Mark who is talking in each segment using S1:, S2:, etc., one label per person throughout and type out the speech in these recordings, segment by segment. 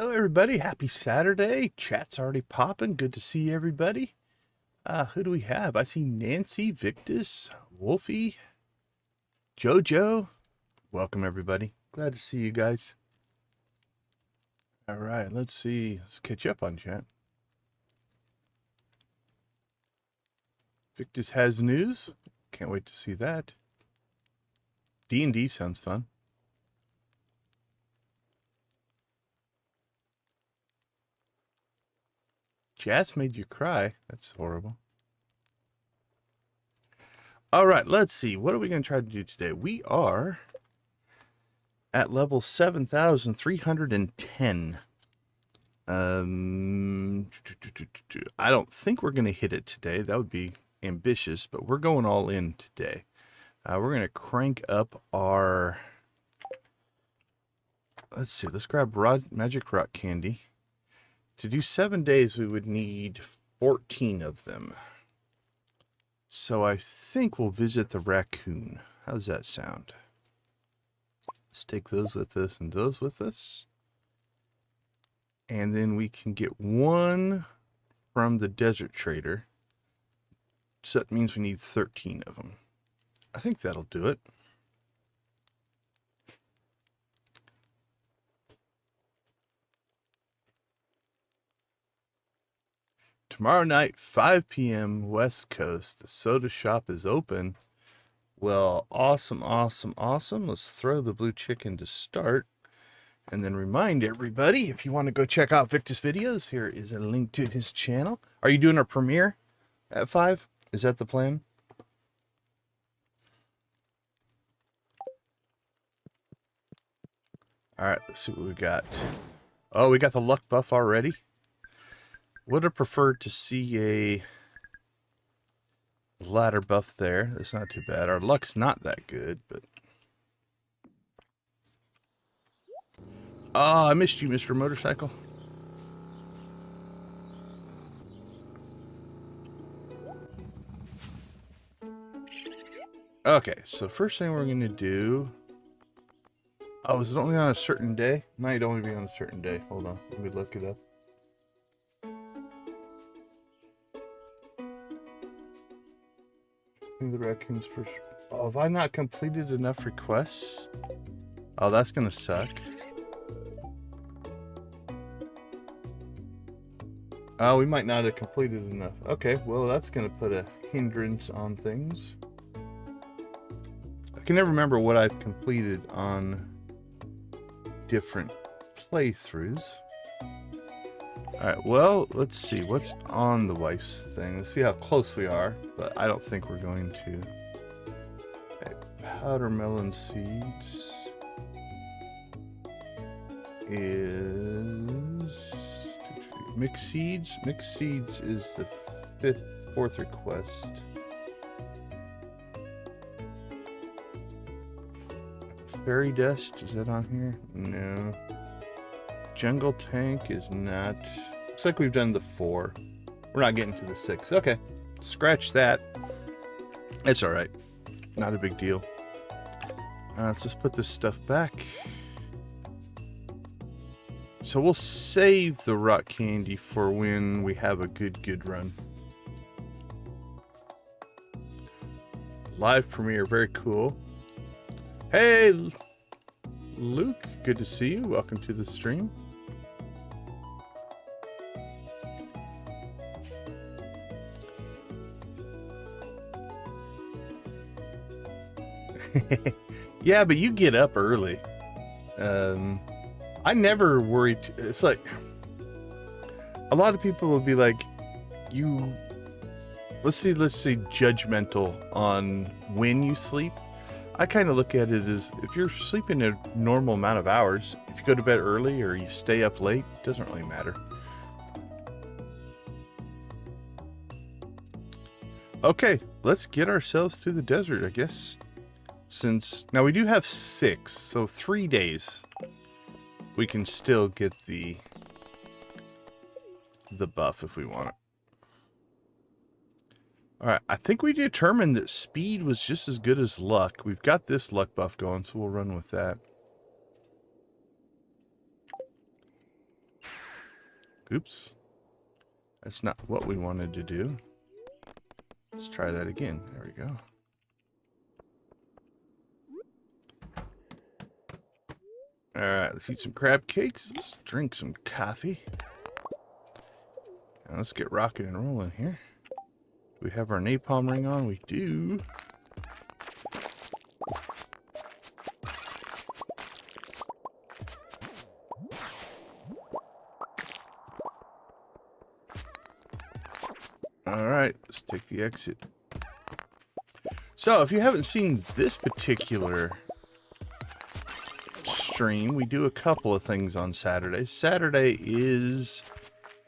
S1: Hello, everybody. Happy Saturday. Chat's already popping. Good to see everybody. Who do we have? I see Nancy, Victus, Wolfie, Jojo. Welcome, everybody. Glad to see you guys. All right, let's see. Let's catch up on chat. Victus has news. Can't wait to see that. D&D sounds fun. Jazz made you cry. That's horrible. All right, let's see. What are we going to try to do today? We are at level 7,310. I don't think we're going to hit it today. That would be ambitious, but we're going all in today. We're going to crank up our... Let's see. Let's grab magic rock candy. To do 7 days, we would need 14 of them. So I think we'll visit the raccoon. How does that sound? Let's take those with us and those with us. And then we can get one from the desert trader. So that means we need 13 of them. I think that'll do it. Tomorrow night, 5 p.m. West Coast, the soda shop is open. Well, awesome, awesome, awesome. Let's throw the blue chicken to start. And then remind everybody, if you want to go check out Victus videos, here is a link to his channel. Are you doing a premiere at 5? Is that the plan? All right, let's see what we got. Oh, we got the luck buff already. Would have preferred to see a ladder buff there. That's not too bad. Our luck's not that good, but... Oh, I missed you, Mr. Motorcycle. Okay, so first thing we're going to do... Oh, is it only on a certain day? Might only be on a certain day. Hold on, let me look it up. The raccoons first. Oh, have I not completed enough requests? Oh, that's gonna suck. Oh, we might not have completed enough. Okay, well, that's gonna put a hindrance on things. I can never remember what I've completed on different playthroughs. Alright, well, let's see what's on the wife's thing. Let's see how close we are, but I don't think we're going to. Okay, powder melon seeds is mixed seeds. Mixed seeds is the fourth request. Fairy dust, is that on here? No. Jungle tank is not. Looks like we've done the 4. We're not getting to the 6. Okay, scratch that. It's all right. Not a big deal. Let's just put this stuff back. So we'll save the rock candy for when we have a good run. Live premiere, very cool. Hey, Luke, good to see you. Welcome to the stream. Yeah, but you get up early. I never worry. It's like a lot of people will be like, "You." Let's see, judgmental on when you sleep. I kind of look at it as if you're sleeping a normal amount of hours. If you go to bed early or you stay up late, it doesn't really matter. Okay, let's get ourselves to the desert, I guess. Since now we do have 6, so 3 days we can still get the buff if we want it. Alright, I think we determined that speed was just as good as luck. We've got this luck buff going, so we'll run with that. Oops. That's not what we wanted to do. Let's try that again. There we go. Alright, let's eat some crab cakes. Let's drink some coffee. Now let's get rocking and rolling here. Do we have our napalm ring on? We do. Alright, let's take the exit. So, if you haven't seen this particular stream, we do a couple of things on Saturdays. Saturday is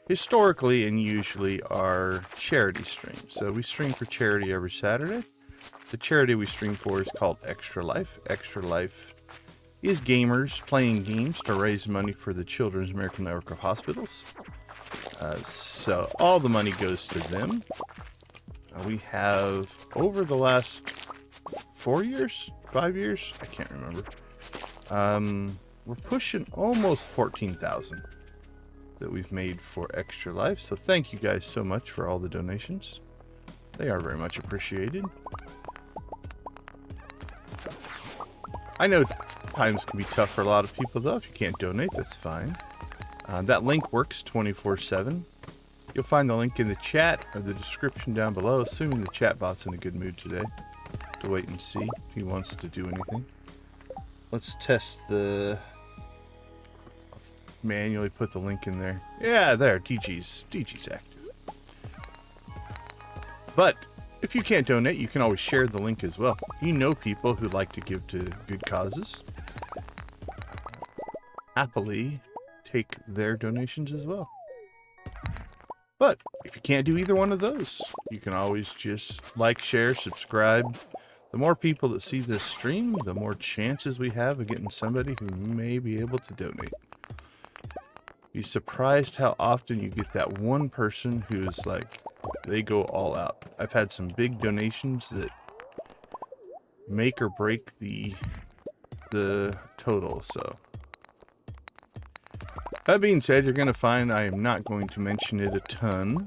S1: historically and usually our charity stream. So we stream for charity every Saturday. The charity we stream for is called Extra Life. Extra Life is gamers playing games to raise money for the Children's American Network of Hospitals. So all the money goes to them. We have, over the last 4 years, 5 years, I can't remember. We're pushing almost 14,000 that we've made for Extra Life. So thank you guys so much for all the donations. They are very much appreciated. I know times can be tough for a lot of people though. If you can't donate, that's fine. That link works 24/7. You'll find the link in the chat or the description down below, assuming the chat bot's in a good mood today. To wait and see if he wants to do anything. Let's test the... Let's manually put the link in there. Yeah, there, DG's active. But if you can't donate, you can always share the link as well. You know people who like to give to good causes. Happily take their donations as well. But if you can't do either one of those, you can always just like, share, subscribe. The more people that see this stream, the more chances we have of getting somebody who may be able to donate. Be surprised how often you get that one person who's like, they go all out. I've had some big donations that make or break the total, so. That being said, you're going to find I am not going to mention it a ton.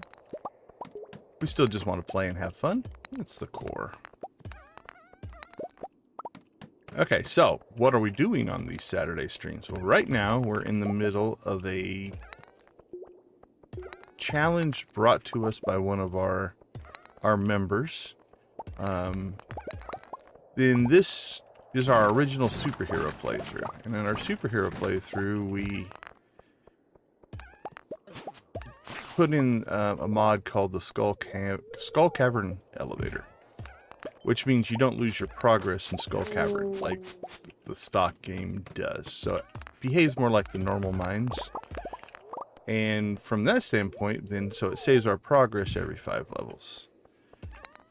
S1: We still just want to play and have fun. That's the core. Okay, so what are we doing on these Saturday streams? Well, right now we're in the middle of a challenge brought to us by one of our members. Then this is our original superhero playthrough. And in our superhero playthrough, we put in a mod called the Skull Cavern Elevator, which means you don't lose your progress in Skull Cavern like the stock game does. So it behaves more like the normal mines. And from that standpoint, then, so it saves our progress every 5 levels.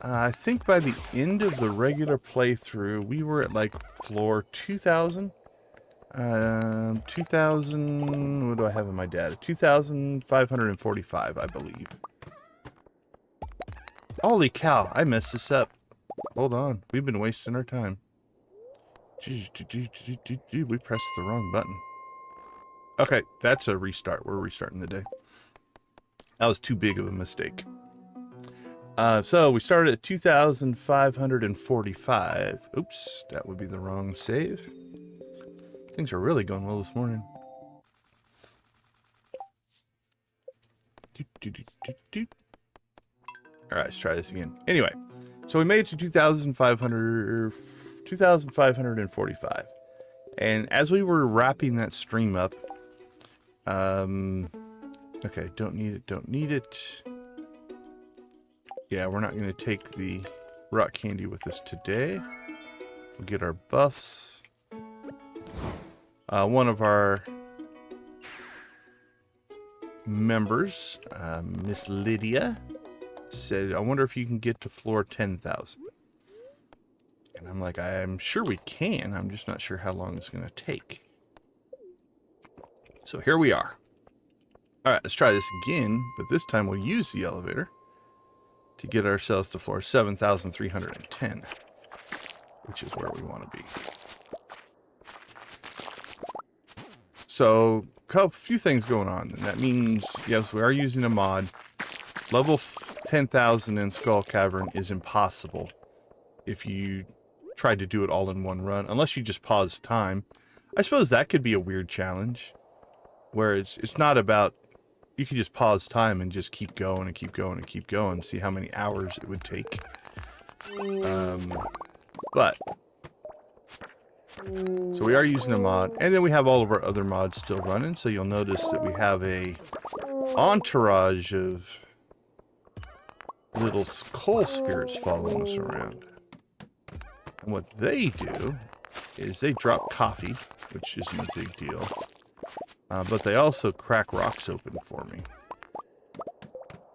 S1: I think by the end of the regular playthrough, we were at like floor 2,000. 2,000, what do I have in my data? 2,545, I believe. Holy cow, I messed this up. Hold on, we've been wasting our time. We pressed the wrong button. Okay, that's a restart. We're restarting the day. That was too big of a mistake. So we started at 2,545. Oops, that would be the wrong save. Things are really going well this morning. Alright, let's try this again. Anyway, so we made it to 2,545. And as we were wrapping that stream up, okay, don't need it. Yeah, we're not going to take the rock candy with us today. We'll get our buffs. One of our members, Miss Lydia, said, I wonder if you can get to floor 10,000. And I'm like, I'm sure we can. I'm just not sure how long it's going to take. So here we are. All right, let's try this again, but this time we'll use the elevator to get ourselves to floor 7,310, which is where we want to be. So, a few things going on. And that means, yes, we are using a mod. Level 10,000 in Skull Cavern is impossible if you try to do it all in one run, unless you just pause time. I suppose that could be a weird challenge, where it's not about, you can just pause time and just keep going and keep going and keep going, see how many hours it would take. But so we are using a mod, and then we have all of our other mods still running, so you'll notice that we have a entourage of little coal spirits following us around. And what they do is they drop coffee, which isn't a big deal, but they also crack rocks open for me,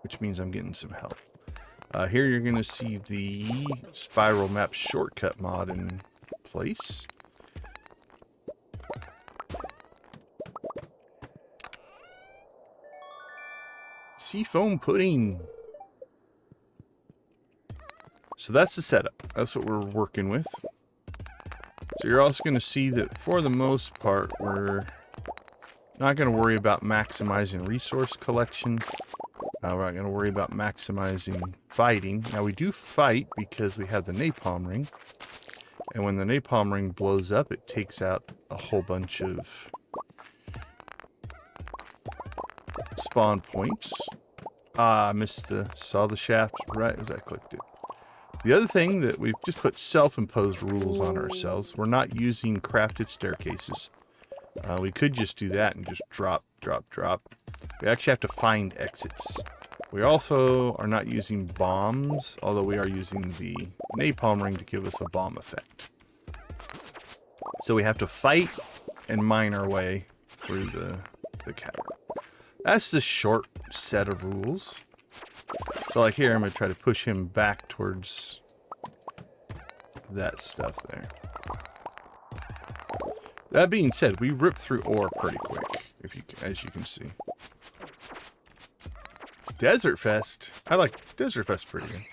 S1: which means I'm getting some help. Here you're going to see the spiral map shortcut mod in place. Seafoam pudding. So that's the setup. That's what we're working with. So you're also going to see that for the most part, we're not going to worry about maximizing resource collection. We're not going to worry about maximizing fighting. Now we do fight because we have the napalm ring. And when the napalm ring blows up, it takes out a whole bunch of spawn points. I saw the shaft right as I clicked it. The other thing that we've just put self-imposed rules on ourselves. We're not using crafted staircases. We could just do that and just drop, drop, drop. We actually have to find exits. We also are not using bombs, although we are using the napalm ring to give us a bomb effect. So we have to fight and mine our way through the cavern. That's the short set of rules. So like here, I'm going to try to push him back towards that stuff there. That being said, we rip through ore pretty quick, as you can see. Desert Fest. I like Desert Fest pretty good.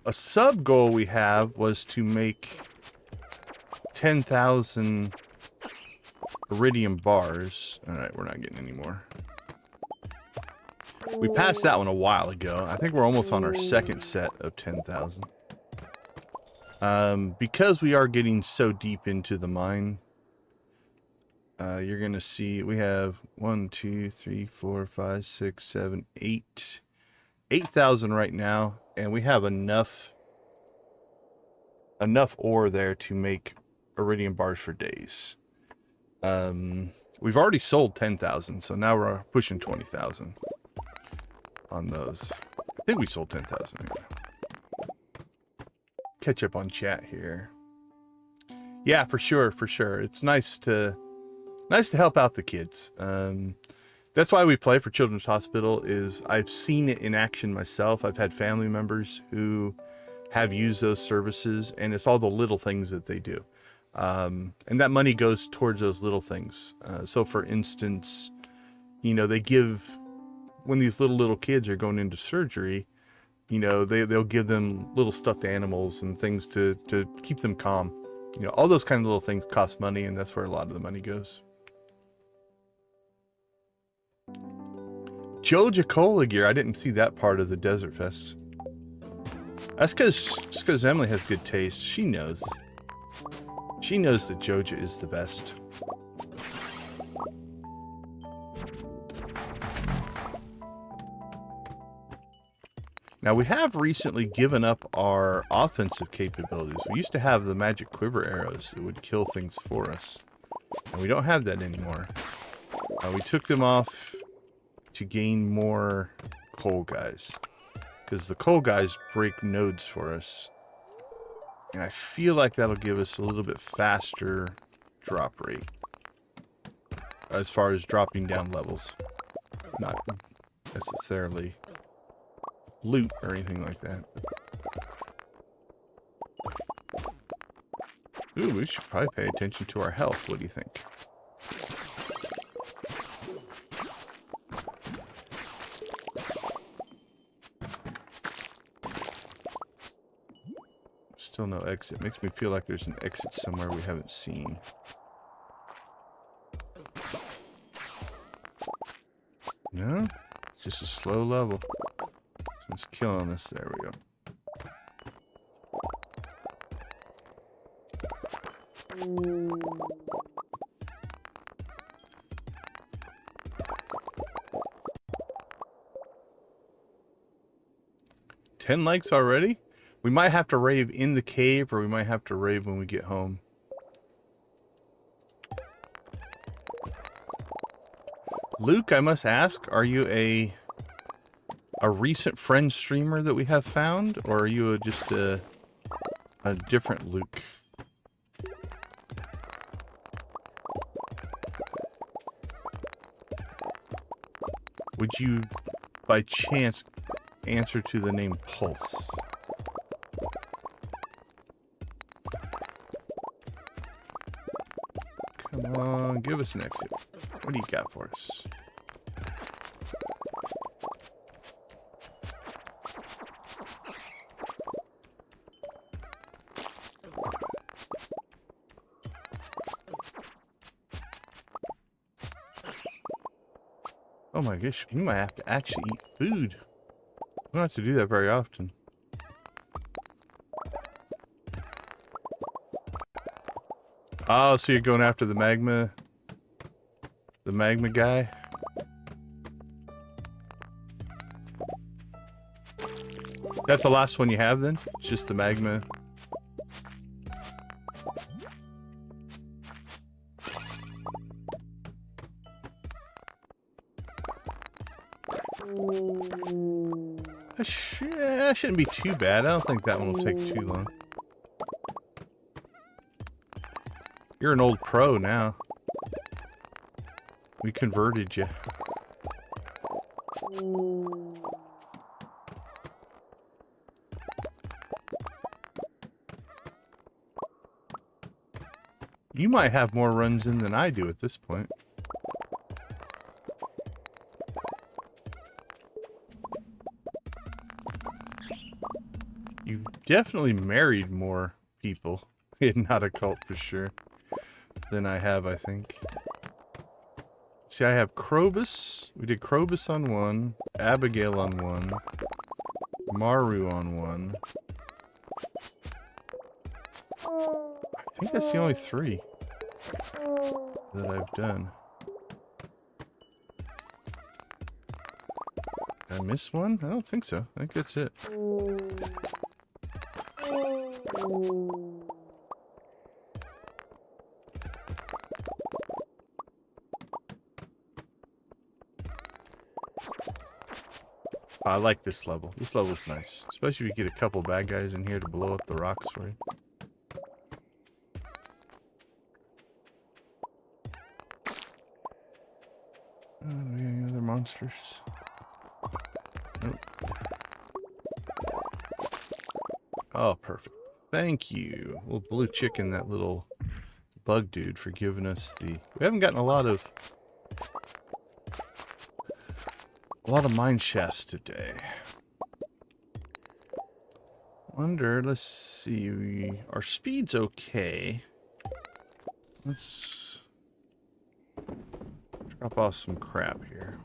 S1: A sub goal we have was to make 10,000 iridium bars. Alright, we're not getting any more. We passed that one a while ago. I think we're almost on our second set of 10,000. Because we are getting so deep into the mine, you're going to see we have 1, 2, 3, 4, 5, 6, 7, 8. 8,000 right now, and we have enough ore there to make iridium bars for days. We've already sold 10,000, so now we're pushing 20,000 on those. I think we sold 10,000 anyway. Catch up on chat here. Yeah, for sure, for sure. It's nice to help out the kids. That's why we play for Children's Hospital. Is I've seen it in action myself. I've had family members who have used those services, and it's all the little things that they do. And that money goes towards those little things. So for instance, you know, they give, when these little kids are going into surgery, you know, they'll give them little stuffed animals and things to keep them calm. You know, all those kind of little things cost money, and that's where a lot of the money goes. Joja Cola gear. I didn't see that part of the Desert Fest. That's because Emily has good taste. She knows. She knows that Joja is the best. Now, we have recently given up our offensive capabilities. We used to have the magic quiver arrows that would kill things for us. And we don't have that anymore. We took them off to gain more coal guys. Because the coal guys break nodes for us. And I feel like that'll give us a little bit faster drop rate. As far as dropping down levels. Not necessarily loot or anything like that. Ooh, we should probably pay attention to our health. What do you think? Still no exit. Makes me feel like there's an exit somewhere we haven't seen. No? It's just a slow level. It's killing us. There we go. $10 likes already? We might have to rave in the cave, or we might have to rave when we get home. Luke, I must ask, are you a recent friend streamer that we have found, or are you just a different Luke? Would you, by chance, answer to the name Pulse? Come on, give us an exit. What do you got for us? Oh my gosh, we might have to actually eat food. We don't have to do that very often. Oh, so you're going after the magma guy? Is that the last one you have then? It's just the magma. That shouldn't be too bad. I don't think that one will take too long. You're an old pro now. We converted you. You might have more runs in than I do at this point. You've definitely married more people in Not a Cult for sure than I have, I think. See, I have Krobus. We did Krobus on one, Abigail on one, Maru on one. I think that's the only 3 that I've done. Did I miss one? I don't think so. I think that's it. I like this level. This level's nice. Especially if you get a couple bad guys in here to blow up the rocks for you. Do we have any other monsters? Nope. Oh, perfect. Thank you. We'll blue chicken that little bug dude for giving us the... We haven't gotten a lot of mine shafts today. Wonder, let's see, our speed's okay. Let's drop off some crap here.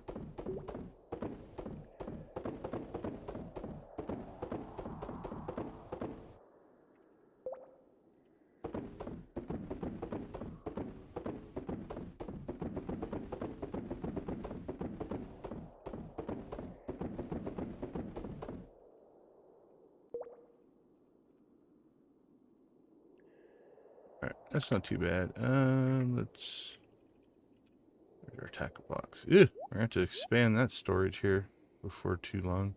S1: That's not too bad. Let's... There's our tackle box. Ew, we're going to have to expand that storage here before too long.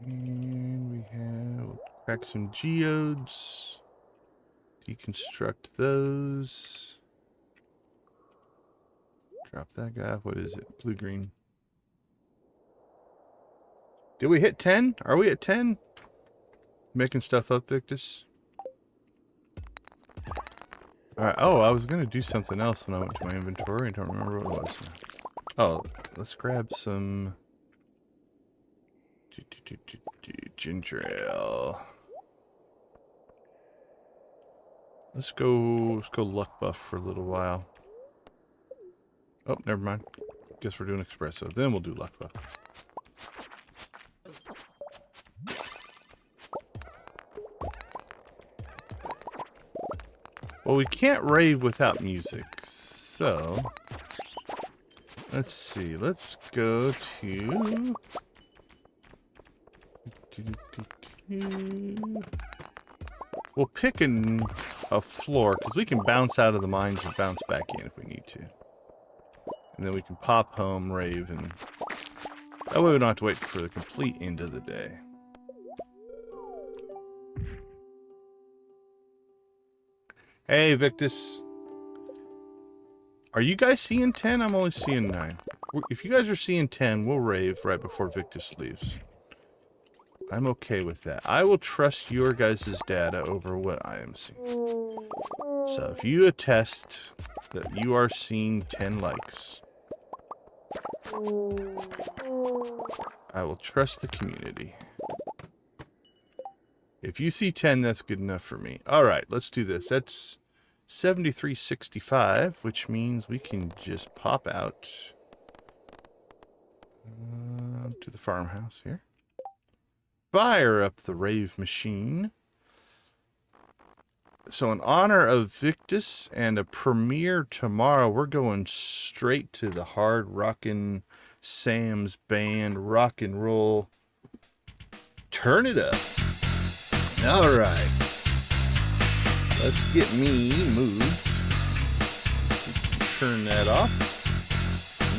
S1: And we have... We'll crack some geodes. Deconstruct those. Drop that guy. What is it? Blue-green. Did we hit 10? Are we at 10? Making stuff up, Victus. Alright, oh, I was going to do something else when I went to my inventory. I don't remember what it was now. Oh, let's grab some... ginger ale. Let's go luck buff for a little while. Oh, never mind. Guess we're doing espresso. Then we'll do luck buff. Well, we can't rave without music, so let's see. Let's go to we'll pick a floor because we can bounce out of the mines and bounce back in if we need to, and then we can pop home, rave, and that way we don't have to wait for the complete end of the day. Hey, Victus. Are you guys seeing 10? I'm only seeing 9. If you guys are seeing 10, we'll rave right before Victus leaves. I'm okay with that. I will trust your guys' data over what I am seeing. So if you attest that you are seeing 10 likes, I will trust the community. If you see 10, that's good enough for me. All right, let's do this. That's 7365, which means we can just pop out to the farmhouse here. Fire up the rave machine. So in honor of Victus and a premiere tomorrow, we're going straight to the hard rockin' Sam's band rock and roll. Turn it up. All right. Let's get me moved. Turn that off.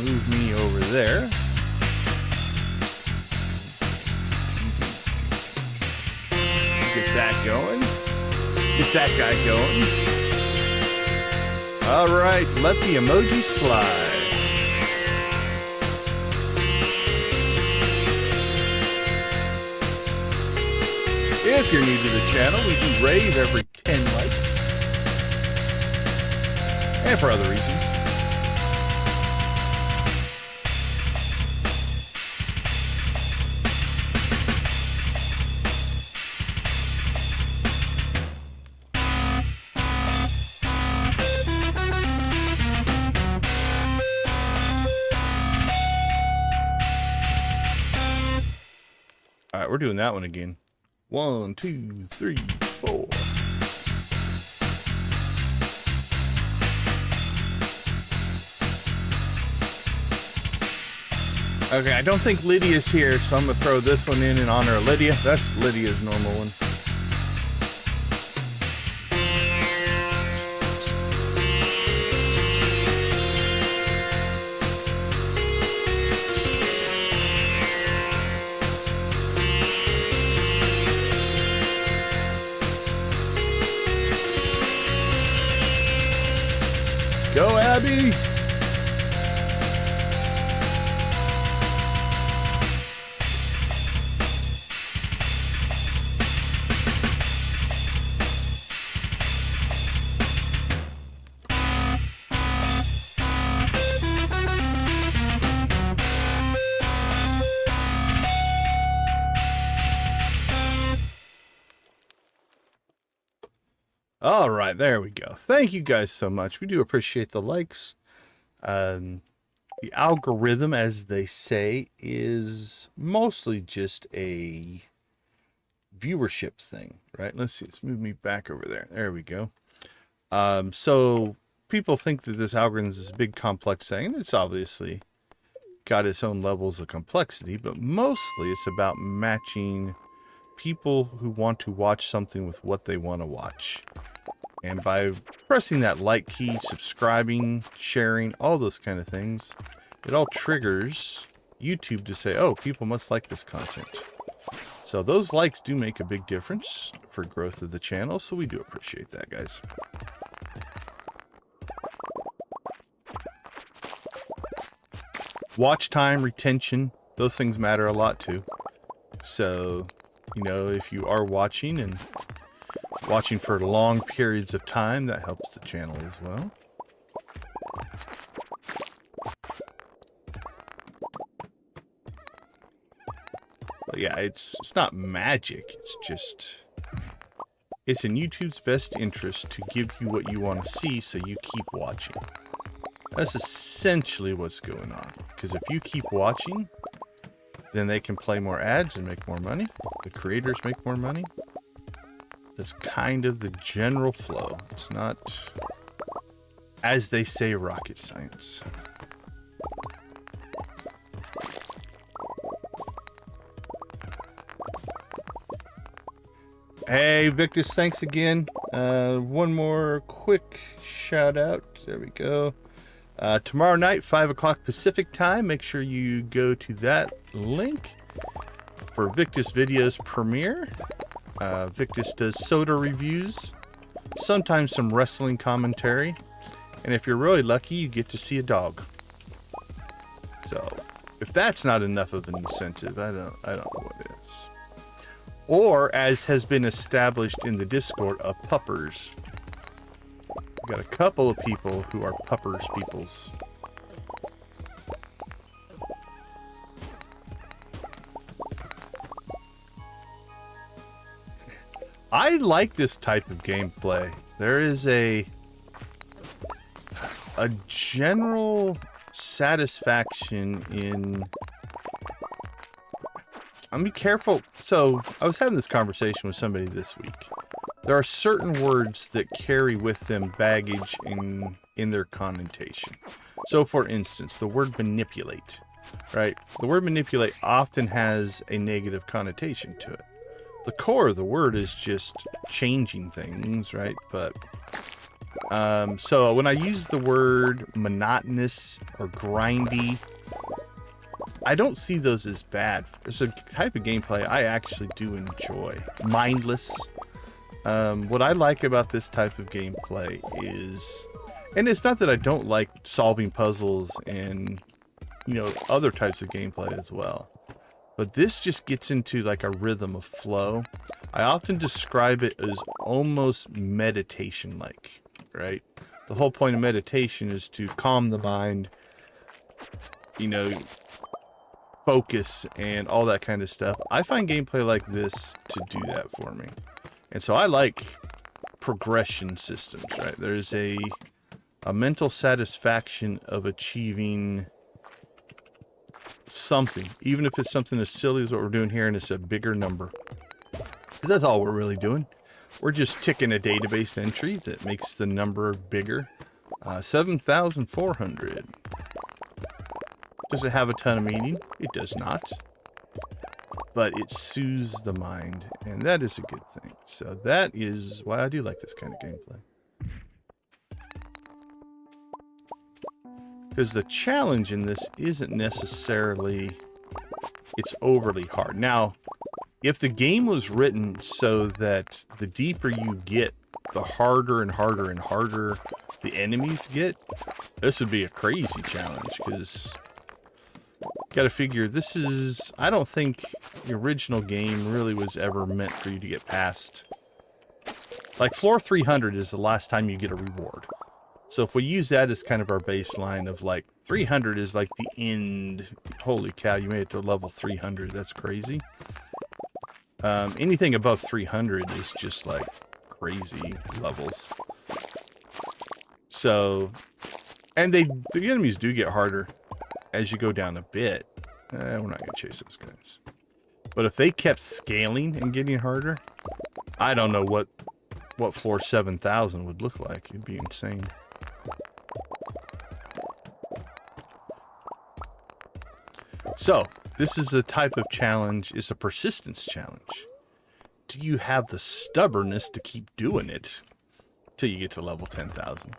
S1: Move me over there. Get that going. Get that guy going. All right, let the emojis fly. If you're new to the channel, we do rave every 10 likes. And for other reasons. Alright, we're doing that one again. 1, 2, 3, 4. Okay, I don't think Lydia's here, so I'm going to throw this one in honor of Lydia. That's Lydia's normal one. Go, Abby! All right, there we go. Thank you guys so much. We do appreciate the likes. The algorithm, as they say, is mostly just a viewership thing, right? Let's see. Let's move me back over there. There we go. So people think that this algorithm is a big complex thing, and it's obviously got its own levels of complexity, but mostly it's about matching people who want to watch something with what they want to watch. And by pressing that like key, subscribing, sharing, all those kind of things, it all triggers YouTube to say, oh, people must like this content. So those likes do make a big difference for growth of the channel, so we do appreciate that, guys. Watch time, retention, those things matter a lot too. So, you know, if you are watching and watching for long periods of time, that helps the channel as well. But yeah, it's not magic. It's just... It's in YouTube's best interest to give you what you want to see so you keep watching. That's essentially what's going on. Because if you keep watching, then they can play more ads and make more money. The creators make more money. That's kind of the general flow. It's not, as they say, rocket science. Hey, Victus, thanks again. One more quick shout out. There we go. Tomorrow night, 5 o'clock Pacific time. Make sure you go to that link for Victus Video's premiere. Victus does soda reviews, sometimes some wrestling commentary, and if you're really lucky, you get to see a dog. So, if that's not enough of an incentive, I don't know what is. Or, as has been established in the Discord, a puppers. We've got a couple of people who are puppers peoples. I like this type of gameplay. There is a general satisfaction in... I'm be careful. So, I was having this conversation with somebody this week. There are certain words that carry with them baggage in their connotation. So, for instance, the word manipulate, right? The word manipulate often has a negative connotation to it. The core of the word is just changing things, right? But, so when I use the word monotonous or grindy, I don't see those as bad. It's a type of gameplay I actually do enjoy. Mindless. What I like about this type of gameplay is, and it's not that I don't like solving puzzles and, you know, other types of gameplay as well. But this just gets into like a rhythm of flow. I often describe it as almost meditation-like, right? The whole point of meditation is to calm the mind, you know, focus and all that kind of stuff. I find gameplay like this to do that for me. And so I like progression systems, right? There's a mental satisfaction of achieving something, even if it's something as silly as what we're doing here and it's a bigger number. Because that's all we're really doing. We're just ticking a database entry that makes the number bigger. 7,400. Does it have a ton of meaning? It does not. But it soothes the mind, and that is a good thing. So that is why I do like this kind of gameplay. Because the challenge in this isn't necessarily it's overly hard. Now, if the game was written so that the deeper you get, the harder and harder and harder the enemies get, this would be a crazy challenge, because got to figure this is... I don't think the original game really was ever meant for you to get past. Like, floor 300 is the last time you get a reward. So if we use that as kind of our baseline of like 300 is like the end. Holy cow, you made it to level 300. That's crazy. Anything above 300 is just like crazy levels. So, and the enemies do get harder as you go down a bit. We're not going to chase those guys. But if they kept scaling and getting harder, I don't know what floor 7,000 would look like. It'd be insane. So, this is a type of challenge, it's a persistence challenge. Do you have the stubbornness to keep doing it till you get to level 10,000?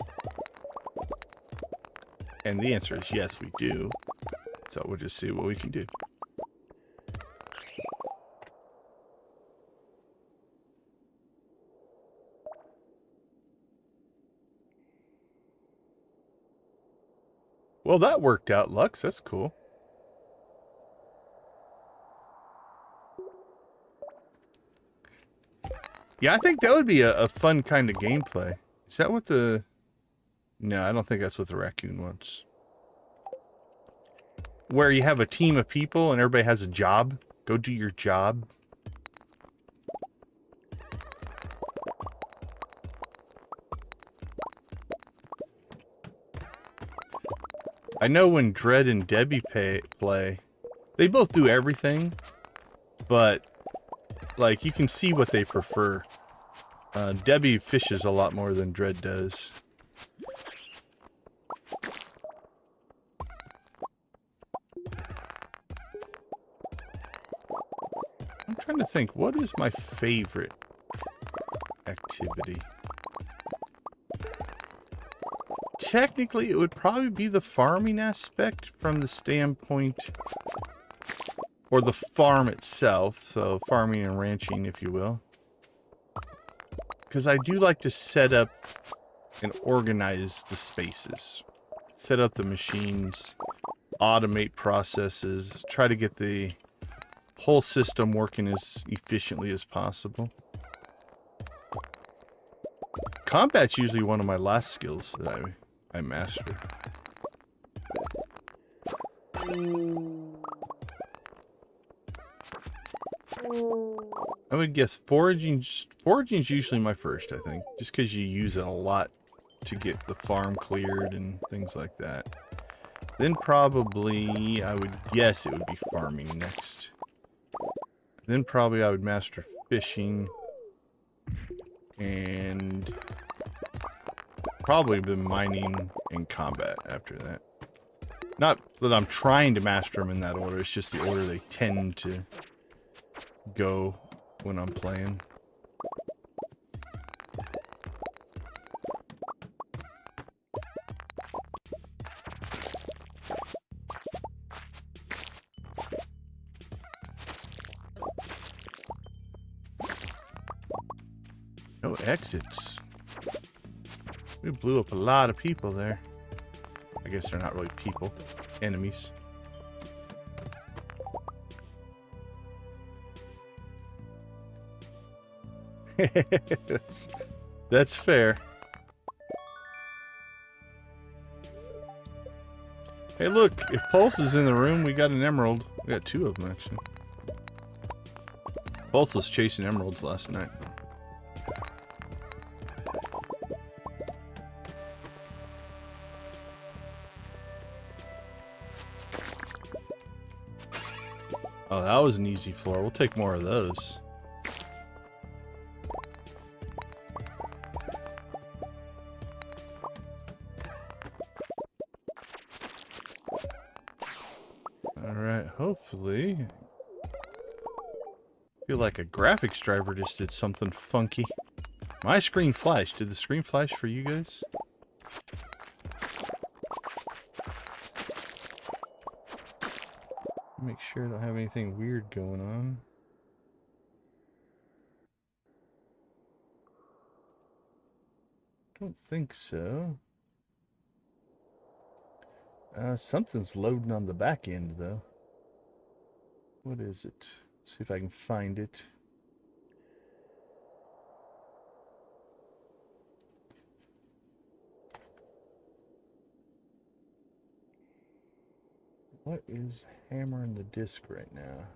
S1: And the answer is yes, we do. So we'll just see what we can do. Well, that worked out, Lux. That's cool. Yeah, I think that would be a fun kind of gameplay. Is that what the... No, I don't think that's what the raccoon wants. Where you have a team of people and everybody has a job. Go do your job. I know when Dread and Debbie play, they both do everything, but like you can see what they prefer. Debbie fishes a lot more than Dread does. I'm trying to think, what is my favorite activity? Technically, it would probably be the farming aspect from the standpoint, or the farm itself, so farming and ranching, if you will. Because I do like to set up and organize the spaces. Set up the machines, automate processes, try to get the whole system working as efficiently as possible. Combat's usually one of my last skills that I master. I would guess foraging's usually my first, I think. Just because you use it a lot to get the farm cleared and things like that. Then probably, I would guess it would be farming next. Then probably I would master fishing. And probably the mining and combat after that. Not that I'm trying to master them in that order, it's just the order they tend to go when I'm playing. No exits. We blew up a lot of people there. I guess they're not really people. Enemies. That's fair. Hey look, if Pulse is in the room, we got an emerald. We got two of them actually. Pulse was chasing emeralds last night. Oh, that was an easy floor. We'll take more of those. Alright, hopefully. I feel like a graphics driver just did something funky. My screen flashed. Did the screen flash for you guys? Make sure I don't have anything weird going on. Don't think so. Something's loading on the back end, though. What is it? See if I can find it. What is hammering the disk right now?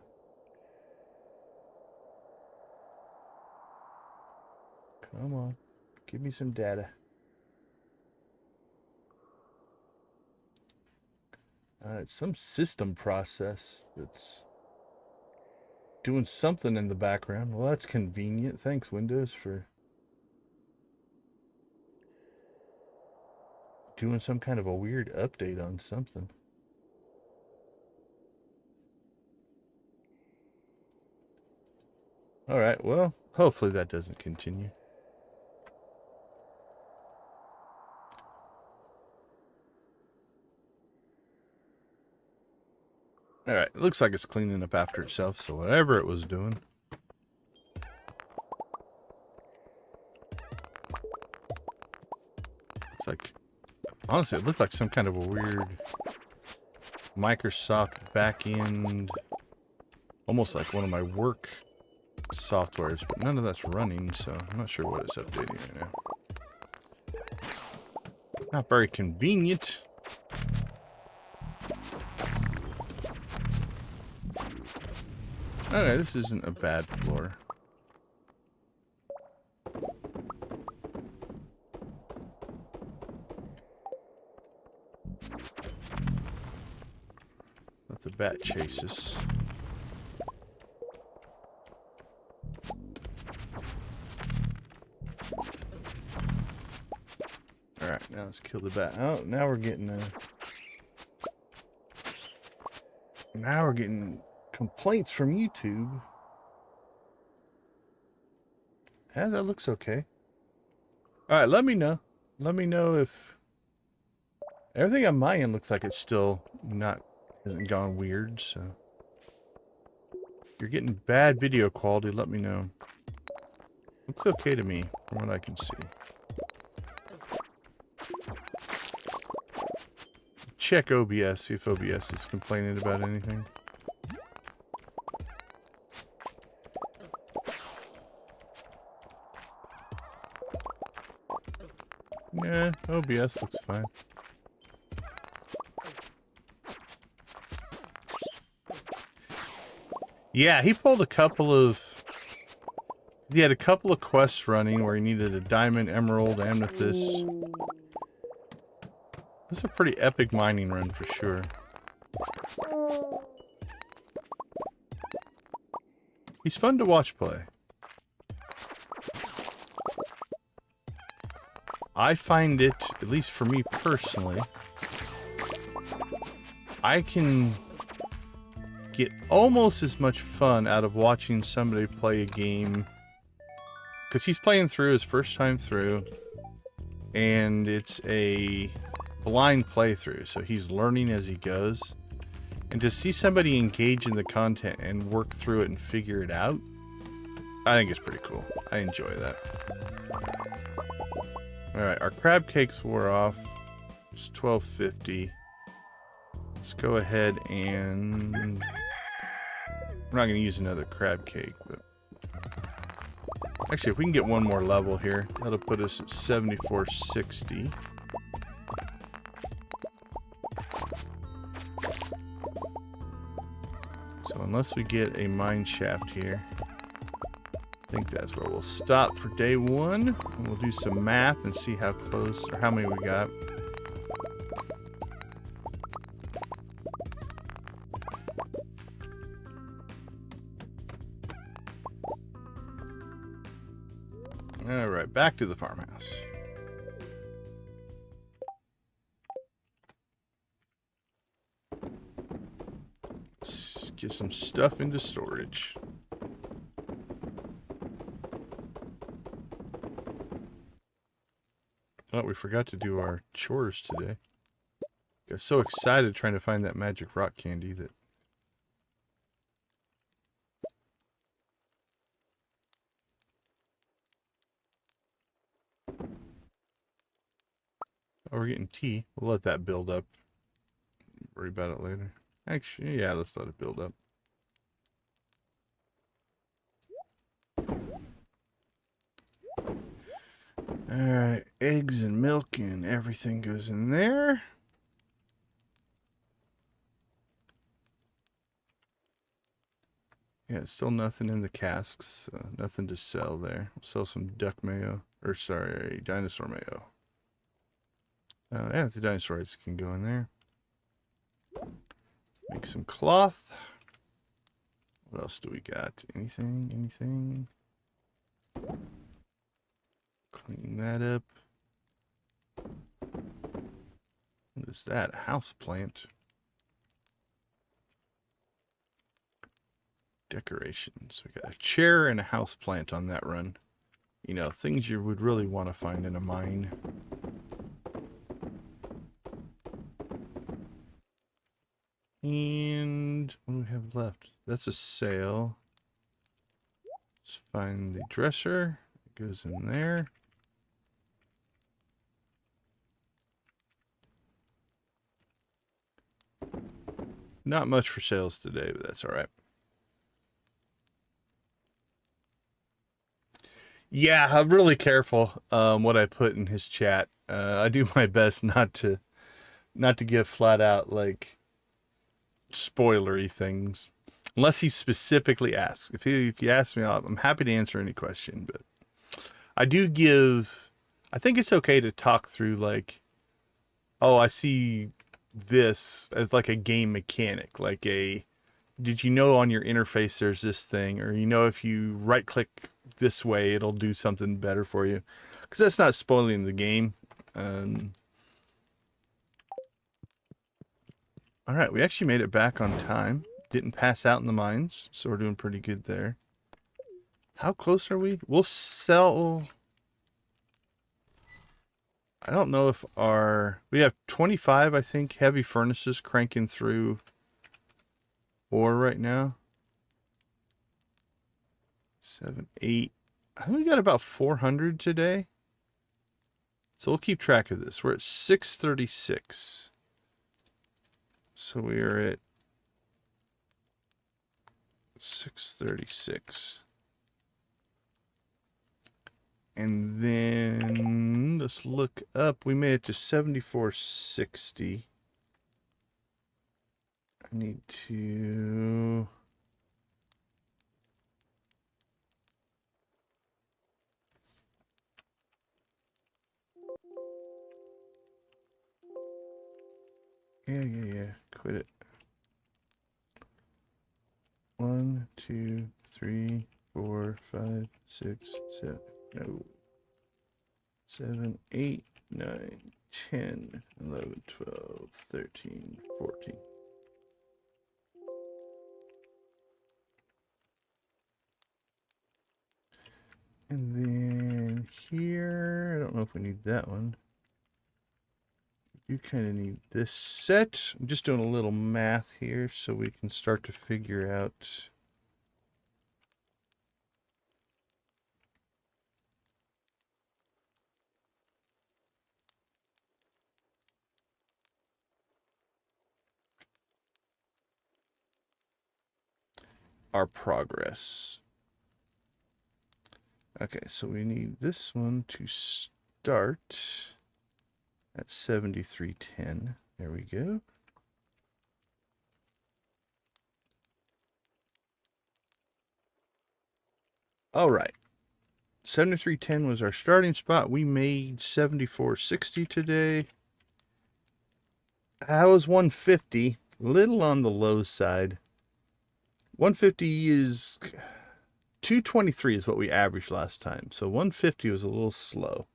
S1: Come on. Give me some data. It's some system process that's doing something in the background. Well, that's convenient. Thanks, Windows, for doing some kind of a weird update on something. Alright, well, hopefully that doesn't continue. Alright, it looks like it's cleaning up after itself, so whatever it was doing. It's like, honestly, it looked like some kind of a weird Microsoft backend, almost like one of my work softwares, but none of that's running, so I'm not sure what it's updating right now. Not very convenient. Okay, this isn't a bad floor. Let the bat chase us. Alright, now let's kill the bat. Oh, now we're getting complaints from YouTube. Yeah, that looks okay. Alright, let me know. Let me know if everything on my end looks like it's still hasn't gone weird, so if you're getting bad video quality, let me know. Looks okay to me, from what I can see. Check OBS, see if OBS is complaining about anything. Yeah, OBS looks fine. Yeah, he pulled a couple of... He had a couple of quests running where he needed a diamond, emerald, amethyst. This is a pretty epic mining run for sure. He's fun to watch play. I find it, at least for me personally, I can get almost as much fun out of watching somebody play a game, because he's playing through his first time through, and it's a blind playthrough, so he's learning as he goes. And to see somebody engage in the content and work through it and figure it out, I think it's pretty cool. I enjoy that. Alright, our crab cakes wore off. It's $12.50. Let's go ahead and... We're not going to use another crab cake, but... Actually, if we can get one more level here, that'll put us at $74.60. So unless we get a mine shaft here, I think that's where we'll stop for day one. And we'll do some math and see how close, or how many we got. Alright, back to the farmhouse. Let's get some stuff into storage. Oh, we forgot to do our chores today. Got so excited trying to find that magic rock candy that... Oh, we're getting tea. We'll let that build up. Worry about it later. Actually, yeah, let's let it build up. Alright, eggs and milk and everything goes in there. Yeah, still nothing in the casks. Nothing to sell there. We'll sell some duck mayo. Or, sorry, dinosaur mayo. Yeah, the dinosaur eggs can go in there. Make some cloth. What else do we got? Anything? Anything? Clean that up. What is that? A house plant. Decorations. We got a chair and a house plant on that run. You know, things you would really want to find in a mine. And what do we have left? That's a sail. Let's find the dresser. It goes in there. Not much for sales today, but that's all right. Yeah, I'm really careful what I put in his chat. I do my best not to give flat out like spoilery things. unless he specifically asks. If you ask me, I'm happy to answer any question. But I do give. I think it's okay to talk through like, oh, I see this as like a game mechanic, like a. Did you know on your interface there's this thing, or if you right click this way it'll do something better for you, because that's not spoiling the game. All right, we actually made it back on time. Didn't pass out in the mines, so we're doing pretty good there. How close are we? We'll sell. I don't know if we have 25, I think, heavy furnaces cranking through ore right now. 7, 8. I think we got about 400 today. So we'll keep track of this. We're at 636. So we are at 636. And then let's look up. We made it to 7460. I need to... Yeah. Quit it. 1, 2, 3, 4, 5, 6, 7. No. 7, 8, 9, 10, 11, 12, 13, 14. And then here, I don't know if we need that one. You kind of need this set. I'm just doing a little math here so we can start to figure out. Our progress. Okay, so we need this one to start at 7310. There we go. All right. 7310 was our starting spot. We made 7460 today. That was 150. Little on the low side. 150 is 223 is what we averaged last time. So 150 was a little slow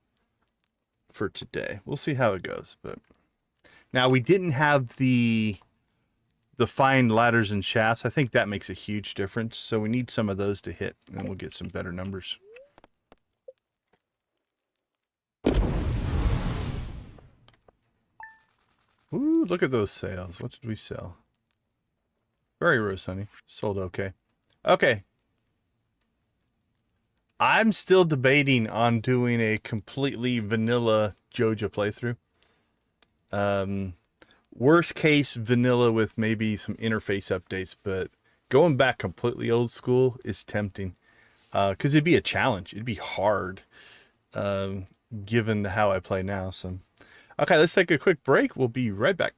S1: for today. We'll see how it goes. But now we didn't have the fine ladders and shafts. I think that makes a huge difference. So we need some of those to hit, and we'll get some better numbers. Ooh, look at those sales. What did we sell? Very rose honey. Sold okay. Okay. I'm still debating on doing a completely vanilla Joja playthrough. Worst case, vanilla with maybe some interface updates, but going back completely old school is tempting. Because it'd be a challenge. It'd be hard, given how I play now. So, okay, let's take a quick break. We'll be right back.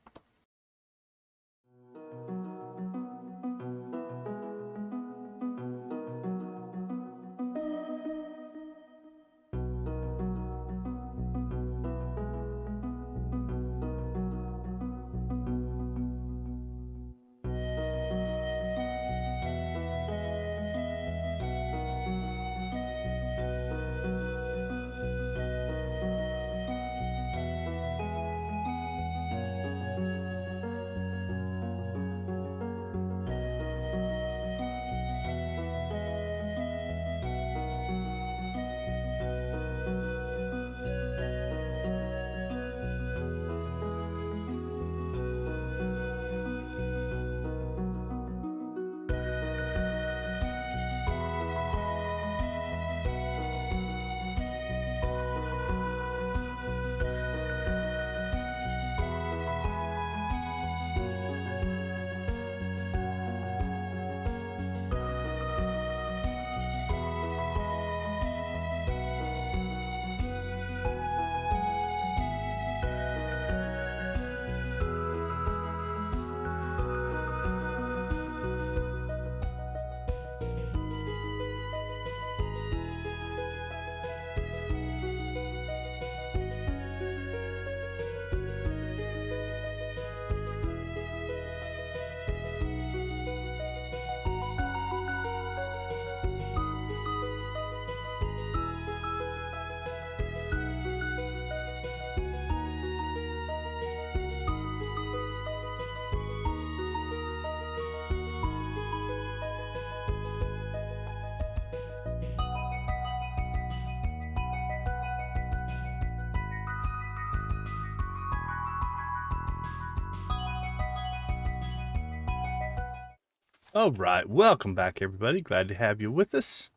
S1: All right, welcome back, everybody. Glad to have you with us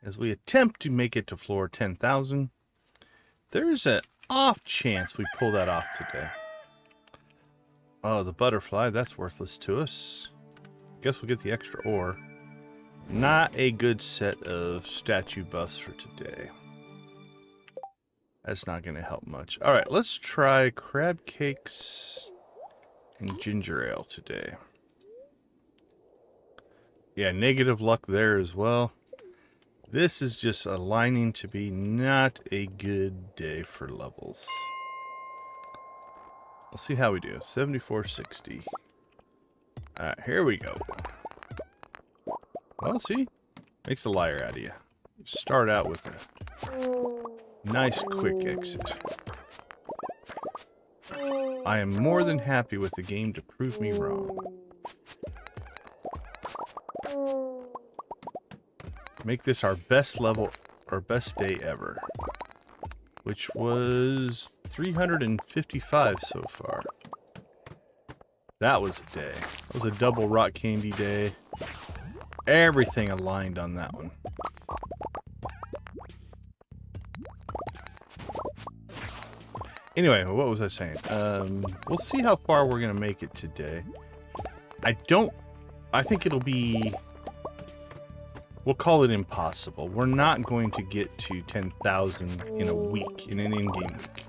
S1: as we attempt to make it to floor 10,000. There's an off chance we pull that off today. Oh, the butterfly, that's worthless to us. Guess we'll get the extra ore. Not a good set of statue buffs for today. That's not going to help much. All right, let's try crab cakes and ginger ale today. Yeah, negative luck there as well. This is just aligning to be not a good day for levels. We'll see how we do. 7460. Alright, here we go. Well, see? Makes a liar out of you. Start out with a nice quick exit. I am more than happy with the game to prove me wrong. Make this our best level, our best day ever. Which was 355 so far. That was a day. That was a double rock candy day. Everything aligned on that one. Anyway, what was I saying? We'll see how far we're going to make it today. I think it'll be... We'll call it impossible. We're not going to get to 10,000 in a week, in an in-game week.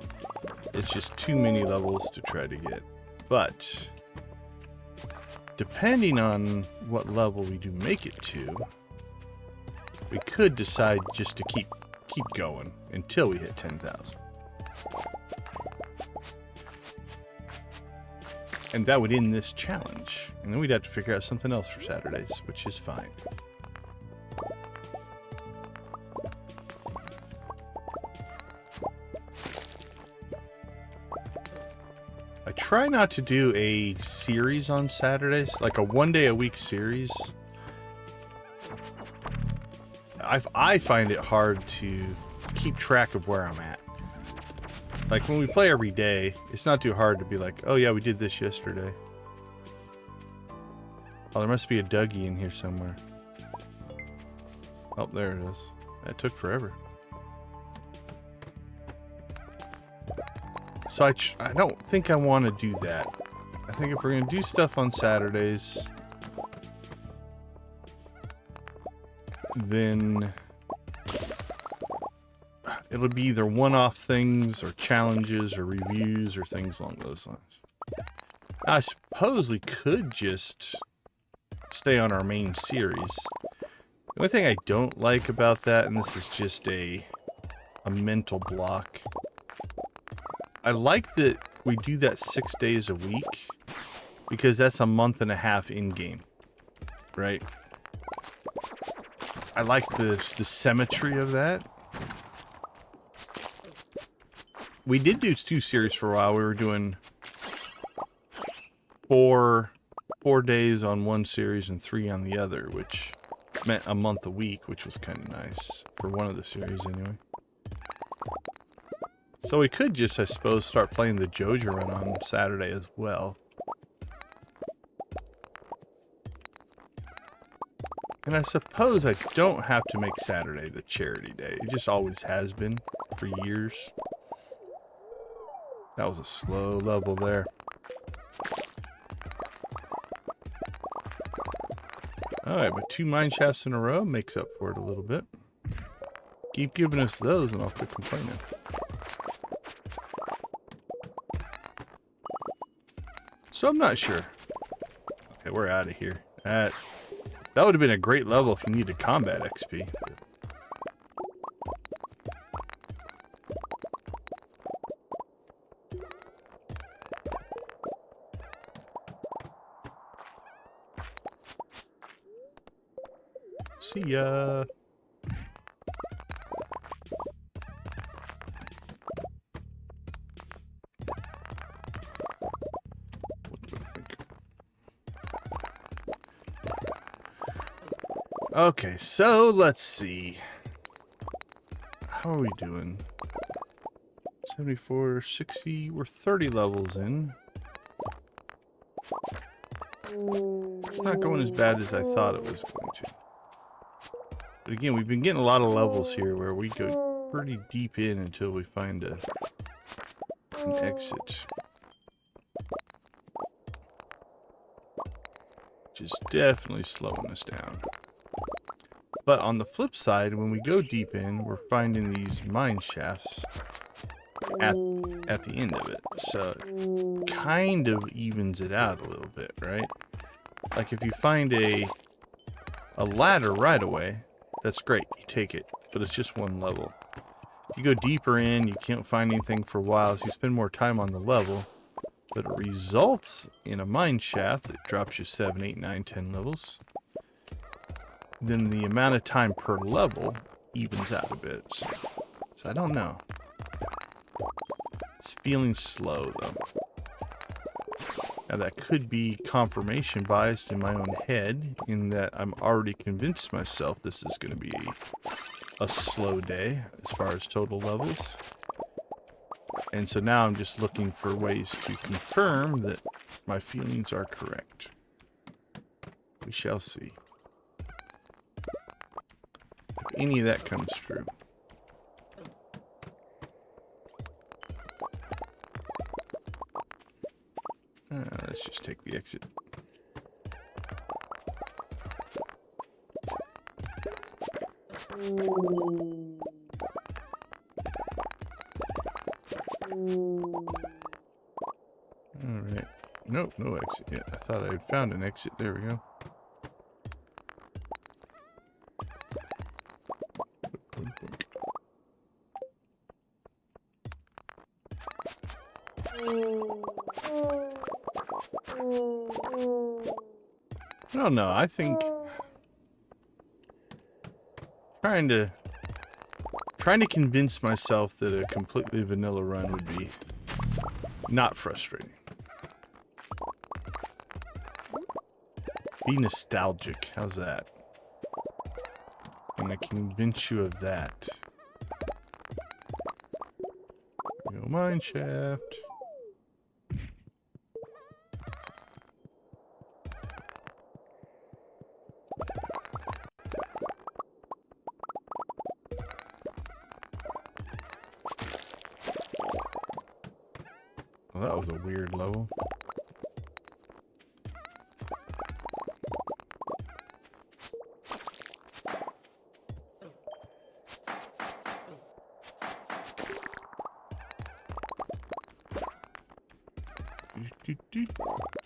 S1: It's just too many levels to try to get. But, depending on what level we do make it to, we could decide just to keep going until we hit 10,000. And that would end this challenge. And then we'd have to figure out something else for Saturdays, which is fine. I try not to do a series on Saturdays, like a one-day-a-week series. I find it hard to keep track of where I'm at. Like, when we play every day, it's not too hard to be like, oh yeah, we did this yesterday. Oh, there must be a Dougie in here somewhere. Oh, there it is. That took forever. So I don't think I want to do that. I think if we're going to do stuff on Saturdays, then it'll be either one-off things or challenges or reviews or things along those lines. I suppose we could just stay on our main series. The only thing I don't like about that, and this is just a mental block, I like that we do that 6 days a week, because that's a month and a half in-game, right? I like the symmetry of that. We did do 2 series for a while. We were doing four days on one series and 3 on the other, which meant a month a week, which was kind of nice for one of the series anyway. So we could just, I suppose, start playing the Joja run on Saturday as well. And I suppose I don't have to make Saturday the charity day. It just always has been for years. That was a slow level there. Alright, but 2 mine shafts in a row makes up for it a little bit. Keep giving us those and I'll quit complaining. So I'm not sure. Okay, we're out of here. That would have been a great level if you needed combat XP. See ya. Okay, so let's see. How are we doing? 74, 60, we're 30 levels in. It's not going as bad as I thought it was going to. But again, we've been getting a lot of levels here where we go pretty deep in until we find an exit. Which is definitely slowing us down. But on the flip side, when we go deep in, we're finding these mine shafts at the end of it. So it kind of evens it out a little bit, right? Like if you find a ladder right away, that's great. You take it, but it's just one level. If you go deeper in, you can't find anything for a while, so you spend more time on the level. But it results in a mine shaft that drops you 7, 8, 9, 10 levels. Then the amount of time per level evens out a bit. So I don't know. It's feeling slow, though. Now, that could be confirmation biased in my own head, in that I'm already convinced myself this is going to be a slow day as far as total levels. And so now I'm just looking for ways to confirm that my feelings are correct. We shall see. If any of that comes true. Let's just take the exit. Alright. Nope, no exit yet. I thought I had found an exit. There we go. I don't know. I think trying to convince myself that a completely vanilla run would be not frustrating. Be nostalgic. How's that? Can I convince you of that? No mine shaft. Well, that was a weird level.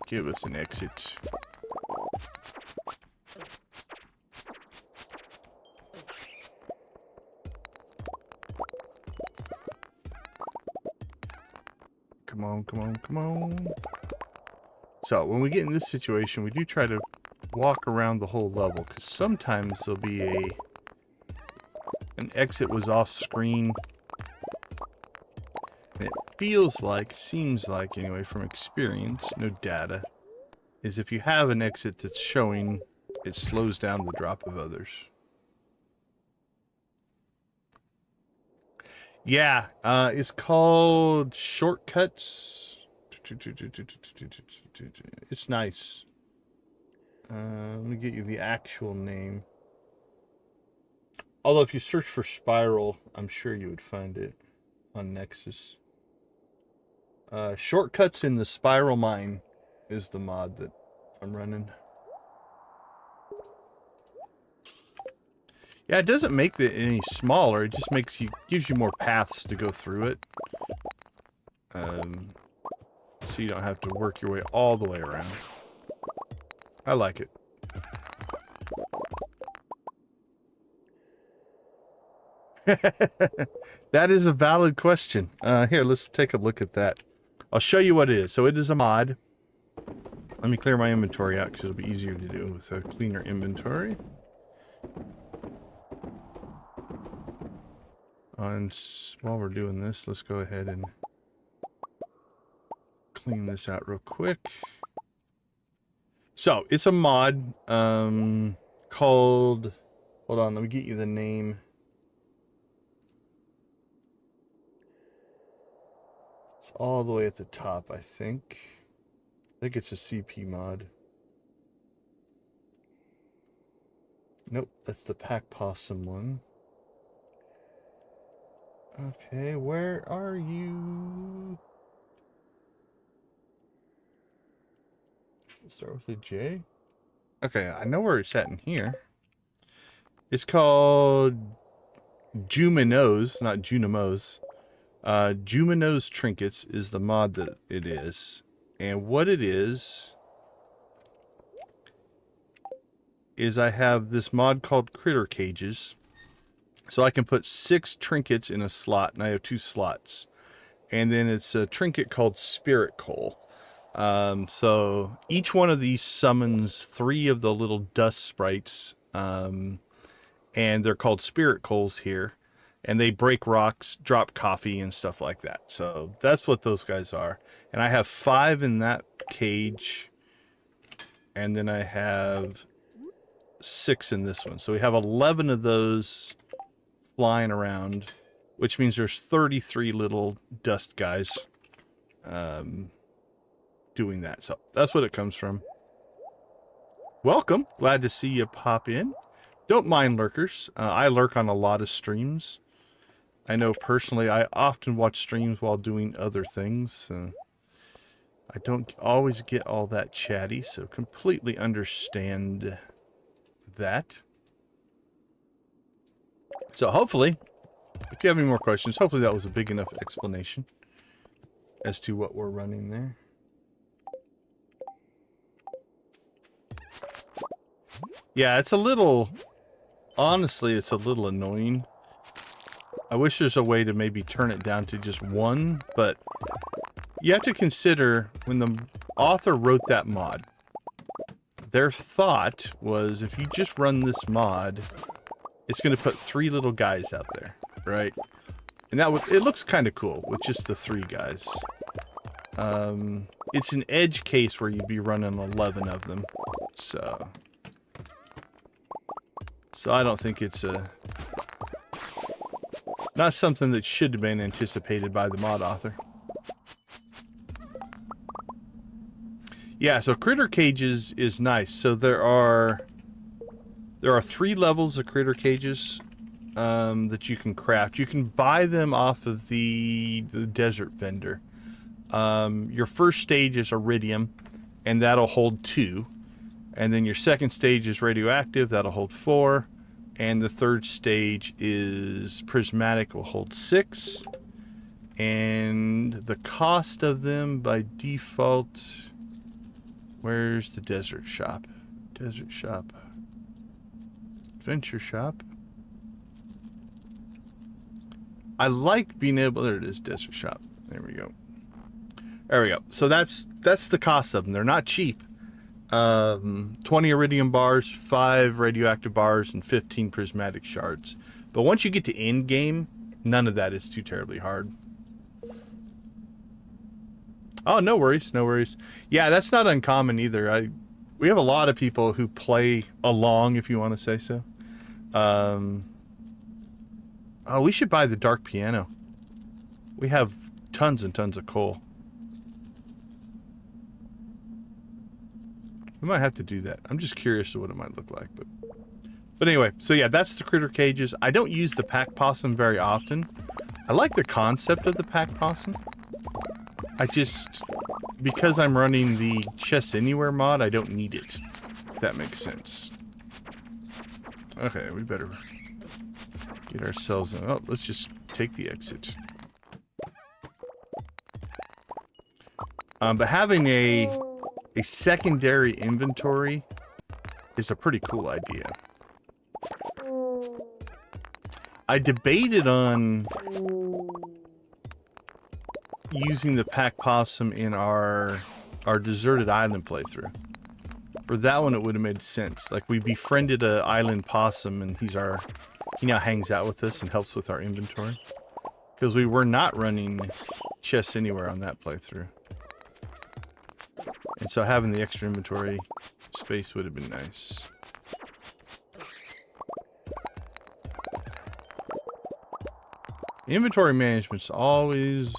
S1: Give us an exit. Come on, come on, come on. So, when we get in this situation, we do try to walk around the whole level, because sometimes there'll be an exit was off screen. And it feels like, seems like anyway, from experience, no data, is if you have an exit that's showing, it slows down the drop of others. Yeah, it's called Shortcuts. It's nice. Let me get you the actual name. Although if you search for Spiral, I'm sure you would find it on Nexus. Shortcuts in the Spiral Mine is the mod that I'm running. Yeah, it doesn't make it any smaller. It just gives you more paths to go through it. So you don't have to work your way all the way around. I like it. That is a valid question. Here, let's take a look at that. I'll show you what it is. So it is a mod. Let me clear my inventory out because it'll be easier to do with a cleaner inventory. And while we're doing this, let's go ahead and clean this out real quick. So it's a mod called, hold on, let me get you the name. It's all the way at the top, I think. I think it's a CP mod. Nope, that's the pack possum one. Okay, where are you? Let's start with a J. Okay, I know where it's at in here. It's called Junimos, not Junimos. Junimos Trinkets is the mod that it is. And what it is I have this mod called Critter Cages. So I can put 6 trinkets in a slot, and I have 2 slots. And then it's a trinket called Spirit Coal. So each one of these summons 3 of the little dust sprites, and they're called Spirit Coals here. And they break rocks, drop coffee, and stuff like that. So that's what those guys are. And I have 5 in that cage. And then I have 6 in this one. So we have 11 of those flying around, which means there's 33 little dust guys doing that. So that's what it comes from. Welcome. Glad to see you pop in. Don't mind lurkers. I lurk on a lot of streams. I know personally I often watch streams while doing other things. I don't always get all that chatty, so completely understand that. So hopefully, if you have any more questions, hopefully that was a big enough explanation as to what we're running there. Yeah, it's a little, honestly, it's a little annoying. I wish there's a way to maybe turn it down to just 1, but you have to consider when the author wrote that mod, their thought was if you just run this mod, it's going to put 3 little guys out there, right? And that it looks kind of cool with just the 3 guys. It's an edge case where you'd be running 11 of them, so I don't think it's not something that should have been anticipated by the mod author. Yeah, so Critter Cages is nice. So there are 3 levels of Critter Cages that you can craft. You can buy them off of the desert vendor. Your first stage is Iridium, and that'll hold 2. And then your second stage is Radioactive, that'll hold 4. And the third stage is Prismatic, will hold 6. And the cost of them by default... Where's the desert shop? Desert shop. Adventure shop. I like being able... There it is, desert shop. There we go. There we go. So that's the cost of them. They're not cheap. 20 iridium bars, 5 radioactive bars, and 15 prismatic shards. But once you get to end game, none of that is too terribly hard. Oh, no worries, no worries. Yeah, that's not uncommon either. We have a lot of people who play along, if you want to say so. Oh, we should buy the dark piano. We have tons and tons of coal. We might have to do that. I'm just curious to what it might look like. But anyway, so yeah, that's the Critter Cages. I don't use the pack possum very often. I like the concept of the pack possum. I just, because I'm running the Chest Anywhere mod, I don't need it. If that makes sense. Okay, we better get ourselves in. Oh, let's just take the exit. But having a secondary inventory is a pretty cool idea. I debated on using the pack possum in our deserted island playthrough. For that one, it would have made sense. Like, we befriended an island possum, and he now hangs out with us and helps with our inventory. Because we were not running Chests Anywhere on that playthrough. And so having the extra inventory space would have been nice. Inventory management's always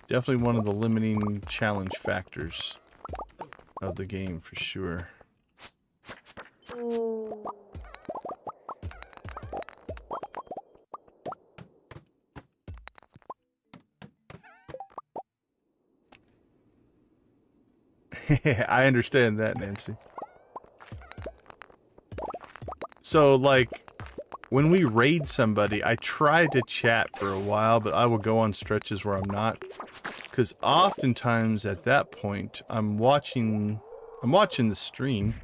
S1: definitely one of the limiting challenge factors of the game for sure. I understand that, Nancy. So, like, when we raid somebody, I try to chat for a while, but I will go on stretches where I'm not. Because oftentimes at that point, I'm watching the stream,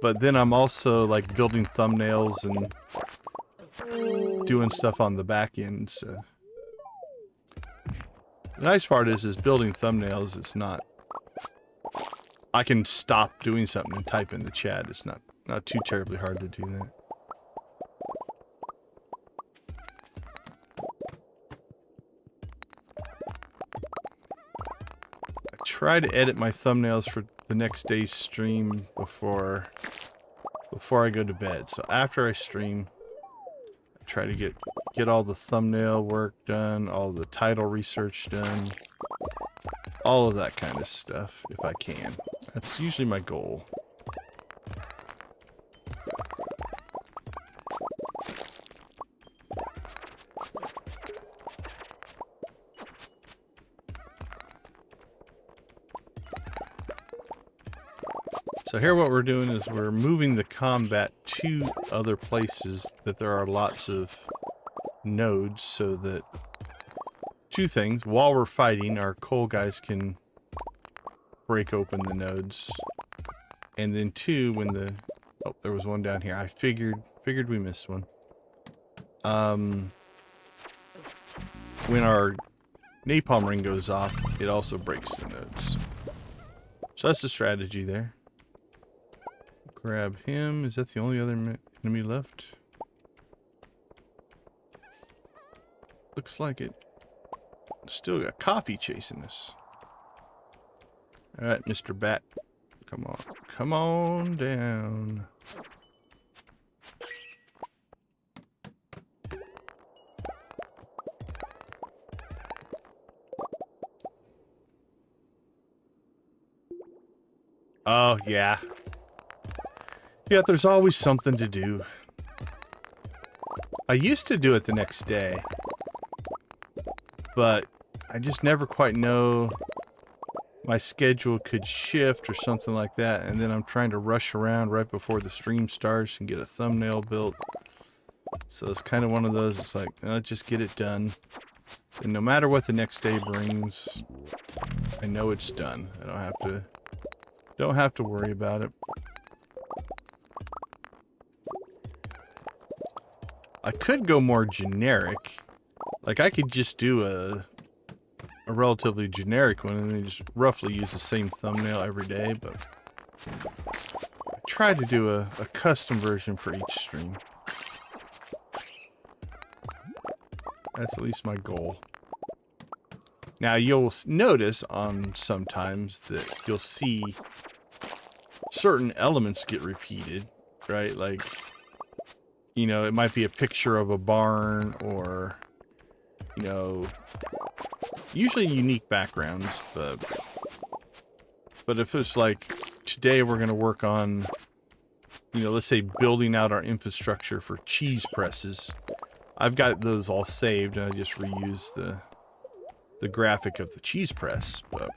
S1: but then I'm also, like, building thumbnails and doing stuff on the back end, so. The nice part is building thumbnails is not... I can stop doing something and type in the chat. It's not too terribly hard to do that. I try to edit my thumbnails for the next day's stream before I go to bed. So after I stream, I try to get all the thumbnail work done, all the title research done, all of that kind of stuff if I can. That's usually my goal. So here what we're doing is we're moving the combat to other places that there are lots of nodes, so that two things: while we're fighting, our coal guys can break open the nodes, and then two, when the there was one down here. I figured we missed one. When our napalm ring goes off, it also breaks the nodes. So that's the strategy there. Grab him. Is that the only other enemy left? Looks like it. Still got coffee chasing us. Alright, Mr. Bat. Come on. Come on down. Oh, yeah. Yeah, there's always something to do. I used to do it the next day, but I just never quite know. My schedule could shift or something like that, and then I'm trying to rush around right before the stream starts and get a thumbnail built. So it's kind of one of those, it's like, just get it done. And no matter what the next day brings, I know it's done. I don't have to worry about it. I could go more generic. Like, I could just do a relatively generic one and then just roughly use the same thumbnail every day, but I try to do a custom version for each stream. That's at least my goal. Now, you'll notice on sometimes that you'll see certain elements get repeated, right? Like, you know, it might be a picture of a barn or, you know, usually unique backgrounds, but if it's like, today we're going to work on, you know, let's say building out our infrastructure for cheese presses. I've got those all saved and I just reuse the graphic of the cheese press, but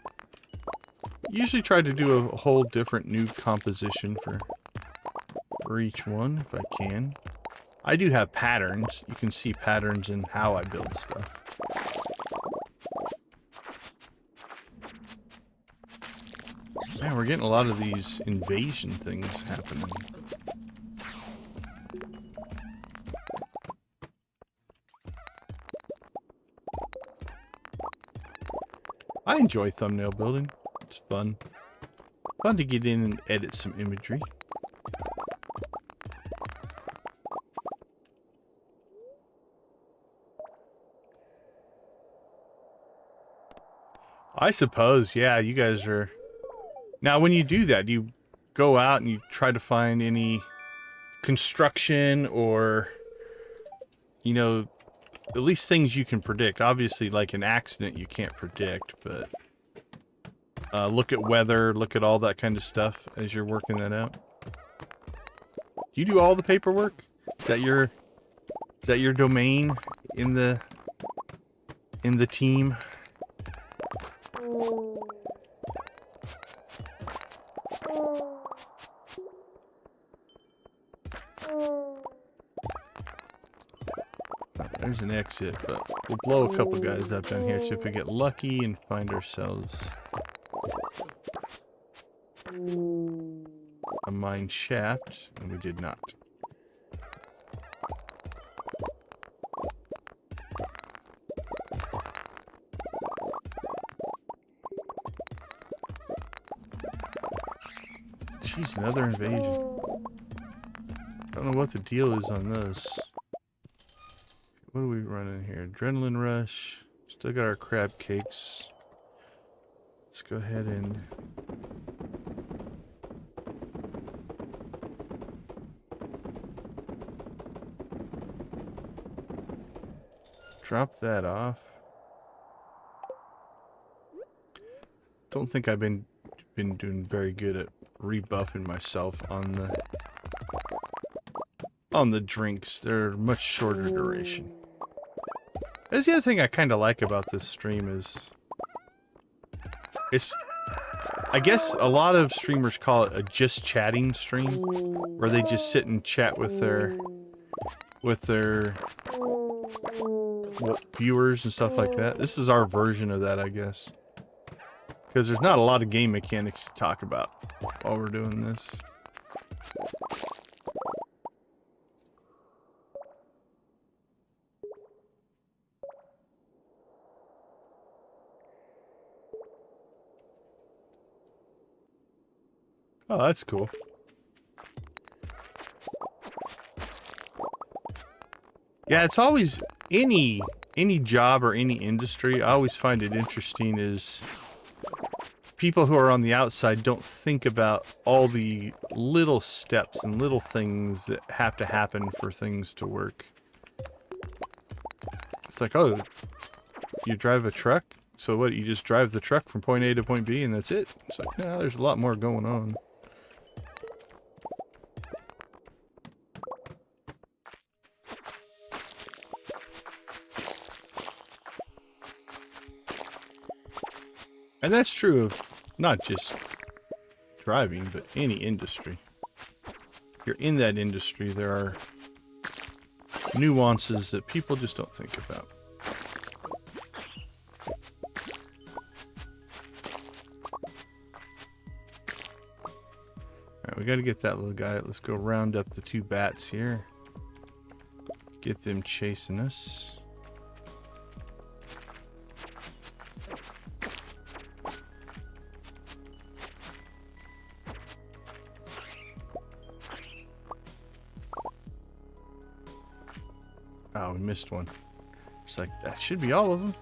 S1: usually try to do a whole different new composition for each one if I can. I do have patterns. You can see patterns in how I build stuff. Man, we're getting a lot of these invasion things happening. I enjoy thumbnail building. It's fun. Fun to get in and edit some imagery. I suppose, yeah, you guys are... Now, when you do that, you go out and you try to find any construction or, you know, at least things you can predict. Obviously, like an accident, you can't predict, but look at weather, look at all that kind of stuff as you're working that out. You do all the paperwork? Is that your domain in the team? There's an exit, but we'll blow a couple guys up down here, see if we get lucky and find ourselves a mine shaft, and we did not. Jeez, another invasion. Don't know what the deal is on those. What are we running here? Adrenaline rush. Still got our crab cakes. Let's go ahead and drop that off. Don't think I've been doing very good at rebuffing myself on the drinks. They're much shorter duration. That's the other thing I kind of like about this stream is I guess a lot of streamers call it a just chatting stream, where they just sit and chat with their viewers and stuff like that. This is our version of that, I guess. Because there's not a lot of game mechanics to talk about while we're doing this. Oh, that's cool. Yeah, it's always any job or any industry. I always find it interesting is people who are on the outside don't think about all the little steps and little things that have to happen for things to work. It's like, oh, you drive a truck? So what, you just drive the truck from point A to point B and that's it? It's like, no, there's a lot more going on. And that's true of not just driving, but any industry. If you're in that industry, there are nuances that people just don't think about. Alright, we gotta get that little guy. Let's go round up the two bats here. Get them chasing us. Oh, we missed one. It's like, that should be all of them.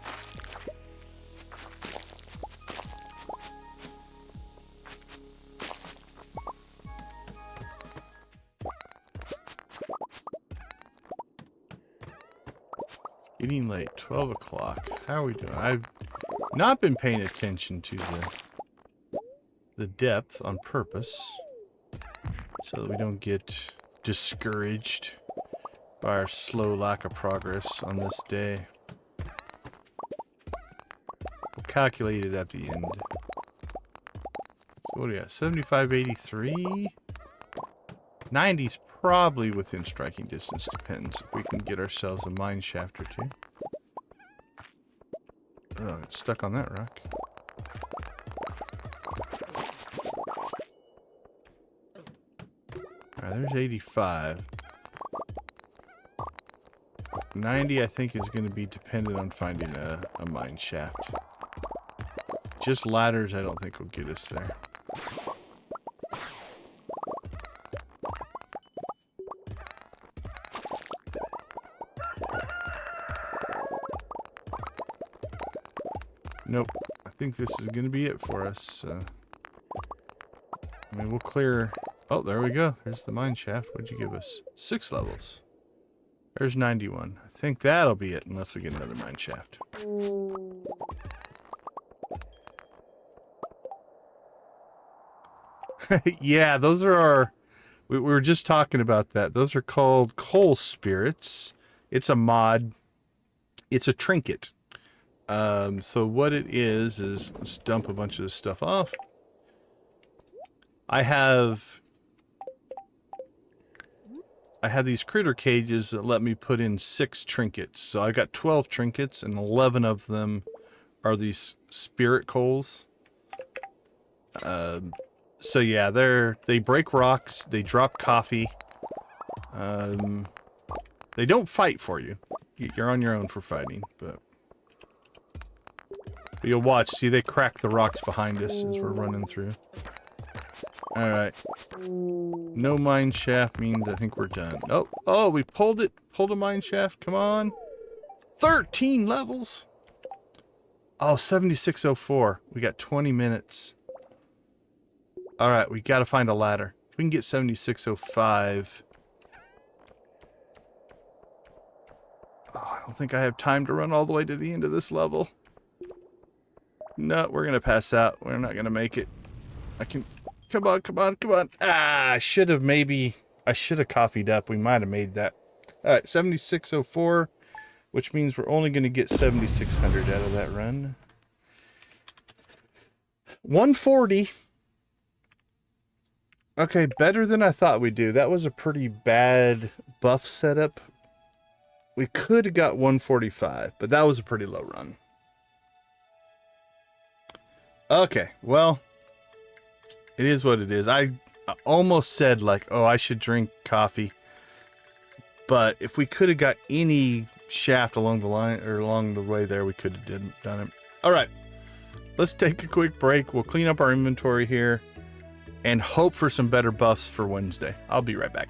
S1: It's getting late, 12 o'clock. How are we doing? I've not been paying attention to the depth on purpose, so that we don't get discouraged by our slow lack of progress on this day. We'll calculate it at the end. So what do we got? 75, 83? 90's probably within striking distance, depends if we can get ourselves a mine shaft or two. Oh, it's stuck on that rock. Alright, there's 85. 90, I think, is going to be dependent on finding a mine shaft. Just ladders, I don't think will get us there. Nope. I think this is going to be it for us. I mean, we'll clear... Oh, there we go. There's the mine shaft. What'd you give us? 6 levels. There's 91. I think that'll be it, unless we get another mine shaft. Yeah, those are our... We were just talking about that. Those are called coal spirits. It's a mod. It's a trinket. So what it is, let's dump a bunch of this stuff off. I have I had these critter cages that let me put in 6 trinkets. So I got 12 trinkets, and 11 of them are these spirit coals. So yeah, they break rocks, they drop coffee. They don't fight for you. You're on your own for fighting, but you'll watch. See, they crack the rocks behind us as we're running through. Alright. No mine shaft means I think we're done. Oh, we pulled it. Pulled a mine shaft. Come on. 13 levels. Oh, 7604. We got 20 minutes. Alright, we gotta find a ladder. If we can get 7605. Oh, I don't think I have time to run all the way to the end of this level. No, we're gonna pass out. We're not gonna make it. I can... Come on, come on, come on. Ah, I should have coffeed up. We might have made that. Alright, 7604, which means we're only gonna get 7600 out of that run. 140. Okay, better than I thought we'd do. That was a pretty bad buff setup. We could have got 145, but that was a pretty low run. Okay, well, it is what it is. I almost said, like, oh, I should drink coffee. But if we could have got any shaft along the line, or along the way there, we could have done it. All right, let's take a quick break. We'll clean up our inventory here and hope for some better buffs for Wednesday. I'll be right back.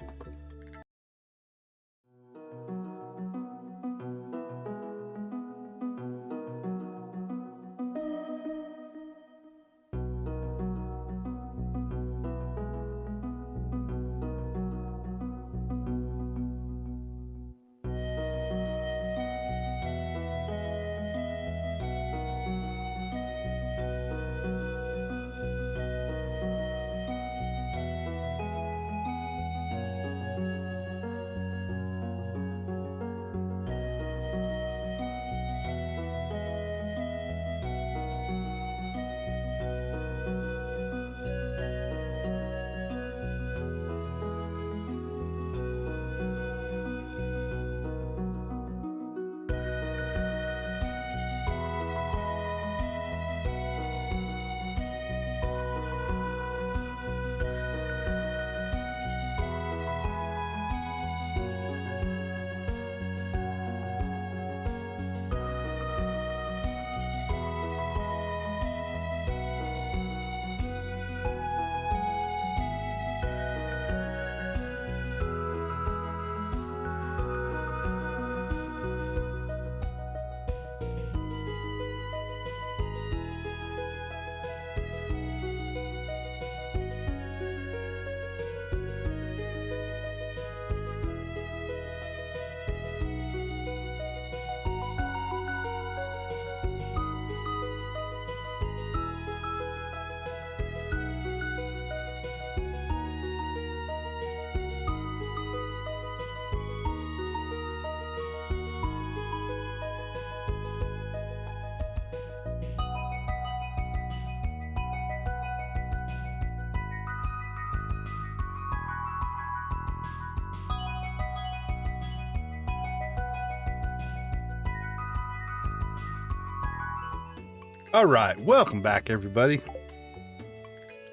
S1: All right, welcome back, everybody.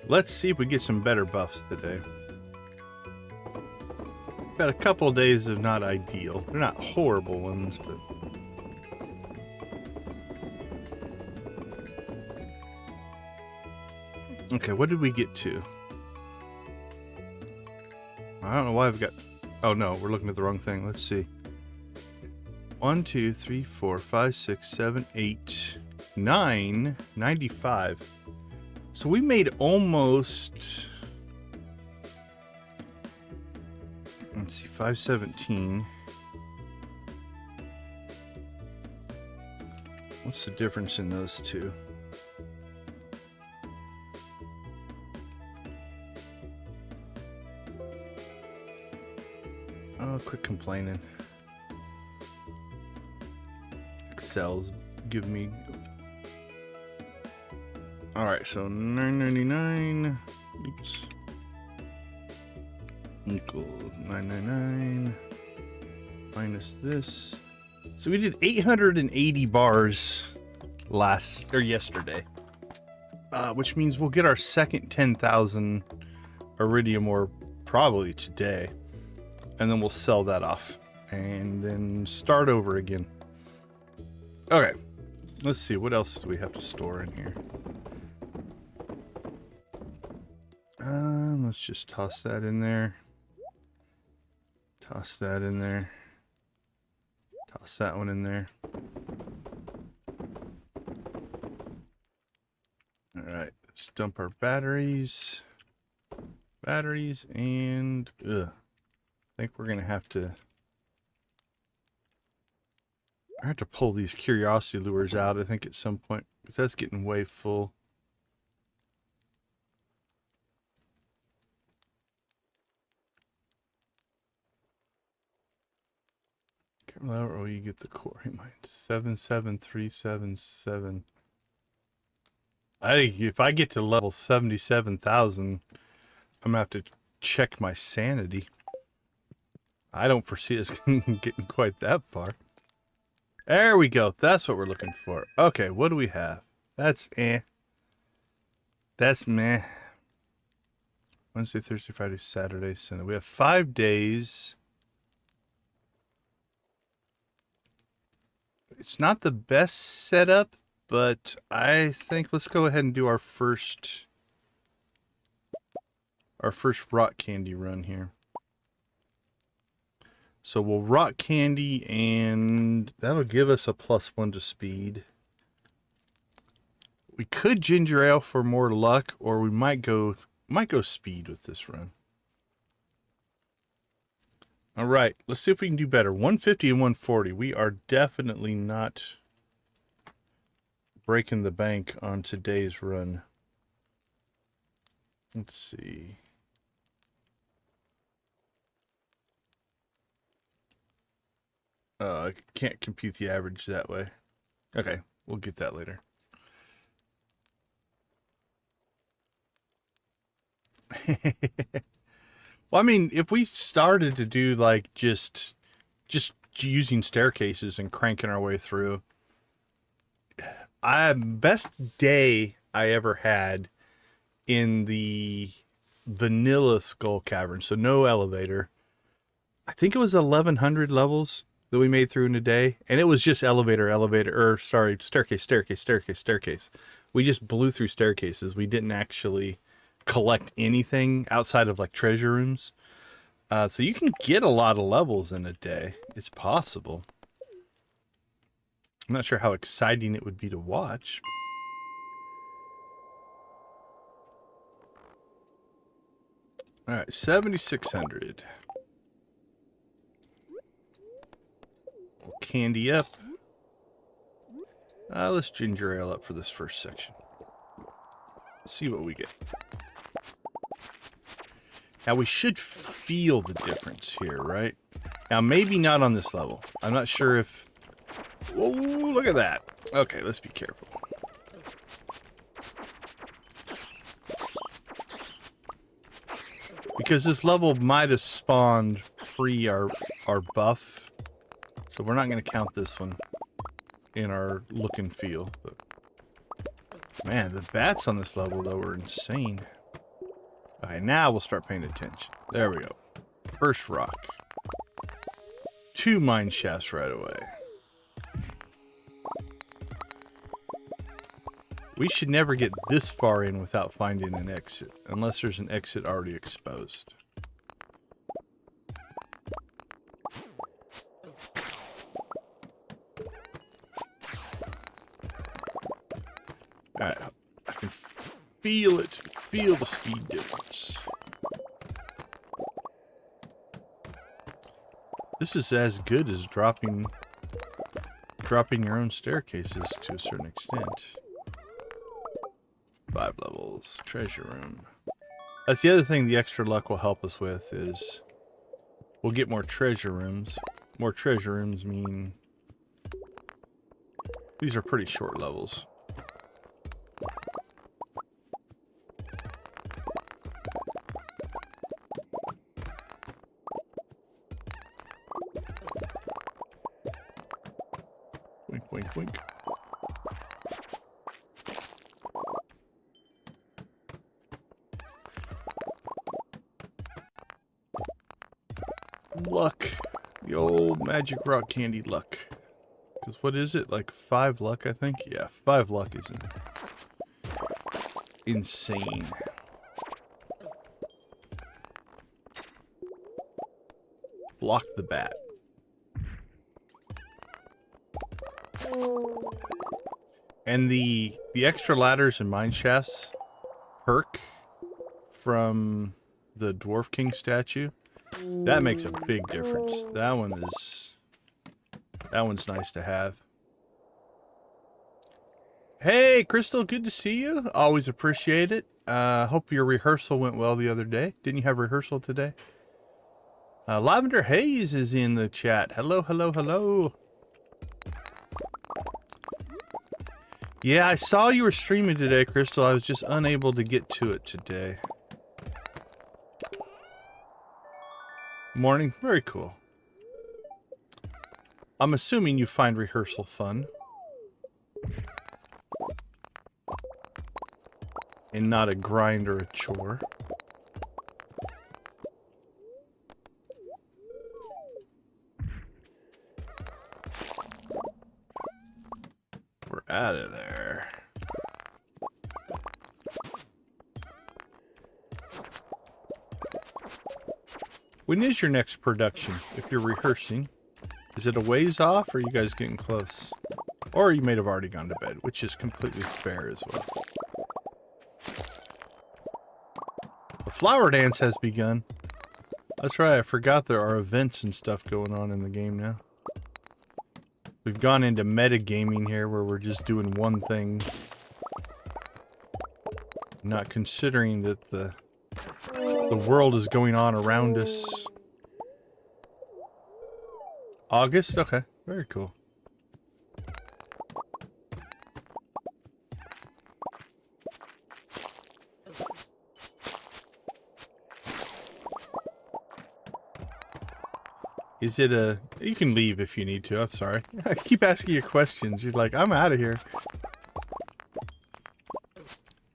S1: Let's see if we get some better buffs today. Got a couple of days of not ideal. They're not horrible ones, but... Okay, what did we get to? I don't know why I've got... Oh no, we're looking at the wrong thing. Let's see. 1, 2, 3, 4, 5, 6, 7, 8... 9, 95. So we made almost, let's see, 517. What's the difference in those two? Oh, quit complaining. Excel's give me... Alright, so $9.99. Oops. Equals 999 minus this. So we did 880 bars yesterday, which means we'll get our second 10,000 iridium ore probably today, and then we'll sell that off and then start over again. Okay, let's see, what else do we have to store in here? Let's just toss that in there. Toss that in there. Toss that one in there. Alright, let's dump our batteries. And I think we're gonna have to pull these curiosity lures out, I think, at some point, because that's getting way full. Or you get the quarry mine. 77377. I think if I get to level 77,000, I'm gonna have to check my sanity. I don't foresee us getting quite that far. There we go. That's what we're looking for. Okay, what do we have? That's That's meh. Wednesday, Thursday, Friday, Saturday, Sunday. We have 5 days. It's not the best setup, but I think let's go ahead and do our first rock candy run here. So we'll rock candy, and that'll give us a +1 to speed. We could ginger ale for more luck, or we might go speed with this run. All right, let's see if we can do better. 150 and 140. We are definitely not breaking the bank on today's run. Let's see. I can't compute the average that way. Okay, we'll get that later. Well, I mean, if we started to do like just using staircases and cranking our way through, best day I ever had in the vanilla Skull Cavern, so no elevator. I think it was 1,100 levels that we made through in a day, and it was just staircase. We just blew through staircases. We didn't actually collect anything outside of like treasure rooms. So you can get a lot of levels in a day. It's possible. I'm not sure how exciting it would be to watch. All right, 7,600. We'll candy up. Let's ginger ale up for this first section. See what we get. Now we should feel the difference here, right? Now maybe not on this level. I'm not sure if... Whoa, look at that. Okay, let's be careful. Because this level might have spawned pre our buff. So we're not going to count this one in our look and feel. But man, the bats on this level, though, were insane. Okay, now we'll start paying attention. There we go. First rock. 2 mine shafts right away. We should never get this far in without finding an exit, unless there's an exit already exposed. Alright, I can feel it. Feel the speed difference. This is as good as dropping your own staircases to a certain extent. 5 levels. Treasure room. That's the other thing the extra luck will help us with is we'll get more treasure rooms. More treasure rooms mean these are pretty short levels. wink, wink. Luck. The old magic rock candy luck. Because what is it? Like 5 luck, I think? Yeah, 5 luck isn't insane. Block the bat. And the extra ladders and mine shafts perk from the Dwarf King statue, that makes a big difference. That one's nice to have. Hey, Crystal, good to see you. Always appreciate it. Hope your rehearsal went well the other day. Didn't you have rehearsal today? Lavender Haze is in the chat. Hello, hello, hello. Yeah, I saw you were streaming today, Crystal. I was just unable to get to it today. Morning. Very cool. I'm assuming you find rehearsal fun. And not a grind or a chore. We're out of there. When is your next production, if you're rehearsing? Is it a ways off, or are you guys getting close? Or you may have already gone to bed, which is completely fair as well. The flower dance has begun. That's right, I forgot there are events and stuff going on in the game now. We've gone into metagaming here, where we're just doing one thing. Not considering that the world is going on around us. August? Okay, very cool. Is it a... You can leave if you need to, I'm sorry. I keep asking you questions. You're like, I'm out of here.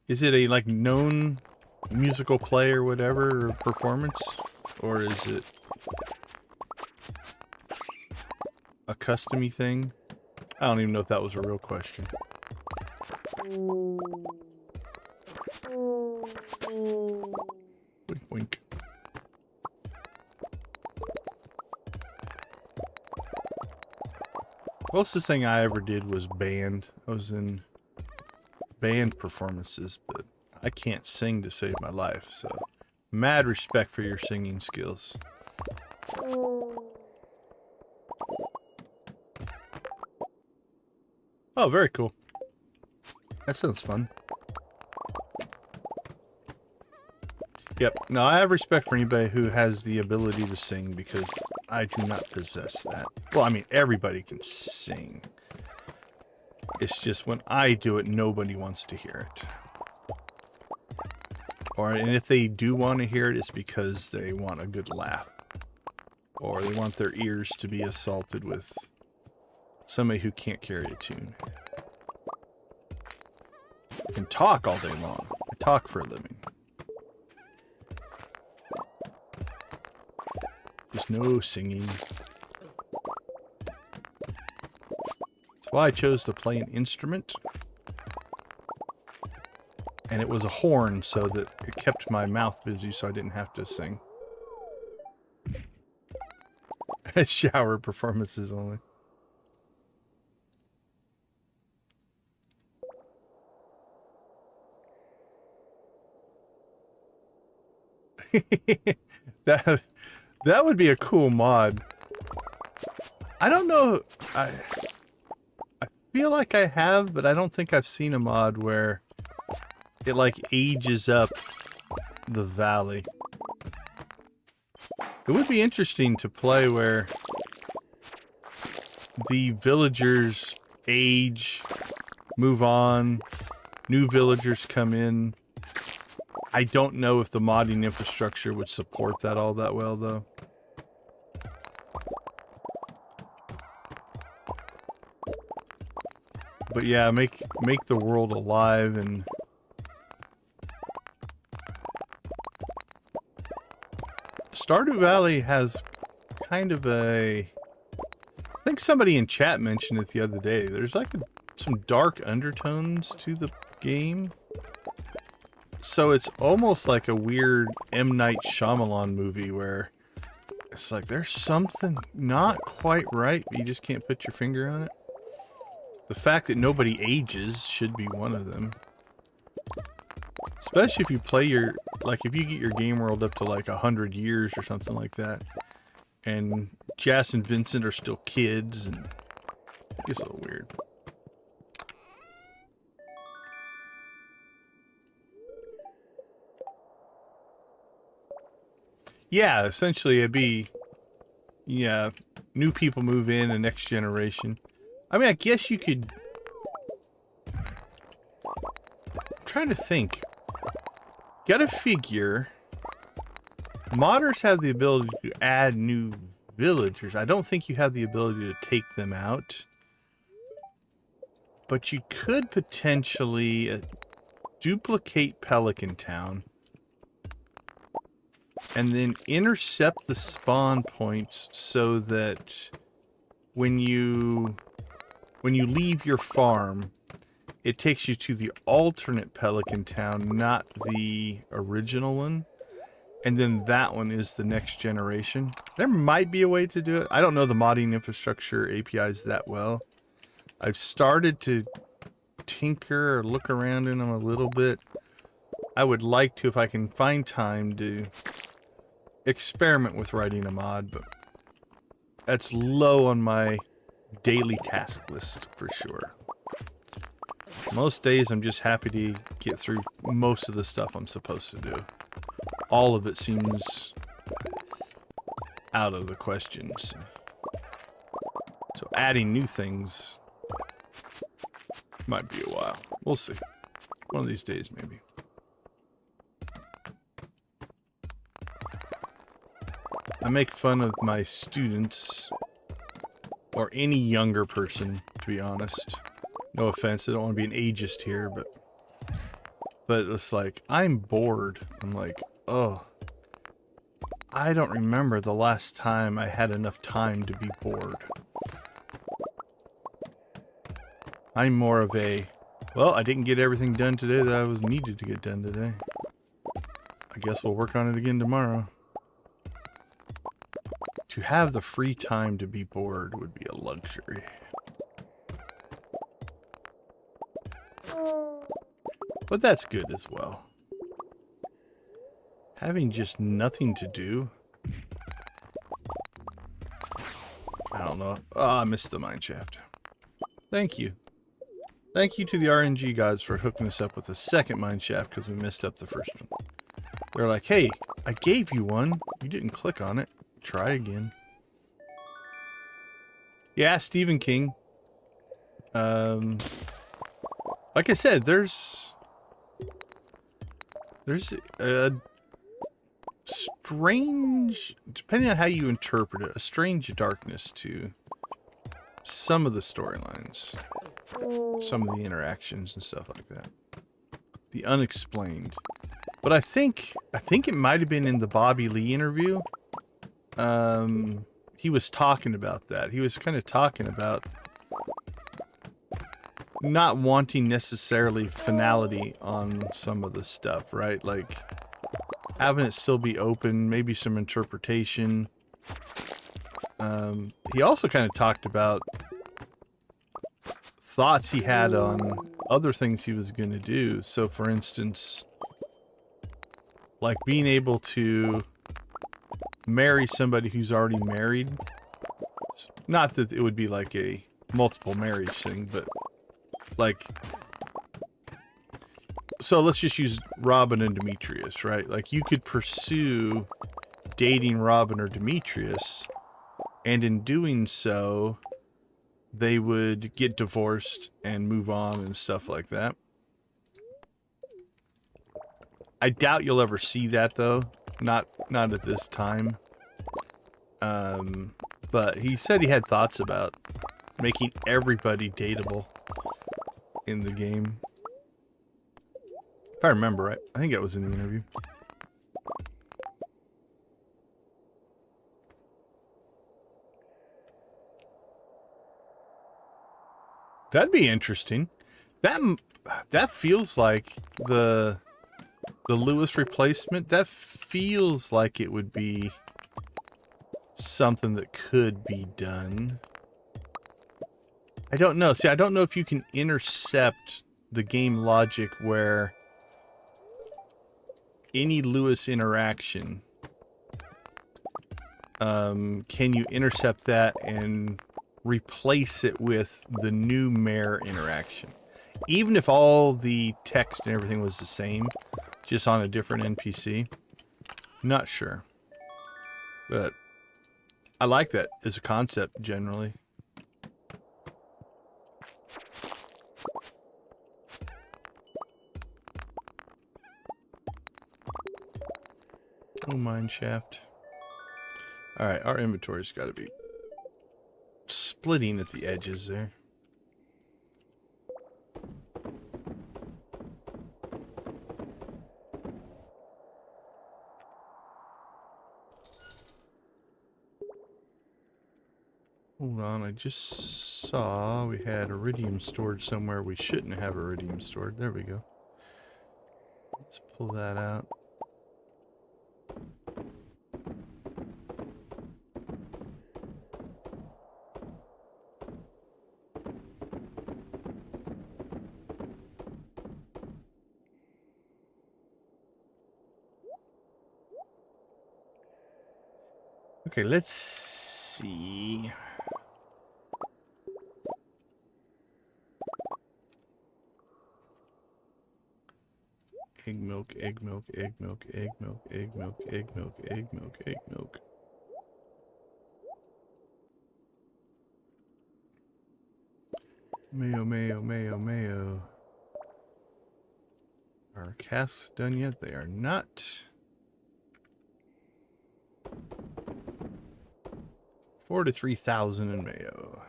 S1: Is it a, like, known musical play or whatever, or performance? Or is it a custom-y thing? I don't even know if that was a real question. Wink, wink. Closest thing I ever did was band. I was in band performances, but I can't sing to save my life, so mad respect for your singing skills. Oh, very cool. That sounds fun. Yep. No, I have respect for anybody who has the ability to sing, because I do not possess that. Well, I mean, everybody can sing. It's just when I do it, nobody wants to hear it. And if they do want to hear it, it's because they want a good laugh. Or they want their ears to be assaulted with somebody who can't carry a tune. I can talk all day long. I talk for a living. There's no singing. That's why I chose to play an instrument. And it was a horn, so that it kept my mouth busy so I didn't have to sing. Shower performances only. That would be a cool mod. I don't know. I feel like I have, but I don't think I've seen a mod where it like ages up the valley. It would be interesting to play where the villagers age, move on, new villagers come in. I don't know if the modding infrastructure would support that all that well, though. But yeah, make the world alive. And Stardew Valley has kind of a... I think somebody in chat mentioned it the other day. There's like some dark undertones to the game. So it's almost like a weird M. Night Shyamalan movie where it's like there's something not quite right, but you just can't put your finger on it. The fact that nobody ages should be one of them. Especially if you play your... Like, if you get your game world up to like 100 years or something like that. And Jas and Vincent are still kids, and it gets a little weird. Yeah, essentially it'd be... Yeah, new people move in, the next generation. I mean, I guess you could... I'm trying to think. Gotta figure... Modders have the ability to add new villagers. I don't think you have the ability to take them out. But you could potentially duplicate Pelican Town. And then intercept the spawn points so that when you leave your farm, it takes you to the alternate Pelican Town, not the original one. And then that one is the next generation. There might be a way to do it. I don't know the modding infrastructure APIs that well. I've started to tinker or look around in them a little bit. I would like to, if I can find time, to experiment with writing a mod, but that's low on my daily task list for sure. Most days I'm just happy to get through most of the stuff I'm supposed to do. All of it seems out of the question. So adding new things might be a while. We'll see. One of these days, maybe. I make fun of my students, or any younger person, to be honest. No offense, I don't want to be an ageist here, but it's like, I'm bored. I'm like, oh, I don't remember the last time I had enough time to be bored. I'm more of a, well, I didn't get everything done today that I was needed to get done today. I guess we'll work on it again tomorrow. To have the free time to be bored would be a luxury. But that's good as well. Having just nothing to do. I don't know. Oh, I missed the mineshaft. Thank you. Thank you to the RNG gods for hooking us up with a second mineshaft because we messed up the first one. They're like, hey, I gave you one. You didn't click on it. Try again. Yeah, Stephen King. Like I said, there's a strange, depending on how you interpret it, a strange darkness to some of the storylines, some of the interactions and stuff like that. The unexplained. But I think it might have been in the Bobby Lee interview. He was talking about that. He was kind of talking about not wanting necessarily finality on some of the stuff, right? Like having it still be open, maybe some interpretation. He also kind of talked about thoughts he had on other things he was going to do. So for instance, like being able to marry somebody who's already married. Not that it would be like a multiple marriage thing, but like, so let's just use Robin and Demetrius, right? Like you could pursue dating Robin or Demetrius, and in doing so, they would get divorced and move on and stuff like that. I doubt you'll ever see that though. Not at this time. But he said he had thoughts about making everybody dateable. in the game. If I remember right. I think it was in the interview. That'd be interesting. That feels like the Lewis replacement. That feels like it would be something that could be done. I don't know. See, I don't know if you can intercept the game logic where any Lewis interaction, can you intercept that and replace it with the new mayor interaction? Even if all the text and everything was the same, just on a different NPC. Not sure. But I like that as a concept generally. Oh, mine shaft. Alright, our inventory's got to be splitting at the edges there. Hold on, I just saw we had iridium stored somewhere we shouldn't have iridium stored. There we go. Let's pull that out. Okay, let's see. Egg milk, egg milk, egg milk, egg milk, egg milk, egg milk, egg milk, egg milk. Mayo, mayo, mayo, mayo. Are our casks done yet? They are not. 43,000 in mayo.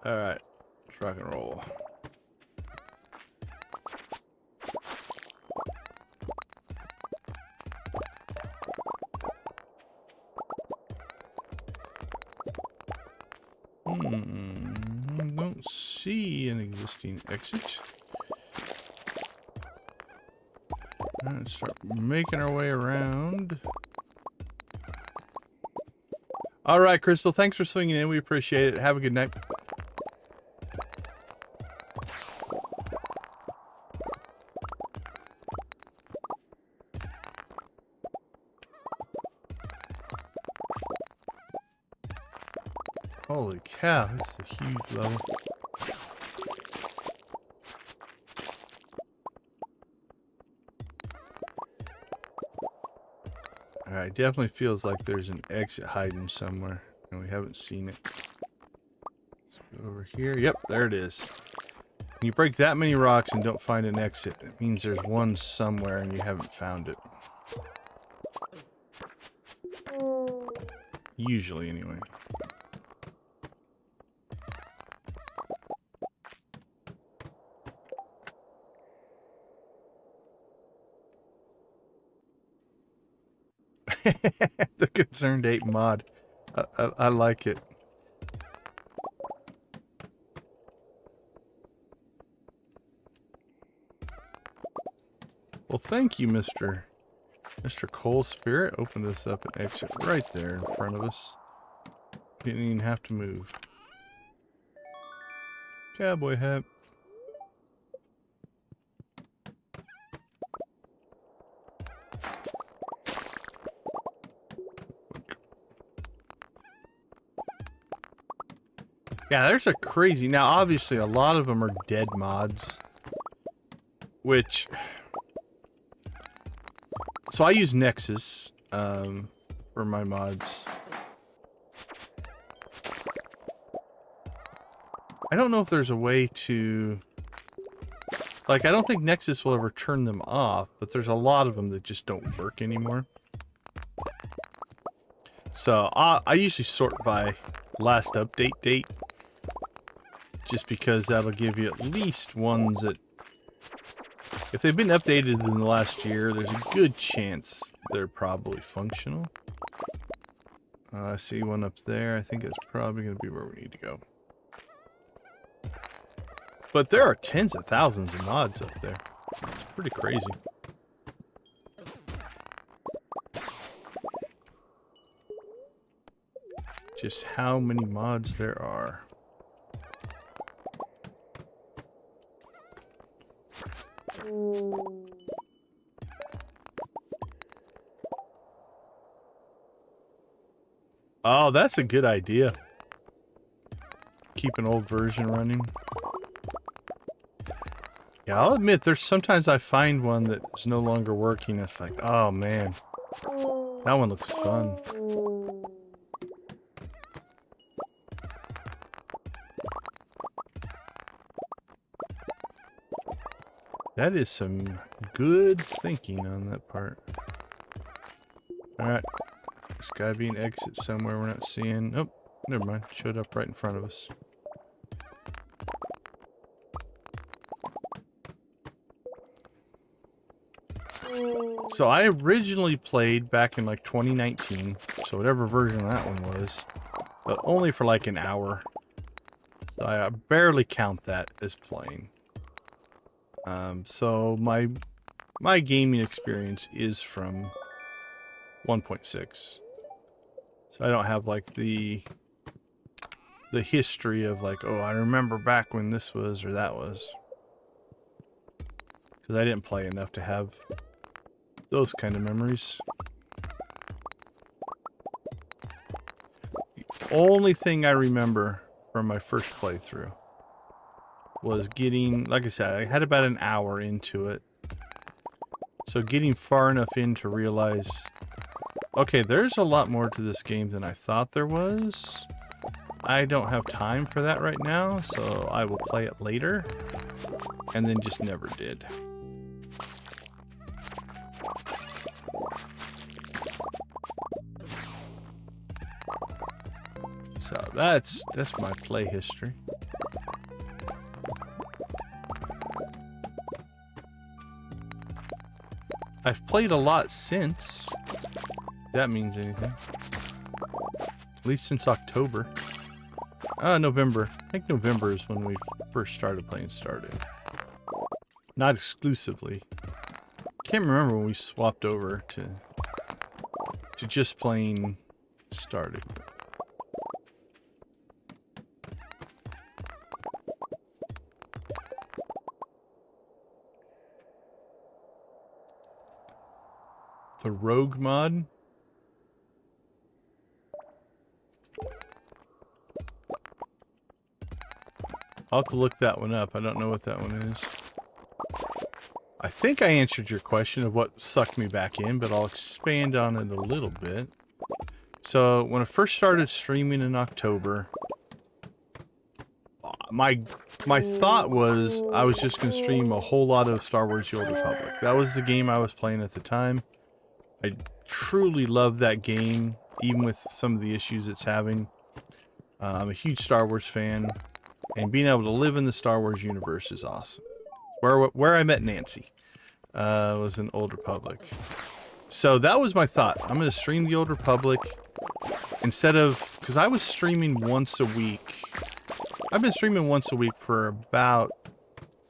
S1: Alright, let's rock and roll. Don't see an existing exit. Let's start making our way around. All right, Crystal, thanks for swinging in. We appreciate it. Have a good night. Holy cow, this is a huge level. Alright, definitely feels like there's an exit hiding somewhere, and we haven't seen it. Let's go over here. Yep, there it is. When you break that many rocks and don't find an exit, it means there's one somewhere and you haven't found it. Usually, anyway. The Concerned Ape mod. I like it. Well, thank you, Mr. Coal Spirit. Opened us up an exit right there in front of us. Didn't even have to move. Cowboy hat. Yeah, there's a crazy... Now, obviously, a lot of them are dead mods. Which... So, I use Nexus for my mods. I don't know if there's a way to... Like, I don't think Nexus will ever turn them off, but there's a lot of them that just don't work anymore. So, I usually sort by last update date. just because that'll give you at least ones that, if they've been updated in the last year, there's a good chance they're probably functional. I see one up there. I think it's probably going to be where we need to go. But there are tens of thousands of mods up there. It's pretty crazy. Just how many mods there are. Oh, that's a good idea. Keep an old version running. Yeah, I'll admit, there's sometimes I find one that's no longer working. It's like, oh man, that one looks fun. That is some good thinking on that part. Alright. There's gotta be an exit somewhere we're not seeing. Oh, never mind. Showed up right in front of us. So I originally played back in like 2019. So whatever version that one was. But only for like an hour. So I barely count that as playing. So my gaming experience is from 1.6. So I don't have like the history of like, oh, I remember back when this was or that was. Because I didn't play enough to have those kind of memories. The only thing I remember from my first playthrough was getting, like I said, I had about an hour into it. So getting far enough in to realize, okay, there's a lot more to this game than I thought there was. I don't have time for that right now, so I will play it later. And then just never did. So that's my play history. I've played a lot since, if that means anything. At least since October. November. I think November is when we first started playing Stardew. Not exclusively. Can't remember when we swapped over to just playing Stardew. The Rogue mod? I'll have to look that one up. I don't know what that one is. I think I answered your question of what sucked me back in, but I'll expand on it a little bit. So, when I first started streaming in October, my thought was I was just going to stream a whole lot of Star Wars The Old Republic. That was the game I was playing at the time. I truly love that game, even with some of the issues it's having. I'm a huge Star Wars fan, and being able to live in the Star Wars universe is awesome. Where I met Nancy was in Old Republic. So that was my thought. I'm going to stream the Old Republic instead of... Because I was streaming once a week. I've been streaming once a week for about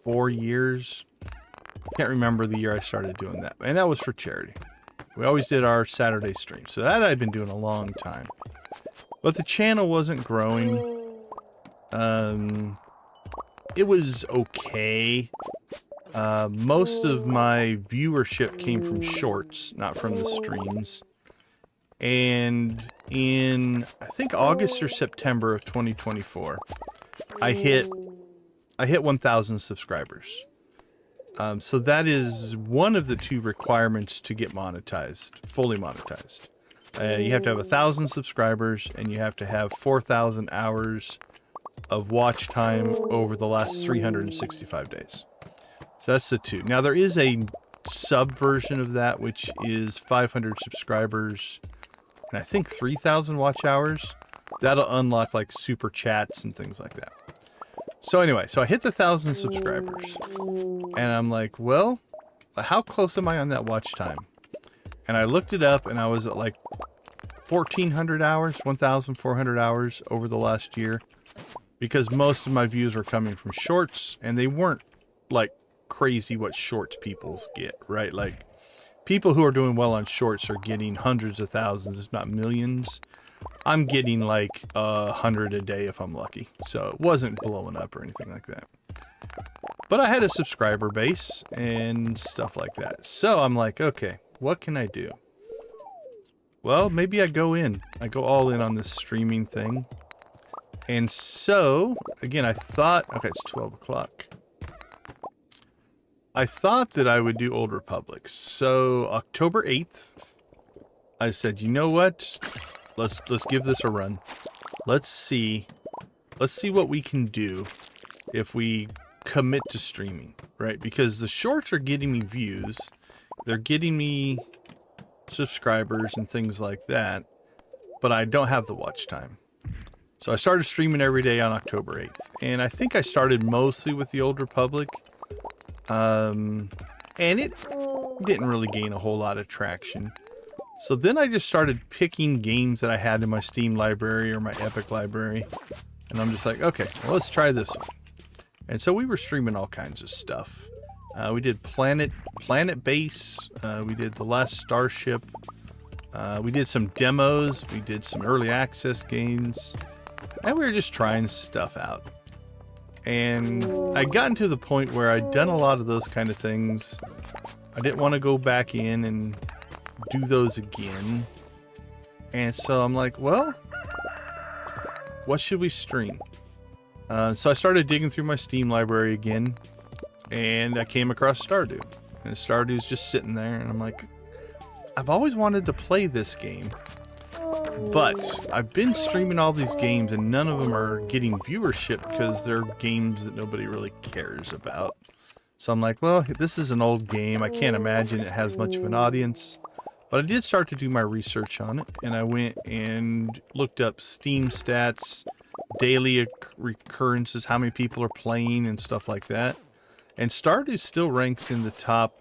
S1: 4 years. Can't remember the year I started doing that. And that was for charity. We always did our Saturday stream. So that I'd been doing a long time. But the channel wasn't growing. It was okay. Most of my viewership came from shorts, not from the streams. And in, I think, August or September of 2024, I hit 1,000 subscribers. So that is one of the 2 requirements to get monetized, fully monetized. You have to have 1,000 subscribers, and you have to have 4,000 hours of watch time over the last 365 days. So that's the 2. Now there is a sub version of that, which is 500 subscribers and I think 3,000 watch hours. That'll unlock like super chats and things like that. So anyway, so I hit the 1,000 subscribers. And I'm like, well, how close am I on that watch time? And I looked it up, and I was at like 1,400 hours, 1,400 hours over the last year. Because most of my views were coming from shorts, and they weren't like crazy what shorts people get, right? Like, people who are doing well on shorts are getting hundreds of thousands, if not millions. I'm getting like 100 a day if I'm lucky. So it wasn't blowing up or anything like that. But I had a subscriber base and stuff like that. So I'm like, okay, what can I do? Well, maybe I go all in on this streaming thing. And so, again, I thought, okay, it's 12 o'clock. I thought that I would do Old Republic. So October 8th, I said, you know what? Let's give this a run. Let's see what we can do if we commit to streaming, right? Because the shorts are getting me views. They're getting me subscribers and things like that, but I don't have the watch time. So I started streaming every day on October 8th. And I think I started mostly with the Old Republic. And it didn't really gain a whole lot of traction. So then I just started picking games that I had in my Steam library or my Epic library. And I'm just like, okay, well, let's try this one. And so we were streaming all kinds of stuff. We did Planet Base. We did The Last Starship. We did some demos. We did some early access games. And we were just trying stuff out. And I'd gotten to the point where I'd done a lot of those kind of things. I didn't want to go back in and do those again. And so I'm like, well, what should we stream? So I started digging through my Steam library again, and I came across Stardew. And Stardew's just sitting there, and I'm like, I've always wanted to play this game, but I've been streaming all these games, and none of them are getting viewership because they're games that nobody really cares about. So I'm like, well, this is an old game. I can't imagine it has much of an audience. But I did start to do my research on it, and I went and looked up Steam stats, daily recurrences, how many people are playing, and stuff like that. And Stardew still ranks in the top,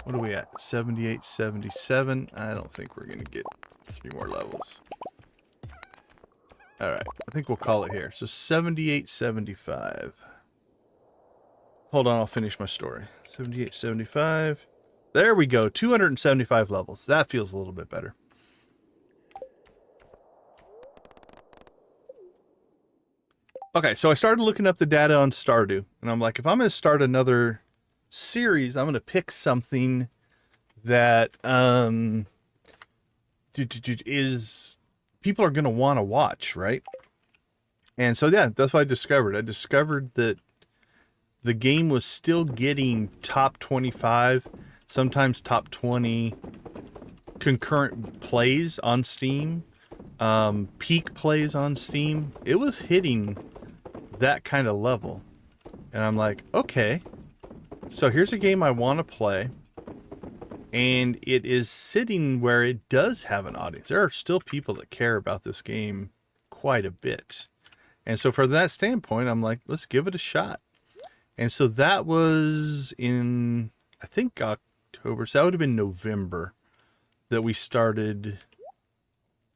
S1: what are we at, 78, 77? I don't think we're going to get 3 more levels. Alright, I think we'll call it here. So 78, 75. Hold on, I'll finish my story. 78, 75. There we go, 275 levels. That feels a little bit better. Okay, so I started looking up the data on Stardew, and I'm like, if I'm going to start another series, I'm going to pick something that is people are going to want to watch, right? And so, yeah, that's what I discovered. I discovered that the game was still getting top 25, sometimes top 20 concurrent plays on Steam, peak plays on Steam. It was hitting that kind of level. And I'm like, okay, so here's a game I want to play, and it is sitting where it does have an audience. There are still people that care about this game quite a bit. And so from that standpoint, I'm like, let's give it a shot. And so that was in, I think, October. So that would have been November that we started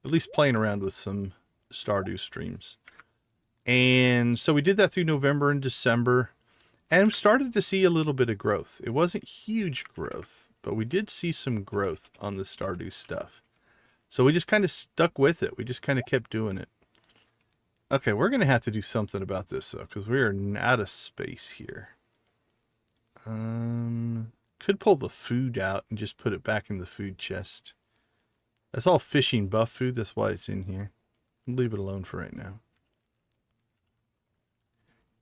S1: at least playing around with some Stardew streams. And so we did that through November and December, and started to see a little bit of growth. It wasn't huge growth, but we did see some growth on the Stardew stuff. So we just kind of stuck with it. We just kind of kept doing it. Okay, we're going to have to do something about this, though, because we are out of space here. Could pull the food out and just put it back in the food chest. That's all fishing buff food. That's why it's in here. Leave it alone for right now.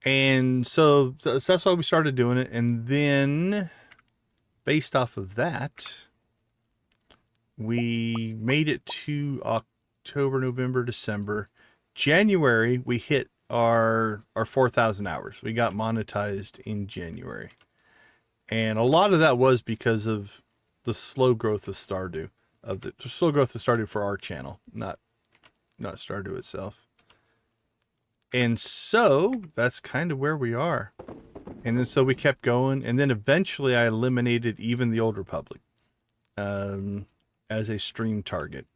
S1: And so that's why we started doing it. And then, based off of that, we made it to October, November, December. January, we hit our 4,000 hours. We got monetized in January. And a lot of that was because of the slow growth of Stardew. The slow growth of Stardew for our channel, not Stardew itself. And so that's kind of where we are. And then so we kept going, and then eventually I eliminated even the Old Republic as a stream target.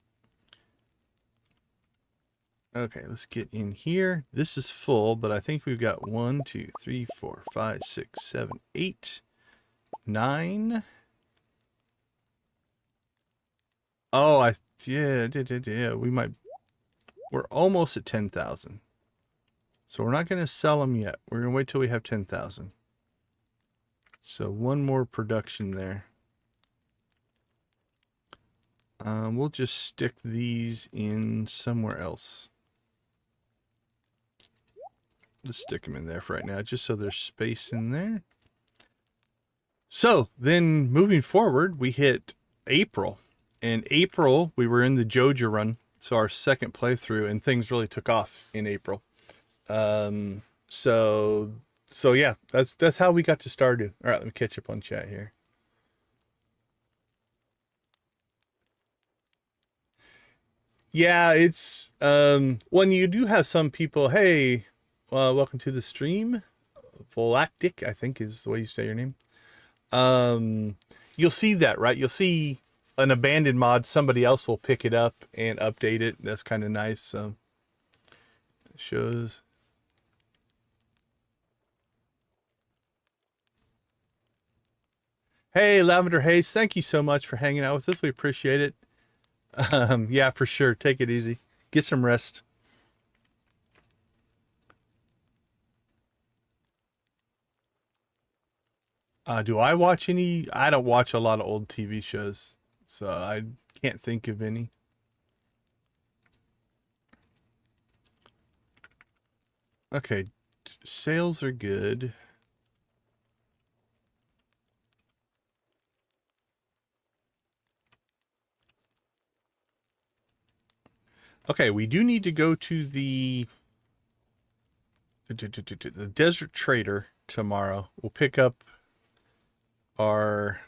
S1: Okay, let's get in here. This is full, but I think we've got 1, 2, 3, 4, 5, 6, 7, 8, 9. Oh, yeah, we might. We're almost at 10,000. So we're not going to sell them yet. We're going to wait till we have 10,000. So one more production there. We'll just stick these in somewhere else. Let's stick them in there for right now, just so there's space in there. So then moving forward, we hit April. In April, we were in the Joja run. So our second playthrough, and things really took off in April. So yeah, that's how we got to Stardew. All right, let me catch up on chat here. Yeah, it's when you do have some people, hey, welcome to the stream. Volactic, I think is the way you say your name. You'll see that, right? You'll see an abandoned mod, somebody else will pick it up and update it. That's kind of nice. So it shows. Hey, Lavender Haze, thank you so much for hanging out with us. We appreciate it. Yeah, for sure. Take it easy. Get some rest. Do I watch any? I don't watch a lot of old TV shows, so I can't think of any. Okay, sales are good. Okay, we do need to go to the Desert Trader tomorrow. We'll pick up our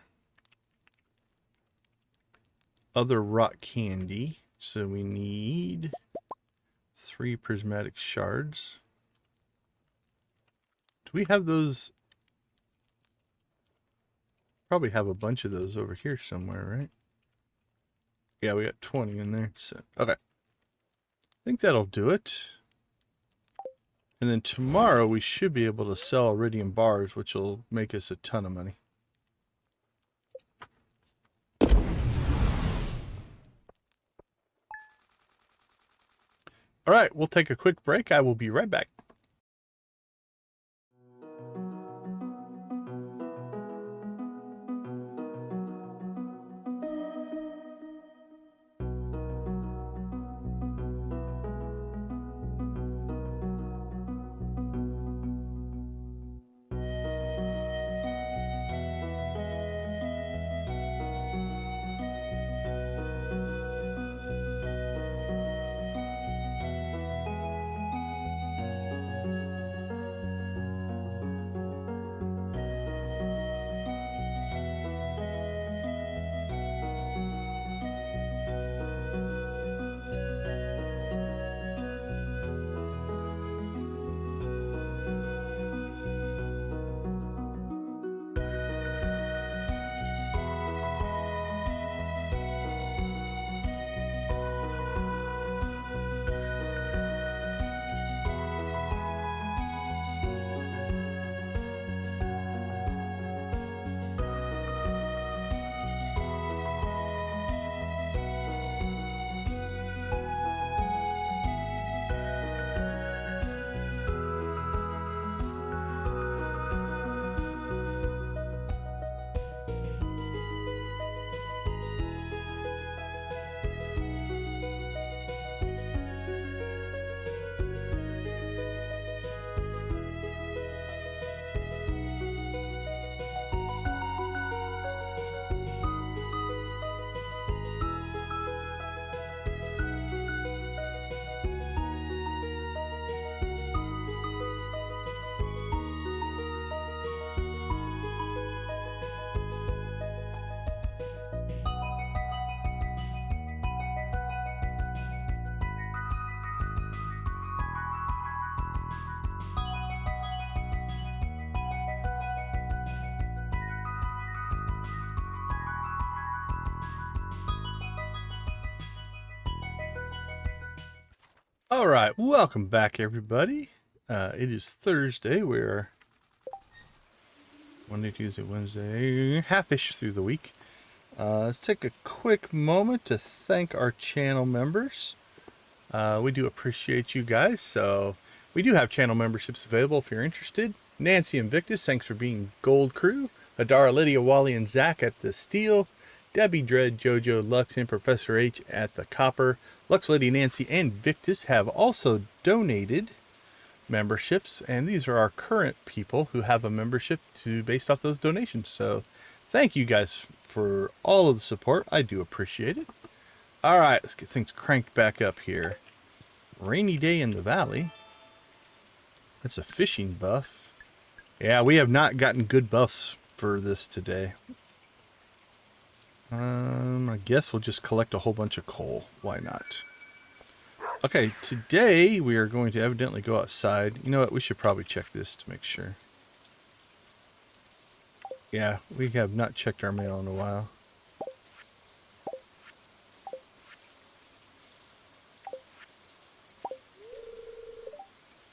S1: other rock candy. So we need 3 prismatic shards. Do we have those? Probably have a bunch of those over here somewhere, right? Yeah, we got 20 in there. So okay. I think that'll do it. And then tomorrow we should be able to sell iridium bars, which will make us a ton of money. All right, we'll take a quick break. I will be right back. All right, welcome back, everybody. It is Thursday. We're Monday, Tuesday, Wednesday, half-ish through the week. Let's take a quick moment to thank our channel members. We do appreciate you guys. So we do have channel memberships available if you're interested. Nancy and Victus, thanks for being Gold Crew. Adara, Lydia, Wally, and Zach at the Steel. Debbie, Dread, Jojo, Lux, and Professor H at the Copper. Lux, Lydia, Nancy, and Victus have also donated memberships, and these are our current people who have a membership based off those donations. So thank you guys for all of the support. I do appreciate it. All right, let's get things cranked back up here. Rainy day in the valley. That's a fishing buff. Yeah, we have not gotten good buffs for this today. I guess we'll just collect a whole bunch of coal. Why not? Okay, today we are going to evidently go outside. You know what? We should probably check this to make sure. Yeah, we have not checked our mail in a while.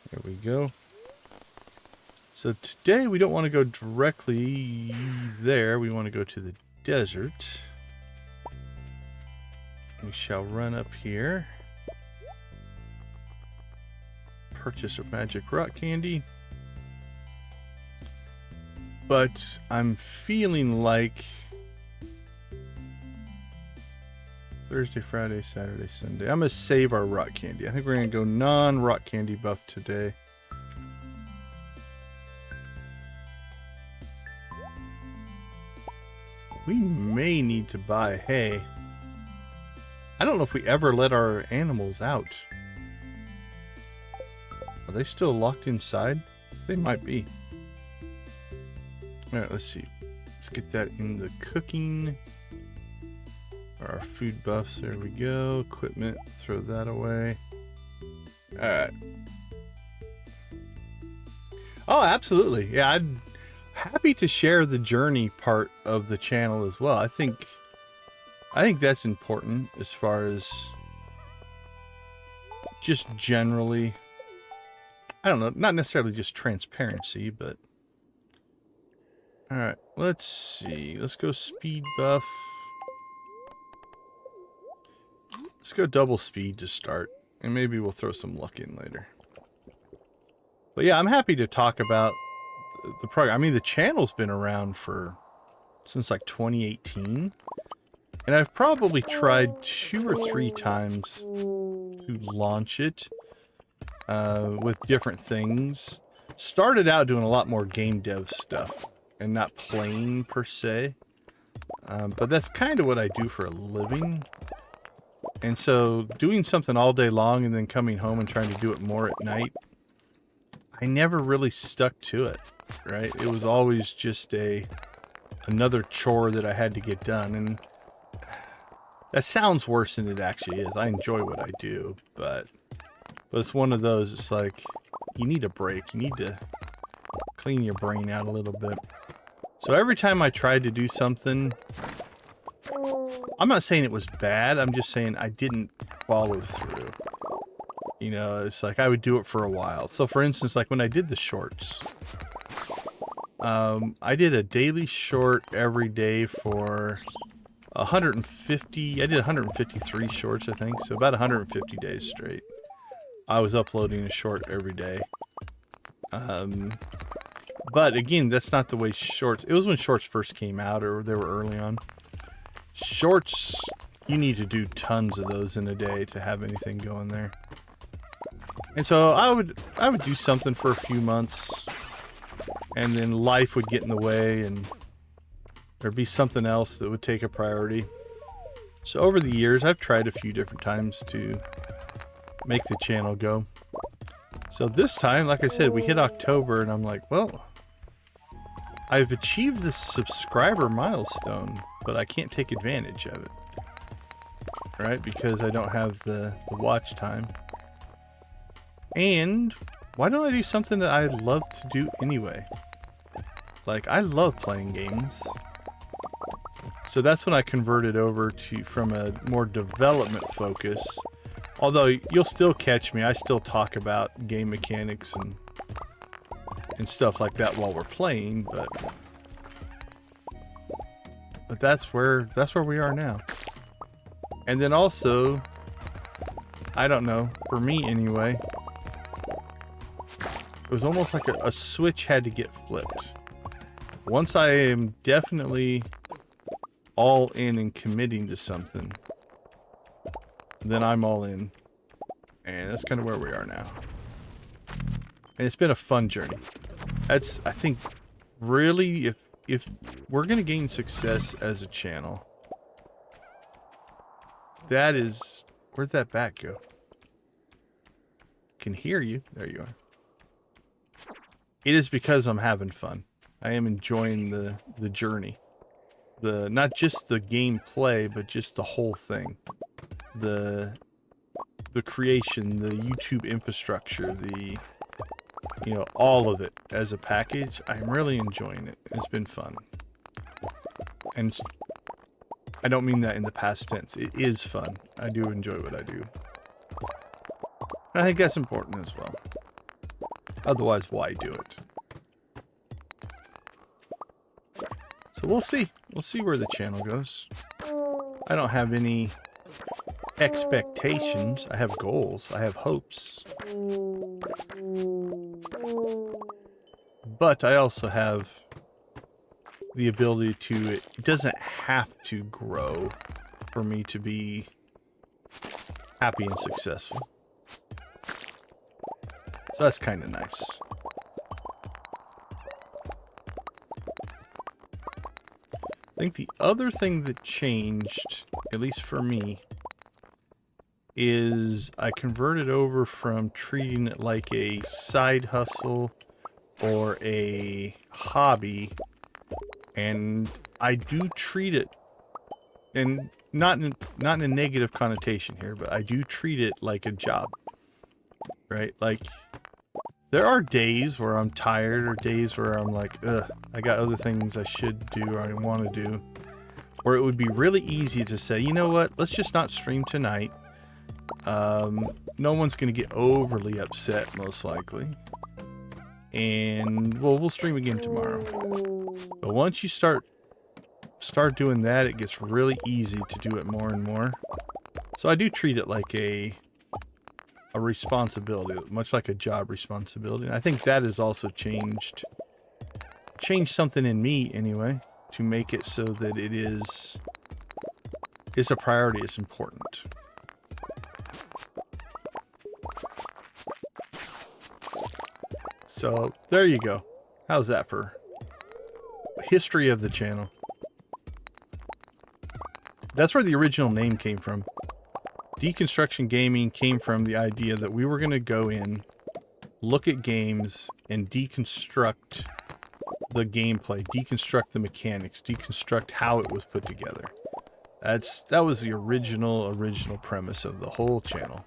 S1: There we go. So today we don't want to go directly there. We want to go to the desert. We shall run up here. Purchase a magic rock candy. But I'm feeling like Thursday, Friday, Saturday, Sunday. I'm going to save our rock candy. I think we're going to go non-rock candy buff today. We may need to buy hay. I don't know if we ever let our animals out. Are they still locked inside? They might be. Alright, let's see. Let's get that in the cooking. Our food buffs, there we go. Equipment, throw that away. Alright. Oh, absolutely. Yeah, I'm happy to share the journey part of the channel as well. I think that's important as far as just generally, I don't know, not necessarily just transparency, but all right, let's see. Let's go speed buff. Let's go double speed to start, and maybe we'll throw some luck in later. But yeah, I'm happy to talk about the program. I mean, the channel's been around since like 2018. And I've probably tried 2 or 3 times to launch it with different things. Started out doing a lot more game dev stuff and not playing per se. But that's kind of what I do for a living. And so doing something all day long and then coming home and trying to do it more at night, I never really stuck to it, right? It was always just another chore that I had to get done. And that sounds worse than it actually is. I enjoy what I do, but it's one of those, it's like, you need a break. You need to clean your brain out a little bit. So every time I tried to do something, I'm not saying it was bad, I'm just saying I didn't follow through. You know, it's like I would do it for a while. So for instance, like when I did the shorts, I did a daily short every day for 150, I did 153 shorts, I think, so about 150 days straight. I was uploading a short every day. But again, that's not the way shorts, it was when shorts first came out, or they were early on. Shorts, you need to do tons of those in a day to have anything going there. And so I would do something for a few months, and then life would get in the way, and there'd be something else that would take a priority. So over the years, I've tried a few different times to make the channel go. So this time, like I said, we hit October, and I'm like, well, I've achieved this subscriber milestone, but I can't take advantage of it, right? Because I don't have the watch time. And why don't I do something that I love to do anyway? Like, I love playing games. So that's when I converted over from a more development focus Although you'll still catch me, I still talk about game mechanics and stuff like that while we're playing, but that's where we are now. And then also, I don't know, for me anyway, it was almost like a switch had to get flipped. Once I am definitely all in and committing to something, then I'm all in. And that's kind of where we are now. And it's been a fun journey. That's, I think, really, if we're going to gain success as a channel, that is... Where'd that bat go? Can hear you. There you are. It is because I'm having fun. I am enjoying the journey. Not just the gameplay, but just the whole thing. The creation, the YouTube infrastructure, you know, all of it as a package. I'm really enjoying it. It's been fun. And I don't mean that in the past tense. It is fun. I do enjoy what I do. And I think that's important as well. Otherwise, why do it? So we'll see. We'll see where the channel goes. I don't have any expectations. I have goals. I have hopes. But I also have the ability to... It doesn't have to grow for me to be happy and successful. So that's kind of nice. I think the other thing that changed, at least for me, is I converted over from treating it like a side hustle or a hobby, and I do treat it, and not in a negative connotation here, but I do treat it like a job, right? Like, there are days where I'm tired, or days where I'm like, ugh, I got other things I should do or I want to do. Or it would be really easy to say, you know what, let's just not stream tonight. No one's going to get overly upset, most likely. And, well, we'll stream again tomorrow. But once you start doing that, it gets really easy to do it more and more. So I do treat it like a responsibility, much like a job responsibility. And I think that has also changed something in me anyway, to make it so that it's a priority, it's important. So there you go. How's that for history of the channel? That's where the original name came from. Deconstruction Gaming came from the idea that we were going to go in, look at games, and deconstruct the gameplay, deconstruct the mechanics, deconstruct how it was put together. That was the original premise of the whole channel.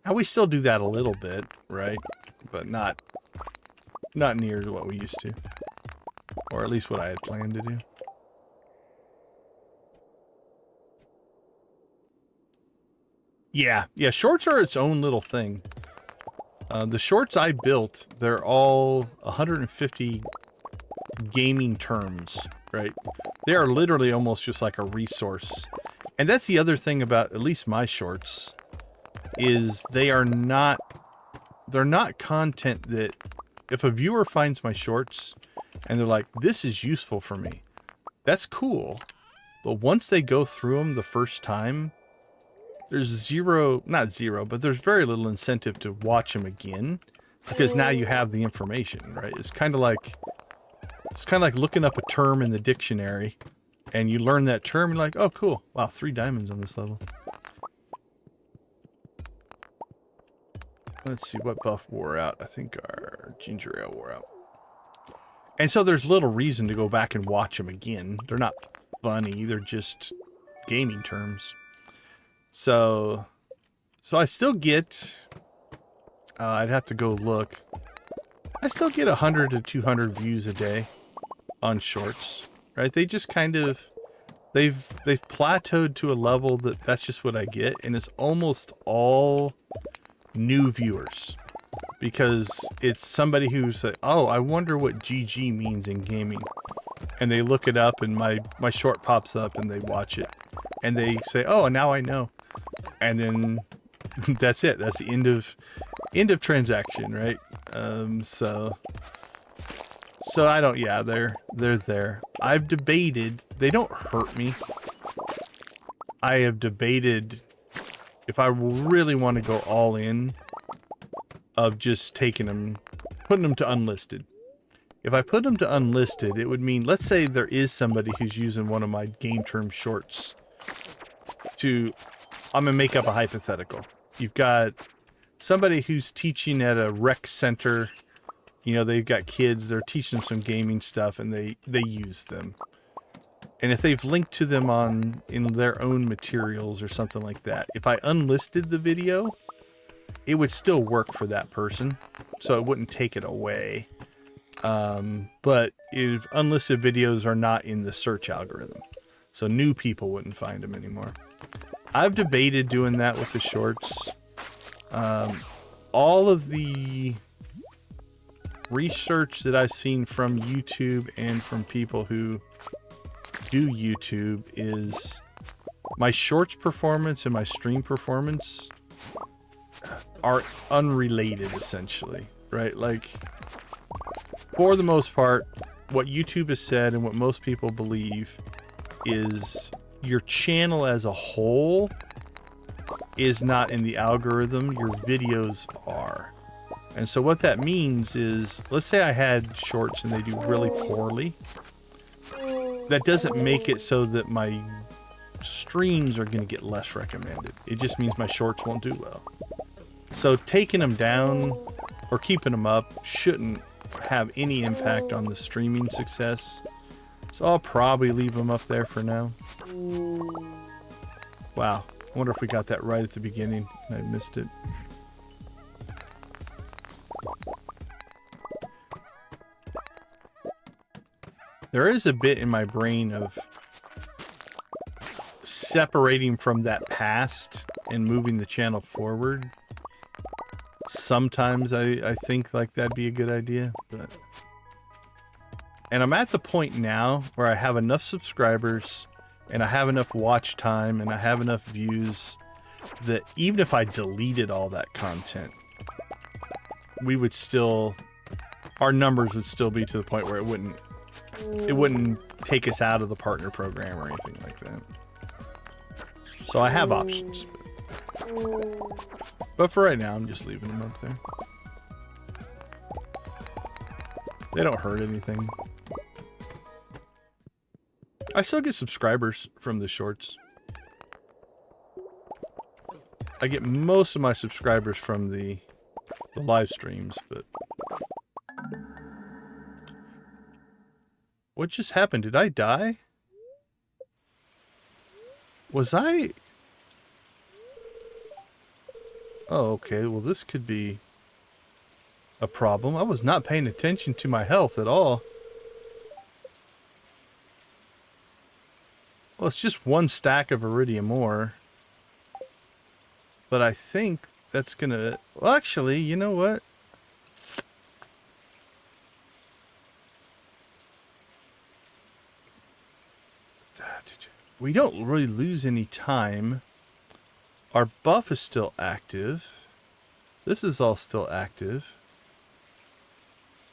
S1: Now we still do that a little bit, right? But not near what we used to. Or at least what I had planned to do. Yeah, shorts are its own little thing. The shorts I built, they're all 150 gaming terms, right? They are literally almost just like a resource. And that's the other thing about at least my shorts, is they're not content that if a viewer finds my shorts and they're like, this is useful for me, that's cool. But once they go through them the first time, there's not zero, but there's very little incentive to watch them again, because now you have the information, right? It's kind of like looking up a term in the dictionary, and you learn that term, and you're like, oh, cool. Wow, 3 diamonds on this level. Let's see, what buff wore out? I think our ginger ale wore out. And so there's little reason to go back and watch them again. They're not funny, they're just gaming terms. So I still get, I'd have to go look. I still get 100 to 200 views a day on shorts, right? They just kind of they've plateaued to a level that's just what I get, and it's almost all new viewers because it's somebody who's like, oh, I wonder what GG means in gaming, and they look it up, and my short pops up, and they watch it, and they say, oh, now I know, and then that's it. That's the end of transaction, right? So I don't, yeah, they're there. I've debated, they don't hurt me. I have debated if I really want to go all in of just taking them, putting them to unlisted. If I put them to unlisted, it would mean, let's say there is somebody who's using one of my game term shorts to, I'm gonna make up a hypothetical. You've got somebody who's teaching at a rec center. You know, they've got kids, they're teaching them some gaming stuff, and they use them. And if they've linked to them in their own materials or something like that, if I unlisted the video, it would still work for that person, so it wouldn't take it away. But if unlisted videos are not in the search algorithm, so new people wouldn't find them anymore. I've debated doing that with the shorts. All of the research that I've seen from YouTube and from people who do YouTube is my shorts performance and my stream performance are unrelated, essentially, right? Like, for the most part, what YouTube has said and what most people believe is your channel as a whole is not in the algorithm, your videos are. And so what that means is, let's say I had shorts and they do really poorly. That doesn't make it so that my streams are going to get less recommended. It just means my shorts won't do well. So taking them down or keeping them up shouldn't have any impact on the streaming success. So I'll probably leave them up there for now. Wow. I wonder if we got that right at the beginning and I missed it. There is a bit in my brain of separating from that past and moving the channel forward. Sometimes I think like that'd be a good idea, but... And I'm at the point now where I have enough subscribers and I have enough watch time and I have enough views that even if I deleted all that content, we would still, our numbers would still be to the point where it wouldn't take us out of the partner program or anything like that. So I have options. But for right now, I'm just leaving them up there. They don't hurt anything. I still get subscribers from the shorts. I get most of my subscribers from the live streams, but... What just happened? Did I die? Was I... Oh, okay. Well, this could be a problem. I was not paying attention to my health at all. Well, it's just one stack of iridium ore. But I think that's gonna... Well, actually, you know what? We don't really lose any time. Our buff is still active. This is all still active.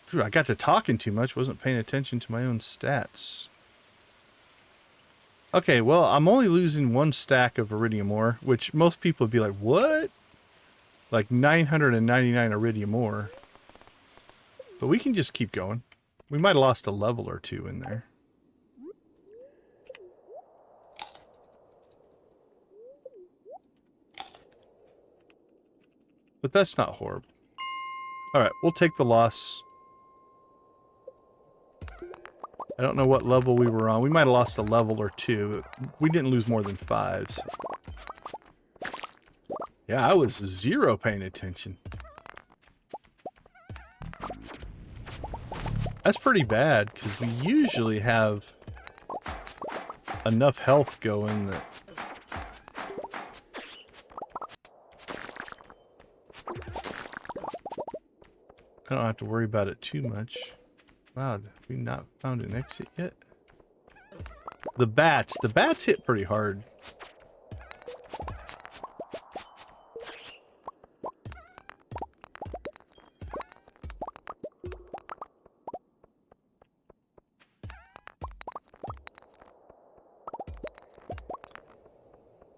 S1: Drew, I got to talking too much. Wasn't paying attention to my own stats. Okay, well, I'm only losing one stack of iridium ore, which most people would be like, what? Like 999 iridium ore. But we can just keep going. We might have lost a level or two in there. But that's not horrible. Alright, we'll take the loss. I don't know what level we were on. We might have lost a level or two. We didn't lose more than 5. So. Yeah, I was 0 paying attention. That's pretty bad, because we usually have enough health going that I don't have to worry about it too much. Wow, have we not found an exit yet? The bats hit pretty hard.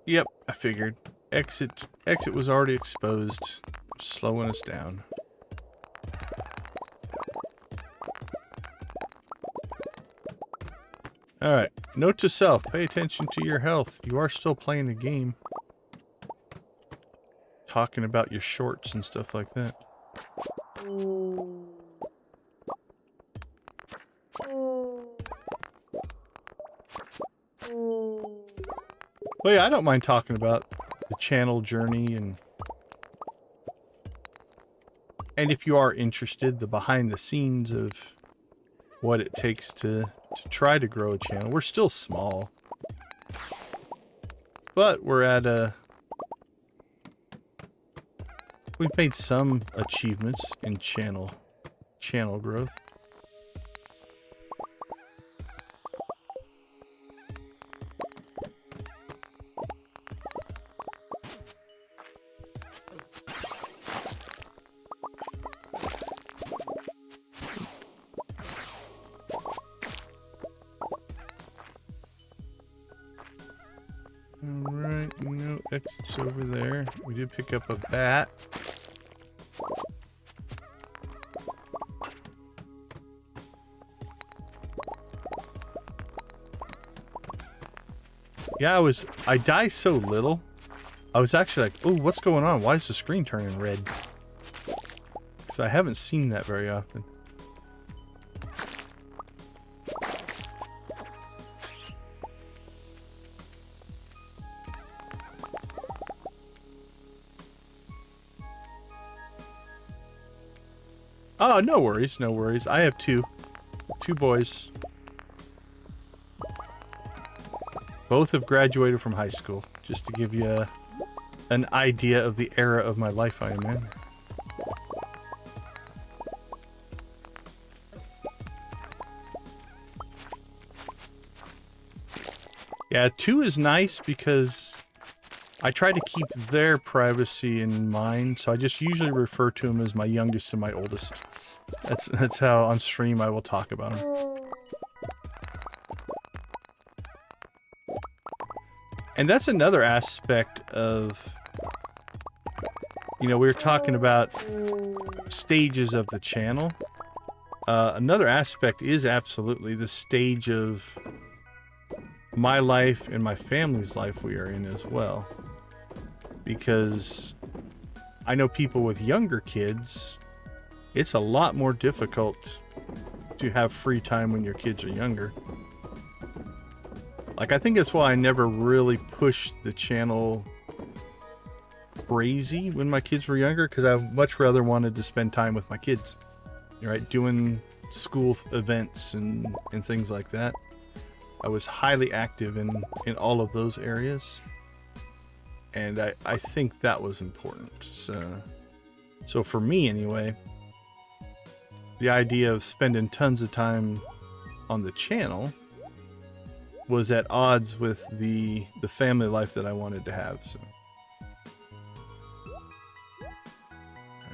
S1: Yep, I figured. Exit was already exposed, slowing us down. Alright, note to self, pay attention to your health. You are still playing a game. Talking about your shorts and stuff like that. Well, yeah, I don't mind talking about the channel journey and if you are interested, the behind the scenes of what it takes to try to grow a channel. We're still small, but we're at we've made some achievements in channel growth. Alright, no exits over there. We did pick up a bat. Yeah, I die so little. I was actually like, oh, what's going on? Why is the screen turning red? Because I haven't seen that very often. Oh, no worries, no worries. I have two boys. Both have graduated from high school, just to give you an idea of the era of my life I am in. Yeah, 2 is nice because I try to keep their privacy in mind, so I just usually refer to them as my youngest and my oldest. That's how on stream I will talk about them. And that's another aspect of, you know, we were talking about stages of the channel. Another aspect is absolutely the stage of my life and my family's life we are in as well. Because I know people with younger kids, it's a lot more difficult to have free time when your kids are younger. Like, I think that's why I never really pushed the channel crazy when my kids were younger, because I much rather wanted to spend time with my kids, right? Doing school events and things like that. I was highly active in all of those areas. And I think that was important. So for me anyway, the idea of spending tons of time on the channel was at odds with the family life that I wanted to have. So.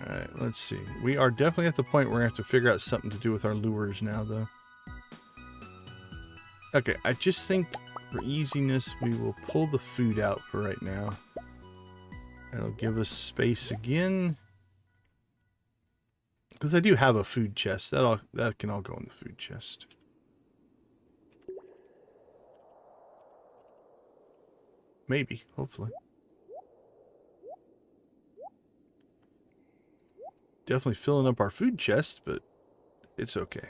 S1: Alright, let's see. We are definitely at the point where we have to figure out something to do with our lures now, though. Okay, I just think for easiness, we will pull the food out for right now. That'll give us space again. Because I do have a food chest. That can all go in the food chest. Maybe, hopefully. Definitely filling up our food chest, but it's okay.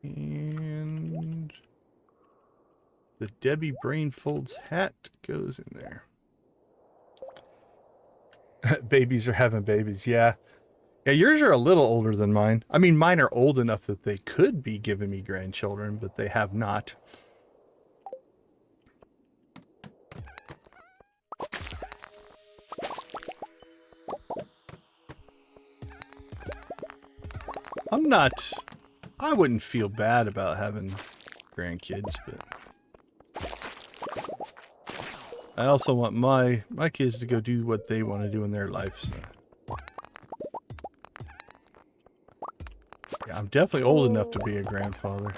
S1: And the Debbie Brainfolds hat goes in there. Babies are having babies, yeah. Yeah, yours are a little older than mine. I mean, mine are old enough that they could be giving me grandchildren, but they have not. I wouldn't feel bad about having grandkids, but I also want my kids to go do what they want to do in their life, so. Yeah, I'm definitely old enough to be a grandfather.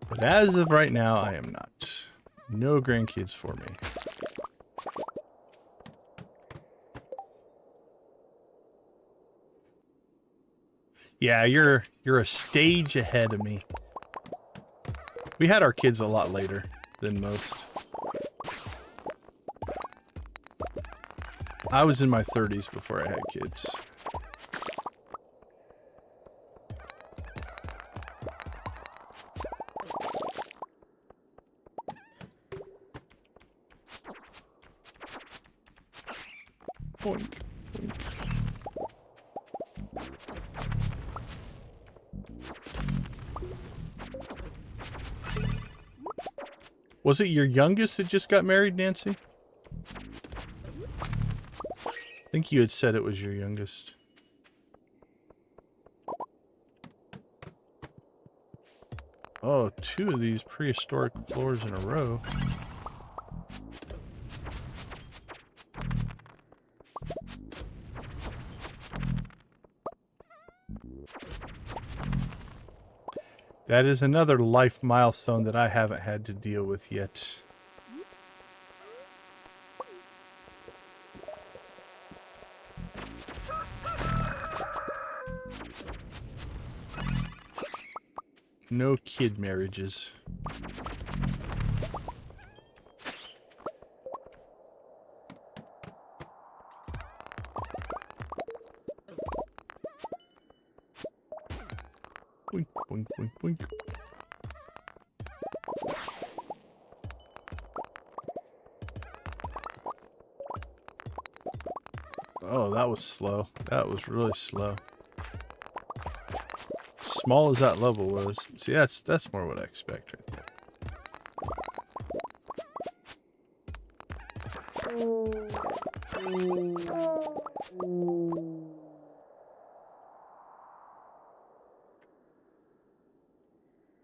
S1: But as of right now, I am not. No grandkids for me. Yeah, you're a stage ahead of me. We had our kids a lot later than most. I was in my 30s before I had kids. Boink, boink. Was it your youngest that just got married, Nancy? I think you had said it was your youngest. Oh, 2 of these prehistoric floors in a row. That is another life milestone that I haven't had to deal with yet. No kid marriages. Boink, boink, boink, boink. Oh, that was slow. That was really slow. Small as that level was. See, that's more what I expect right there.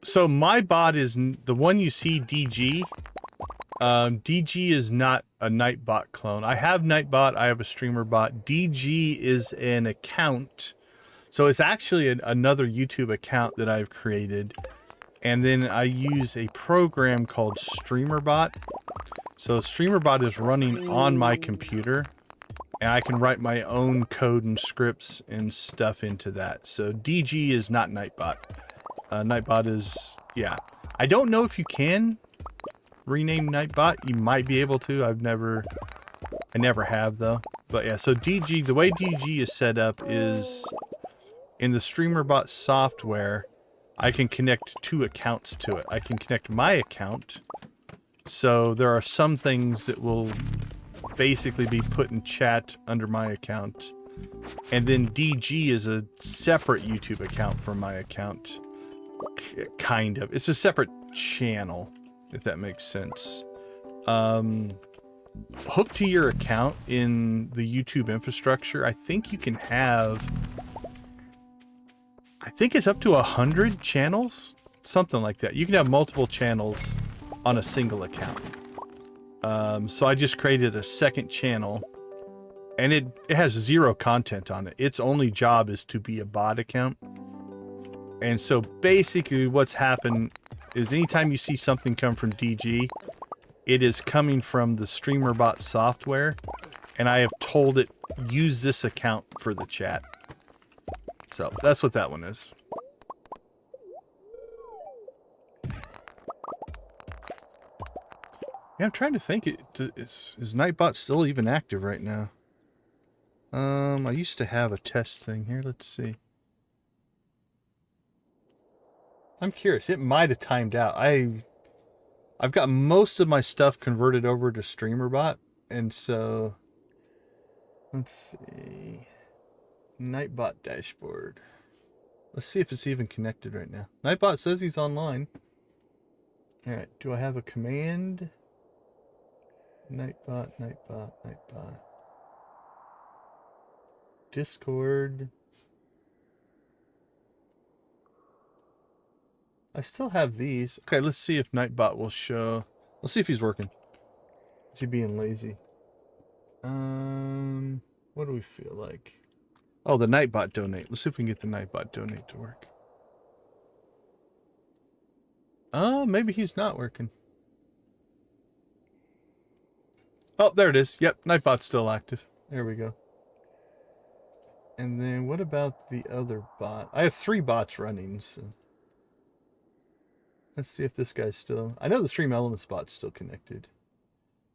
S1: So my bot is the one you see, DG. DG is not a Nightbot clone. I have Nightbot. I have a streamer bot. DG is an account. So it's actually another YouTube account that I've created. And then I use a program called StreamerBot. So StreamerBot is running on my computer. And I can write my own code and scripts and stuff into that. So DG is not Nightbot. Nightbot is, yeah. I don't know if you can rename Nightbot. You might be able to. I never have though. But yeah, so DG, the way DG is set up is in the StreamerBot software, I can connect 2 accounts to it. I can connect my account. So there are some things that will basically be put in chat under my account. And then DG is a separate YouTube account from my account. Kind of. It's a separate channel, if that makes sense. Hooked to your account in the YouTube infrastructure, I think you can have... I think it's up to 100 channels? Something like that. You can have multiple channels on a single account. So I just created a second channel. And it has 0 content on it. Its only job is to be a bot account. And so basically what's happened is anytime you see something come from DG, it is coming from the StreamerBot software. And I have told it, use this account for the chat. So that's what that one is. Yeah, I'm trying to think. Is Nightbot still even active right now? I used to have a test thing here. Let's see. I'm curious. It might have timed out. I've got most of my stuff converted over to StreamerBot, and so let's see. Nightbot dashboard. Let's see if it's even connected right now. Nightbot says he's online. All right, do I have a command? Nightbot. Discord. I still have these. Okay, let's see if Nightbot will show. Let's see if he's working. Is he being lazy? What do we feel like? Oh, the Nightbot donate. Let's see if we can get the Nightbot donate to work. Oh, maybe he's not working. Oh, there it is. Yep, Nightbot's still active. There we go. And then what about the other bot? I have 3 bots running, so let's see if this guy's still... I know the Stream Elements bot's still connected.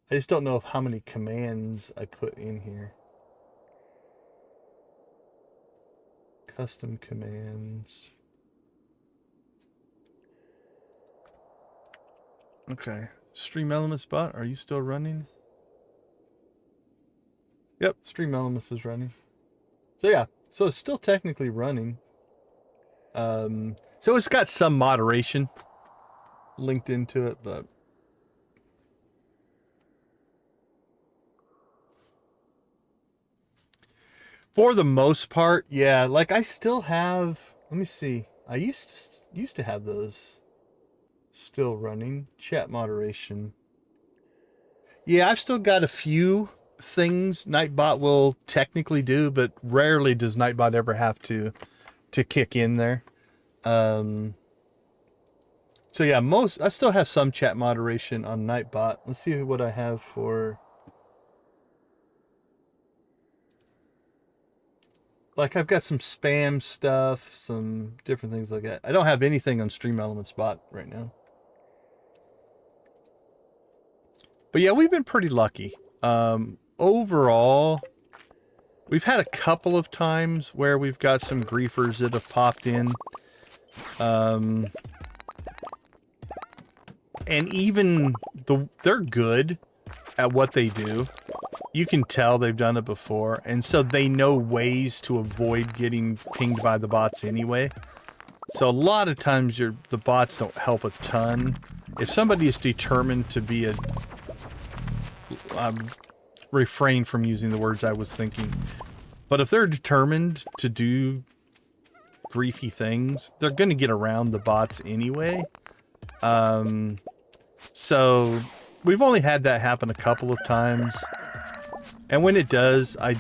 S1: I just don't know how many commands I put in here. Custom commands. Okay. Stream Elements bot, are you still running? Yep, Stream Elements is running. So yeah, so it's still technically running. So it's got some moderation linked into it, but for the most part, yeah, like I still have, let me see. I used to have those still running. Chat moderation. Yeah, I've still got a few things Nightbot will technically do, but rarely does Nightbot ever have to kick in there. So yeah, I still have some chat moderation on Nightbot. Let's see what I have for, like, I've got some spam stuff, some different things like that. I don't have anything on Stream Elements bot right now. But yeah, we've been pretty lucky. Overall, we've had a couple of times where we've got some griefers that have popped in. And even they're good at what they do. You can tell they've done it before, and so they know ways to avoid getting pinged by the bots anyway. So a lot of times the bots don't help a ton. If somebody is determined to be a... refrain from using the words I was thinking. But if they're determined to do griefy things, they're going to get around the bots anyway. So we've only had that happen a couple of times. And when it does, I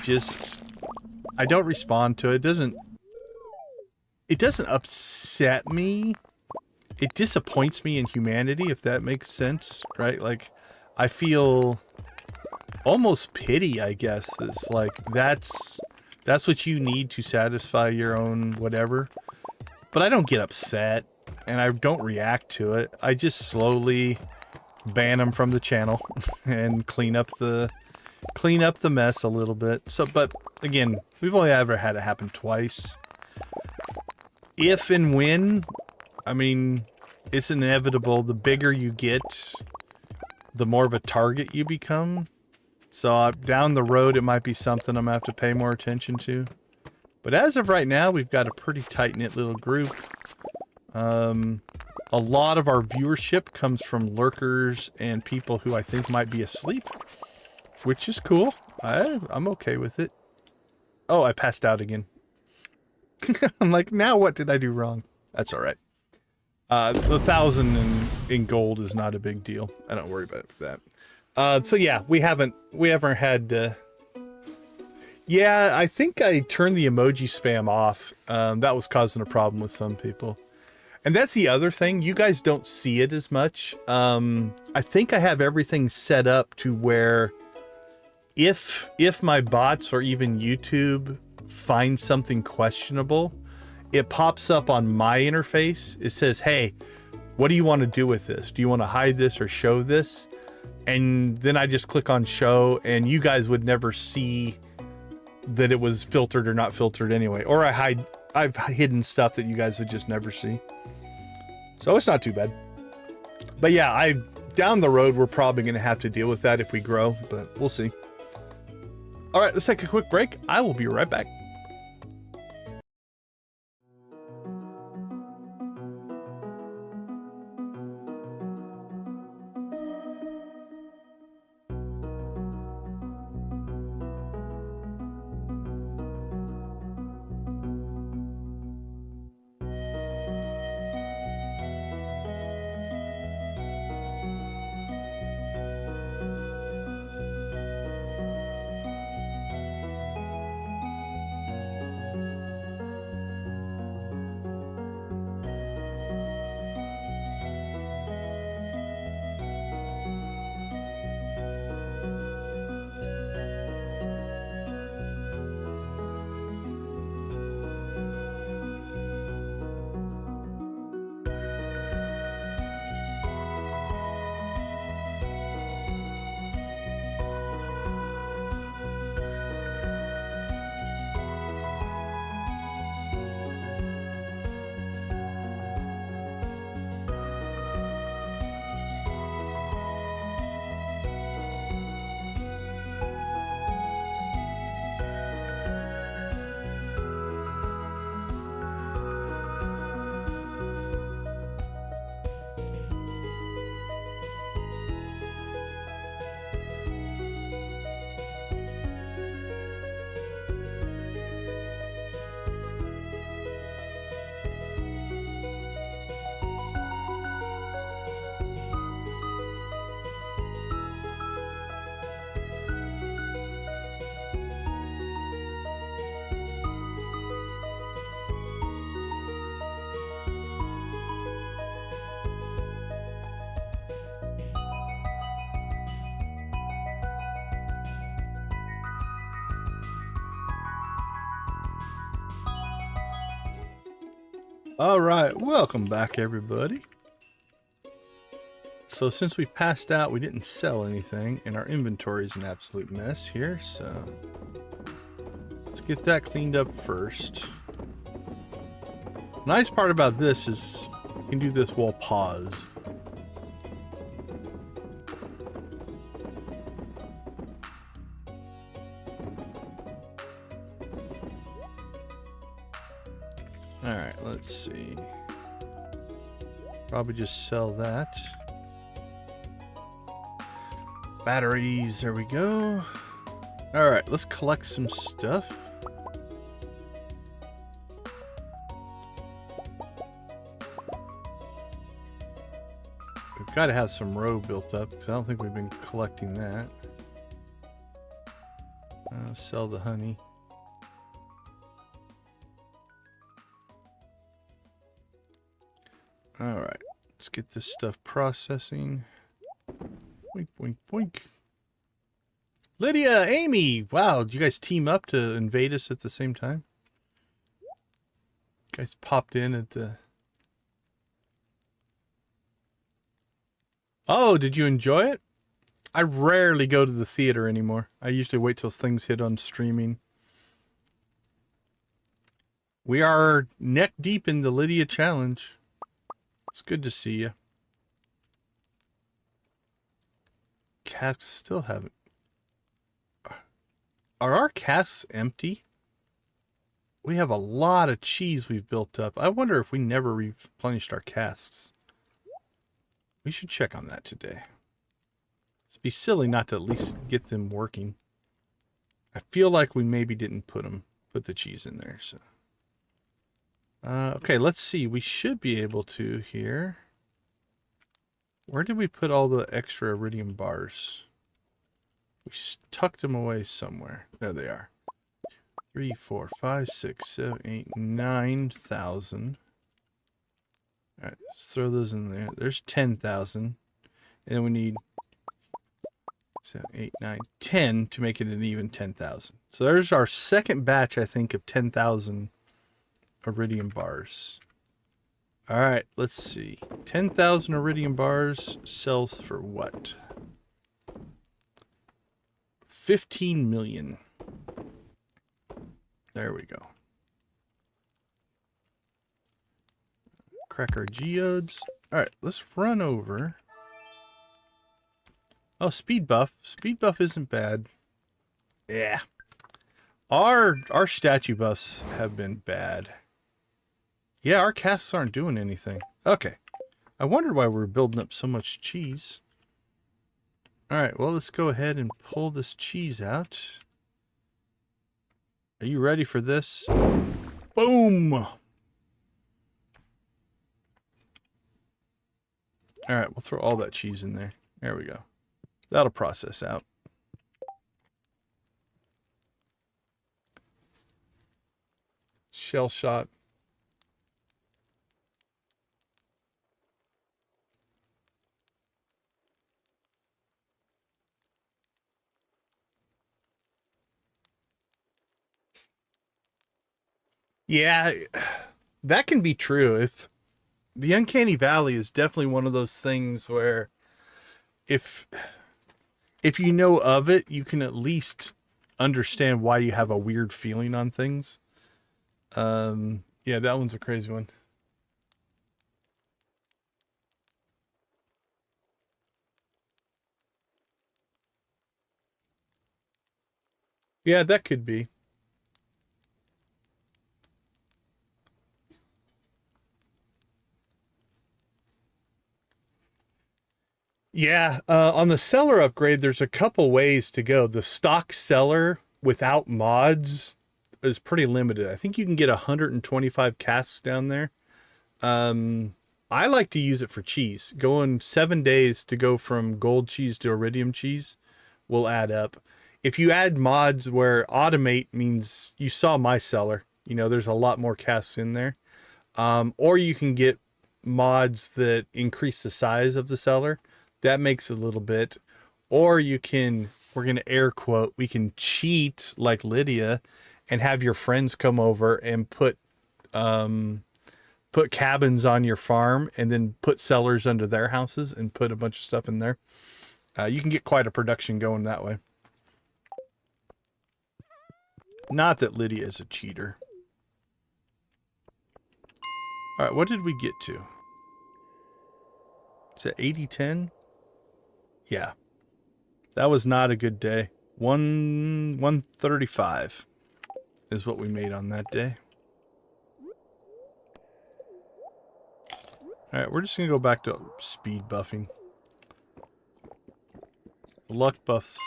S1: don't respond to it. It doesn't upset me. It disappoints me in humanity, if that makes sense, right? Like, I feel almost pity, I guess. It's like, that's what you need to satisfy your own whatever. But I don't get upset, and I don't react to it. I just slowly ban them from the channel and clean up the mess a little bit. So, but again, we've only ever had it happen twice. If and when, I mean, it's inevitable. The bigger you get, the more of a target you become. So down the road, it might be something I'm going to have to pay more attention to. But as of right now, we've got a pretty tight-knit little group. A lot of our viewership comes from lurkers and people who I think might be asleep, which is cool. I'm okay with it. Oh, I passed out again. I'm like, now what did I do wrong? That's all right. The 1,000 in gold is not a big deal. I don't worry about that. So yeah, we haven't had. Yeah, I think I turned the emoji spam off. That was causing a problem with some people. And that's the other thing. You guys don't see it as much. I think I have everything set up to where if my bots or even YouTube find something questionable, it pops up on my interface. It says, hey, what do you want to do with this? Do you want to hide this or show this? And then I just click on show, and you guys would never see that it was filtered or not filtered anyway. Or I've hidden stuff that you guys would just never see. So it's not too bad. But yeah, down the road, we're probably going to have to deal with that if we grow, but we'll see. All right, let's take a quick break. I will be right back. All right, welcome back, everybody. So since we passed out, we didn't sell anything, and our inventory is an absolute mess here, so let's get that cleaned up first. Nice part about this is you can do this while paused. Alright, let's see. Probably just sell that. Batteries, there we go. Alright, let's collect some stuff. We've got to have some row built up, because I don't think we've been collecting that. Sell the honey. Alright, let's get this stuff processing. Boink, boink, boink. Lydia, Amy! Wow, did you guys team up to invade us at the same time? You guys popped in at the... Oh, did you enjoy it? I rarely go to the theater anymore. I usually wait till things hit on streaming. We are neck deep in the Lydia challenge. It's good to see you. Casks still haven't... Are our casks empty? We have a lot of cheese we've built up. I wonder if we never replenished our casks. We should check on that today. It'd be silly not to at least get them working. I feel like we maybe didn't put the cheese in there, so... okay, let's see. We should be able to here. Where did we put all the extra iridium bars? We tucked them away somewhere. There they are. 3, 4, 5, 6, 7, 8, 9,000. All right, let's throw those in there. There's 10,000. And then we need 7, 8, 9, 10 to make it an even 10,000. So there's our second batch, I think, of 10,000 iridium bars. All right, let's see. 10,000 iridium bars sells for what? 15 million. There we go. Crack our geodes. All right, let's run over Oh, speed buff. Speed buff isn't bad. Yeah. Our statue buffs have been bad. Yeah, our casts aren't doing anything. Okay. I wondered why we're building up so much cheese. Alright, well, let's go ahead and pull this cheese out. Are you ready for this? Boom! Alright, we'll throw all that cheese in there. There we go. That'll process out. Shell shot. Yeah, that can be true. If the Uncanny Valley is definitely one of those things where if you know of it, you can at least understand why you have a weird feeling on things. Yeah, that one's a crazy one. Yeah, that could be. Yeah, on the cellar upgrade, there's a couple ways to go. The stock cellar without mods is pretty limited. I think you can get 125 casks down there. I like to use it for cheese. Going 7 days to go from gold cheese to iridium cheese will add up. If you add mods where automate means you saw my cellar, you know, there's a lot more casks in there. Or you can get mods that increase the size of the cellar. That makes a little bit. Or you can, we're going to air quote, we can cheat like Lydia and have your friends come over and put cabins on your farm and then put cellars under their houses and put a bunch of stuff in there. You can get quite a production going that way. Not that Lydia is a cheater. All right, what did we get to? Is it 80-10? Yeah. That was not a good day. 135 is what we made on that day. All right, we're just going to go back to speed buffing. Luck buffs.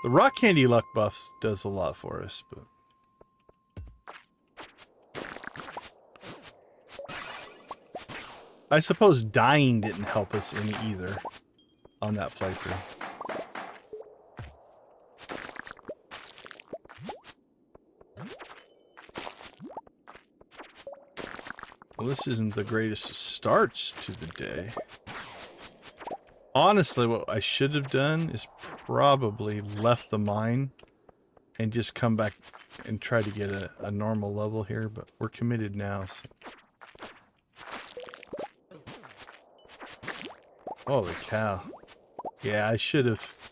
S1: The rock candy luck buffs does a lot for us, but I suppose dying didn't help us any either on that playthrough. Well, this isn't the greatest starts to the day. Honestly, what I should have done is probably left the mine and just come back and try to get a normal level here, but we're committed now. So. Holy cow. Yeah, I should have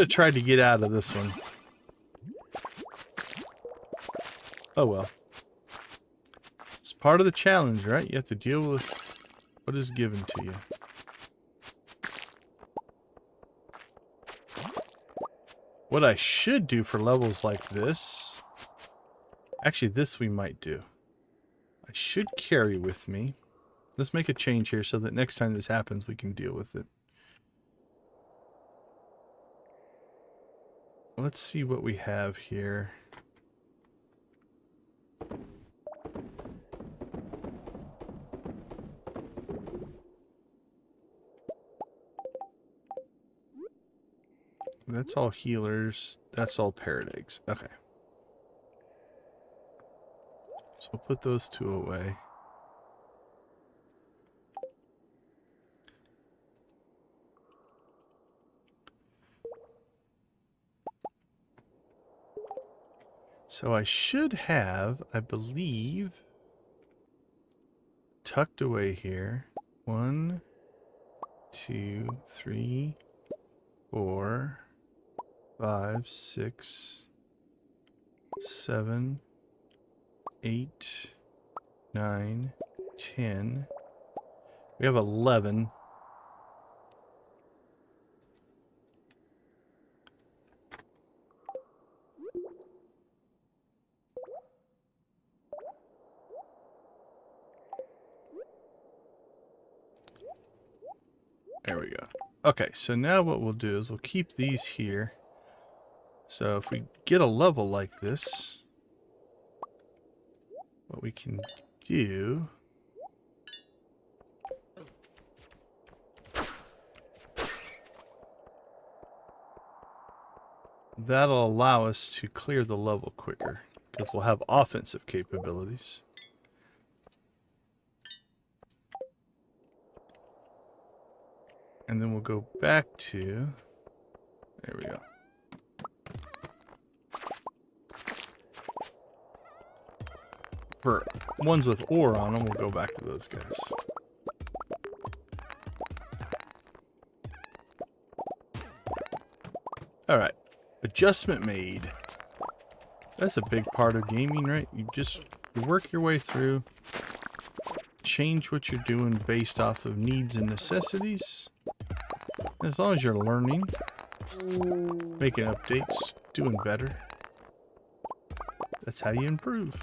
S1: tried to get out of this one. Oh well. It's part of the challenge, right? You have to deal with what is given to you. What I should do for levels like this... Actually, this we might do. I should carry with me. Let's make a change here so that next time this happens, we can deal with it. Let's see what we have here. That's all healers. That's all parrot eggs. Okay. So we'll put those two away. So I should have, I believe, tucked away here. 1, 2, 3, 4, 5, 6, 7, 8, 9, 10. We have 11. There we go. Okay, so now what we'll do is we'll keep these here. So if we get a level like this, what we can do... That'll allow us to clear the level quicker, because we'll have offensive capabilities. And then we'll go back to... There we go. For ones with ore on them, we'll go back to those guys. Alright. Adjustment made. That's a big part of gaming, right? You work your way through, change what you're doing based off of needs and necessities. As long as you're learning, making updates, doing better, that's how you improve.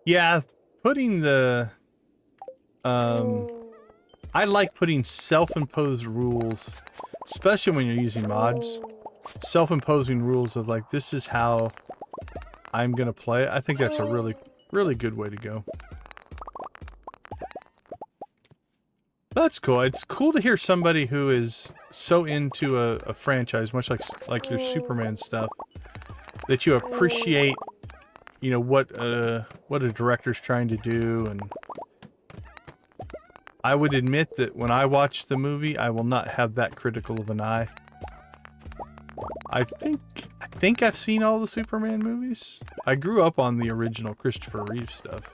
S1: Yeah, putting the... I like putting self-imposed rules, especially when you're using mods. Self-imposing rules of like, this is how I'm gonna play it. I think that's a really, really good way to go. That's cool. It's cool to hear somebody who is so into a franchise, much like your Superman stuff, that you appreciate, you know, what a director's trying to do. And I would admit that when I watch the movie, I will not have that critical of an eye. I think I've seen all the Superman movies. I grew up on the original Christopher Reeve stuff.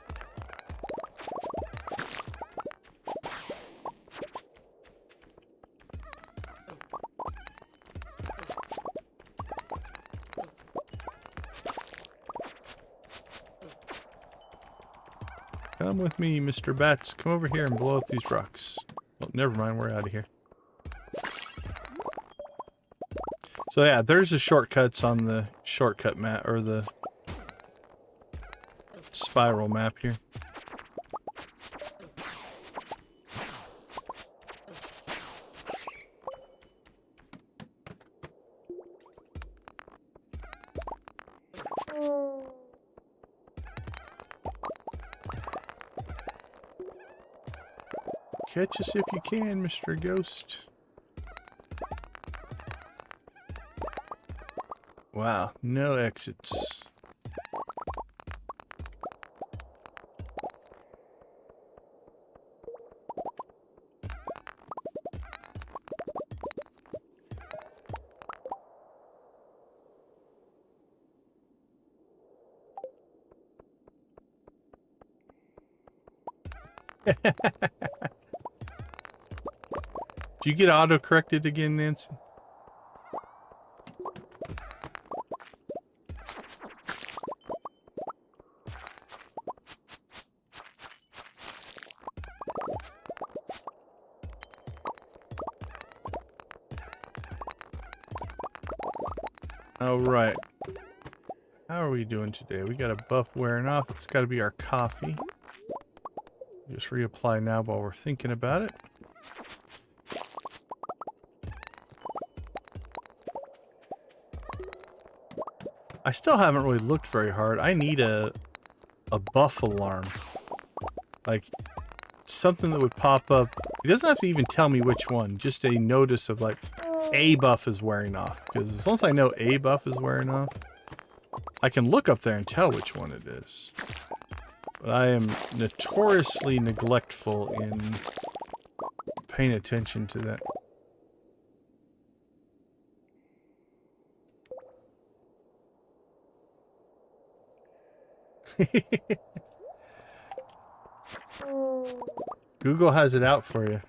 S1: Come with me, Mr. Bats. Come over here and blow up these rocks. Well, never mind. We're out of here. So yeah, there's the shortcuts on the shortcut map, or the spiral map here. Catch us if you can, Mr. Ghost. Wow, no exits. Did you get auto-corrected again, Nancy? All right. How are we doing today? We got a buff wearing off. It's got to be our coffee. Just reapply now while we're thinking about it. I still haven't really looked very hard. I need a buff alarm. Like, something that would pop up. It doesn't have to even tell me which one. Just a notice of like, a buff is wearing off. Because as long as I know a buff is wearing off, I can look up there and tell which one it is. But I am notoriously neglectful in paying attention to that. Google has it out for you.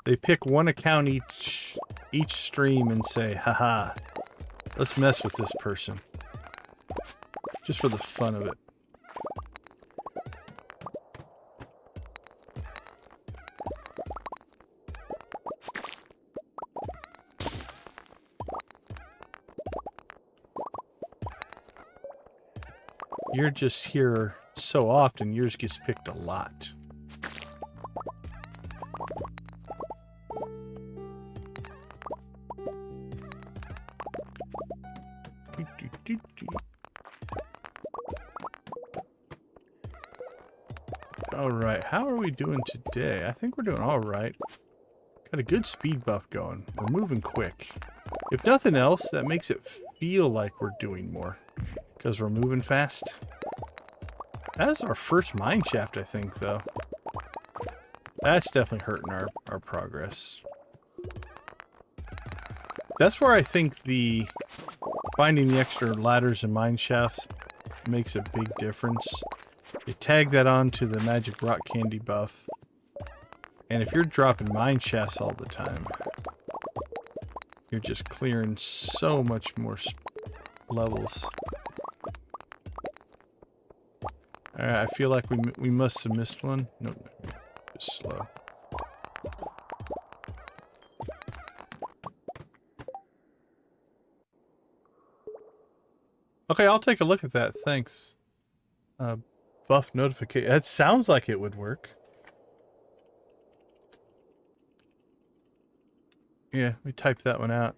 S1: They pick one account each stream and say, haha, let's mess with this person. Just for the fun of it. you're just here so often, yours gets picked a lot. All right, how are we doing today? I think we're doing all right. Got a good speed buff going. We're moving quick. If nothing else, that makes it feel like we're doing more because we're moving fast. That's our first mine shaft, I think, though. That's definitely hurting our progress. That's where I think the finding the extra ladders and mine shafts makes a big difference. You tag that onto the magic rock candy buff, and if you're dropping mine shafts all the time, you're just clearing so much more levels. Alright, I feel like we must have missed one. Nope, just slow. Okay, I'll take a look at that. Thanks. Buff notification. That sounds like it would work. Yeah, let me type that one out.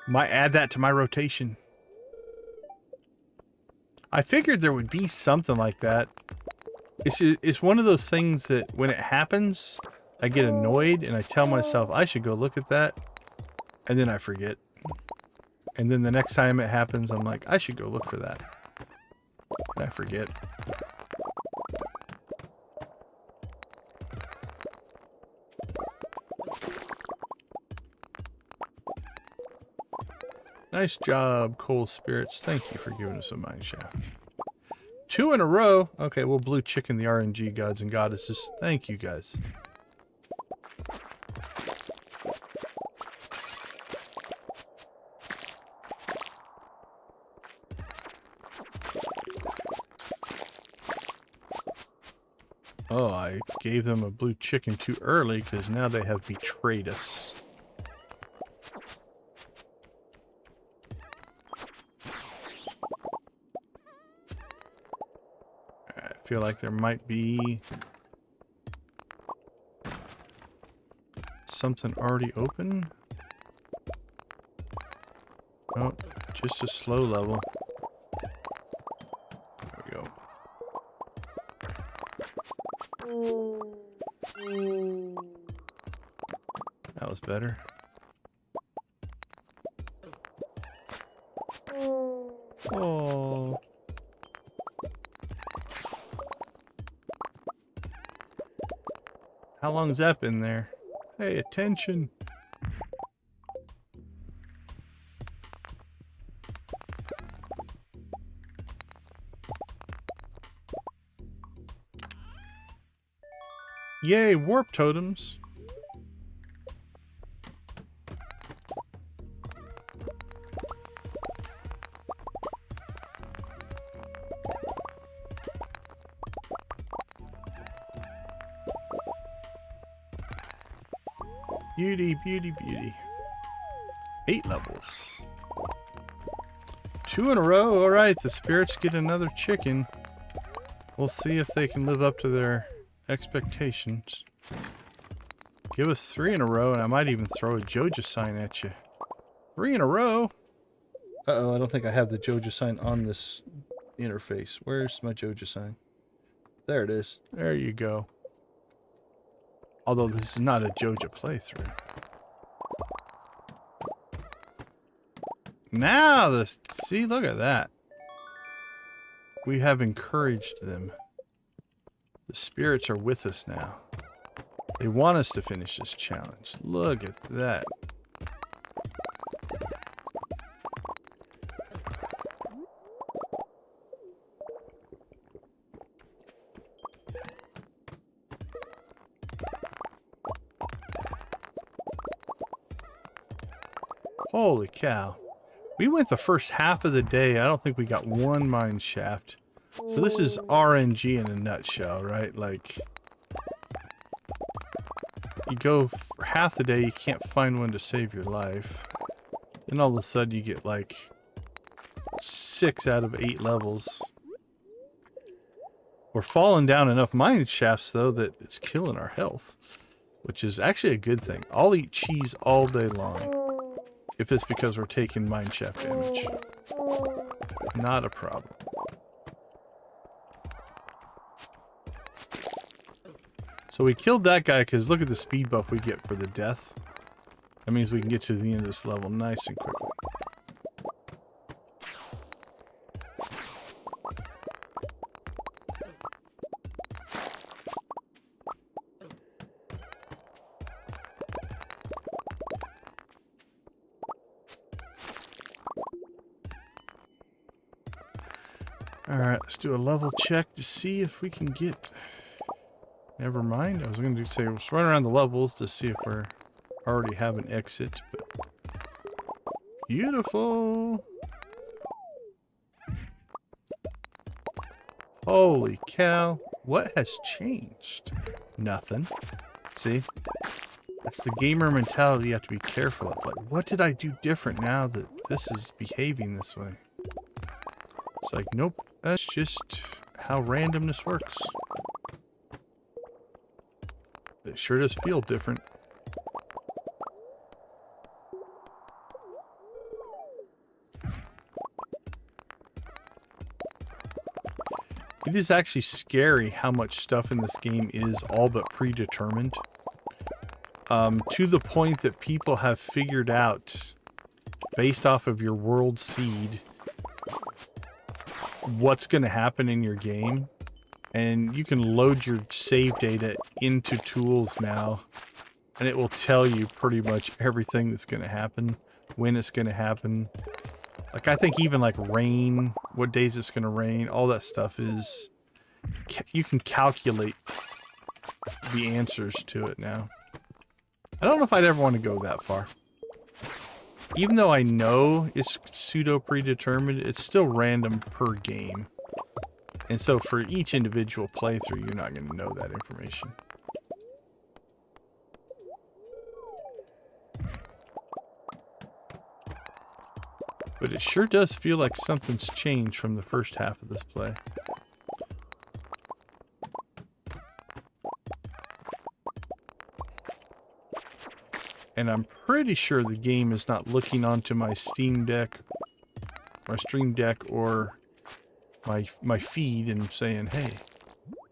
S1: Might add that to my rotation. I figured there would be something like that. It's one of those things that when it happens, I get annoyed and I tell myself I should go look at that, and then I forget. And then the next time it happens, I'm like, I should go look for that. And I forget. Nice job, Coal Spirits. Thank you for giving us a mine shaft. 2 in a row. Okay, we'll blue chicken the RNG gods and goddesses. Thank you, guys. Oh, I gave them a blue chicken too early because now they have betrayed us. I feel like there might be something already open. Oh, just a slow level. There we go. That was better. Oh. How long's that been there? Hey, attention. Yay, warp totems. Beauty, beauty, beauty. 8 levels. 2 in a row. All right, the spirits get another chicken. We'll see if they can live up to their expectations. Give us 3 in a row, and I might even throw a Joja sign at you. 3 in a row. Uh-oh, I don't think I have the Joja sign on this interface. Where's my Joja sign? There it is. There you go. Although this is not a Joja playthrough. Now, see, look at that. We have encouraged them. The spirits are with us now. They want us to finish this challenge. Look at that. Holy cow. We went the first half of the day. I don't think we got one mine shaft. So this is RNG in a nutshell, right? Like, you go for half the day, you can't find one to save your life. Then all of a sudden you get like 6 out of 8 levels. We're falling down enough mine shafts, though, that it's killing our health, which is actually a good thing. I'll eat cheese all day long if it's because we're taking mine shaft damage. Not a problem. So we killed that guy because look at the speed buff we get for the death. That means we can get to the end of this level nice and quickly. Alright, let's do a level check to see if we can get... Never mind, I was going to say let's run around the levels to see if we already have an exit, but... Beautiful! Holy cow, what has changed? Nothing. See? That's the gamer mentality you have to be careful of. Like, what did I do different now that this is behaving this way? It's like, nope, that's just how randomness works. It sure does feel different. It is actually scary how much stuff in this game is all but predetermined. To the point that people have figured out, based off of your world seed, what's going to happen in your game. And you can load your save data into tools now, and it will tell you pretty much everything that's going to happen, when it's going to happen. Like, I think even like rain, what days it's going to rain, all that stuff is... You can calculate the answers to it now. I don't know if I'd ever want to go that far. Even though I know it's pseudo-predetermined, it's still random per game. And so for each individual playthrough, you're not going to know that information. But it sure does feel like something's changed from the first half of this play. And I'm pretty sure the game is not looking onto my Steam Deck, my Stream Deck, or my feed and saying, hey,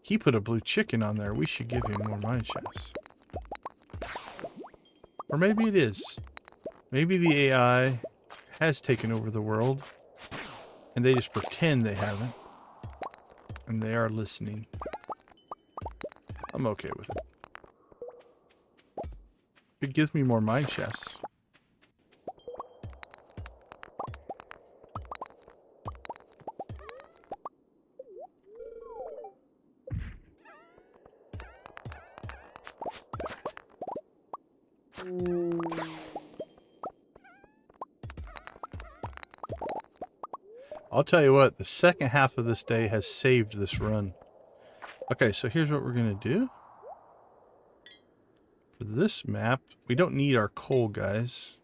S1: he put a blue chicken on there, we should give him more mine shafts. Or maybe it is. Maybe the AI has taken over the world, and they just pretend they haven't. And they are listening. I'm okay with it. It gives me more mine shafts. I'll tell you what, the second half of this day has saved this run. Okay, so here's what we're going to do. For this map, we don't need our coal, guys.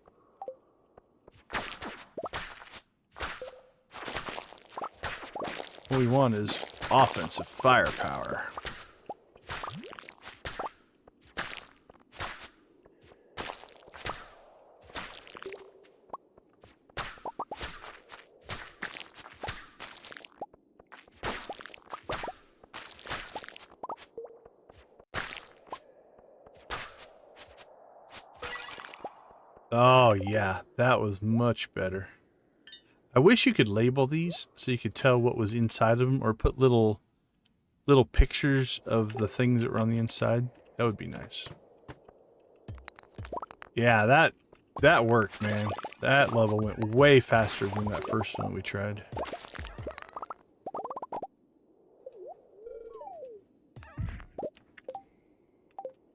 S1: What we want is offensive firepower. Oh yeah, that was much better. I wish you could label these so you could tell what was inside of them, or put little pictures of the things that were on the inside. That would be nice. Yeah, that worked, man. That level went way faster than that first one we tried.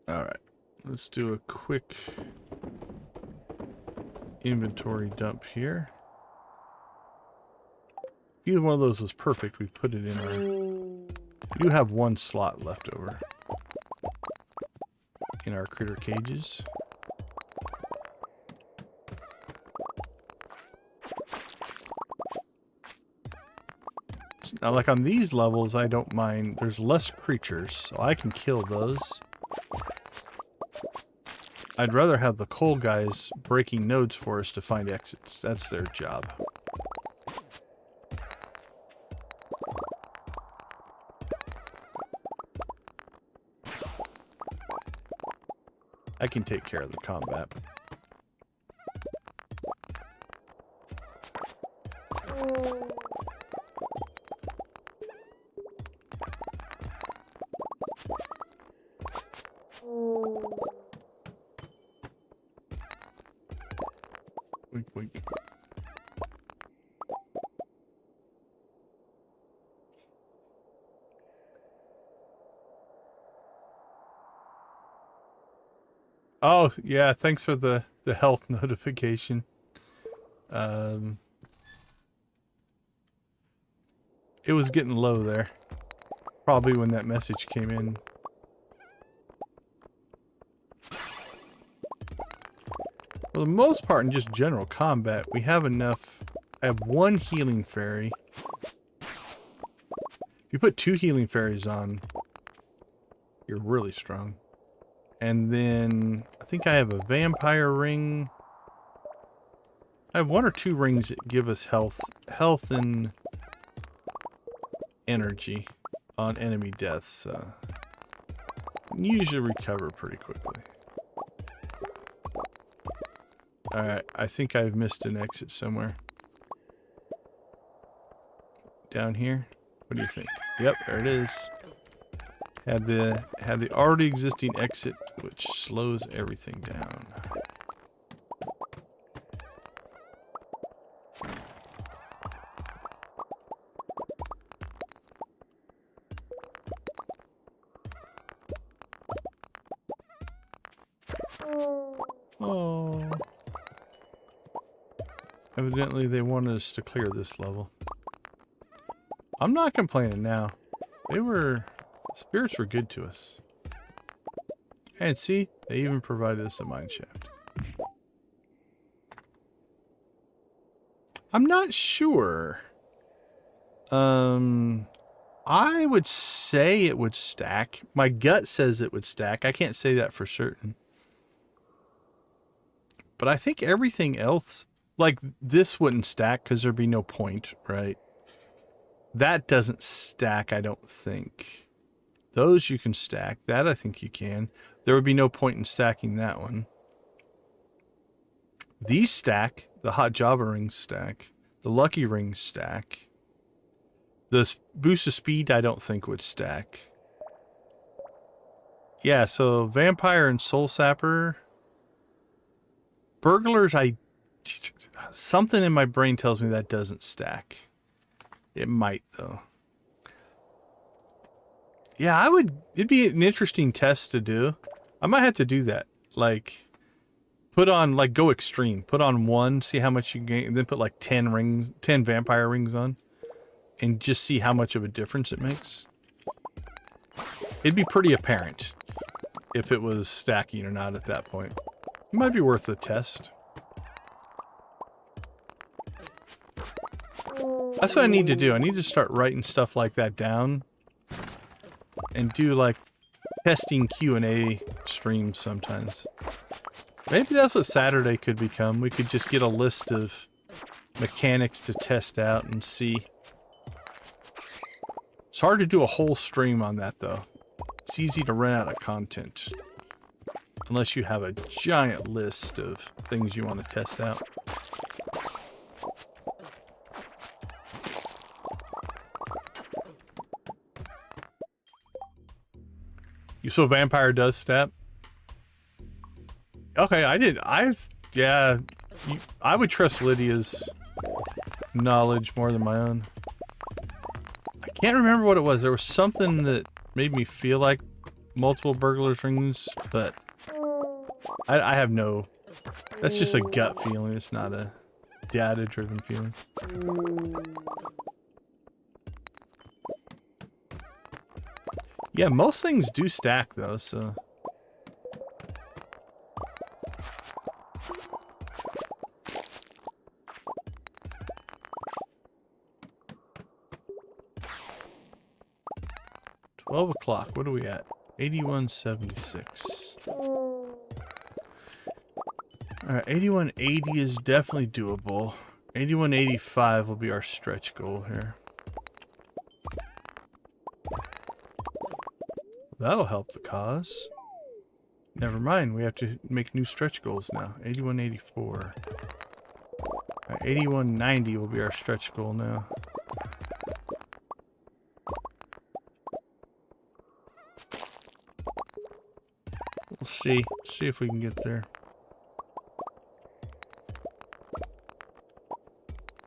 S1: Alright, let's do a quick inventory dump here. If either one of those was perfect, we put it in our... We do have one slot left over in our critter cages. Now, like on these levels, I don't mind. There's less creatures, so I can kill those. I'd rather have the coal guys breaking nodes for us to find exits. That's their job. I can take care of the combat. Wink, wink. Oh, yeah, thanks for the health notification. It was getting low there. Probably when that message came in. For the most part, in just general combat, we have enough. I have one healing fairy. If you put 2 healing fairies on, you're really strong. And then I think I have a vampire ring. I have 1 or 2 rings that give us health and energy on enemy deaths. So usually recover pretty quickly. Alright, I think I've missed an exit somewhere. Down here? What do you think? Yep, there it is. Had the already existing exit, which slows everything down. Oh. Evidently they wanted us to clear this level. I'm not complaining now. Spirits were good to us. And see, they even provided us a mine shaft. I'm not sure. I would say it would stack. My gut says it would stack. I can't say that for certain. But I think everything else, like this wouldn't stack because there'd be no point, right? That doesn't stack, I don't think. Those you can stack. That I think you can. There would be no point in stacking that one. These stack. The hot Java rings stack. The lucky rings stack. The boost of speed I don't think would stack. Yeah, so vampire and soul sapper. Burglars, something in my brain tells me that doesn't stack. It might though. Yeah, it'd be an interesting test to do. I might have to do that. Like, put on, like, go extreme. Put on 1, see how much you gain, and then put like 10 vampire rings on. And just see how much of a difference it makes. It'd be pretty apparent if it was stacking or not at that point. It might be worth a test. That's what I need to do. I need to start writing stuff like that down. And do like testing Q&A streams sometimes. Maybe that's what Saturday could become. We could just get a list of mechanics to test out and see. It's hard to do a whole stream on that though. It's easy to run out of content. Unless you have a giant list of things you want to test out. So vampire does stat? Okay, yeah. I would trust Lydia's knowledge more than my own. I can't remember what it was. There was something that made me feel like multiple burglars rings, but I have no... That's just a gut feeling. It's not a data-driven feeling. Yeah, most things do stack though, so... 12 o'clock. What are we at? 8176. Alright, 8180 is definitely doable. 8185 will be our stretch goal here. That'll help the cause. Never mind, we have to make new stretch goals now. 8184. Alright, 8190 will be our stretch goal now. We'll see. See if we can get there.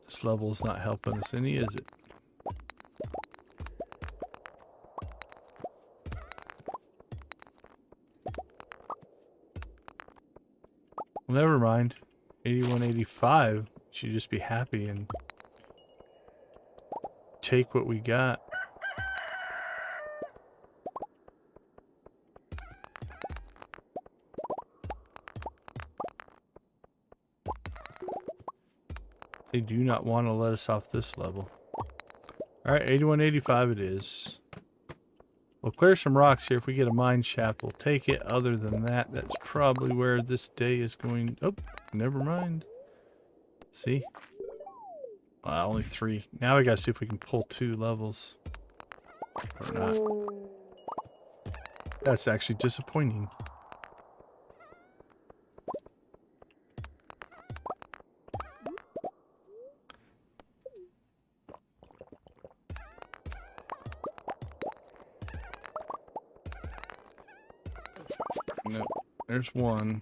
S1: This level is not helping us any, is it? Well, never mind. 8185 should just be happy and take what we got. They do not want to let us off this level. Alright, 8185 it is. We'll clear some rocks here. If we get a mine shaft, we'll take it. Other than that, that's probably where this day is going. Oh, never mind. See? Only 3. Now we gotta see if we can pull 2 levels. Or not. That's actually disappointing. Nope. There's 1.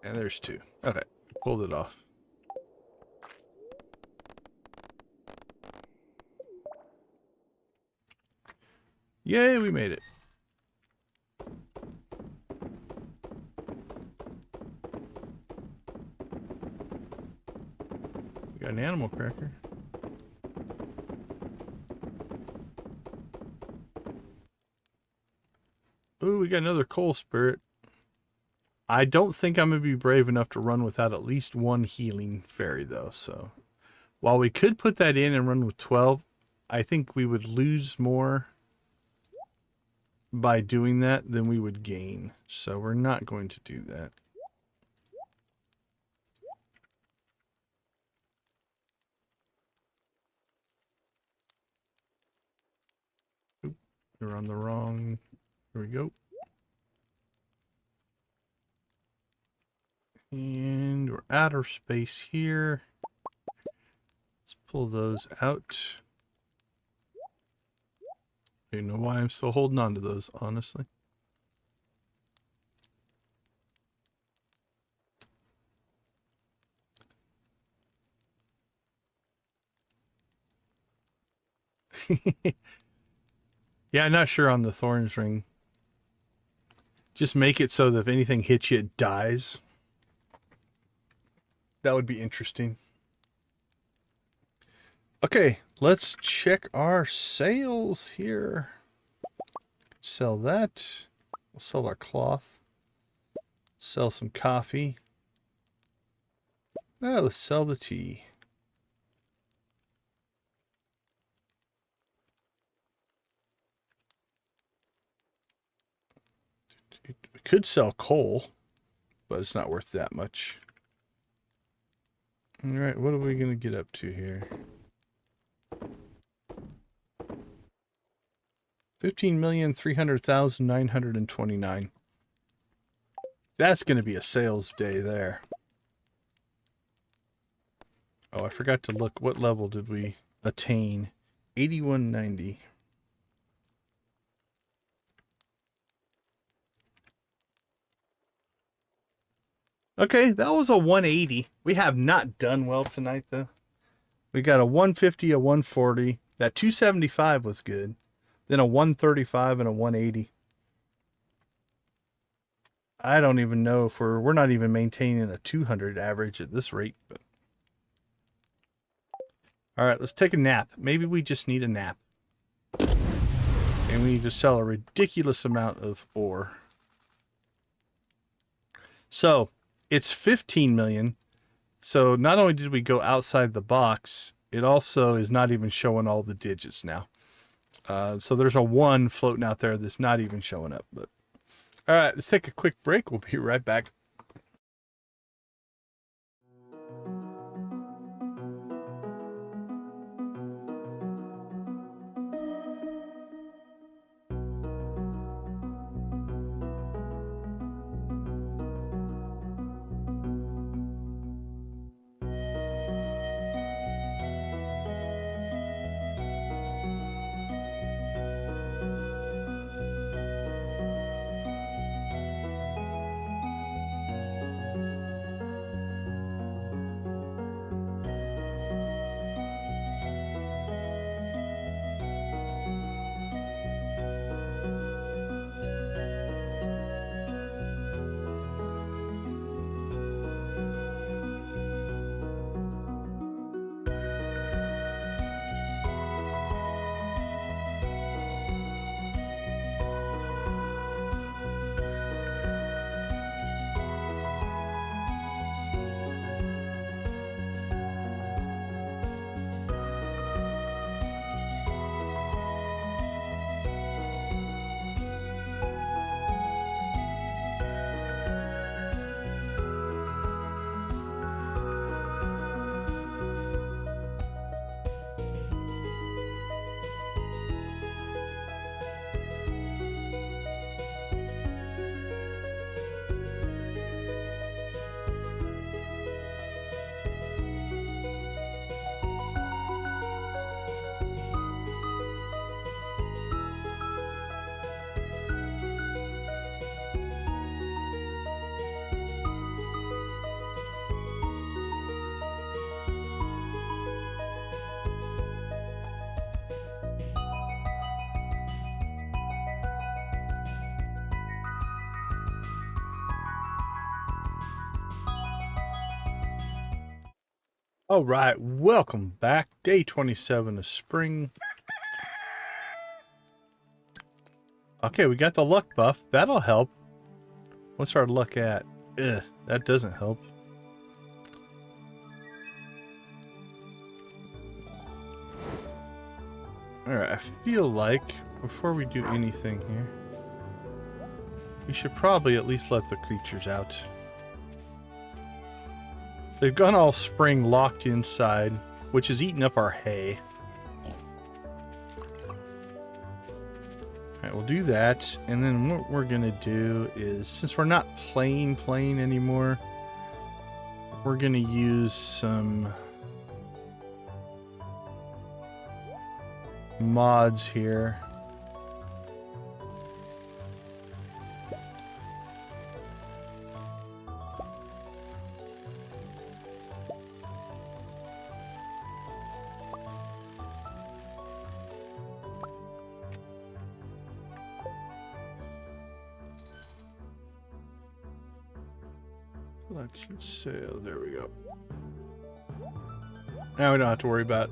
S1: And there's 2. Okay. Pulled it off. Yay, we made it. We got an animal cracker. Ooh, we got another coal spirit. I don't think I'm going to be brave enough to run without at least 1 healing fairy, though. So, while we could put that in and run with 12, I think we would lose more by doing that than we would gain. So, we're not going to do that. Oop, we're on the wrong... Here we go. And we're out of space here. Let's pull those out. I don't know why I'm still holding on to those, honestly. Yeah, I'm not sure on the thorns ring. Just make it so that if anything hits you, it dies. That would be interesting. Okay, let's check our sales here. Sell that. We'll sell our cloth. Sell some coffee. Well, let's sell the tea. We could sell coal, but it's not worth that much. All right, what are we going to get up to here? 15,300,929. That's going to be a sales day there. Oh, I forgot to look. What level did we attain? 8190. Okay, that was a 180. We have not done well tonight, though. We got a 150, a 140. That 275 was good. Then a 135 and a 180. I don't even know if we're not even maintaining a 200 average at this rate. But all right, let's take a nap. Maybe we just need a nap. And we need to sell a ridiculous amount of ore. So it's 15 million. So not only did we go outside the box, it also is not even showing all the digits now. So there's a 1 floating out there that's not even showing up. But all right, let's take a quick break. We'll be right back. All right, welcome back. Day 27 of spring. Okay, we got the luck buff. That'll help. What's our luck at? Ugh, that doesn't help. All right, I feel like before we do anything here, we should probably at least let the creatures out. They've gone all spring locked inside, which is eating up our hay. Alright, we'll do that. And then what we're going to do is, since we're not playing anymore, we're going to use some mods here. Selection sale, there we go. Now we don't have to worry about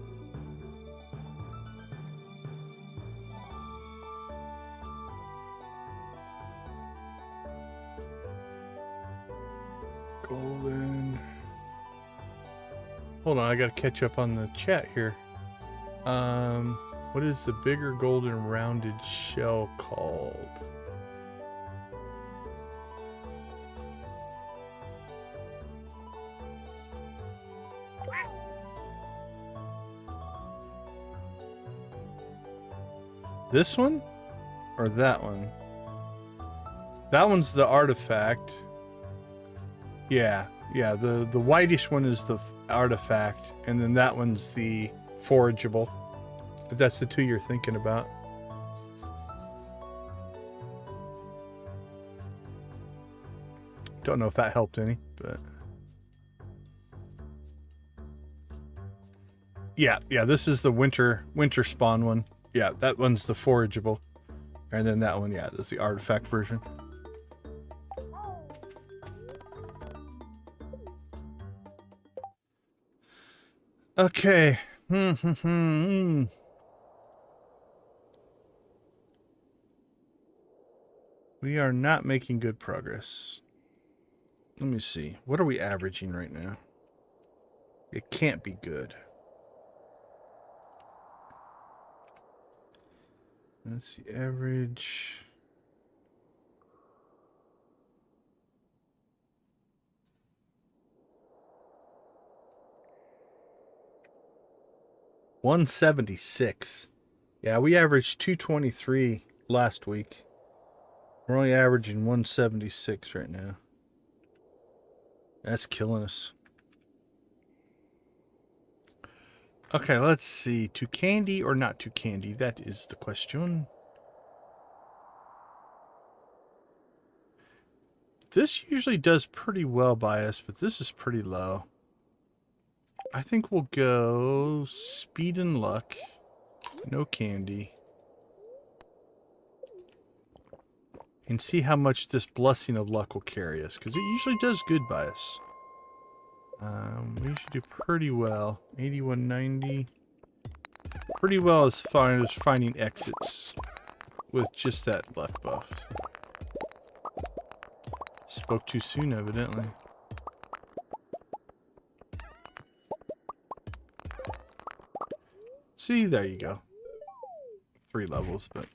S1: golden. Hold on, I gotta catch up on the chat here. What is the bigger golden rounded shell called? This one or that one? That one's the artifact. Yeah, the whitish one is the artifact, and then that one's the forageable. If that's the two you're thinking about. Don't know if that helped any, but yeah, this is the winter spawn one. Yeah, that one's the forageable. And then that one, yeah, that's the artifact version. Okay. We are not making good progress. Let me see. What are we averaging right now? It can't be good. That's the average. $176. Yeah, we averaged 223 last week. We're only averaging 176 right now. That's killing us. Okay, let's see. Too candy or not too candy? That is the question. This usually does pretty well by us, but this is pretty low. I think we'll go speed and luck. No candy. And see how much this blessing of luck will carry us, because it usually does good by us. We should do pretty well. 8190. Pretty well as far as finding exits with just that luck buff. Spoke too soon, evidently. See, there you go. 3 levels, but...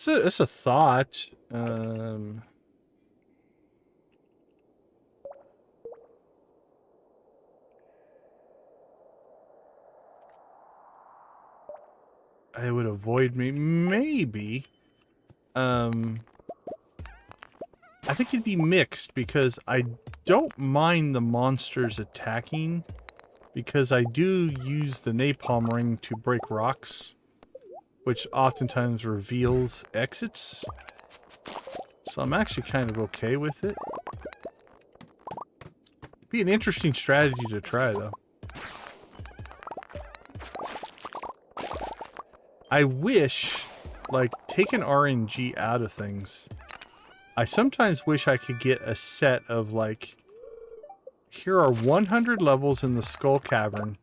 S1: It's a thought. It would avoid me, maybe. I think it'd be mixed because I don't mind the monsters attacking because I do use the napalm ring to break rocks, which oftentimes reveals exits. So I'm actually kind of okay with it. Be an interesting strategy to try, though. I wish, like, taking RNG out of things, I sometimes wish I could get a set of, like, here are 100 levels in the Skull Cavern,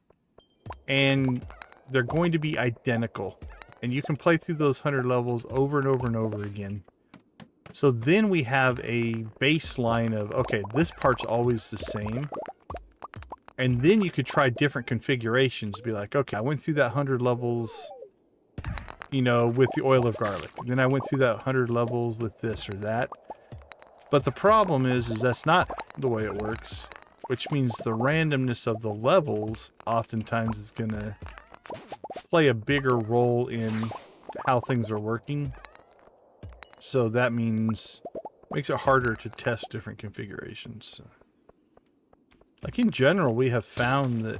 S1: and they're going to be identical. And you can play through those 100 levels over and over and over again. So then we have a baseline of, okay, this part's always the same. And then you could try different configurations. Be like, okay, I went through that 100 levels, you know, with the oil of garlic. Then I went through that 100 levels with this or that. But the problem is that's not the way it works. Which means the randomness of the levels oftentimes is going to play a bigger role in how things are working. So that means makes it harder to test different configurations. Like in general, we have found that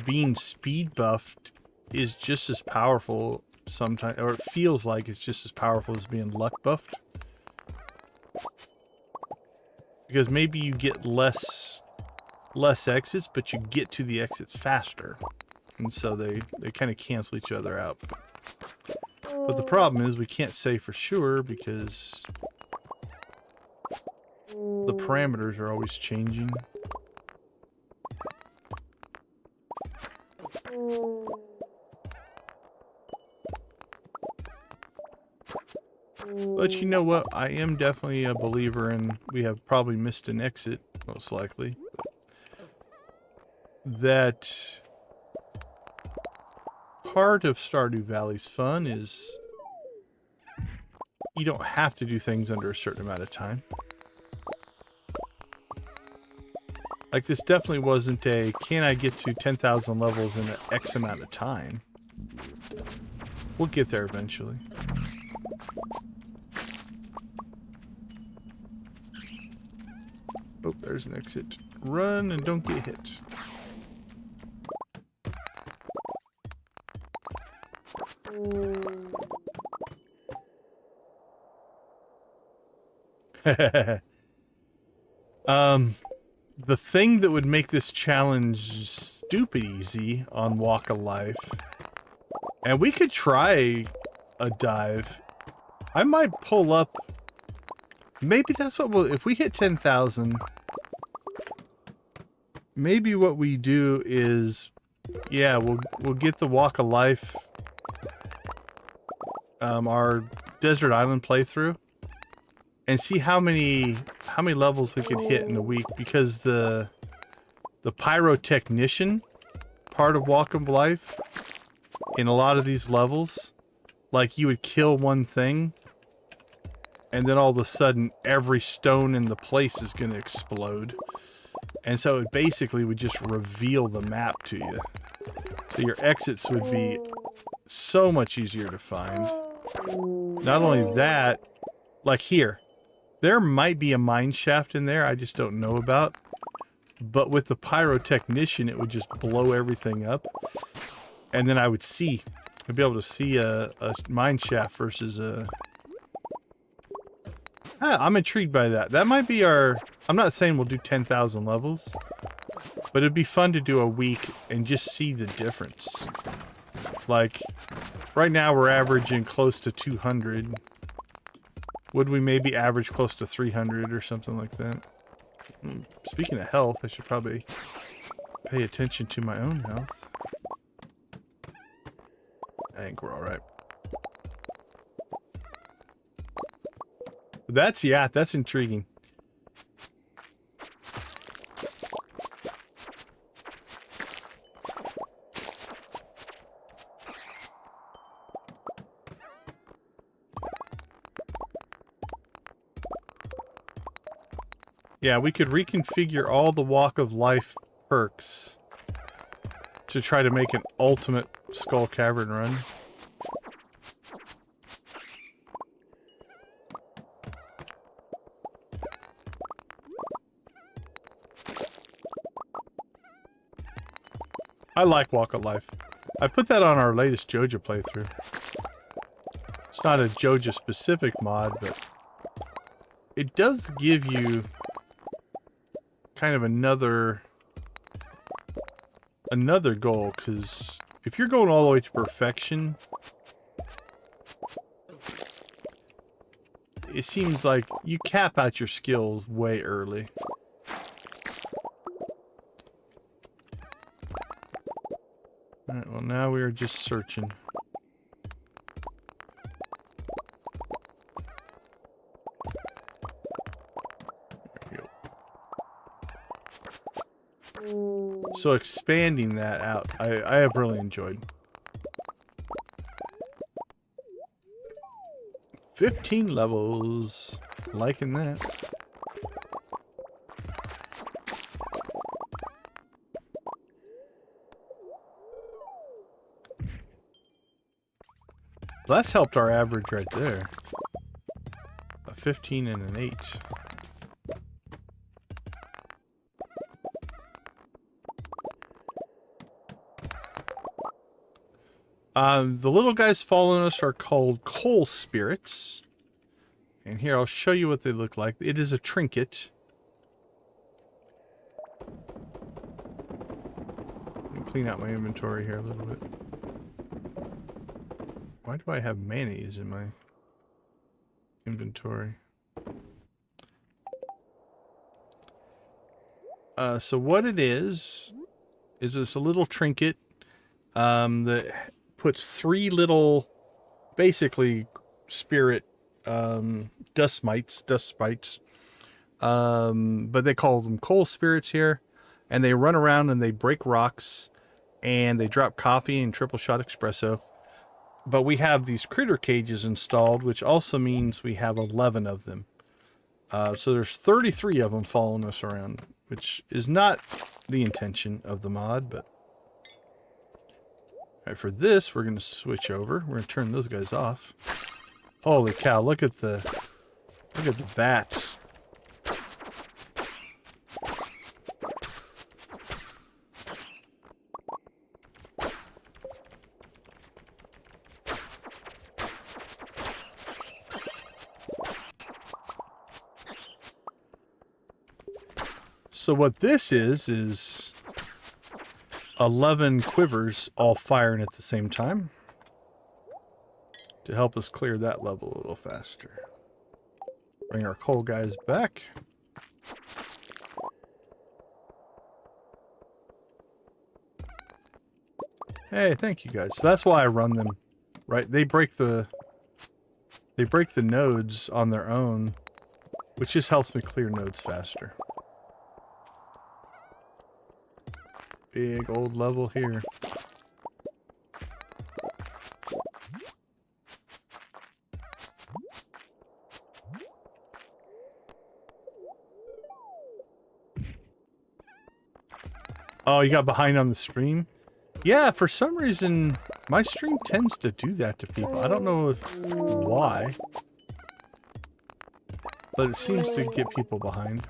S1: being speed buffed is just as powerful sometimes, or it feels like it's just as powerful as being luck buffed. Because maybe you get less exits, but you get to the exits faster. And so they kind of cancel each other out. But the problem is we can't say for sure because the parameters are always changing. But you know what? I am definitely a believer in we have probably missed an exit, most likely. That part of Stardew Valley's fun is you don't have to do things under a certain amount of time. Like this definitely wasn't a, can I get to 10,000 levels in an X amount of time? We'll get there eventually. Oh, there's an exit. Run and don't get hit. The thing that would make this challenge stupid easy on Walk of Life, and we could try a dive. I might pull up. Maybe that's what we'll, if we hit 10,000, maybe what we do is, yeah, we'll get the Walk of Life, our Desert Island playthrough and see how many levels we could hit in a week, because the pyrotechnician part of Walk of Life in a lot of these levels, like you would kill one thing and then all of a sudden every stone in the place is going to explode. And so it basically would just reveal the map to you. So your exits would be so much easier to find. Not only that, like here, there might be a mine shaft in there I just don't know about. But with the pyrotechnician, it would just blow everything up. And then I'd be able to see a mine shaft versus a... I'm intrigued by that. That might be our... I'm not saying we'll do 10,000 levels, but it'd be fun to do a week and just see the difference. Like, right now we're averaging close to 200. Would we maybe average close to 300 or something like that? Speaking of health, I should probably pay attention to my own health. I think we're alright. That's intriguing. Yeah, we could reconfigure all the Walk of Life perks to try to make an ultimate Skull Cavern run. I like Walk of Life. I put that on our latest Joja playthrough. It's not a Joja specific mod, but it does give you kind of another goal, because if you're going all the way to perfection, it seems like you cap out your skills way early. Alright, well now we are just searching. So expanding that out, I have really enjoyed. 15 levels. Liking that. That's helped our average right there. A 15 and an 8. The little guys following us are called coal spirits. And here, I'll show you what they look like. It is a trinket. Let me clean out my inventory here a little bit. Why do I have mayonnaise in my inventory? So what it is this a little trinket that puts 3 little, basically, spirit dust spites. But they call them coal spirits here. And they run around and they break rocks. And they drop coffee and triple shot espresso. But we have these critter cages installed, which also means we have 11 of them. So there's 33 of them following us around, which is not the intention of the mod, but... Alright, for this, we're going to switch over. We're going to turn those guys off. Holy cow, look at the bats. So what this is 11 quivers all firing at the same time to help us clear that level a little faster. Bring our coal guys back. Hey, thank you guys. So that's why I run them, right? They break the They break the nodes on their own, which just helps me clear nodes faster. Big old level here. Oh, you got behind on the stream? Yeah, for some reason, my stream tends to do that to people. I don't know why. But it seems to get people behind.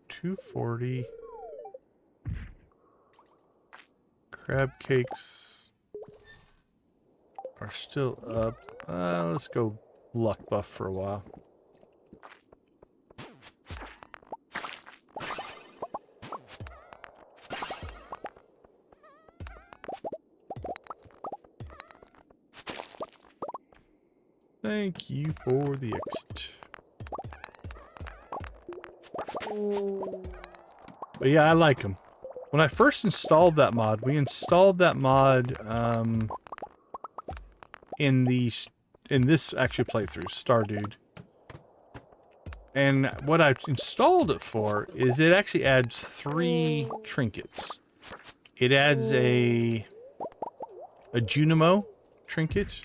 S1: $2.40. Crab cakes are still up. Let's go luck buff for a while. Thank you for the exit. But yeah, I like them. When I first installed that mod, we installed that mod in this actual playthrough, Stardew. And what I installed it for is it actually adds 3 trinkets. It adds a Junimo trinket.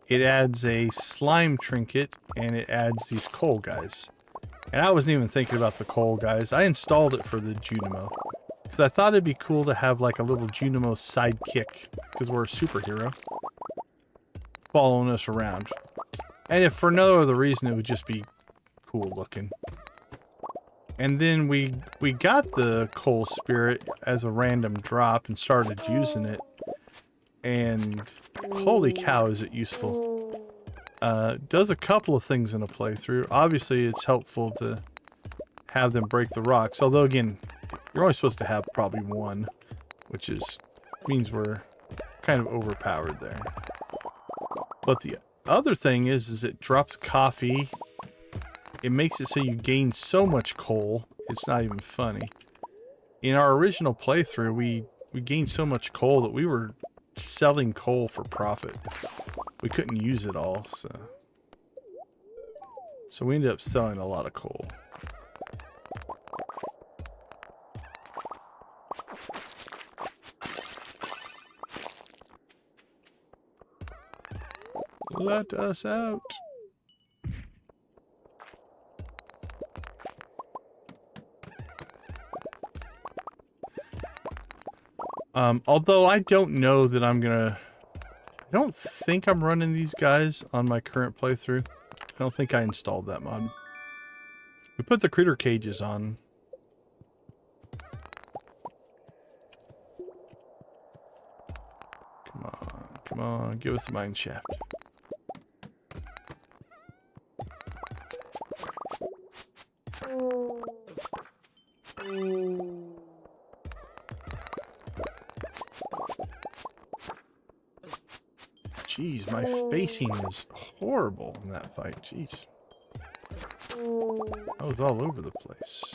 S1: It adds a slime trinket, and it adds these coal guys. And I wasn't even thinking about the coal guys. I installed it for the Junimo. Because I thought it'd be cool to have like a little Junimo sidekick. Because we're a superhero. Following us around. And if for no other reason, it would just be cool looking. And then we got the coal spirit as a random drop and started using it. And holy cow, is it useful. Does a couple of things in a playthrough. Obviously, it's helpful to have them break the rocks. Although, again, you're only supposed to have probably one, which means we're kind of overpowered there. But the other thing is it drops coffee. It makes it so you gain so much coal, it's not even funny. In our original playthrough, we gained so much coal that we were selling coal for profit. We couldn't use it all, so we ended up selling a lot of coal. Let us out. Although I don't know that I'm gonna... I don't think I'm running these guys on my current playthrough. I don't think I installed that mod. We put the critter cages on. Come on, give us the mine shaft. Jeez, my facing is horrible in that fight. Jeez. I was all over the place.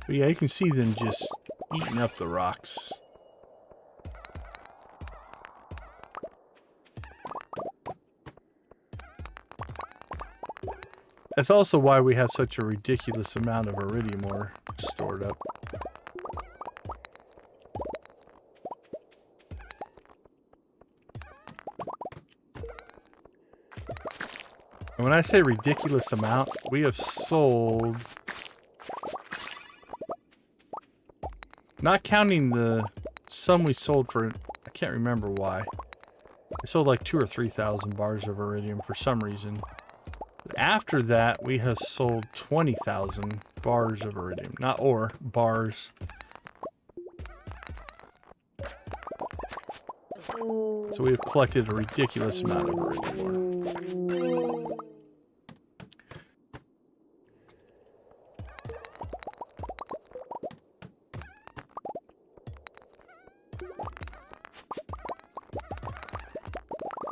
S1: But yeah, you can see them just eating up the rocks. That's also why we have such a ridiculous amount of iridium ore stored up. And when I say ridiculous amount, we have sold, not counting the some we sold for, I can't remember why. I sold like 2,000 or 3,000 bars of iridium for some reason. But after that, we have sold 20,000 bars of iridium. Not ore, bars. So we have collected a ridiculous amount of iridium ore.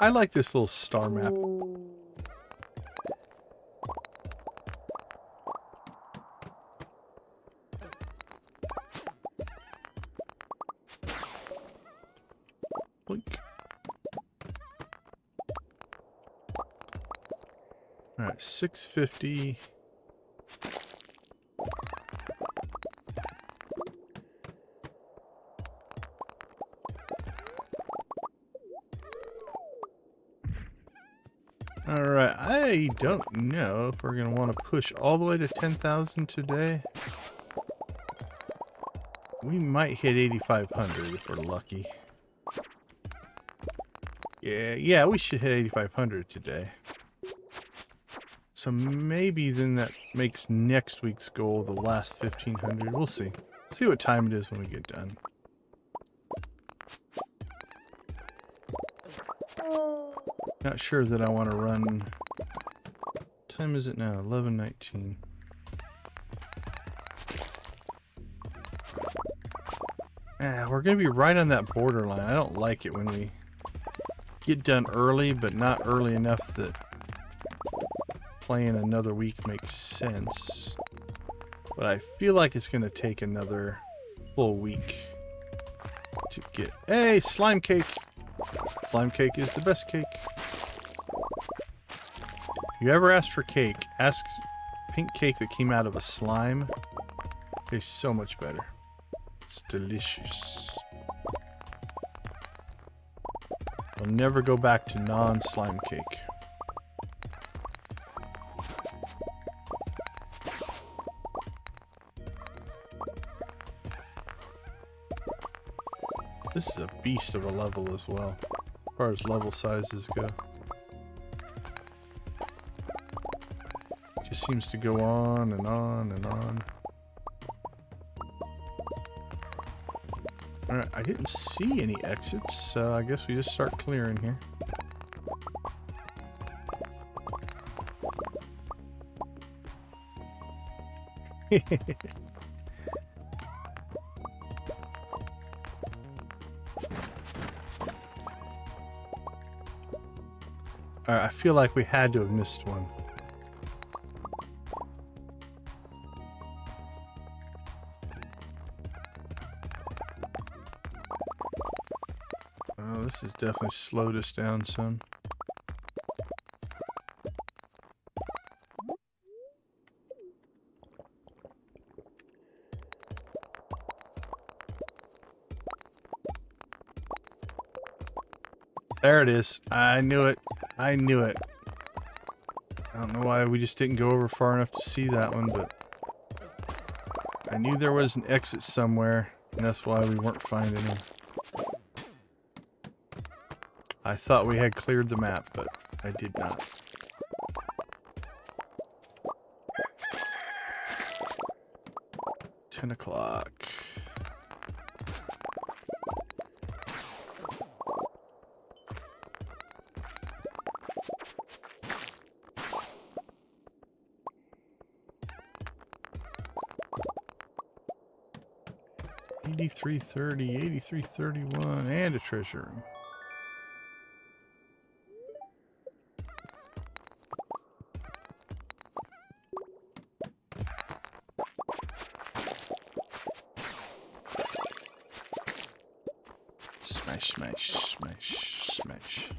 S1: I like this little star map. All right, 650. All right, I don't know if we're going to want to push all the way to 10,000 today. We might hit 8,500 if we're lucky. Yeah, we should hit 8,500 today. So maybe then that makes next week's goal the last 1,500. We'll see. See what time it is when we get done. Not sure that I want to run. What time is it now? 11:19. We're going to be right on that borderline. I don't like it when we get done early, but not early enough that playing another week makes sense. But I feel like it's going to take another full week to get... Hey, slime cake! Slime cake is the best cake. If you ever ask for cake, ask pink cake that came out of a slime. Tastes so much better. It's delicious. I'll never go back to non-slime cake. This is a beast of a level as well, as far as level sizes go. Just seems to go on and on and on. Alright, I didn't see any exits, so I guess we just start clearing here. Alright, I feel like we had to have missed one. Oh, this has definitely slowed us down some. There it is. I knew it. I knew it. I don't know why we just didn't go over far enough to see that one, but I knew there was an exit somewhere, and that's why we weren't finding him. I thought we had cleared the map, but I did not. $10 o'clock. $83.30, $83.31, and a treasure room. Smash, smash, smash, smash.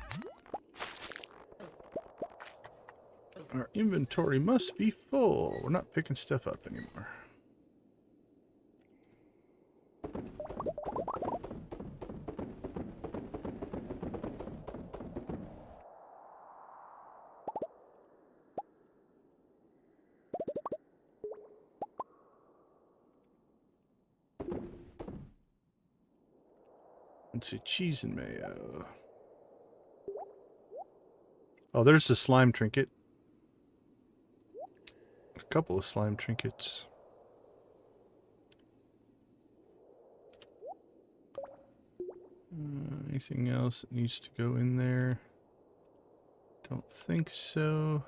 S1: Our inventory must be full. We're not picking stuff up anymore. Let's see, cheese and mayo. Oh, there's the slime trinket. A couple of slime trinkets. Anything else that needs to go in there? Don't think so.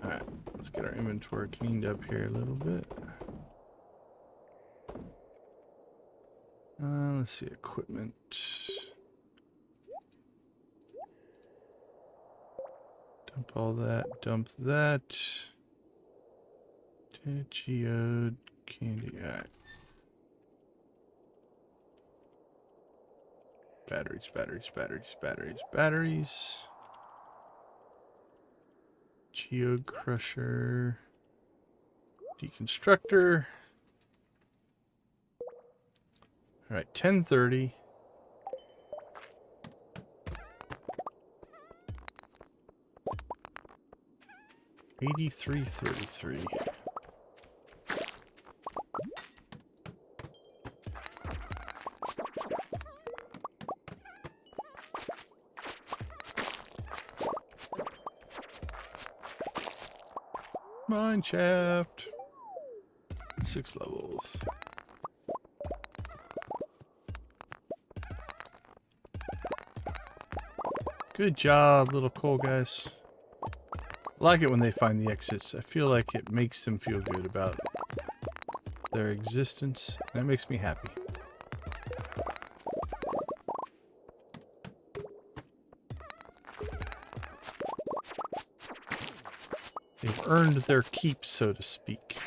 S1: Alright, let's get our inventory cleaned up here a little bit. Let's see, equipment. Dump all that, dump that. Geode, candy. Alright. batteries, batteries, batteries, batteries, batteries. Geode Crusher. Deconstructor. Alright, 1030. $83.33. Mine shaft. 6 levels. Good job, little coal guys. I like it when they find the exits. I feel like it makes them feel good about their existence. That makes me happy. They've earned their keep, so to speak.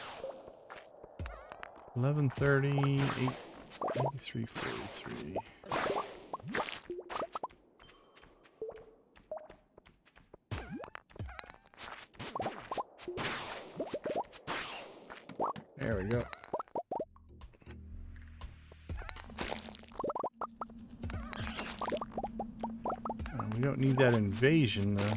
S1: 11:30, 83:43. There we go. We don't need that invasion, though.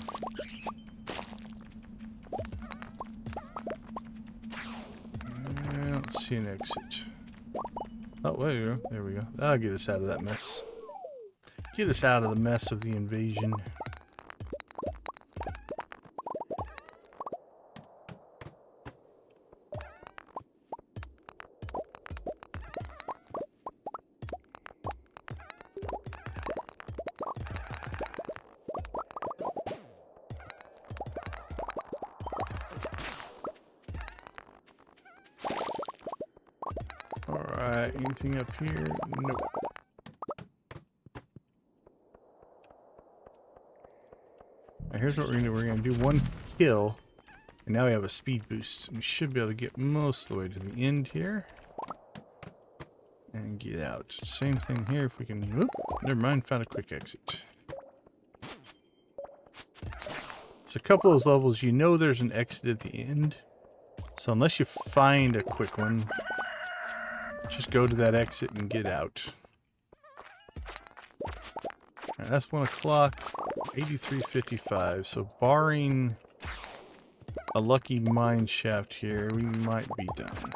S1: I don't see an exit. Oh, there we go. There we go. That'll get us out of that mess. Get us out of the mess of the invasion. Alright, anything up here? Nope. Alright, here's what we're gonna do. We're gonna do one kill, and now we have a speed boost. We should be able to get most of the way to the end here. And get out. Same thing here if we can... Whoop, never mind, found a quick exit. So a couple of those levels, you know there's an exit at the end. So unless you find a quick one, just go to that exit and get out. Alright, that's 1 o'clock. 83:55. So barring a lucky mine shaft here, we might be done.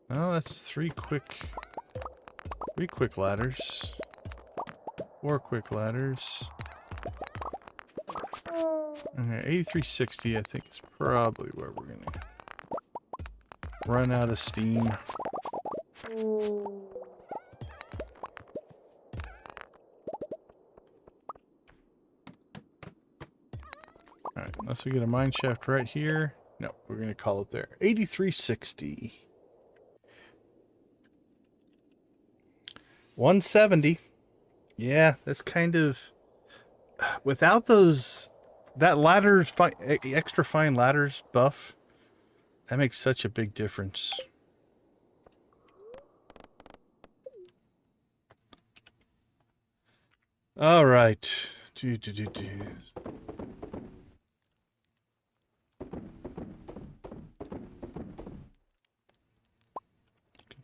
S1: Oh, that's 3 quick ladders. 4 quick ladders. Okay, 83:60 I think is probably where we're gonna run out of steam. Alright, unless we get a mine shaft right here. No, we're gonna call it there. 83:60. 170. Yeah, that's kind of... Without those... That ladders, extra fine ladders buff, that makes such a big difference. All right.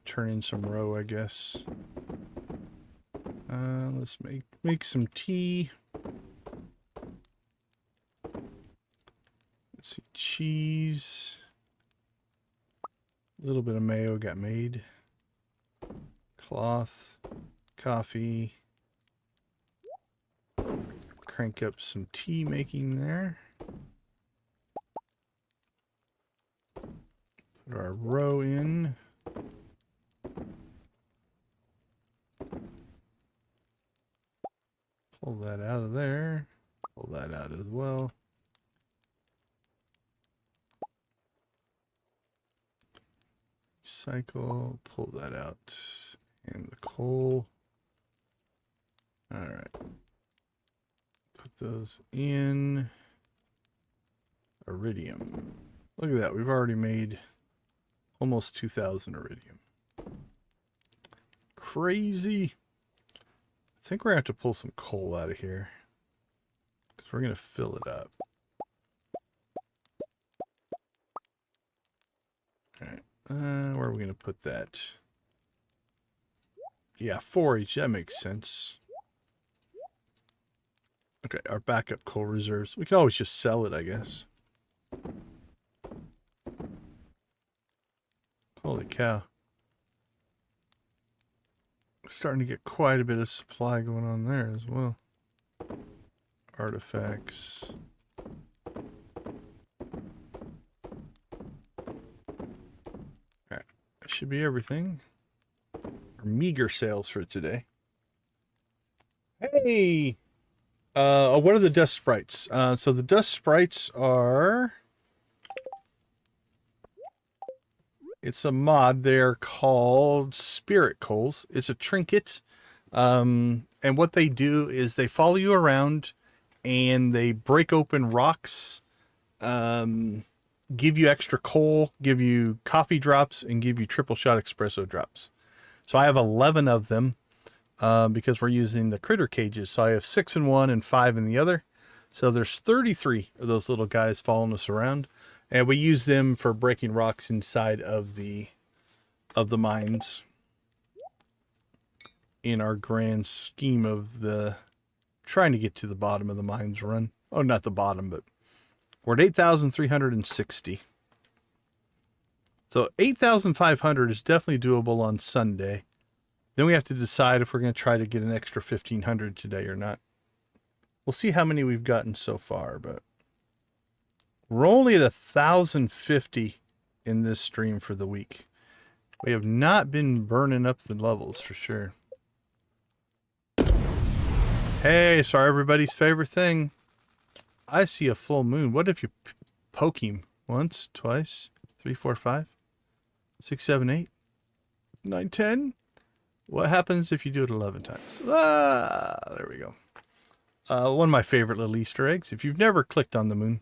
S1: Turn in some roe, I guess. Let's make some tea. Let's see, cheese. A little bit of mayo got made. Cloth, coffee. Crank up some tea making there. Put our roe in. Pull that out of there. Pull that out as well. Cycle, pull that out. And the coal. Alright. Put those in. Iridium. Look at that. We've already made almost 2,000 iridium. crazy. I think we're going to have to pull some coal out of here. Because we're going to fill it up. Alright. Where are we going to put that? Yeah, 4 each. That makes sense. Okay, our backup coal reserves. We can always just sell it, I guess. Holy cow. Starting to get quite a bit of supply going on there as well. Artifacts. Alright, that should be everything. Our meager sales for today. Hey! What are the dust sprites? So the dust sprites are... It's a mod. They're called Spirit Coals. It's a trinket. And what they do is they follow you around and they break open rocks, give you extra coal, give you coffee drops, and give you triple shot espresso drops. So I have 11 of them because we're using the critter cages. So I have 6 in one and 5 in the other. So there's 33 of those little guys following us around. And we use them for breaking rocks inside of the mines in our grand scheme of the trying to get to the bottom of the mines run. Oh, not the bottom, but we're at 8,360. So 8,500 is definitely doable on Sunday. Then we have to decide if we're going to try to get an extra 1,500 today or not. We'll see how many we've gotten so far, but we're only at 1,050 in this stream for the week. We have not been burning up the levels for sure. Hey, sorry, everybody's favorite thing. I see a full moon. What if you poke him once, twice, 3, 4, 5, 6, 7, 8, 9, 10? What happens if you do it 11 times? Ah, there we go. One of my favorite little Easter eggs. If you've never clicked on the moon,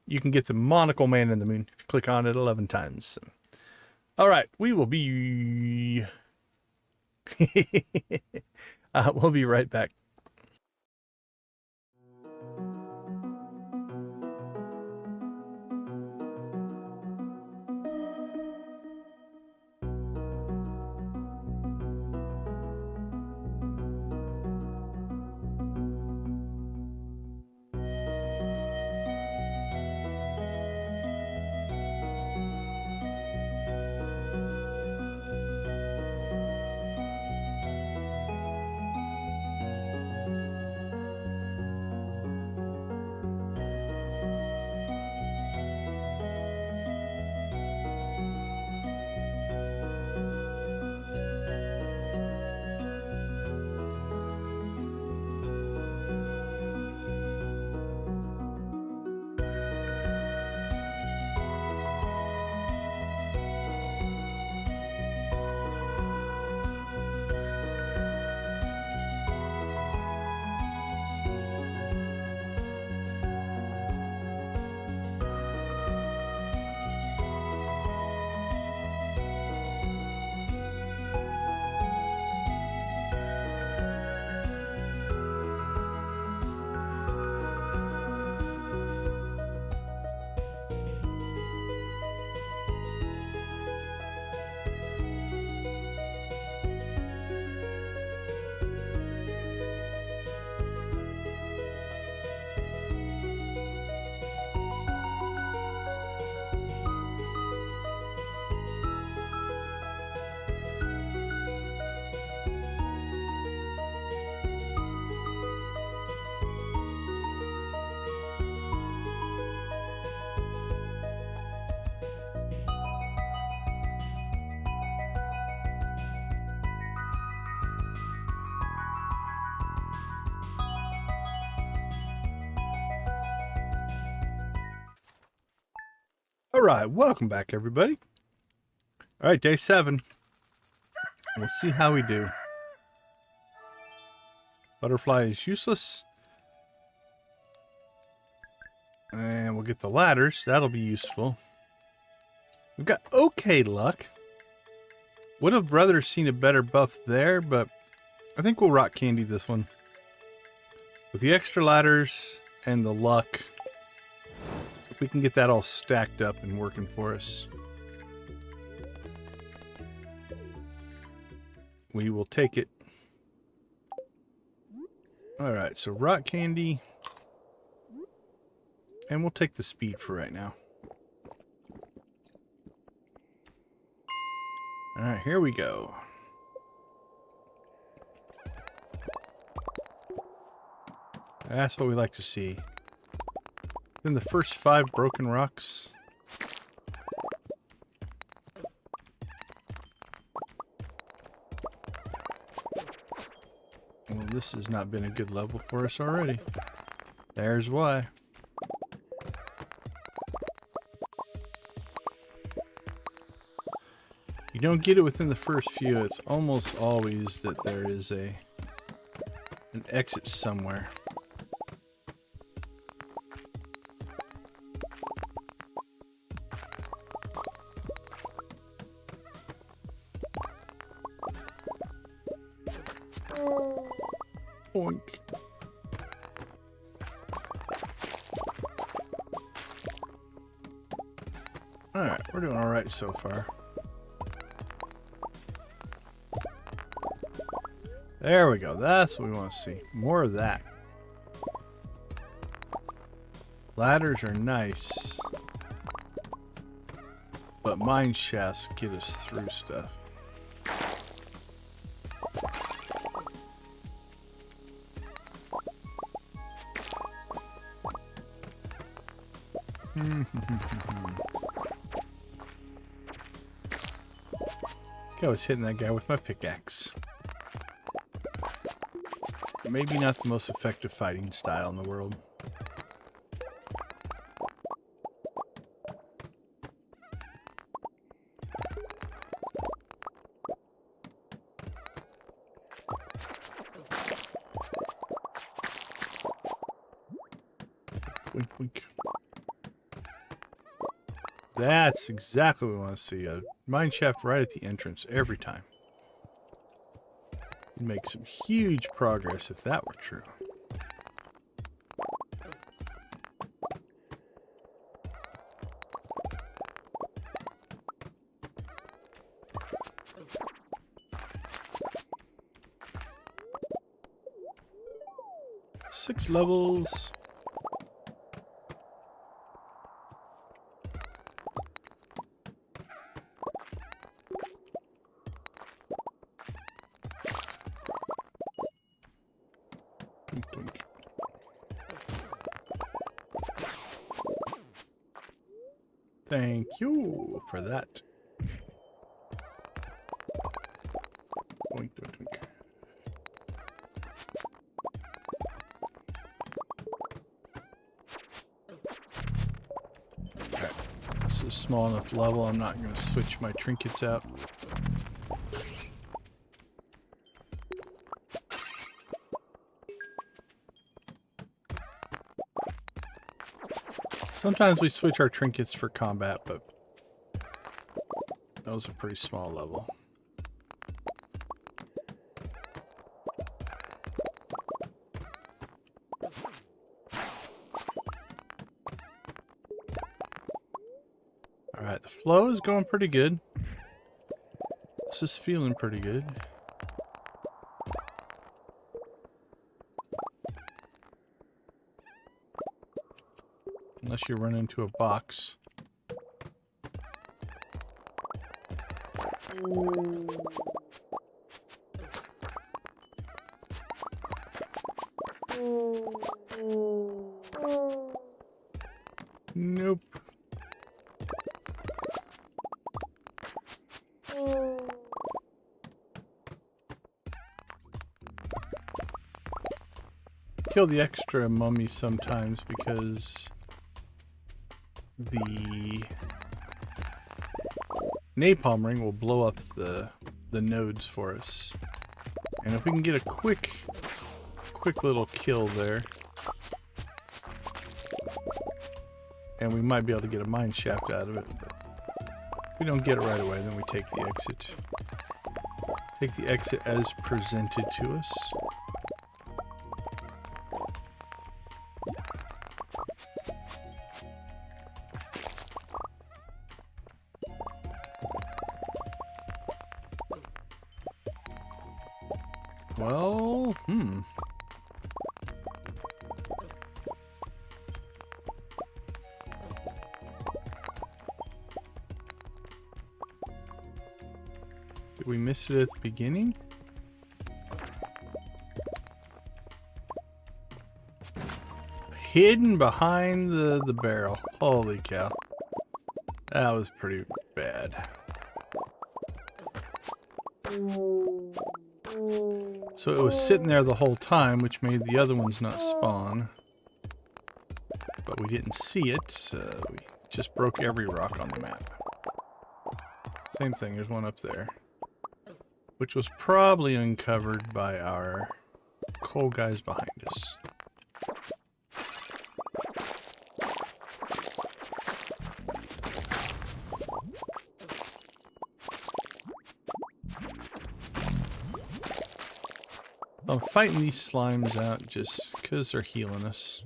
S1: you can get the monocle man in the moon if you click on it 11 times. All right, we will be... we'll be right back. All right, welcome back, everybody. All right, day 7. We'll see how we do. Butterfly is useless. And we'll get the ladders. That'll be useful. We've got okay luck. Would have rather seen a better buff there, but I think we'll rock candy this one. With the extra ladders and the luck, if we can get that all stacked up and working for us, we will take it. Alright, so rock candy. And we'll take the speed for right now. Alright, here we go. That's what we like to see. Then the first 5 broken rocks. Well, this has not been a good level for us already. There's why. You don't get it within the first few. It's almost always that there is an exit somewhere. Boink. Alright, we're doing alright so far. There we go. That's what we want to see. More of that. Ladders are nice, but mine shafts get us through stuff. I was hitting that guy with my pickaxe. Maybe not the most effective fighting style in the world. Wink, wink. That's exactly what we want to see. A mine shaft right at the entrance every time. We'd make some huge progress if that were true. Six levels. Thank you for that. Boink, boink, boink. Okay. This is a small enough level. I'm not going to switch my trinkets out. Sometimes we switch our trinkets for combat, but that was a pretty small level. Alright, the flow is going pretty good. This is feeling pretty good. Unless you run into a box. Nope. Kill the extra mummies sometimes because the napalm ring will blow up the nodes for us. And if we can get a quick little kill there, and we might be able to get a mine shaft out of it, but if we don't get it right away, then we take the exit. Take the exit as presented to us. Well, Did we miss it at the beginning? Hidden behind the barrel. Holy cow. That was pretty bad. So it was sitting there the whole time, which made the other ones not spawn. But we didn't see it, so we just broke every rock on the map. Same thing, there's one up there. Which was probably uncovered by our coal guys behind us. I'm fighting these slimes out just because they're healing us.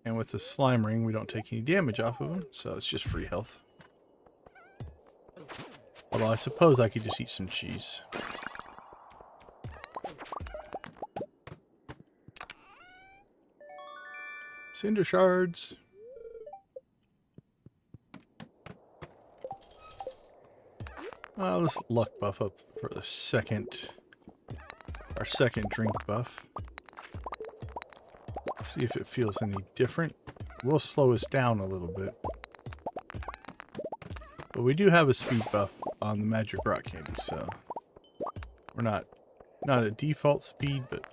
S1: And with the slime ring, we don't take any damage off of them, so it's just free health. Although I suppose I could just eat some cheese. Cinder shards. Let's luck buff up for the second. Our second drink buff. See if it feels any different. Will slow us down a little bit. But we do have a speed buff on the magic rock candy, so we're not at default speed, but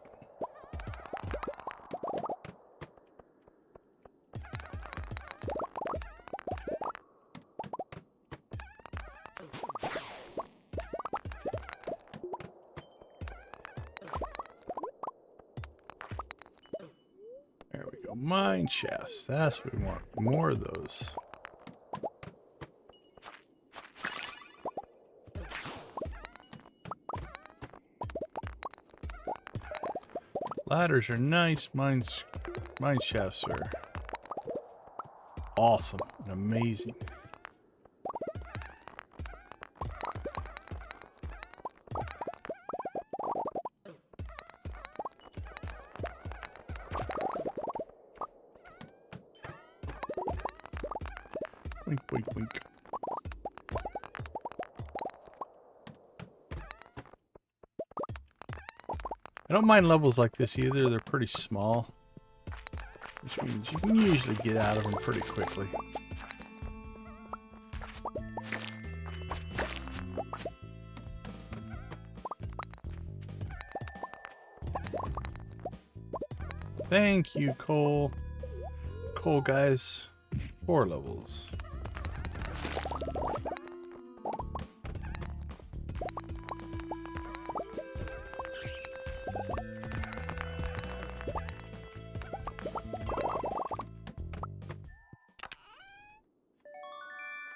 S1: there we go. Mine shafts. That's what we want. More of those. Ladders are nice. Mine shafts are awesome and amazing. Wink, wink, wink. I don't mind levels like this either. They're pretty small, which means you can usually get out of them pretty quickly. Thank you, coal. Coal guys. 4 levels.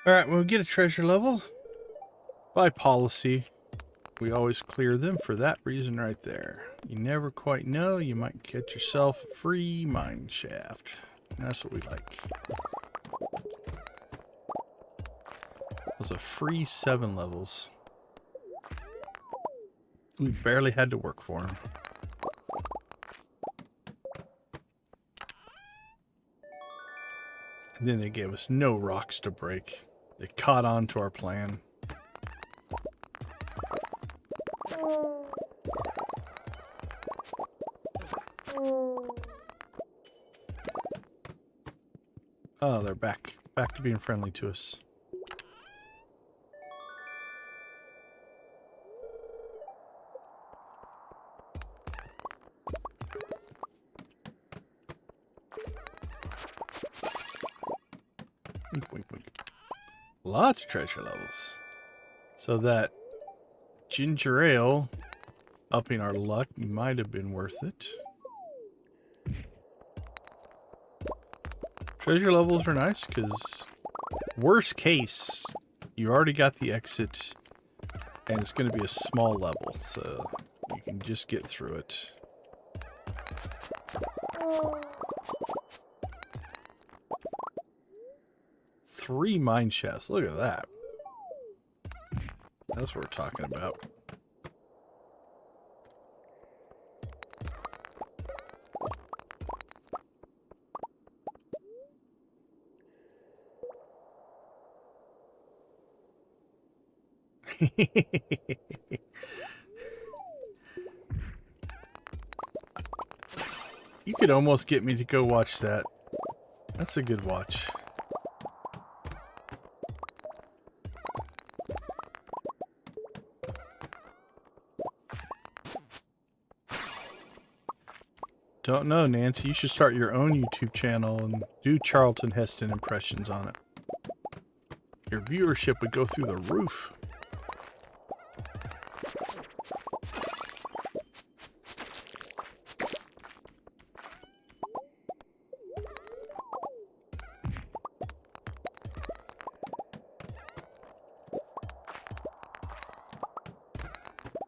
S1: Alright, when we get a treasure level, by policy, we always clear them for that reason right there. You never quite know, you might get yourself a free mine shaft. And that's what we like. Those are free 7 levels. We barely had to work for them. And then they gave us no rocks to break. They caught on to our plan. Oh, they're back. Back to being friendly to us. Wink, wink, wink. Lots of treasure levels. So that ginger ale upping our luck might have been worth it. Treasure levels are nice because worst case, you already got the exit
S2: And it's going to be a small level, so you can just get through it. Three mine shafts. Look at that. That's what we're talking about. You could almost get me to go watch that. That's a good watch. Don't know, Nancy. You should start your own YouTube channel and do Charlton Heston impressions on it. Your viewership would go through the roof.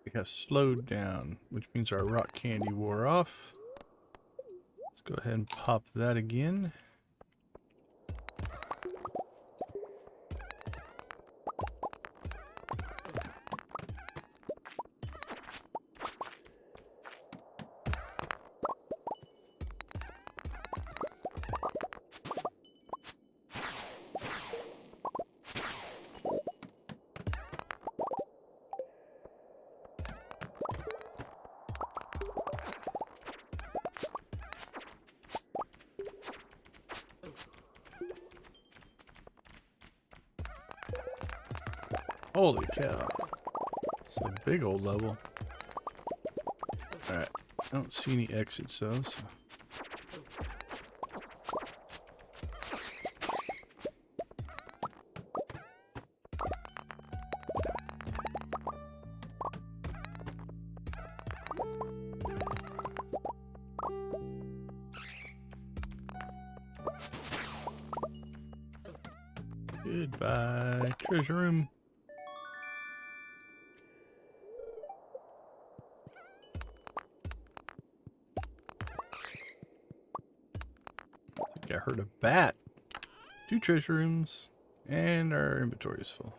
S2: We have slowed down, which means our rock candy wore off. Let's go ahead and pop that again. Holy cow. It's a big old level. Alright. I don't see any exits though, so. Goodbye, treasure room. I heard a bat. 2 treasure rooms, and our inventory is full.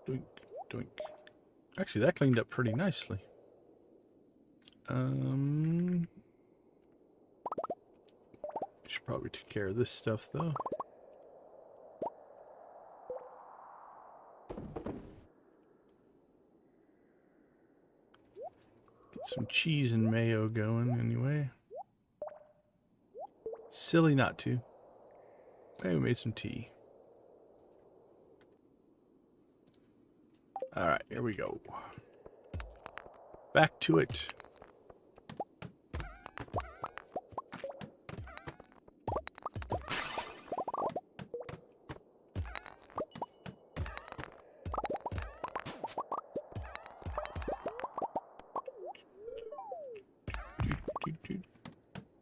S2: Doink, doink. Actually, that cleaned up pretty nicely. Should probably take care of this stuff, though. Get some cheese and mayo going, anyway. Silly not to. Hey, we made some tea. Alright, here we go. Back to it.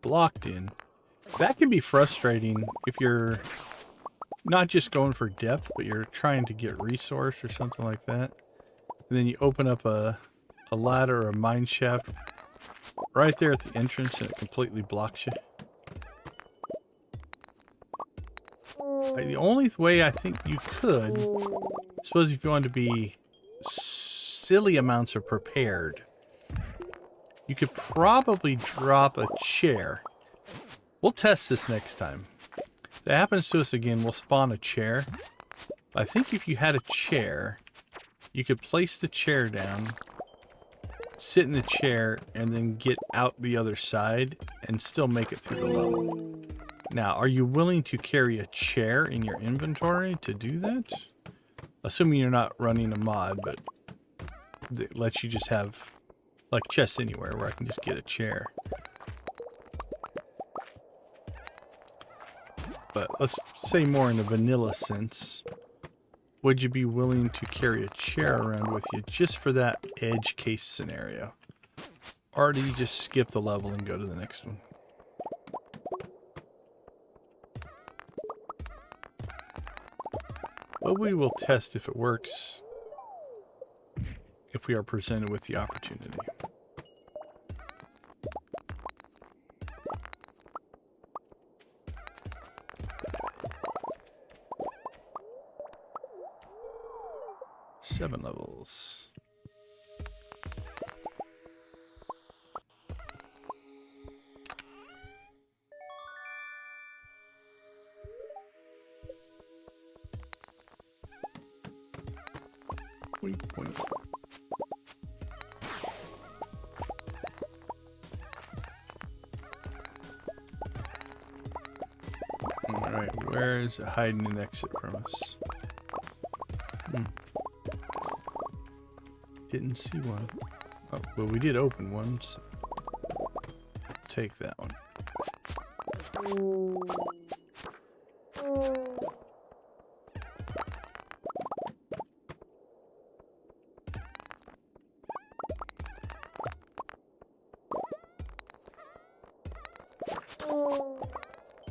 S2: Blocked in. That can be frustrating if you're not just going for depth, but you're trying to get resource or something like that. And then you open up a ladder or a mine shaft right there at the entrance and it completely blocks you. The only way I think you could, suppose if you want to be silly amounts of prepared, you could probably drop a chair. We'll test this next time. If that happens to us again, we'll spawn a chair. I think if you had a chair, you could place the chair down, sit in the chair, and then get out the other side and still make it through the level. Now, are you willing to carry a chair in your inventory to do that? Assuming you're not running a mod, but that lets you just have, like, chests anywhere where I can just get a chair. but let's say more in a vanilla sense. Would you be willing to carry a chair around with you just for that edge case scenario? Or do you just skip the level and go to the next one? But we will test if it works, if we are presented with the opportunity. Seven levels. Boink, boink. Alright, where is it hiding an exit from us? Didn't see one. Oh, well, we did open one, so take that one.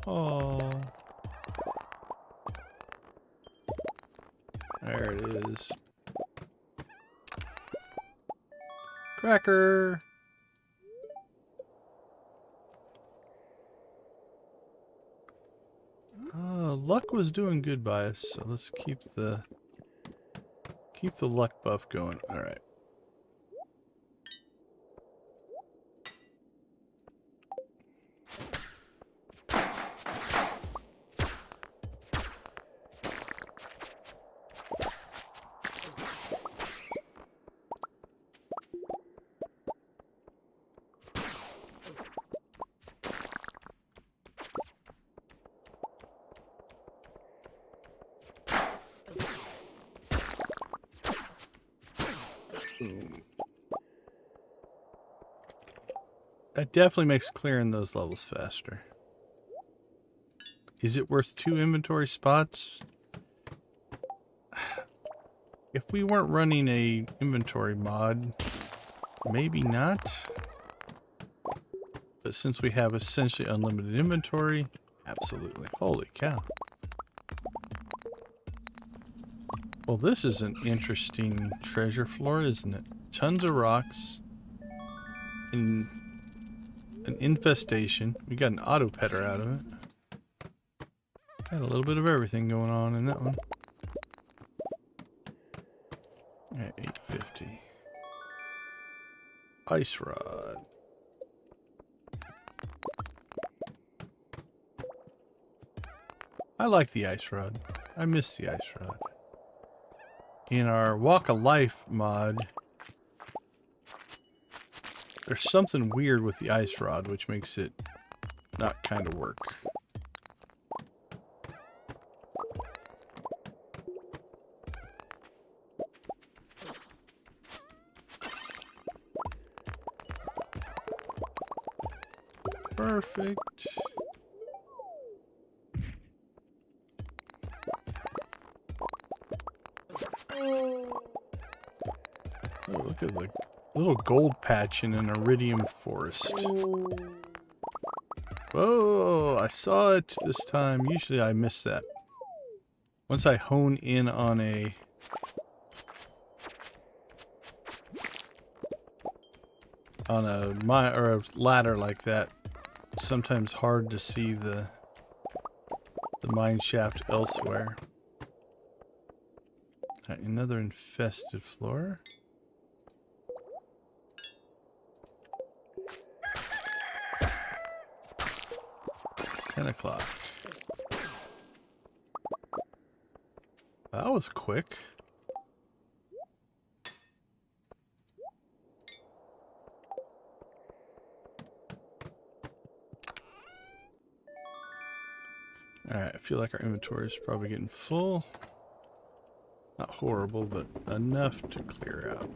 S2: Oh, there it is. Cracker. Luck was doing good by us, so let's keep the luck buff going. All right. That definitely makes clearing those levels faster. Is it worth 2 inventory spots? If we weren't running a inventory mod, maybe not. But since we have essentially unlimited inventory, absolutely. Holy cow. Well, this is an interesting treasure floor, isn't it? Tons of rocks. In an infestation. We got an auto petter out of it. Got a little bit of everything going on in that one. Alright, 850. Ice rod. I like the ice rod. I miss the ice rod. In our Walk of Life mod, there's something weird with the ice rod, which makes it not kind of work. Perfect. Oh, look at the little gold patch in an iridium forest. Whoa, I saw it this time. Usually I miss that. Once I hone in on a mine or a ladder like that, it's sometimes hard to see the mine shaft elsewhere. All right, another infested floor. 10 o'clock. That was quick. Alright, I feel like our inventory is probably getting full. Not horrible, but enough to clear out.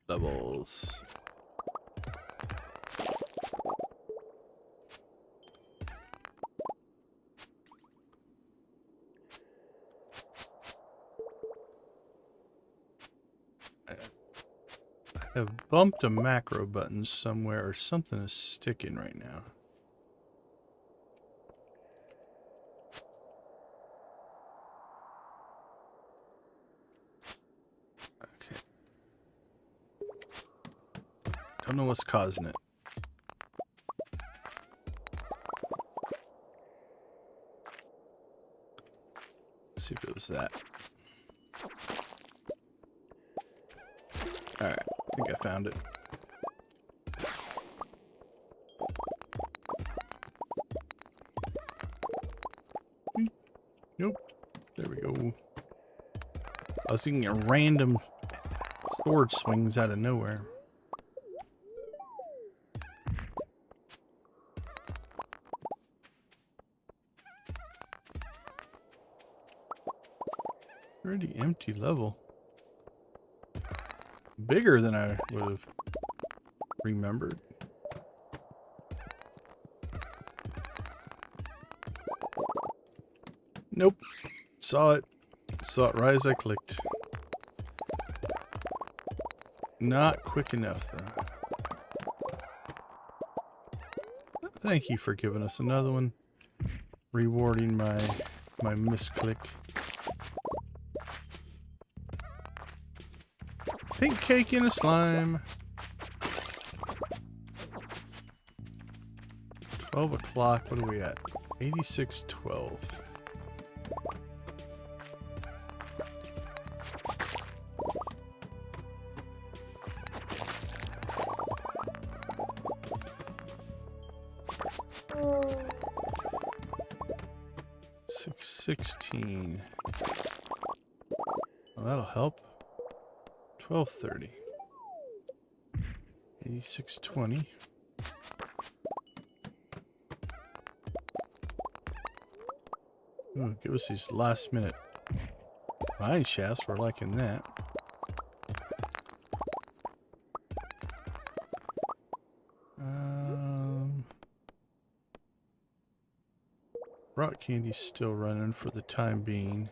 S2: Levels. I have bumped a macro button somewhere, or something is sticking right now. Okay. Don't know what's causing it. Let's see if it was that. Alright, I think I found it. Nope. There we go. I was thinking a random sword swings out of nowhere. Pretty empty level. Bigger than I would have remembered. Nope. Saw it. Saw it right as I clicked. Not quick enough, though. Thank you for giving us another one. Rewarding my misclick. Pink cake in a slime. 12 o'clock. What are we at? 86:12. $6.16. Well, that'll help. 12:30. 86:20. Ooh, give us these last minute mine shafts. We're liking that. Rock candy's still running for the time being.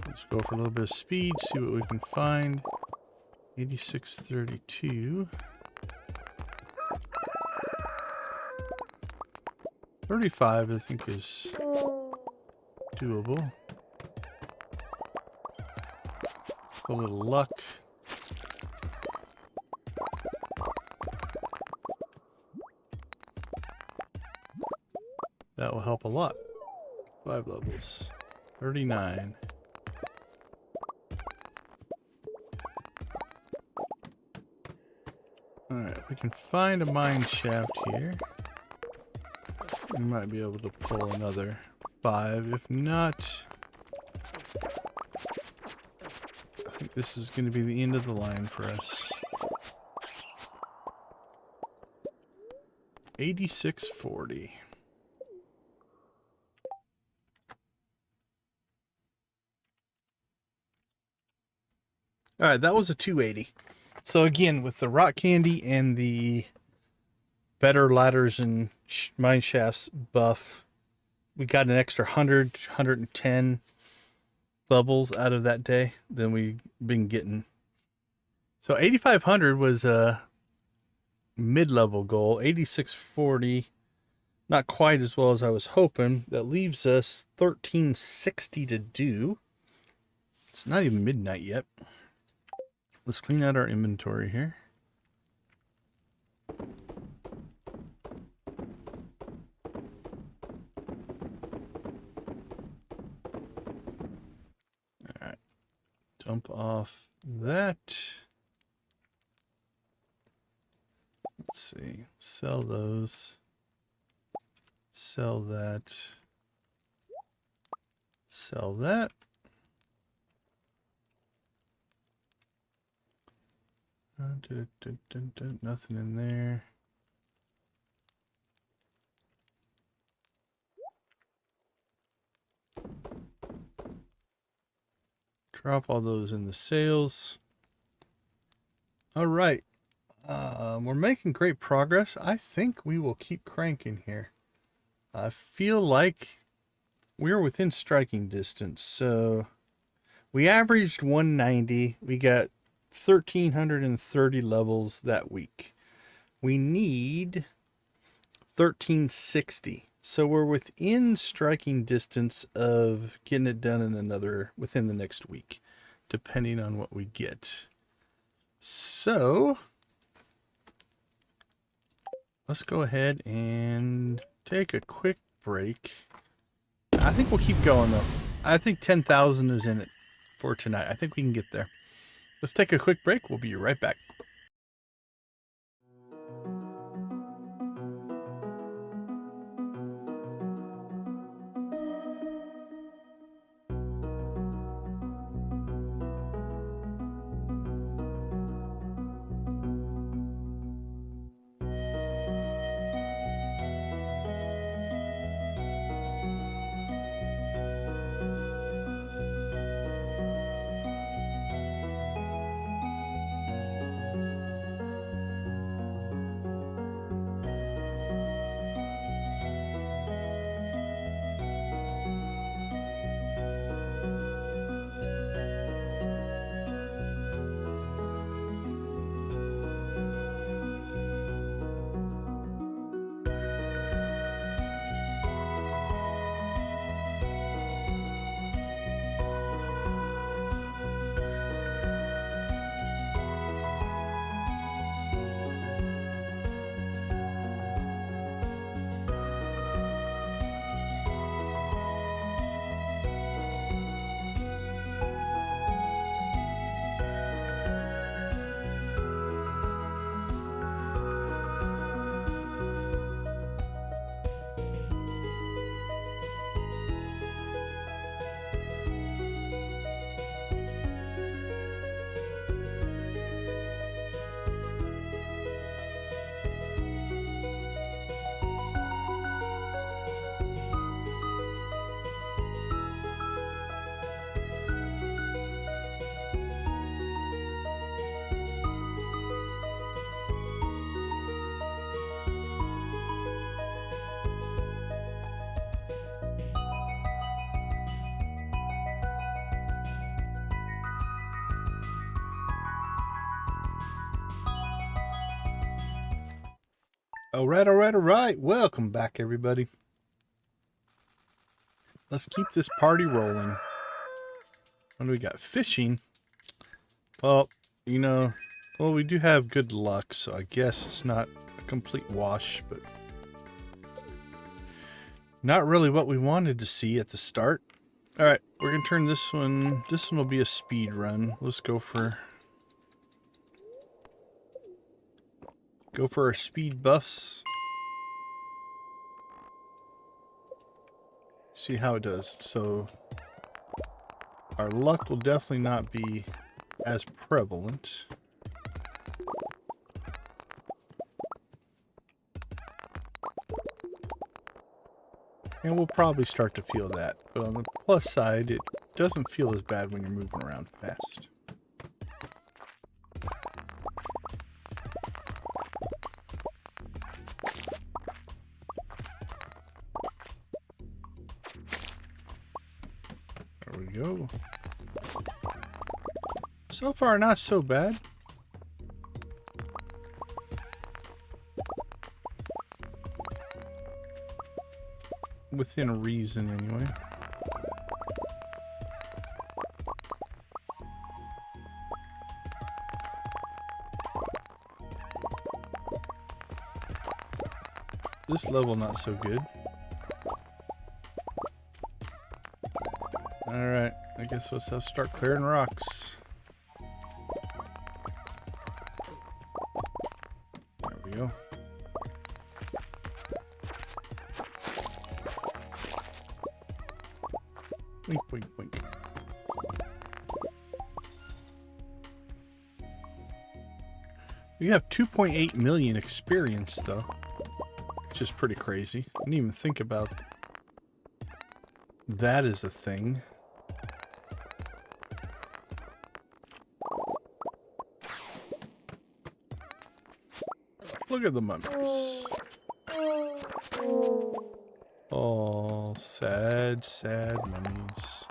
S2: Let's go for a little bit of speed, see what we can find. 86:32. 35, I think, is doable. A little luck. That will help a lot. 5 levels. 39. Alright, we can find a mine shaft here. We might be able to pull another 5. If not, I think this is going to be the end of the line for us. 86:40. Alright, that was a 280. So again, with the rock candy and the better ladders and mine shafts buff, we got an extra 100, 110 levels out of that day than we've been getting. So 8,500 was a mid-level goal. 8640, not quite as well as I was hoping. That leaves us 1360 to do. It's not even midnight yet. Let's clean out our inventory here. Alright. Dump off that. Let's see. Sell those. Sell that. Sell that. Nothing in there. Drop all those in the sales. All right. We're making great progress. I think we will keep cranking here. I feel like we're within striking distance. So we averaged 190. We got 1,330 levels that week. We need 1,360. So we're within striking distance of getting it done within the next week, depending on what we get. So let's go ahead and take a quick break. I think we'll keep going though. I think 10,000 is in it for tonight. I think we can get there. Let's take a quick break. We'll be right back. All right. Welcome back, everybody. Let's keep this party rolling. What do we got? Fishing. Well, we do have good luck, so I guess it's not a complete wash, but not really what we wanted to see at the start. All right, we're going to turn this one. This one will be a speed run. Let's go for our speed buffs. See how it does. So our luck will definitely not be as prevalent. And we'll probably start to feel that. But on the plus side, it doesn't feel as bad when you're moving around fast. There we go. So far, not so bad. Within reason, anyway. This level not so good. Alright, I guess let's have to start clearing rocks. There we go. Wink, wink, wink. We have 2.8 million experience, though. Which is pretty crazy. I didn't even think about that as a thing. Look at the mummies. Oh, sad, sad mummies.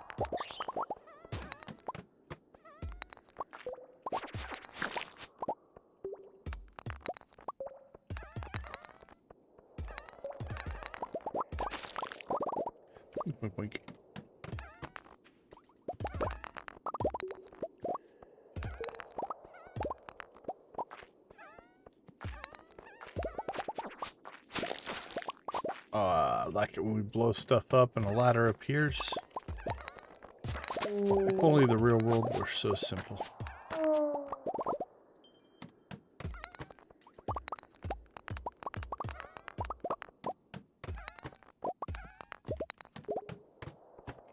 S2: Boink, boink. I like it when we blow stuff up and a ladder appears. If only the real world were so simple.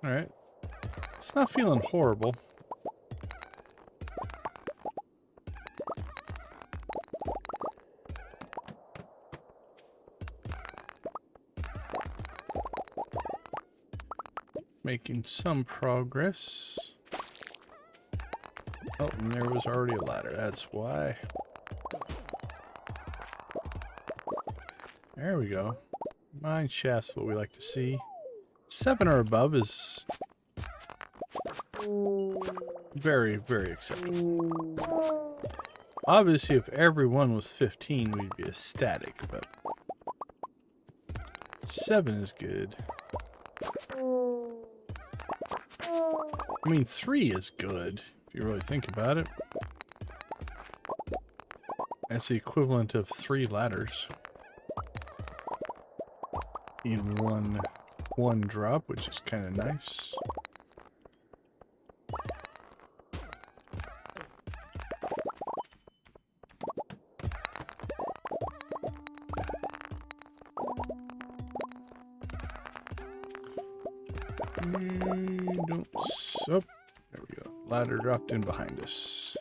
S2: Alright. It's not feeling horrible. Making some progress. Oh, and there was already a ladder. That's why. There we go. Mine shaft's what we like to see. 7 or above is very, very acceptable. Obviously, if everyone was 15, we'd be ecstatic, but 7 is good. I mean, 3 is good, if you really think about it. That's the equivalent of 3 ladders in one drop, which is kind of nice. Oh, there we go. Ladder dropped in behind us.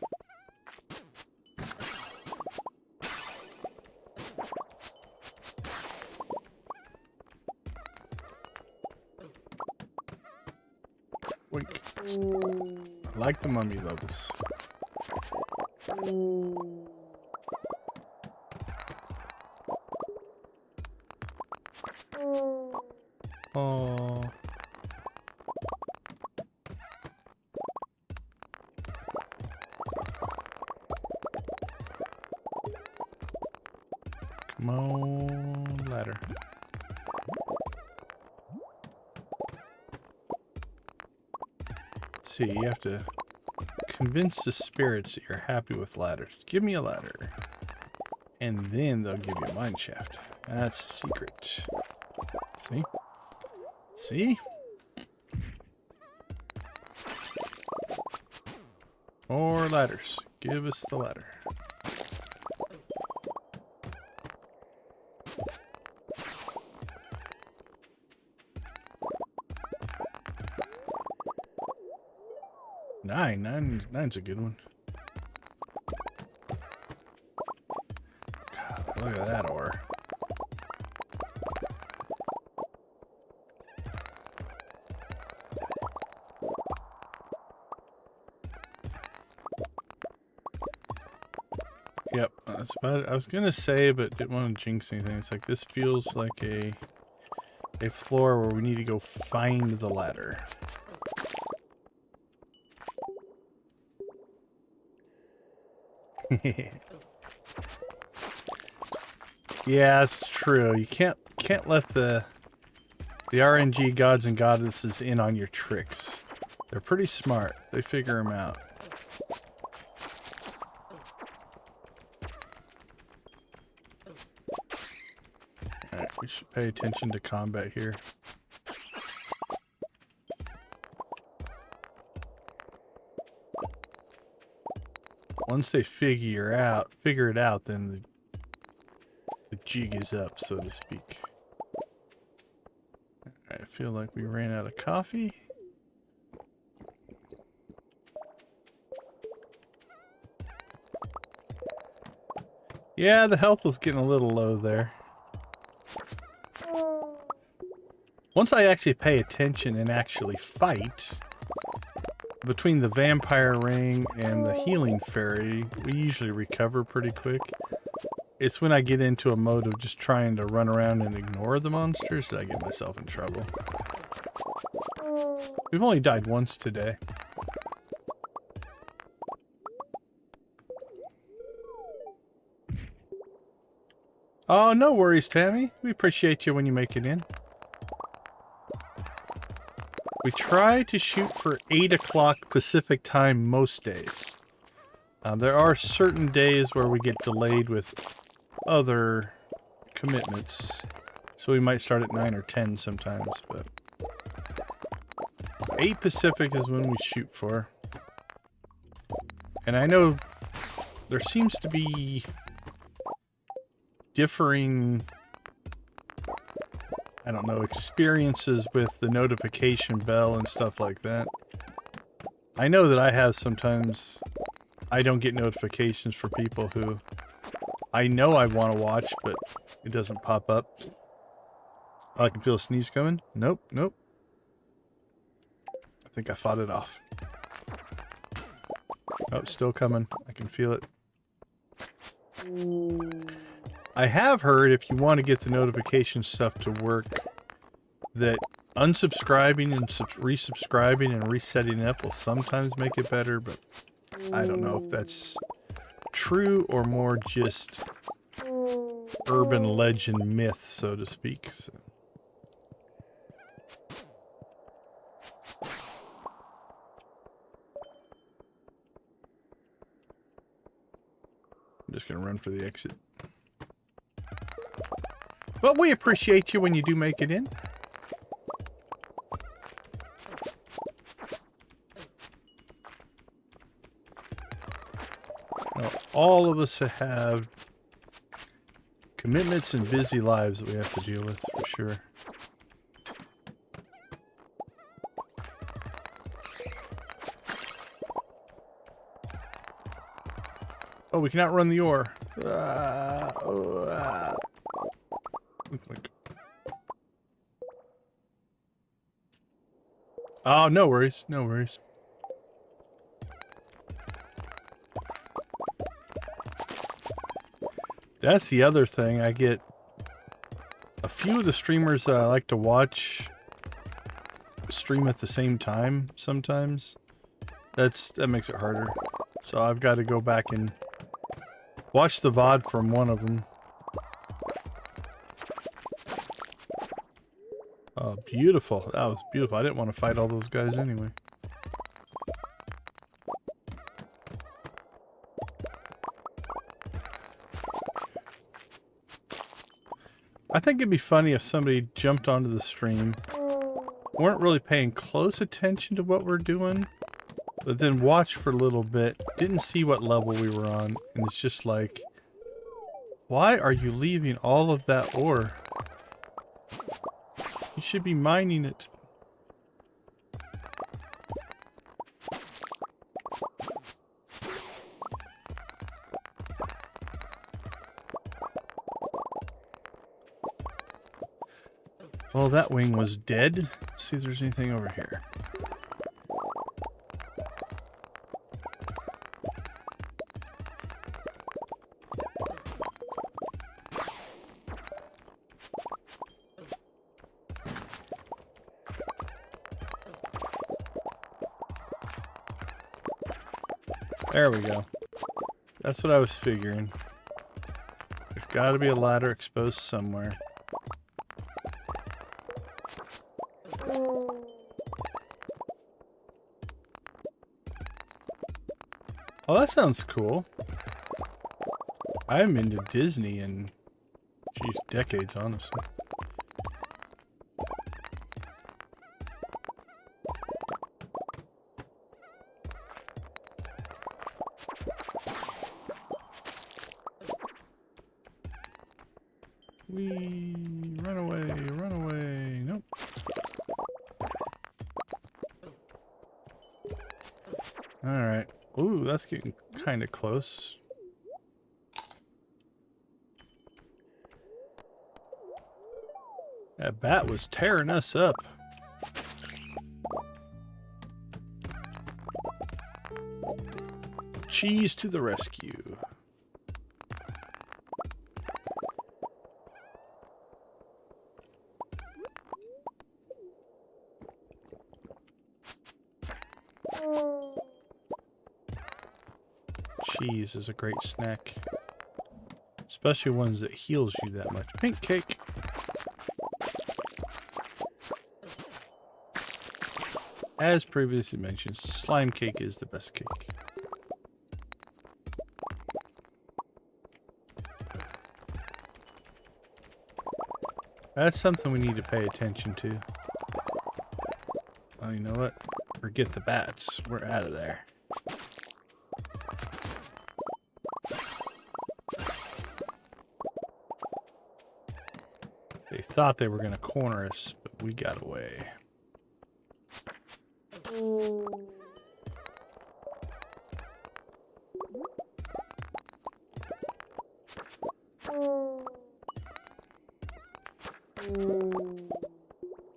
S2: Wait. I like the mummy levels. Oh. Come on, ladder. See, you have to convince the spirits that you're happy with ladders. Give me a ladder. And then they'll give you a mine shaft. That's the secret. See? See? More ladders. Give us the ladder. Nine's a good one. God, look at that ore. Yep, that's about it. I was gonna say, but didn't want to jinx anything. It's like this feels like a floor where we need to go find the ladder. Yeah, it's true. You can't let the RNG gods and goddesses in on your tricks. They're pretty smart. They figure them out. Alright, we should pay attention to combat here. Once they figure it out, then the jig is up, so to speak. I feel like we ran out of coffee. Yeah, the health was getting a little low there. Once I actually pay attention and actually fight, between the vampire ring and the healing fairy, we usually recover pretty quick. it's when I get into a mode of just trying to run around and ignore the monsters that I get myself in trouble. We've only died once today. Oh, no worries, Tammy. We appreciate you when you make it in. We try to shoot for 8 o'clock Pacific time most days. There are certain days where we get delayed with other commitments. So we might start at 9 or 10 sometimes, but 8 Pacific is when we shoot for. And I know there seems to be differing, I don't know, experiences with the notification bell and stuff like that. I know that I have sometimes, I don't get notifications for people who I know I want to watch, but it doesn't pop up. Oh, I can feel a sneeze coming. Nope, nope. I think I fought it off. Oh, it's still coming. I can feel it. I have heard if you want to get the notification stuff to work, that unsubscribing and resubscribing and resetting it up will sometimes make it better, but I don't know if that's true or more just urban legend myth, so to speak. So. I'm just going to run for the exit. But we appreciate you when you do make it in. Now, all of us have commitments and busy lives that we have to deal with, for sure. Oh, we cannot run the ore. Oh, no worries. No worries. That's the other thing. I get a few of the streamers that I like to watch stream at the same time sometimes. That makes it harder. So I've got to go back and watch the VOD from one of them. Oh, beautiful. That was beautiful. I didn't want to fight all those guys anyway. I think it'd be funny if somebody jumped onto the stream, weren't really paying close attention to what we're doing, but then watched for a little bit, didn't see what level we were on, and it's just like, why are you leaving all of that ore? You should be mining it. Well, that wing was dead. Let's see if there's anything over here. There we go. That's what I was figuring. There's got to be a ladder exposed somewhere. Oh, that sounds cool. I haven't been to Disney in, geez, decades, honestly. Run away, run away. Nope. Alright. Ooh, that's getting kind of close. That bat was tearing us up. Cheese to the rescue. cheese is a great snack. Especially ones that heals you that much. Pink cake. As previously mentioned, slime cake is the best cake. That's something we need to pay attention to. Oh, you know what? Forget the bats. We're out of there. They thought they were going to corner us, but we got away.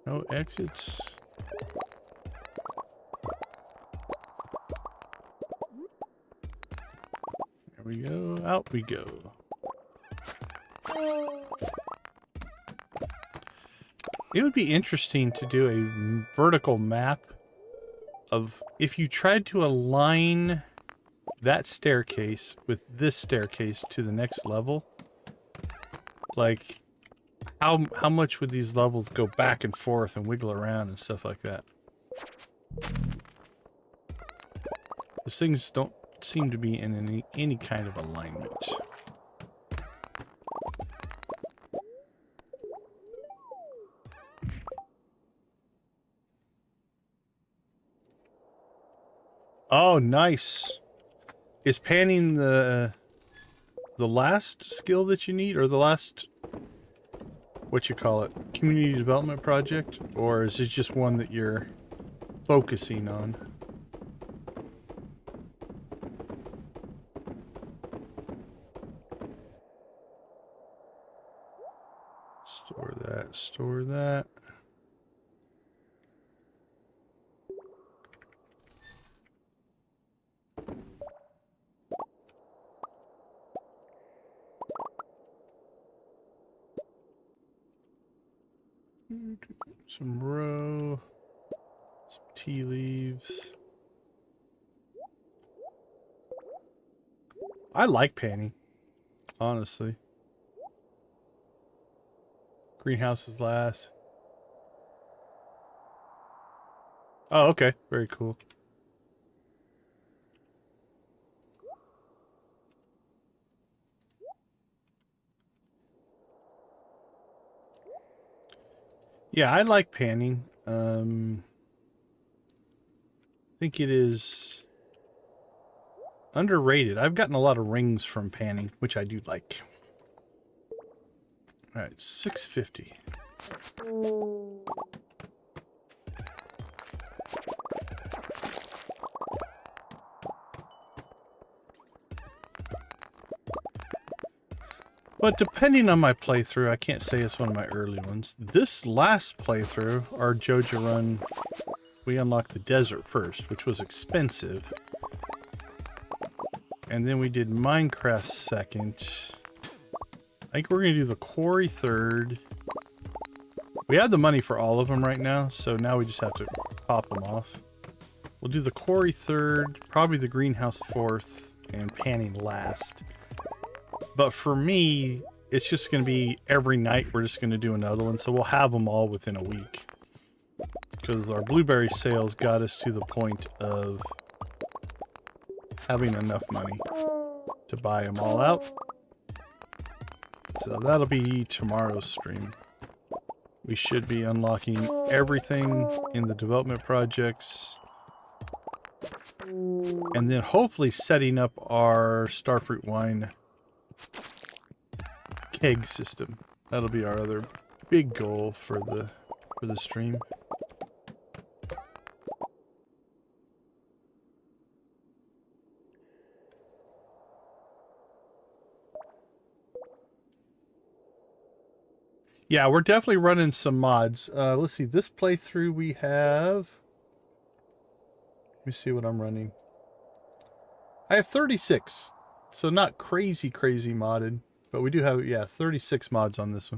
S2: No exits. There we go. Out we go. It would be interesting to do a vertical map of if you tried to align that staircase with this staircase to the next level. Like, how much would these levels go back and forth and wiggle around and stuff like that? These things don't seem to be in any kind of alignment. Oh, nice. Is panning the last skill that you need, or the last, what you call it, community development project? Or is it just one that you're focusing on? Store that, store that. Some row, some tea leaves. I like panning, honestly. Greenhouses last. Oh, okay. Very cool. Yeah, I like panning. I think it is underrated. I've gotten a lot of rings from panning, which I do like. All right, 650. But depending on my playthrough, I can't say it's one of my early ones. This last playthrough, our Joja run, we unlocked the desert first, which was expensive. And then we did Minecraft second. I think we're going to do the quarry third. We have the money for all of them right now, so now we just have to pop them off. We'll do the quarry third, probably the greenhouse fourth, and panning last. But for me, it's just going to be every night we're just going to do another one. So we'll have them all within a week. Because our blueberry sales got us to the point of having enough money to buy them all out. So that'll be tomorrow's stream. We should be unlocking everything in the development projects. And then hopefully setting up our Starfruit wine keg system. That'll be our other big goal for the stream. Yeah, we're definitely running some mods. Let's see, this playthrough we have... Let me see what I'm running. I have 36. So not crazy modded. But we do have, yeah, 36 mods on this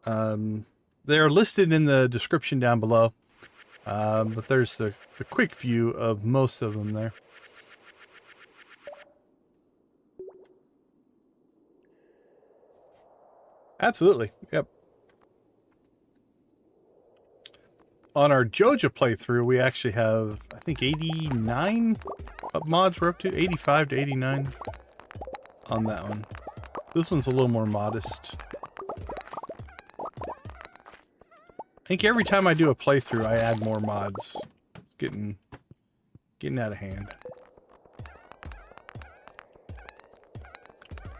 S2: one. They're listed in the description down below. But there's the quick view of most of them there. Absolutely. Yep. On our Joja playthrough, we actually have, I think, 89 mods we're up to. 85 to 89 on that one. This one's a little more modest. I think every time I do a playthrough, I add more mods. It's getting out of hand.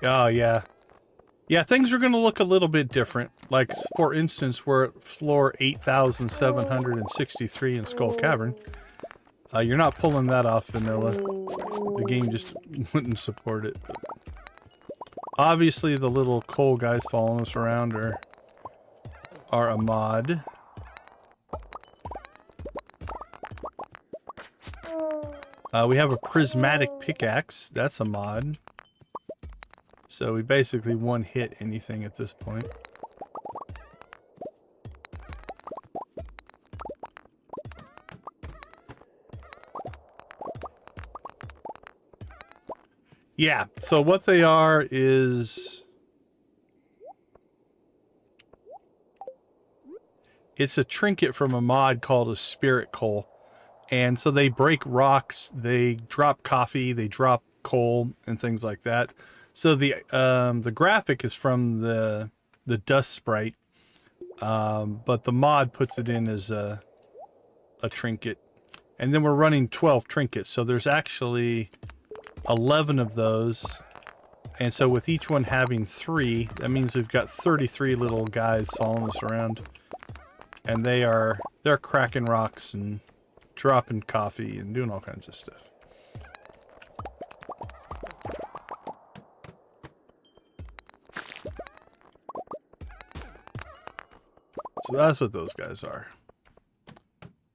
S2: Oh, yeah. Yeah, things are going to look a little bit different. Like, for instance, we're at floor 8,763 in Skull Cavern. You're not pulling that off vanilla. The game just wouldn't support it. But obviously, the little coal guys following us around are a mod. We have a prismatic pickaxe. That's a mod. So we basically one-hit anything at this point. Yeah, so what they are is... it's a trinket from a mod called a spirit coal. And so they break rocks, they drop coffee, they drop coal, and things like that. So the graphic is from the dust sprite, but the mod puts it in as a trinket. And then we're running 12 trinkets, so there's actually 11 of those. And so with each one having 3, that means we've got 33 little guys following us around. And they're cracking rocks and dropping coffee and doing all kinds of stuff. So that's what those guys are.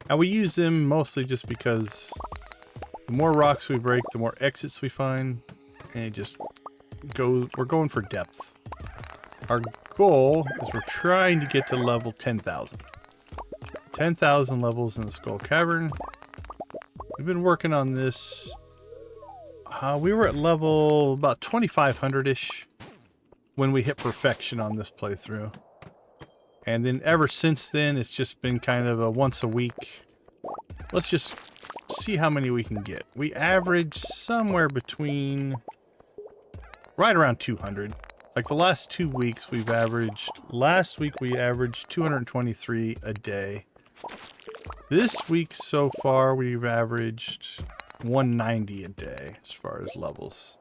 S2: And we use them mostly just because the more rocks we break, the more exits we find. And it just goes, we're going for depth. Our goal is we're trying to get to level 10,000. 10,000 levels in the Skull Cavern. We've been working on this. We were at level about 2,500-ish when we hit perfection on this playthrough. And then ever since then, it's just been kind of a once a week. Let's just see how many we can get. We average somewhere between right around 200. Like the last 2 weeks we've averaged, last week we averaged 223 a day. This week so far we've averaged 190 a day as far as levels.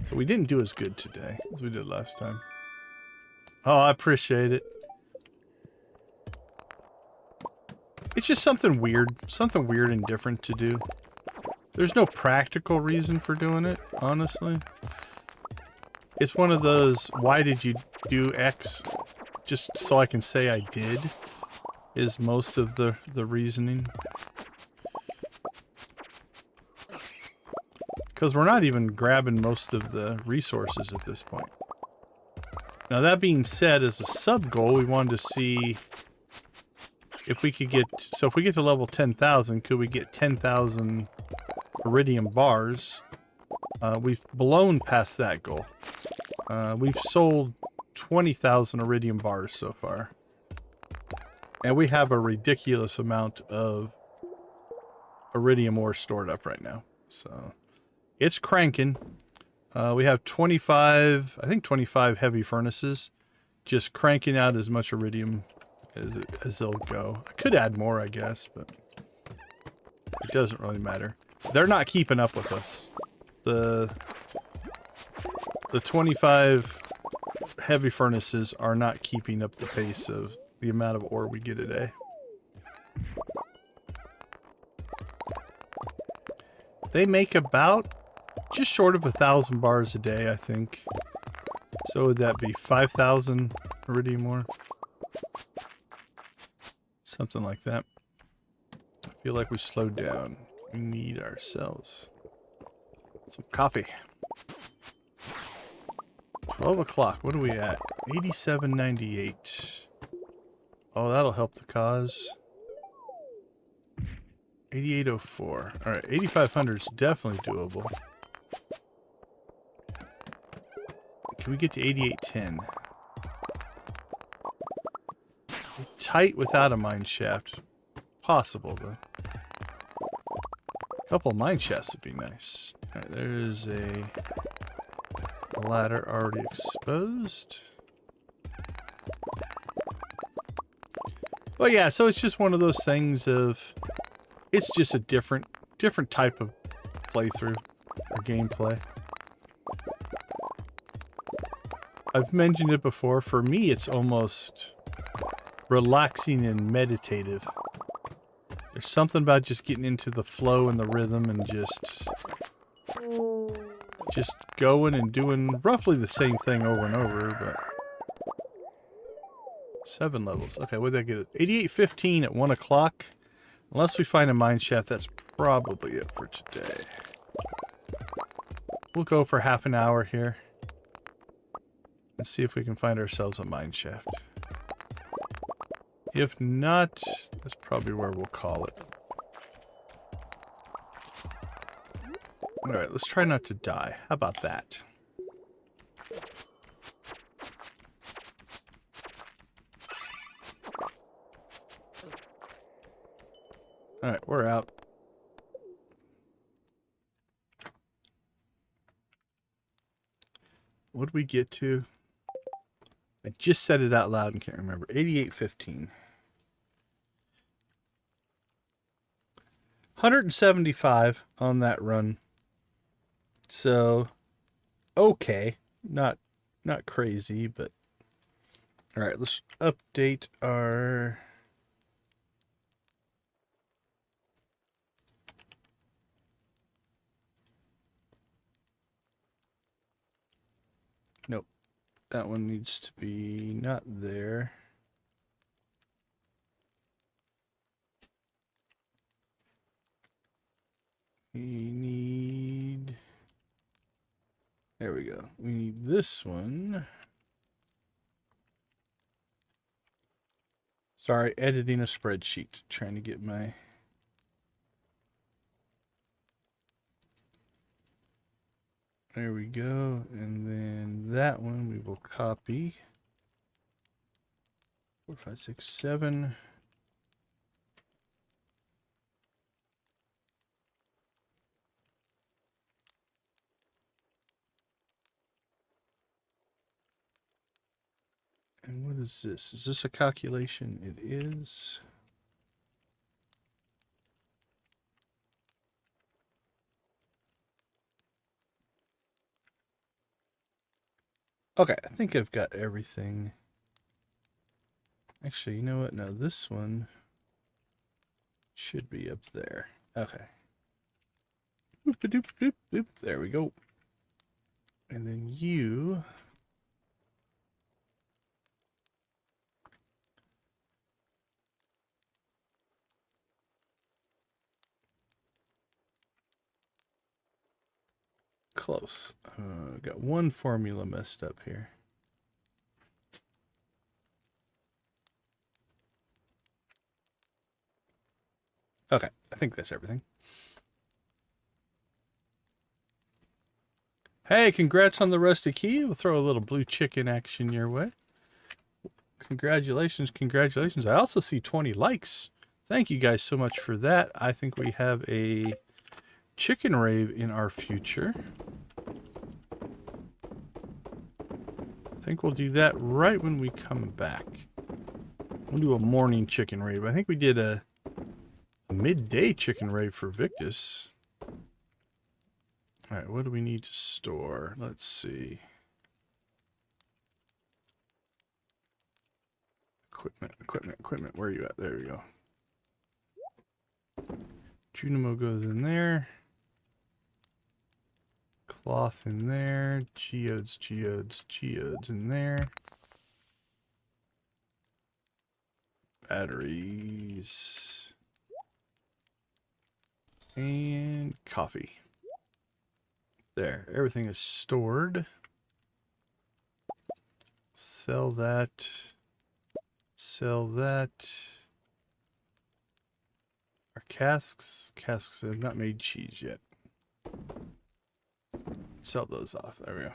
S2: So we didn't do as good today as we did last time. Oh, I appreciate it. It's just something weird and different to do. There's no practical reason for doing it, honestly. It's one of those, why did you do X? Just so I can say I did, is most of the reasoning. Because we're not even grabbing most of the resources at this point. Now that being said, as a sub-goal, we wanted to see if we could get... so if we get to level 10,000, could we get 10,000 iridium bars? We've blown past that goal. We've sold 20,000 iridium bars so far. And we have a ridiculous amount of iridium ore stored up right now. So it's cranking. We have 25, I think 25 heavy furnaces, just cranking out as much iridium as they'll go. I could add more, I guess, but it doesn't really matter. They're not keeping up with us. The 25 heavy furnaces are not keeping up the pace of the amount of ore we get a day. They make about just short of 1,000 bars a day, I think. So would that be 5,000 iridium ore? Something like that. I feel like we slowed down. We need ourselves some coffee. 12 o'clock. What are we at? 87.98. Oh, that'll help the cause. 8804. Alright, 8,500 is definitely doable. Can we get to 8810? Tight without a mine shaft. Possible, though. A couple of mine shafts would be nice. Alright, there's a ladder already exposed. But yeah, so it's just one of those things of... It's just a different type of playthrough or gameplay. I've mentioned it before. For me, it's almost relaxing and meditative. There's something about just getting into the flow and the rhythm and just going and doing roughly the same thing over and over, but 7 levels. Okay, what'd that get us? 88:15 at 1 o'clock. Unless we find a mine shaft, that's probably it for today. We'll go for half an hour here and see if we can find ourselves a mine shaft. If not, that's probably where we'll call it. Alright, let's try not to die. How about that? Alright, we're out. What did we get to? I just said it out loud and can't remember. 88:15. 175 on that run. So, okay. Not crazy, but... Alright, let's update our... Nope. That one needs to be not there. We need... There we go. We need this one. Sorry, editing a spreadsheet. Trying to get my... There we go. And then that one we will copy. 4, 5, 6, 7. And what is this? Is this a calculation? It is. Okay, I think I've got everything. Actually, you know what? No, this one should be up there. Okay. Boop, doop, doop, doop. There we go. And then you... Close. Got one formula messed up here. Okay, I think that's everything. Hey, congrats on the rusty key. We'll throw a little blue chicken action your way. Congratulations, congratulations. I also see 20 likes. Thank you guys so much for that. I think we have a chicken rave in our future. I think we'll do that right when we come back. We'll do a morning chicken rave. I think we did a midday chicken rave for Victus. Alright, what do we need to store? Let's see. Equipment. Where are you at? There we go. Junimo goes in there. Cloth in there. Geodes in there. Batteries. And coffee. There. Everything is stored. Sell that. Sell that. Our casks. Casks have not made cheese yet. Sell those off. There we go.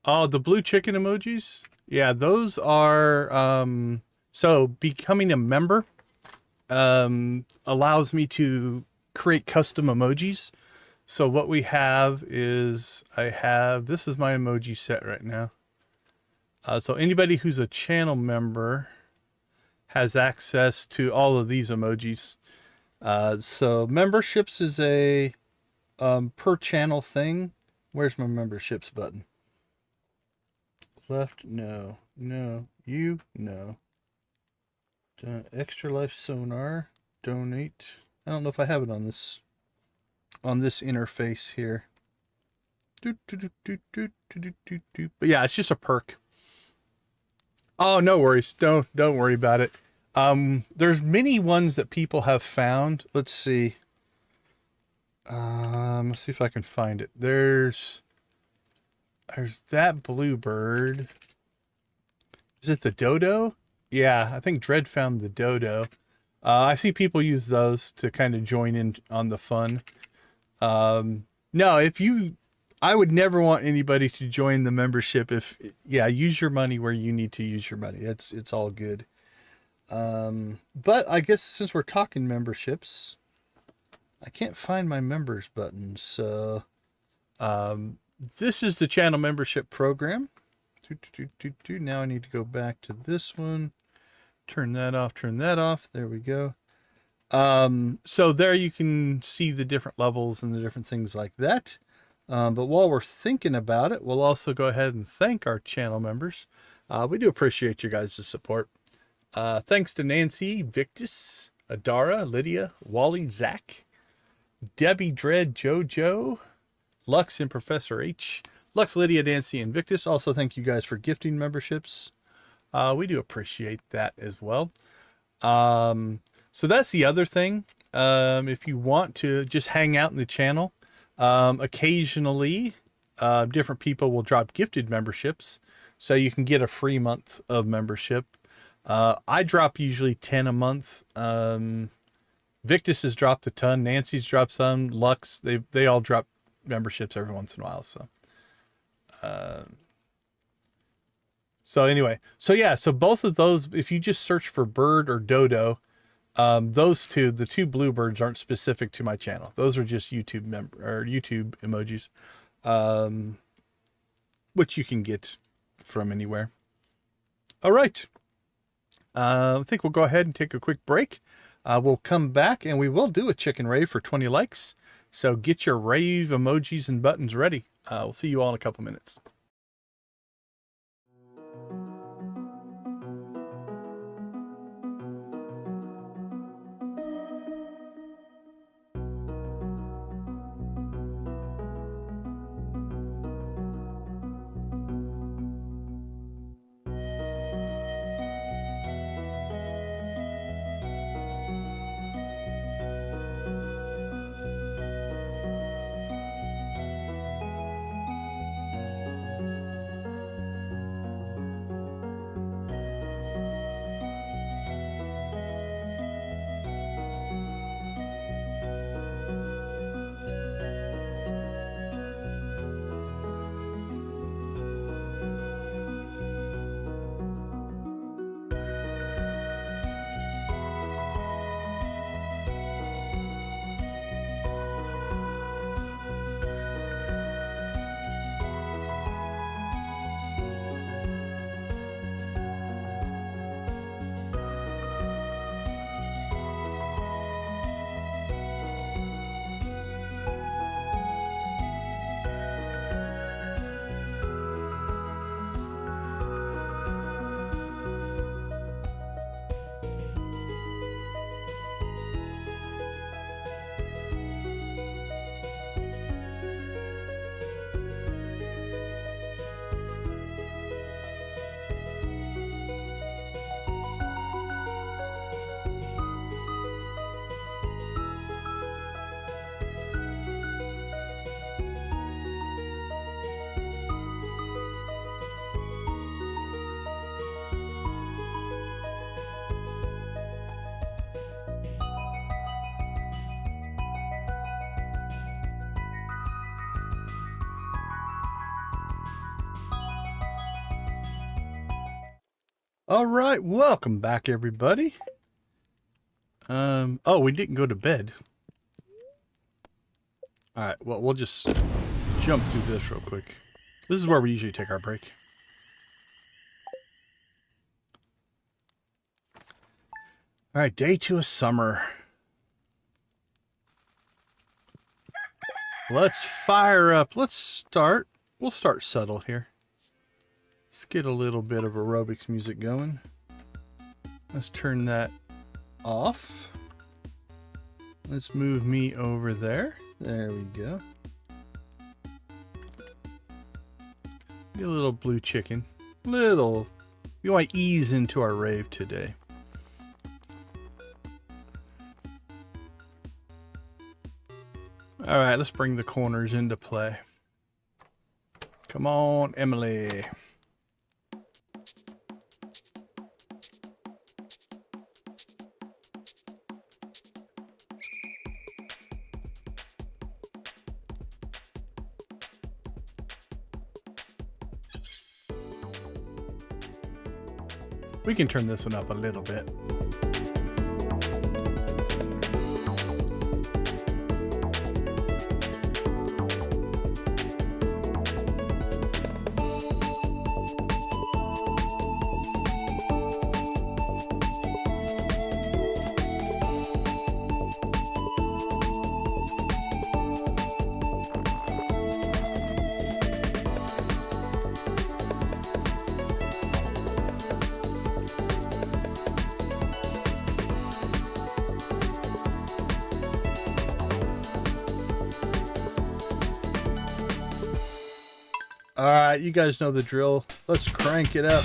S2: Oh, the blue chicken emojis? Yeah, those are so becoming a member allows me to create custom emojis. So what we have is this is my emoji set right now. So anybody who's a channel member has access to all of these emojis. So memberships is a per channel thing. Where's my memberships button? Left, no, you, no. Extra life sonar, donate. I don't know if I have it on this interface here. But yeah, it's just a perk. Oh, no worries. Don't worry about it. There's many ones that people have found. Let's see. Let's see if I can find it. There's that bluebird. Is it the dodo? Yeah, I think Dread found the dodo. I see people use those to kind of join in on the fun. No, I would never want anybody to join the membership use your money where you need to use your money. It's all good. But I guess since we're talking memberships, I can't find my members button. So, this is the channel membership program. Now I need to go back to this one. Turn that off. There we go. So there you can see the different levels and the different things like that. But while we're thinking about it, we'll also go ahead and thank our channel members. We do appreciate you guys' support. Thanks to Nancy, Victus, Adara, Lydia, Wally, Zach, Debbie, Dread, Jojo, Lux, and Professor H. Lux, Lydia, Nancy, and Victus. Also, thank you guys for gifting memberships. We do appreciate that as well. So that's the other thing. If you want to just hang out in the channel, occasionally different people will drop gifted memberships, so you can get a free month of membership. I drop usually 10 a month. Victus has dropped a ton. Nancy's dropped some. Lux, they all drop memberships every once in a while. So anyway, so both of those, if you just search for bird or dodo, those two, the two bluebirds aren't specific to my channel. Those are just YouTube YouTube emojis, which you can get from anywhere. All right. I think we'll go ahead and take a quick break. We'll come back and we will do a chicken rave for 20 likes. So get your rave emojis and buttons ready. We'll see you all in a couple minutes. All right, welcome back, everybody. Oh, we didn't go to bed. All right, well, we'll just jump through this real quick. This is where we usually take our break. All right, day 2 of summer. Let's fire up. Let's start. We'll start subtle here. Let's get a little bit of aerobics music going. Let's turn that off. Let's move me over there. There we go. Get a little blue chicken. Little. We want to ease into our rave today. All right, let's bring the corners into play. Come on, Emily. We can turn this one up a little bit. All right, you guys know the drill. Let's crank it up.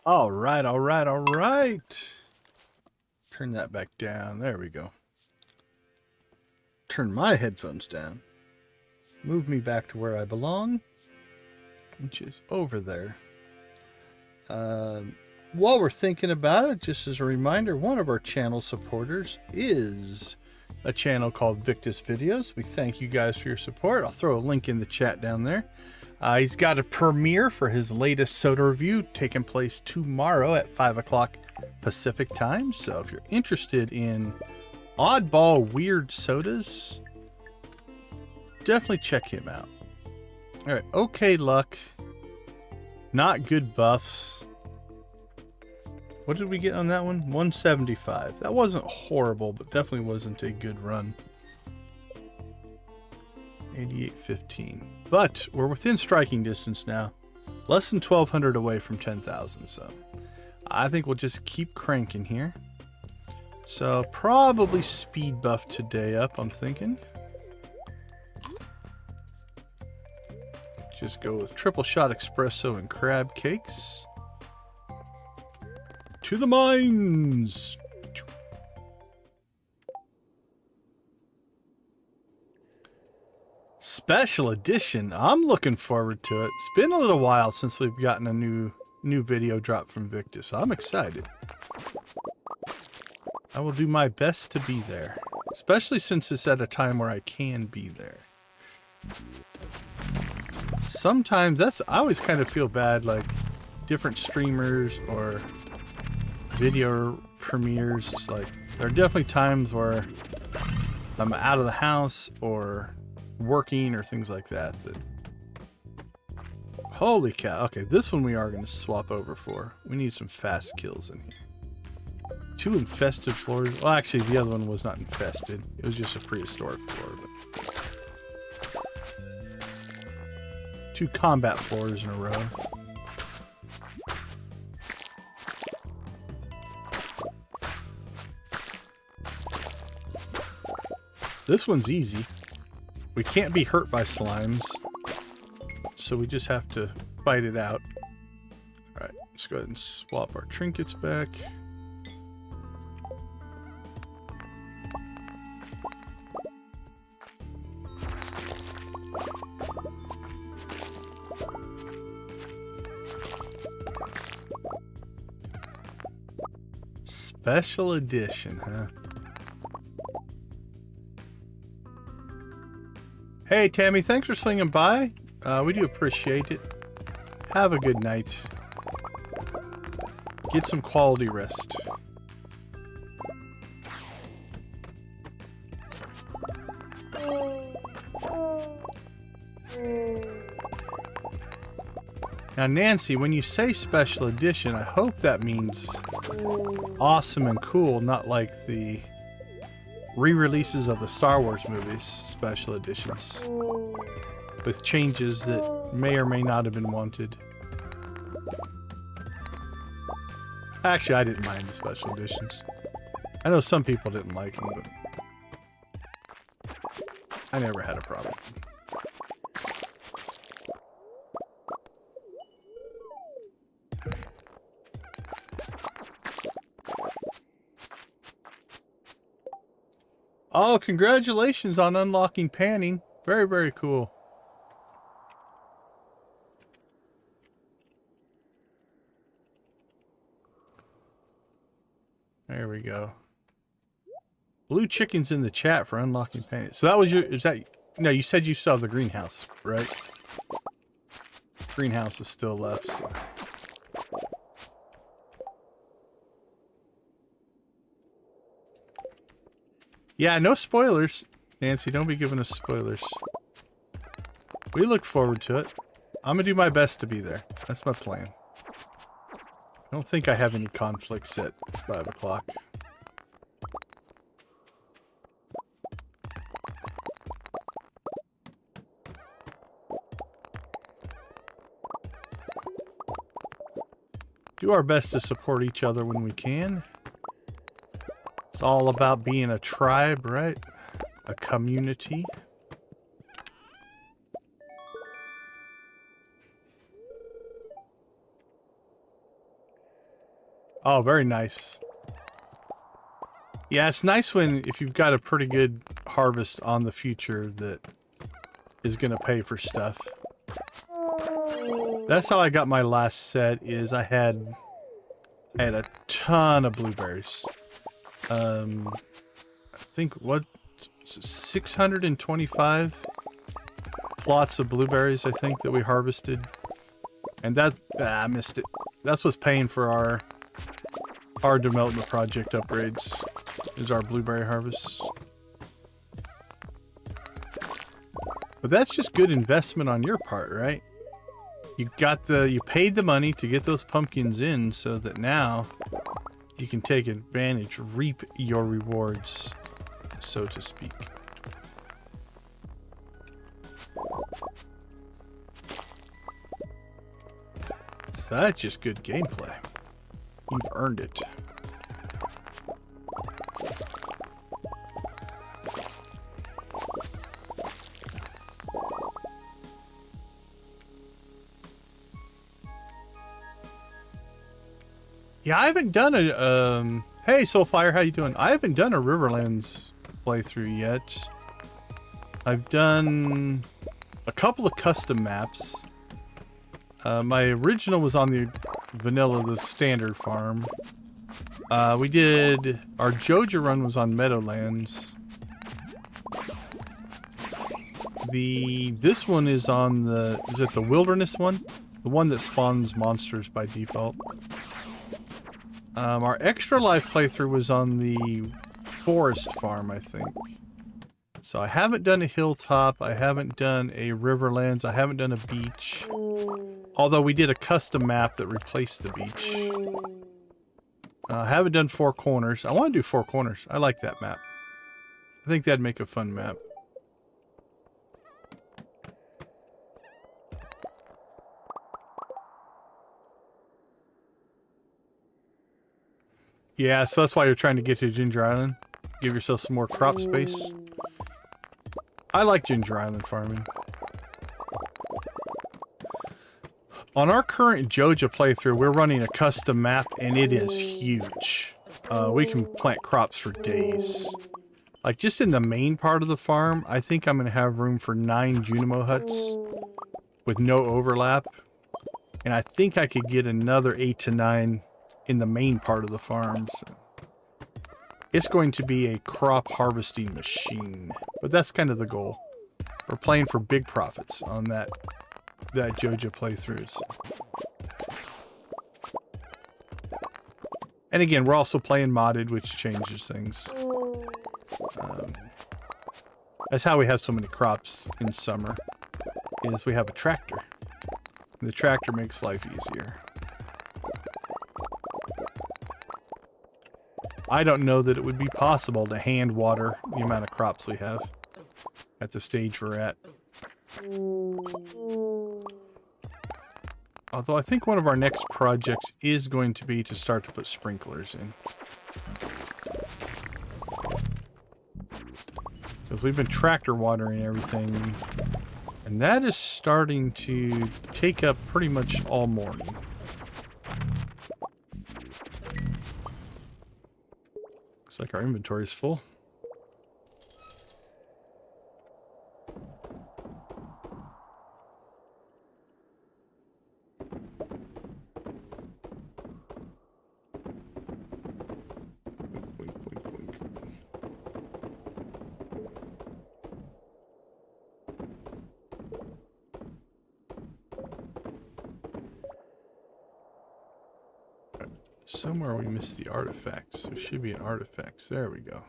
S2: All right, all right, all right. Turn that back down. There we go. Turn my headphones down. Move me back to where I belong, which is over there. While we're thinking about it, just as a reminder, one of our channel supporters is a channel called Victus Videos. We thank you guys for your support. I'll throw a link in the chat down there. He's got a premiere for his latest soda review taking place tomorrow at 5 o'clock Pacific time. So if you're interested in oddball weird sodas, definitely check him out. All right, okay luck. Not good buffs. What did we get on that one? 175. That wasn't horrible, but definitely wasn't a good run. 88.15. But we're within striking distance now. Less than 1,200 away from 10,000. So I think we'll just keep cranking here. So probably speed buff today up, I'm thinking. Just go with triple shot espresso and crab cakes. To the mines! Special edition. I'm looking forward to it. It's been a little while since we've gotten a new video drop from Victus. So I'm excited. I will do my best to be there, especially since it's at a time where I can be there. Sometimes I always kind of feel bad, like different streamers or video premieres. It's like there are definitely times where I'm out of the house or working or things like that. Holy cow. Okay, this one we are going to swap over for. We need some fast kills in here. 2 infested floors. Well, actually, the other one was not infested. It was just a prehistoric floor. But 2 combat floors in a row. This one's easy. We can't be hurt by slimes, so we just have to fight it out. Alright, let's go ahead and swap our trinkets back. Special edition, huh? Hey, Tammy, thanks for swinging by. We do appreciate it. Have a good night. Get some quality rest. Now, Nancy, when you say special edition, I hope that means awesome and cool, not like the re-releases of the Star Wars movies, special editions, with changes that may or may not have been wanted. Actually, I didn't mind the special editions. I know some people didn't like them, but I never had a problem with them. Oh, congratulations on unlocking panning. Very, very cool. There we go. Blue chicken's in the chat for unlocking panning. So that was your, is that, no, you said you still have the greenhouse, right? Greenhouse is still left, so. Yeah, no spoilers. Nancy, don't be giving us spoilers. We look forward to it. I'm gonna do my best to be there. That's my plan. I don't think I have any conflicts at 5 o'clock. Do our best to support each other when we can. It's all about being a tribe, right? A community. Oh, very nice. Yeah, it's nice when, if you've got a pretty good harvest on the future that is going to pay for stuff. That's how I got my last set, is I had a ton of blueberries. I think, what, 625 plots of blueberries, I think, that we harvested. And that, I missed it. That's what's paying for our development project upgrades, is our blueberry harvest. But that's just good investment on your part, right? You paid the money to get those pumpkins in, so that now you can take advantage, reap your rewards, so to speak. So that's just good gameplay. You've earned it. Yeah, I haven't done a, hey Soulfire, how you doing? I haven't done a Riverlands playthrough yet. I've done a couple of custom maps. My original was on the vanilla, the standard farm. We did, our Joja run was on Meadowlands. This one is on the, is it the wilderness one? The one that spawns monsters by default. Our extra life playthrough was on the forest farm, I think. So I haven't done a hilltop, I haven't done a Riverlands, I haven't done a beach. Although we did a custom map that replaced the beach. I haven't done Four Corners. I want to do Four Corners. I like that map. I think that'd make a fun map. Yeah, so that's why you're trying to get to Ginger Island. Give yourself some more crop space. I like Ginger Island farming. On our current Joja playthrough, we're running a custom map, and it is huge. We can plant crops for days. Like, just in the main part of the farm, I think I'm going to have room for 9 Junimo huts with no overlap. And I think I could get another 8 to 9 in the main part of the farm. So it's going to be a crop harvesting machine. But that's kind of the goal. We're playing for big profits on that Joja playthroughs. And again, we're also playing modded, which changes things. That's how we have so many crops in summer, is we have a tractor. And the tractor makes life easier. I don't know that it would be possible to hand water the amount of crops we have at the stage we're at. Although I think one of our next projects is going to be to start to put sprinklers in. Because we've been tractor watering everything, and that is starting to take up pretty much all morning. Looks like our inventory is full. Somewhere we missed the artifacts. There should be an artifact. There we go.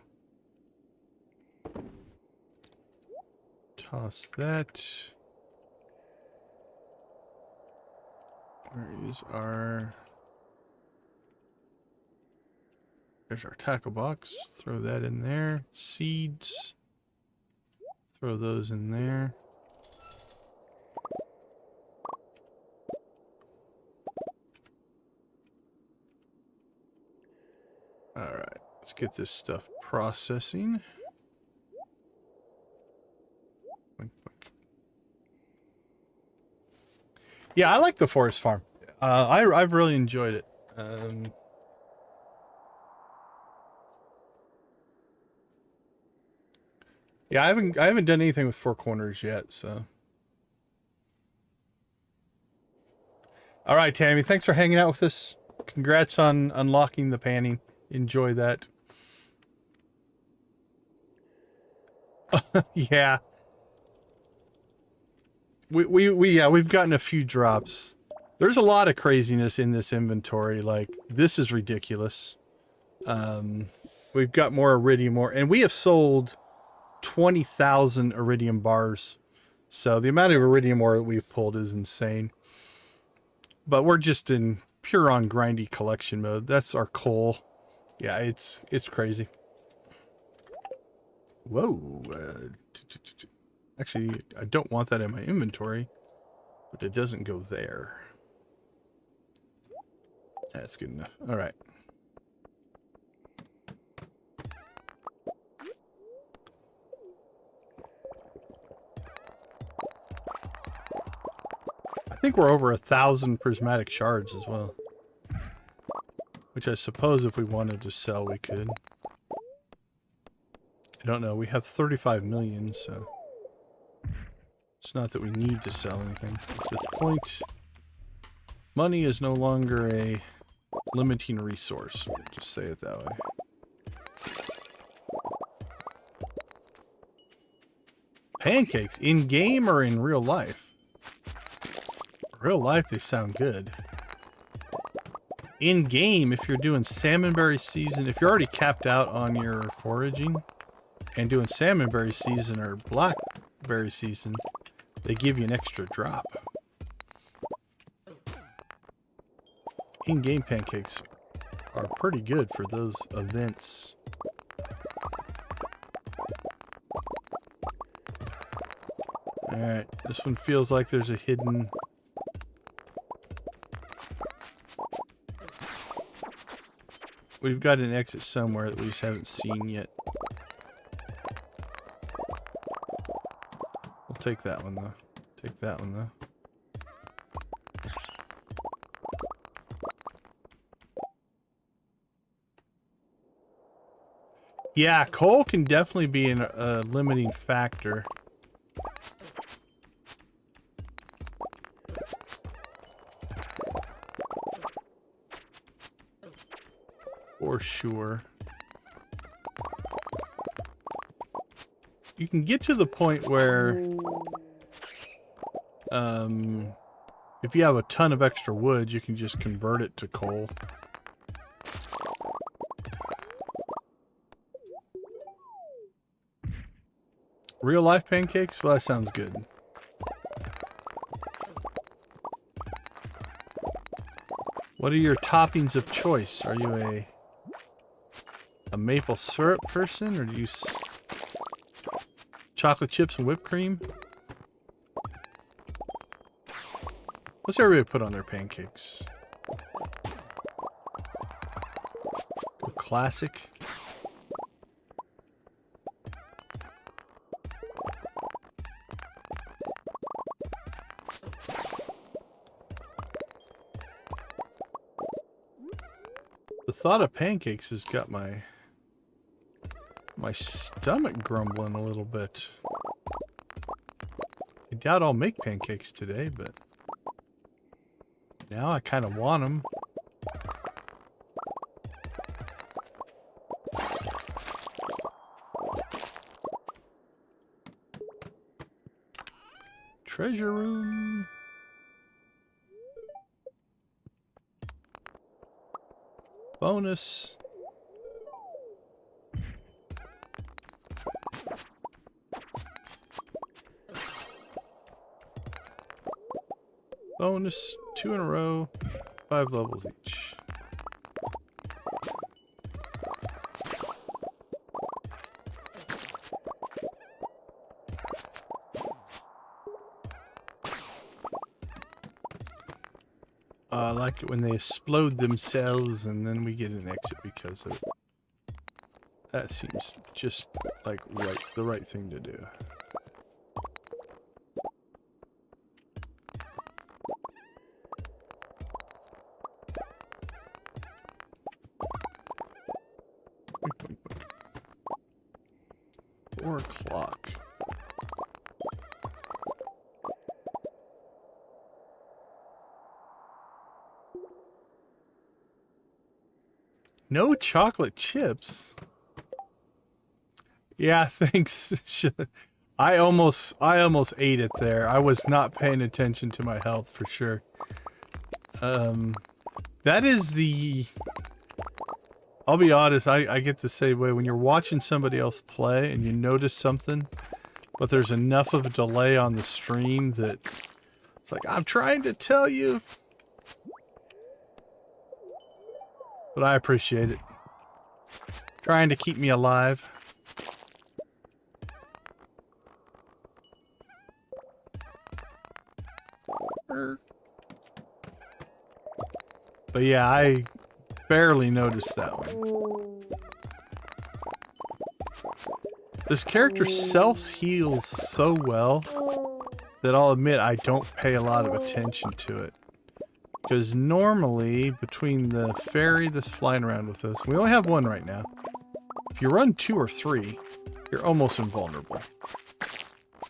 S2: Toss that. Where is our... There's our tackle box. Throw that in there. Seeds. Throw those in there. Alright, let's get this stuff processing. Boink, boink. Yeah, I like the forest farm. I've really enjoyed it. Yeah, I haven't done anything with Four Corners yet, so. All right, Tammy, thanks for hanging out with us. Congrats on unlocking the panning. Enjoy that. Yeah. We've gotten a few drops. There's a lot of craziness in this inventory. Like, this is ridiculous. We've got more iridium ore, and we have sold 20,000 iridium bars. So the amount of iridium ore that we've pulled is insane. But we're just in pure on grindy collection mode. That's our coal. Yeah, it's crazy. Whoa. Actually, I don't want that in my inventory, but it doesn't go there. That's good enough. All right. I think we're over 1,000 prismatic shards as well. Which I suppose if we wanted to sell, we could. I don't know. We have 35 million, so it's not that we need to sell anything at this point. Money is no longer a limiting resource. We'll just say it that way. Pancakes in game or in real life? Real life, they sound good. In game, if you're doing salmonberry season, if you're already capped out on your foraging and doing salmonberry season or blackberry season, they give you an extra drop. In-game pancakes are pretty good for those events. Alright, this one feels like there's a hidden... We've got an exit somewhere that we just haven't seen yet. We'll take that one though. Take that one though. Yeah, coal can definitely be a limiting factor. For sure. You can get to the point where if you have a ton of extra wood, you can just convert it to coal. Real life pancakes? Well, that sounds good. What are your toppings of choice? Are you a maple syrup person, or do you chocolate chips and whipped cream? What's everybody put on their pancakes? Go classic. The thought of pancakes has got my stomach grumbling a little bit. I doubt I'll make pancakes today, but now I kind of want them. Treasure room. Bonus. Bonus, 2 in a row, 5 levels each. I like it when they explode themselves and then we get an exit because of it. That seems just like the right thing to do. O'clock. No chocolate chips? Yeah, thanks. I almost ate it there. I was not paying attention to my health for sure. That is the... I'll be honest, I get the same way. When you're watching somebody else play and you notice something, but there's enough of a delay on the stream that it's like, I'm trying to tell you. But I appreciate it. Trying to keep me alive. But yeah, I barely noticed that one. This character self-heals so well that I'll admit I don't pay a lot of attention to it. Because normally, between the fairy that's flying around with us, we only have one right now. If you run 2 or 3, you're almost invulnerable.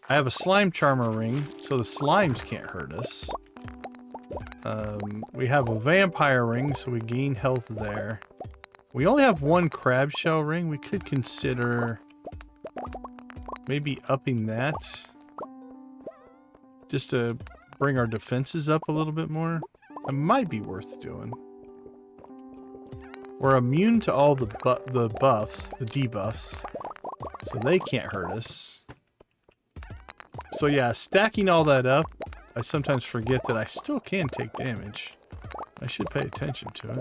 S2: I have a slime charmer ring, so the slimes can't hurt us. We have a vampire ring, so we gain health there. We only have 1 crab shell ring. We could consider maybe upping that. Just to bring our defenses up a little bit more. It might be worth doing. We're immune to all the buffs, the debuffs, so they can't hurt us. So yeah, stacking all that up, I sometimes forget that I still can take damage. I should pay attention to it.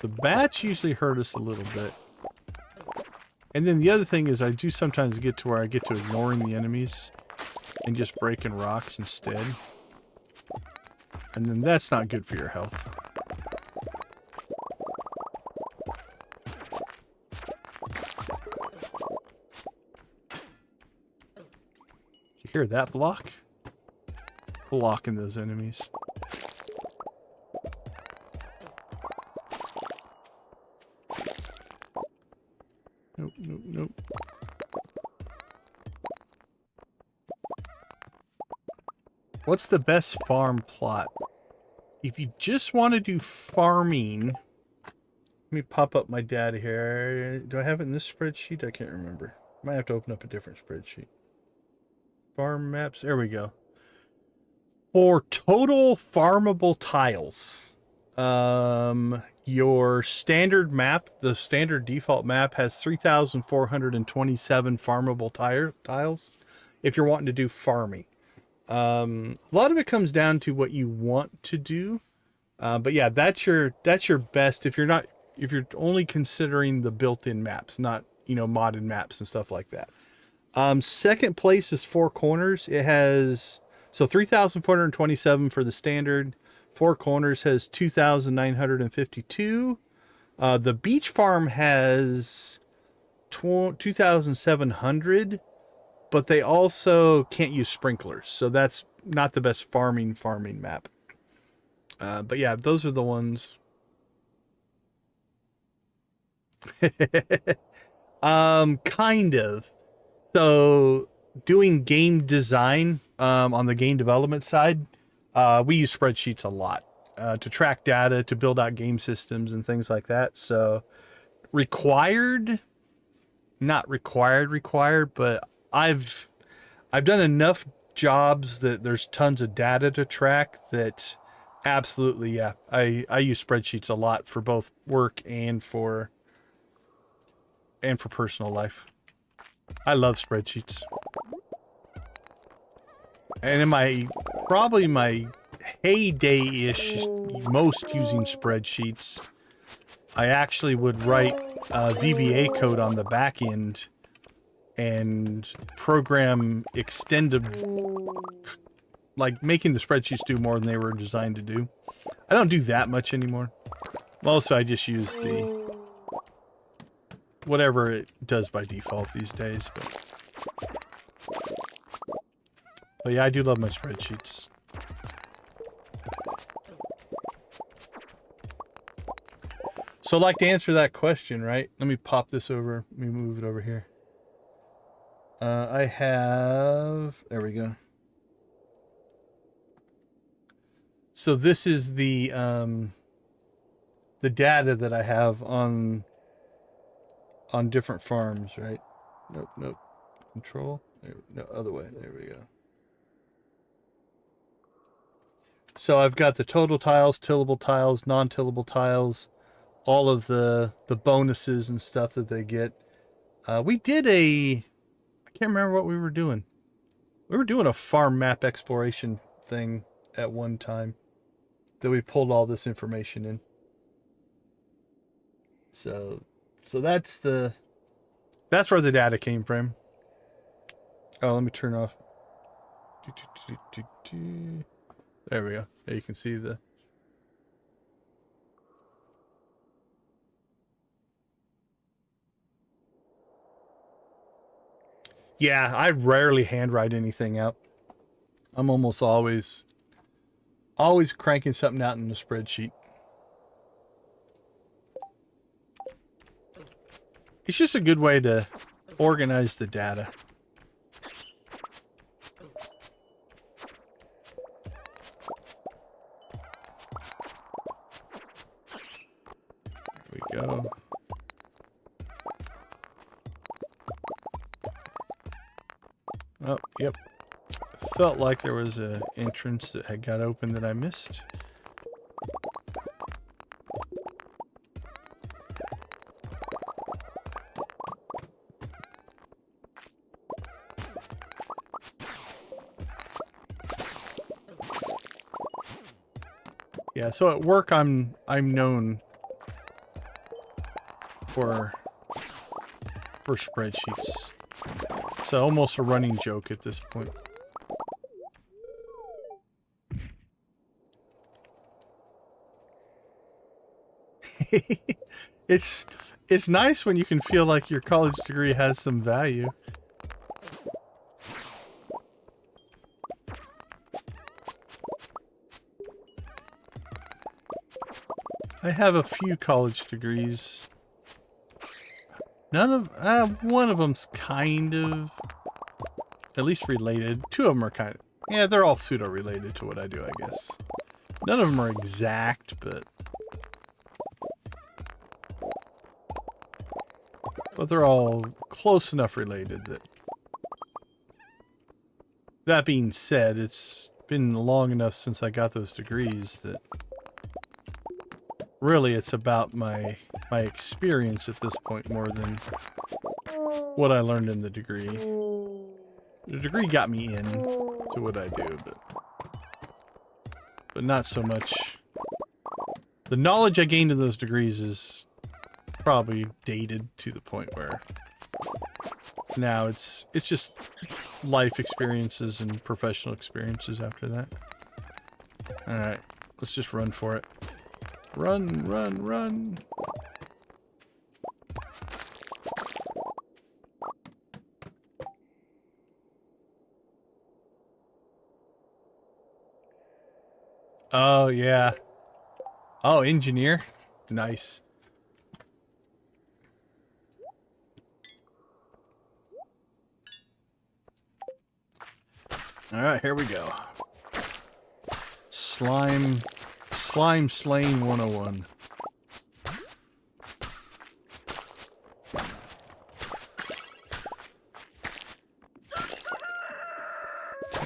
S2: The bats usually hurt us a little bit. And then the other thing is I do sometimes get to where I get to ignoring the enemies and just breaking rocks instead. And then that's not good for your health. You hear that block? Blocking those enemies. Nope, nope, nope. What's the best farm plot? If you just want to do farming, let me pop up my data here. Do I have it in this spreadsheet? I can't remember. Might have to open up a different spreadsheet. Farm maps. There we go. For total farmable tiles, your standard map, the standard default map, has 3,427 farmable tiles if you're wanting to do farming. A lot of it comes down to what you want to do. But yeah, that's your best if you're only considering the built-in maps, not, modded maps and stuff like that. Second place is Four Corners. It has 3,427 for the standard. Four Corners has 2,952. The Beach Farm has 2,700, but they also can't use sprinklers, so that's not the best farming map. But yeah, those are the ones. Kind of. So doing game design on the game development side, we use spreadsheets a lot to track data, to build out game systems and things like that. So not required, but I've done enough jobs that there's tons of data to track that absolutely, yeah, I use spreadsheets a lot for both work and for personal life. I love spreadsheets. And in my heyday-ish, most using spreadsheets, I actually would write VBA code on the back end and program extended, like making the spreadsheets do more than they were designed to do. I don't do that much anymore. Mostly I just use the whatever it does by default these days, but yeah, I do love my spreadsheets. So like to answer that question, right? Let me pop this over. Let me move it over here. I have, there we go. So this is the data that I have on different farms, right? Nope. Control. No, other way. There we go. So I've got the total tiles, tillable tiles, non-tillable tiles, all of the bonuses and stuff that they get. We did I can't remember what we were doing. We were doing a farm map exploration thing at one time that we pulled all this information in. So that's where the data came from. Oh, let me turn off. There we go. There you can see the. Yeah, I rarely handwrite anything out. I'm almost always cranking something out in the spreadsheet. It's just a good way to organize the data. There we go. Oh, yep. Felt like there was an entrance that had got open that I missed. Yeah, so at work I'm known for spreadsheets. It's almost a running joke at this point. It's nice when you can feel like your college degree has some value. I have a few college degrees. None of one of them's kind of at least related. Two of them are kind of, yeah, they're all pseudo related to what I do, I guess. None of them are exact, but they're all close enough related that being said, it's been long enough since I got those degrees that really it's about my experience at this point more than what I learned in the degree. The degree got me in to what I do, but not so much. The knowledge I gained in those degrees is probably dated to the point where now it's just life experiences and professional experiences after that. Alright, let's just run for it. Run, run, run! Oh, yeah. Oh, engineer? Nice. Alright, here we go. Slime slaying 101.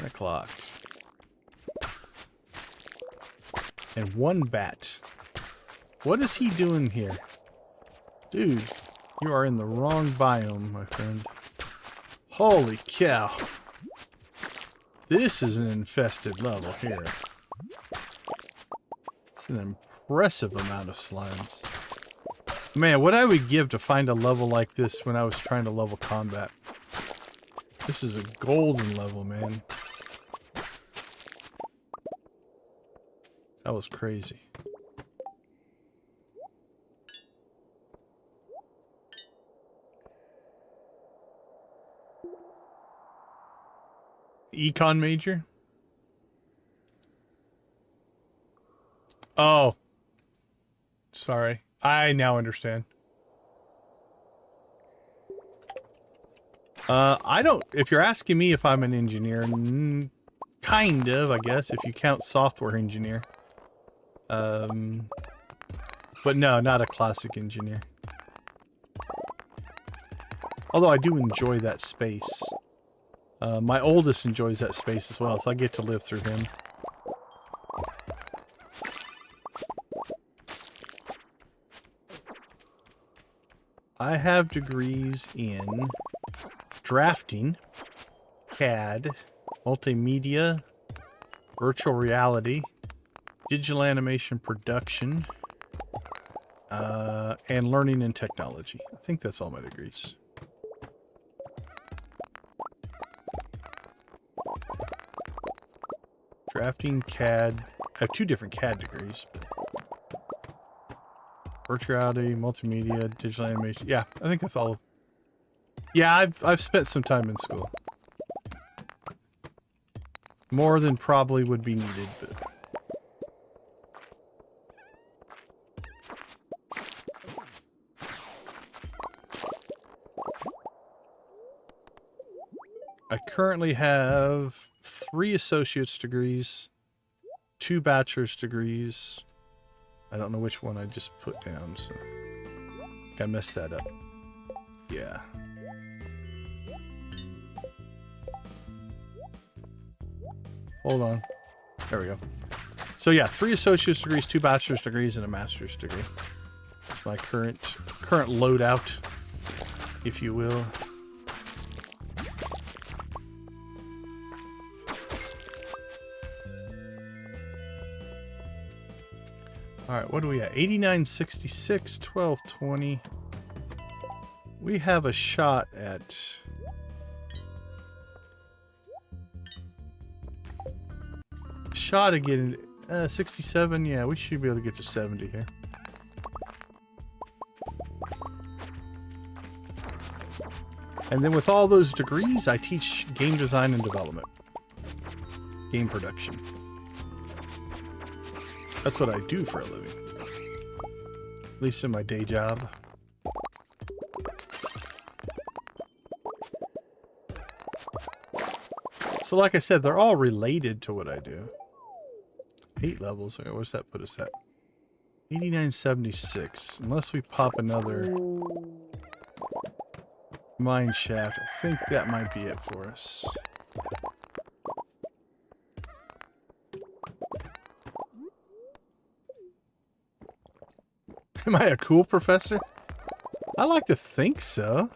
S2: O'clock. And one bat. What is he doing here? Dude, you are in the wrong biome, my friend. Holy cow. This is an infested level here. It's an impressive amount of slimes. Man, what I would give to find a level like this when I was trying to level combat. This is a golden level, man. That was crazy. Econ major? Oh. Sorry. I now understand. I don't, if you're asking me if I'm an engineer, kind of, I guess, if you count software engineer. But no, not a classic engineer. Although I do enjoy that space. My oldest enjoys that space as well, so I get to live through him. I have degrees in drafting, CAD, multimedia, virtual reality, digital animation production, and learning and technology. I think that's all my degrees. Drafting, CAD. I have 2 different CAD degrees. Virtual reality, multimedia, digital animation. Yeah, I think that's all. Yeah, I've spent some time in school. More than probably would be needed, but I currently have 3 associate's degrees, 2 bachelor's degrees. I don't know which one I just put down, so I messed that up. Yeah. Hold on. There we go. So yeah, 3 associate's degrees, 2 bachelor's degrees, and a master's degree. My current loadout, if you will. All right, what do we at? 89, 66, 12, 20. we have a shot at getting 67. Yeah, we should be able to get to 70 here. And then with all those degrees, I teach game design and development. Game production. That's what I do for a living. At least in my day job. So like I said, they're all related to what I do. 8 levels. Okay, where's that put us at? 8976. Unless we pop another mine shaft, I think that might be it for us. Am I a cool professor? I like to think so.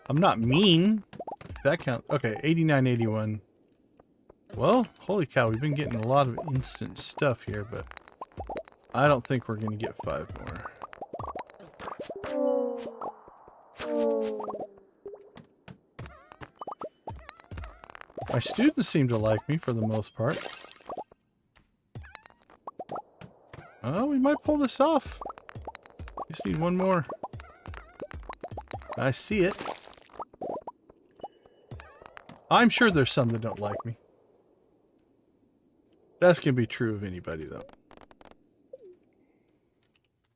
S2: I'm not mean. If that counts. Okay, 8981. Well, holy cow, we've been getting a lot of instant stuff here, but I don't think we're going to get 5 more. My students seem to like me for the most part. Oh, we might pull this off. Just need one more. I see it. I'm sure there's some that don't like me. That's going to be true of anybody, though.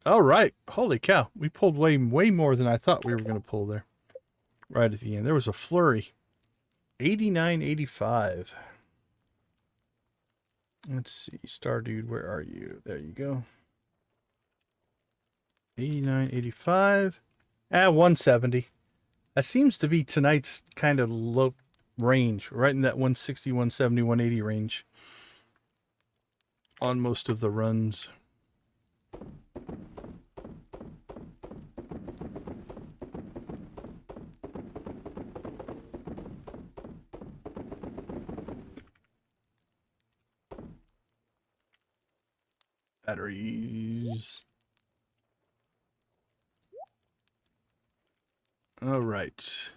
S2: All right. Holy cow. We pulled way more than I thought we were going to pull there. Right at the end. There was a flurry. 89.85. Let's see. Stardew, where are you? There you go. 89.85. 170. That seems to be tonight's kind of low range. Right in that 160, 170, 180 range. On most of the runs. Batteries. All right.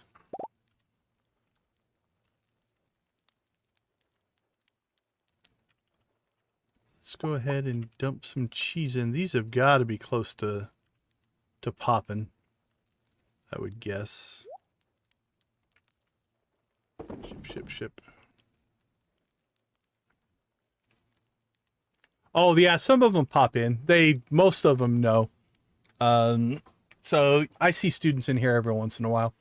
S2: Let's go ahead and dump some cheese in. These have got to be close to popping, I would guess. Ship. Oh, yeah, some of them pop in. Most of them know. So I see students in here every once in a while.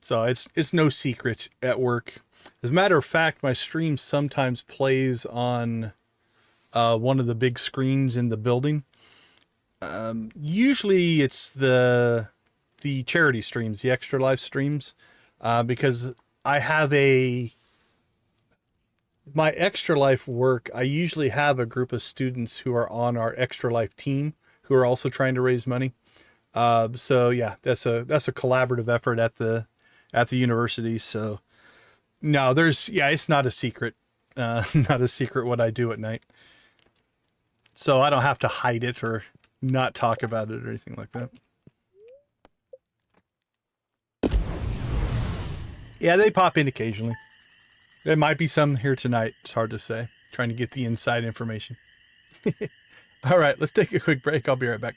S2: So it's no secret at work. As a matter of fact, my stream sometimes plays on one of the big screens in the building. Usually it's the charity streams, the Extra Life streams, because I have my Extra Life work. I usually have a group of students who are on our Extra Life team who are also trying to raise money. So yeah, that's a collaborative effort at the university. So no, it's not a secret, not a secret what I do at night. So I don't have to hide it or not talk about it or anything like that. Yeah, they pop in occasionally. There might be some here tonight. It's hard to say. Trying to get the inside information. All right, let's take a quick break. I'll be right back.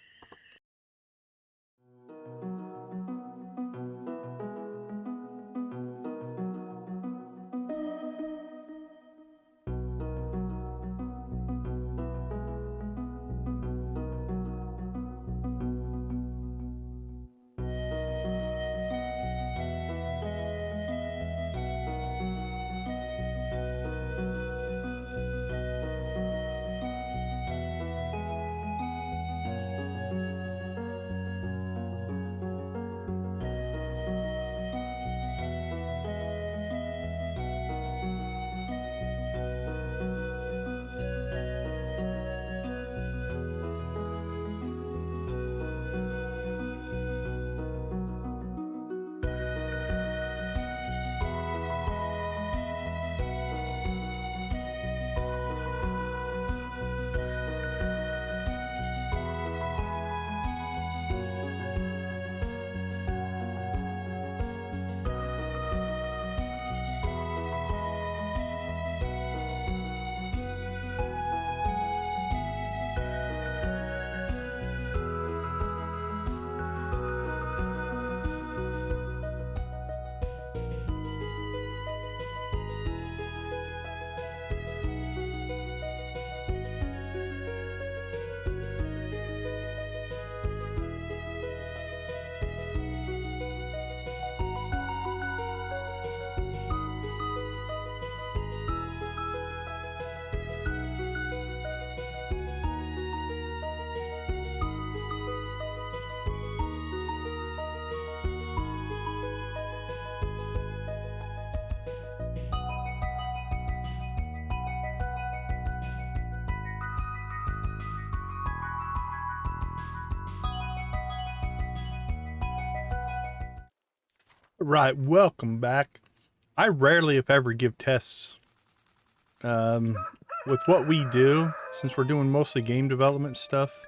S2: Right, welcome back. I rarely, if ever, give tests. With what we do, since we're doing mostly game development stuff.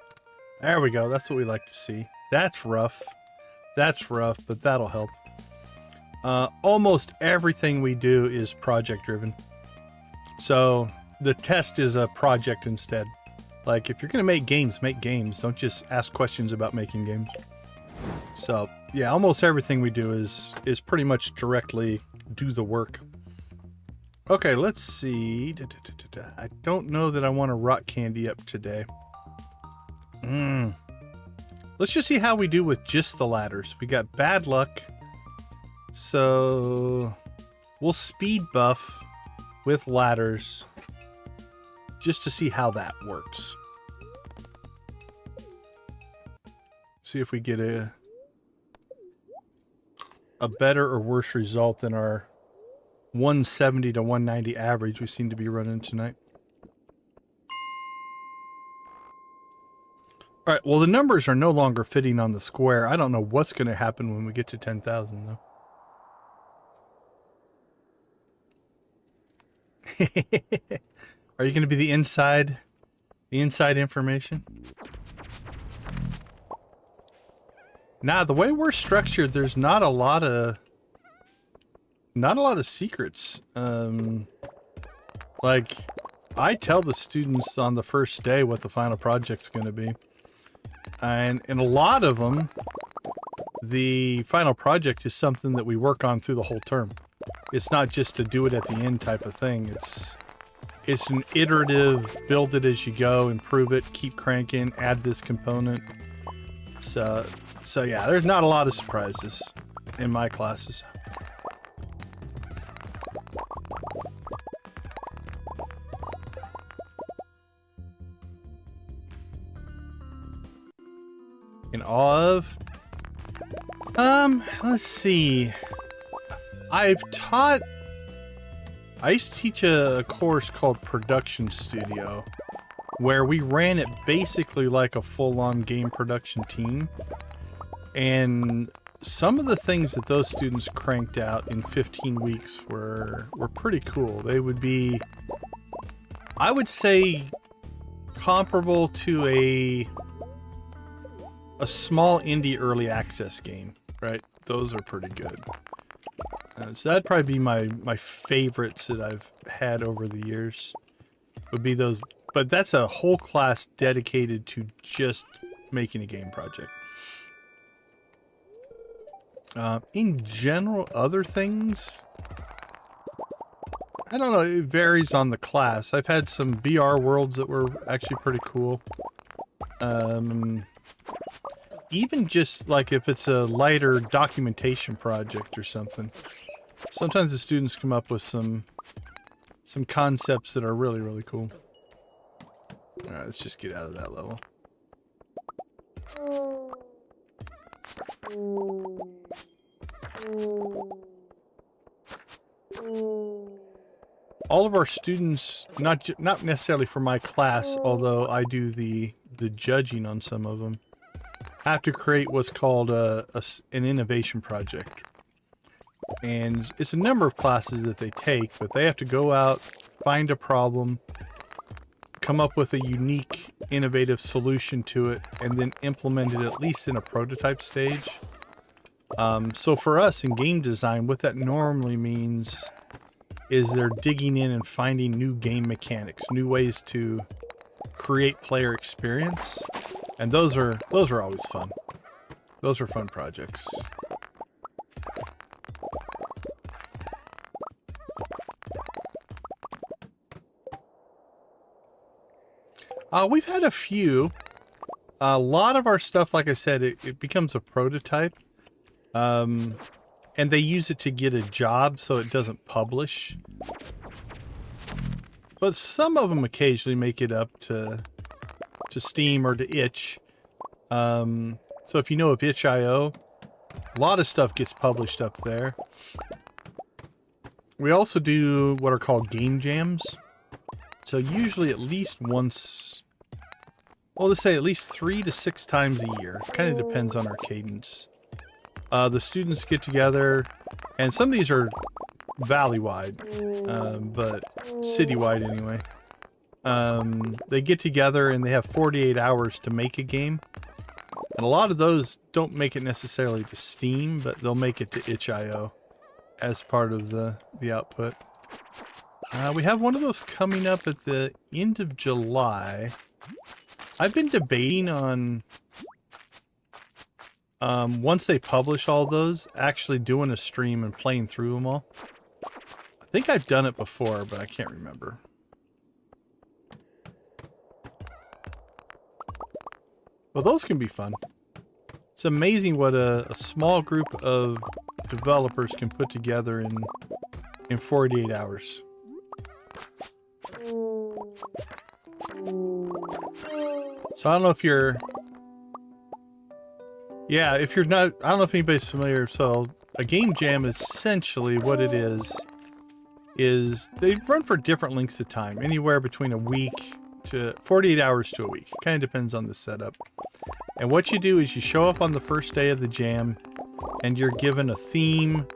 S2: There we go, that's what we like to see. That's rough. That's rough, but that'll help. Almost everything we do is project driven. So the test is a project instead. Like, if you're gonna make games. Don't just ask questions about making games. So yeah, almost everything we do is pretty much directly do the work. Okay, let's see. I don't know that I want a rock candy up today. Let's just see how we do with just the ladders. We got bad luck, so we'll speed buff with ladders just to see how that works. See if we get a better or worse result than our 170 to 190 average we seem to be running tonight. All right, well, the numbers are no longer fitting on the square. I don't know what's going to happen when we get to 10,000, though. Are you going to be the inside information? Nah, the way we're structured, there's not a lot of secrets. Like, I tell the students on the first day what the final project's going to be. And in a lot of them, the final project is something that we work on through the whole term. It's not just to do it at the end type of thing. It's an iterative, build it as you go, improve it, keep cranking, add this component. So yeah, there's not a lot of surprises in my classes. In awe of? Let's see. I used to teach a course called Production Studio, where we ran it basically like a full-on game production team. And some of the things that those students cranked out in 15 weeks were pretty cool. They would be, I would say, comparable to a small indie early access game, right? Those are pretty good. So that'd probably be my favorites that I've had over the years, would be those. But that's a whole class dedicated to just making a game project. In general, other things, I don't know, it varies on the class. I've had some VR worlds that were actually pretty cool. Even just like if it's a lighter documentation project or something, sometimes the students come up with some concepts that are really, really cool. All right, let's just get out of that level. All of our students, not necessarily for my class, although I do the judging on some of them, have to create what's called an innovation project. And it's a number of classes that they take, but they have to go out, find a problem, come up with a unique, innovative solution to it, and then implement it at least in a prototype stage. So for us in game design, what that normally means is they're digging in and finding new game mechanics, new ways to create player experience. And those are always fun. Those are fun projects. We've had a few. A lot of our stuff, like I said, it becomes a prototype. And they use it to get a job so it doesn't publish. But some of them occasionally make it up to Steam or to itch. So if you know of itch.io, a lot of stuff gets published up there. We also do what are called game jams. So usually at least once, well, let's say at least 3 to 6 times a year. It kind of depends on our cadence. The students get together, and some of these are valley-wide, but city-wide anyway. They get together and they have 48 hours to make a game. And a lot of those don't make it necessarily to Steam, but they'll make it to itch.io as part of the output. We have one of those coming up at the end of July. I've been debating on, once they publish all those, actually doing a stream and playing through them all. I think I've done it before, but I can't remember. Well, those can be fun. It's amazing what a small group of developers can put together in 48 hours. So I don't know if you're... Yeah, if you're not... I don't know if anybody's familiar. So a game jam, essentially what it is they run for different lengths of time. Anywhere between a week to 48 hours to a week. Kind of depends on the setup. And what you do is you show up on the first day of the jam and you're given a theme,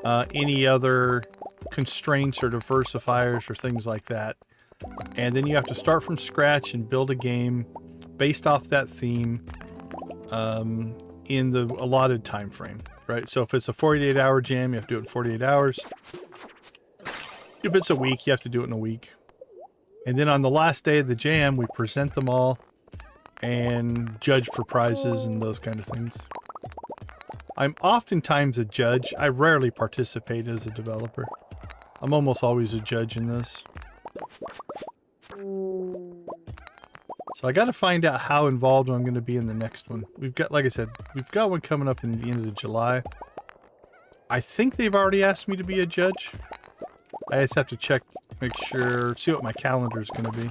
S2: any other constraints or diversifiers or things like that. And then you have to start from scratch and build a game based off that theme in the allotted time frame, right? So if it's a 48-hour jam, you have to do it in 48 hours. If it's a week, you have to do it in a week. And then on the last day of the jam, we present them all and judge for prizes and those kind of things. I'm oftentimes a judge. I rarely participate as a developer. I'm almost always a judge in this. So I got to find out how involved I'm going to be in the next one. We've got, like I said, we've got one coming up in the end of July. I think they've already asked me to be a judge. I just have to check, make sure, see what my calendar is going to be.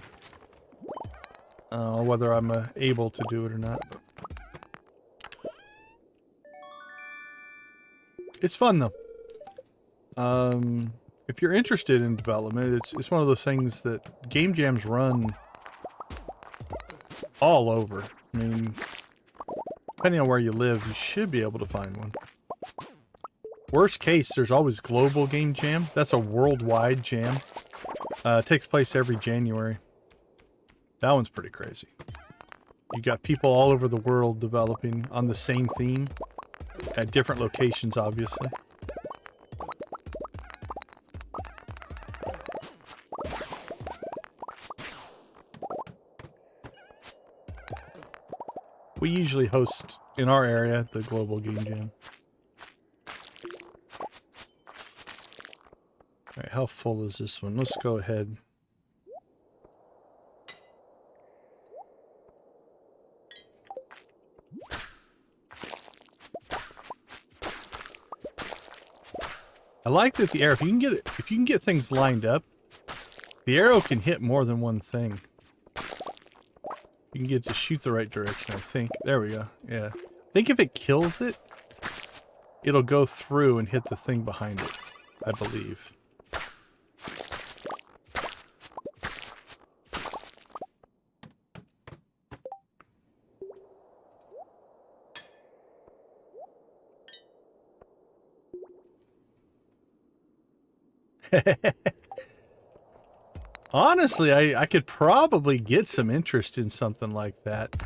S2: Whether I'm able to do it or not. It's fun though. If you're interested in development, it's one of those things that game jams run all over. I mean, depending on where you live, you should be able to find one. Worst case, there's always Global Game Jam. That's a worldwide jam. It takes place every January. That one's pretty crazy. You got people all over the world developing on the same theme at different locations, obviously. We usually host in our area the Global Game Jam. All right, how full is this one? Let's go ahead. I like that the arrow, if you can get things lined up, the arrow can hit more than one thing. You can get to shoot the right direction, I think. There we go. Yeah. I think if it kills it, it'll go through and hit the thing behind it, I believe. Honestly, I could probably get some interest in something like that.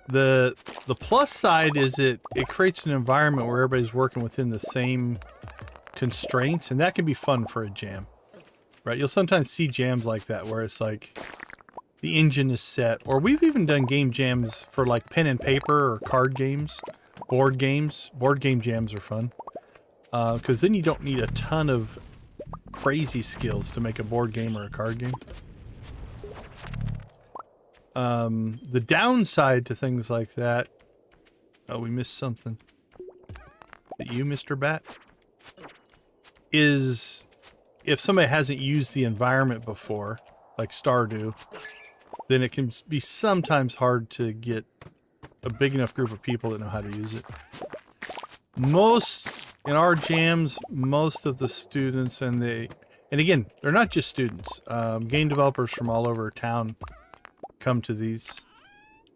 S2: The plus side is it creates an environment where everybody's working within the same constraints, and that can be fun for a jam, right? You'll sometimes see jams like that where it's like the engine is set, or we've even done game jams for like pen and paper or card games, board games. Board game jams are fun. Because then you don't need a ton of crazy skills to make a board game or a card game. The downside to things like that... Oh, we missed something. Is it you, Mr. Bat? Is if somebody hasn't used the environment before, like Stardew, then it can be sometimes hard to get a big enough group of people that know how to use it. In our jams, most of the students and again, they're not just students. Game developers from all over town come to these.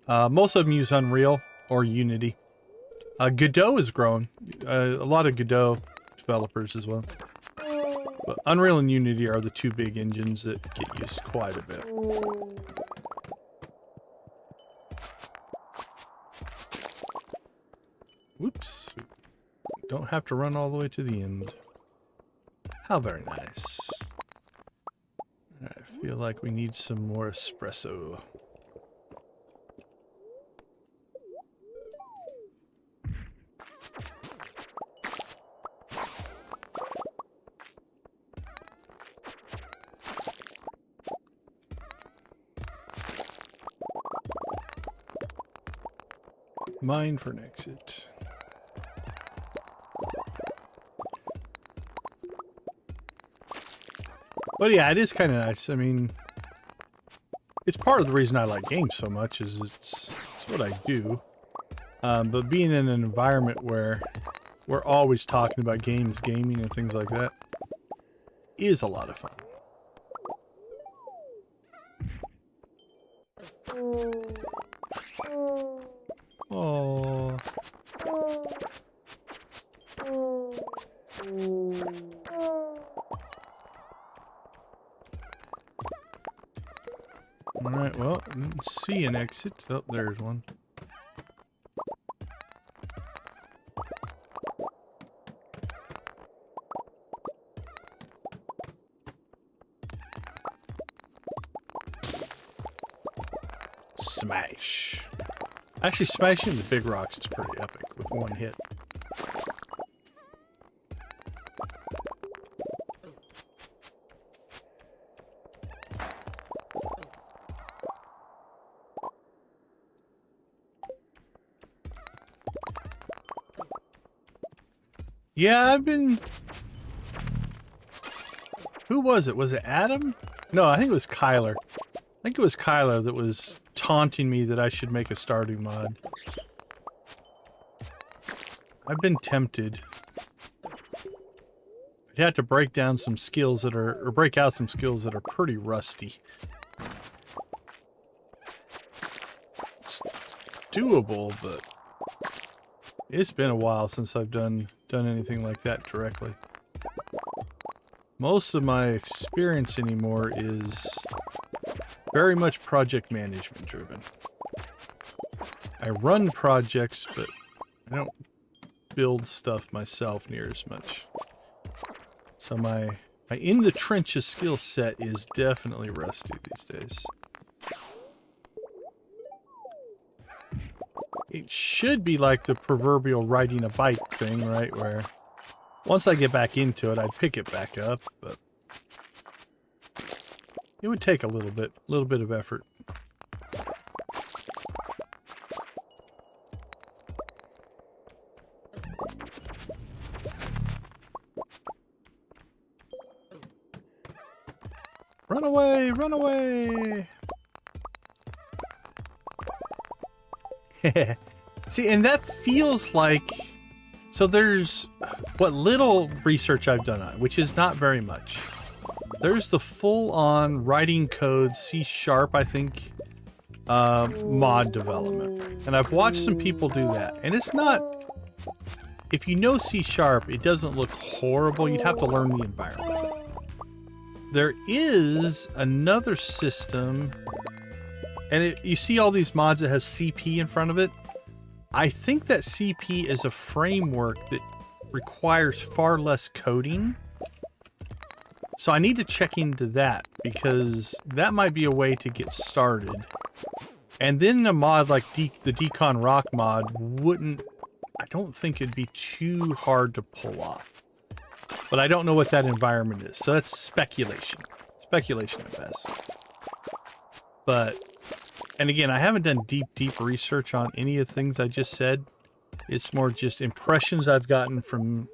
S2: Most of them use Unreal or Unity. Godot is growing. A lot of Godot developers as well. But Unreal and Unity are the two big engines that get used quite a bit. Whoops. Don't have to run all the way to the end. How very nice. I feel like we need some more espresso. Mine for an exit. But yeah, it is kind of nice. I mean, it's part of the reason I like games so much is it's what I do. But being in an environment where we're always talking about games, gaming, and things like that is a lot of fun. Oh. Alright, well, let's see an exit. Oh, there's one. Smash. Actually, smashing the big rocks is pretty epic with one hit. Yeah, I've been... Who was it? Was it Adam? No, I think it was Kyler. I think it was Kyler that was taunting me that I should make a Stardew mod. I've been tempted. I'd have to break down some skills that are... or break out some skills that are pretty rusty. It's doable, but... it's been a while since I've done anything like that directly. Most of my experience anymore is very much project management driven. I run projects, but I don't build stuff myself near as much. So my in the trenches skill set is definitely rusty these days. It should be like the proverbial riding a bike thing, right? Where once I get back into it, I'd pick it back up, but it would take a little bit of effort. Run away! Run away! See, and that feels like... so there's what little research I've done on it, which is not very much. There's the full-on writing code C#, I think, mod development. And I've watched some people do that. And it's not... if you know C#, it doesn't look horrible. You'd have to learn the environment. There is another system... and you see all these mods that have CP in front of it. I think that CP is a framework that requires far less coding. So I need to check into that because that might be a way to get started. And then a mod like the Decon Rock mod wouldn't... I don't think it'd be too hard to pull off. But I don't know what that environment is. So that's speculation. Speculation at best. But... and again, I haven't done deep research on any of the things I just said. It's more just impressions I've gotten from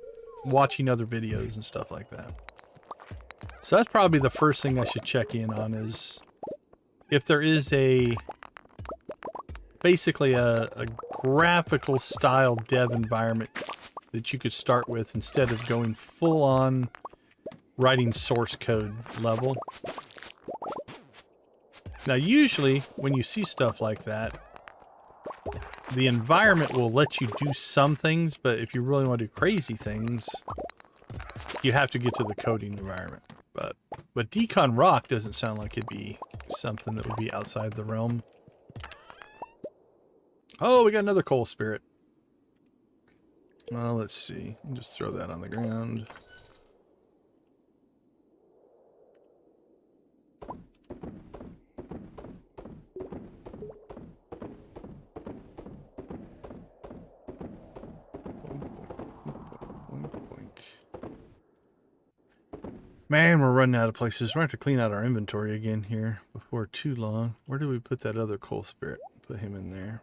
S2: watching other videos and stuff like that. So that's probably the first thing I should check in on is if there is basically a graphical style dev environment that you could start with instead of going full on writing source code level. Now, usually, when you see stuff like that, the environment will let you do some things, but if you really want to do crazy things, you have to get to the coding environment. But Decon Rock doesn't sound like it'd be something that would be outside the realm. Oh, we got another coal spirit. Well, let's see. Just throw that on the ground. Man, we're running out of places. We're going to have to clean out our inventory again here before too long. Where do we put that other coal spirit? Put him in there.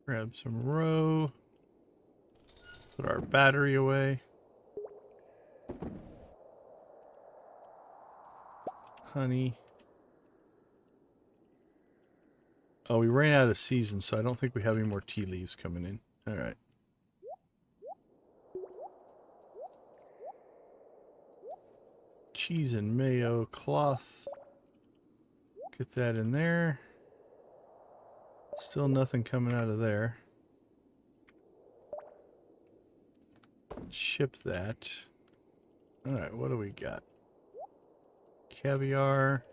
S2: Grab some row. Put our battery away. Honey. Oh, we ran out of season, so I don't think we have any more tea leaves coming in. All right. Cheese and mayo cloth. Get that in there. Still nothing coming out of there. Ship that. All right, what do we got? Caviar.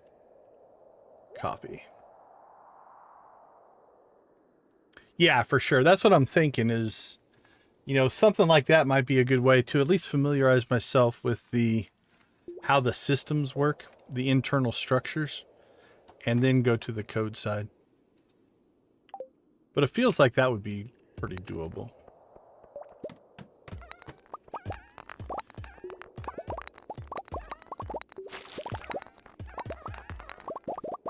S2: Coffee. Yeah, for sure. That's what I'm thinking is, you know, something like that might be a good way to at least familiarize myself with how the systems work, the internal structures, and then go to the code side. But it feels like that would be pretty doable.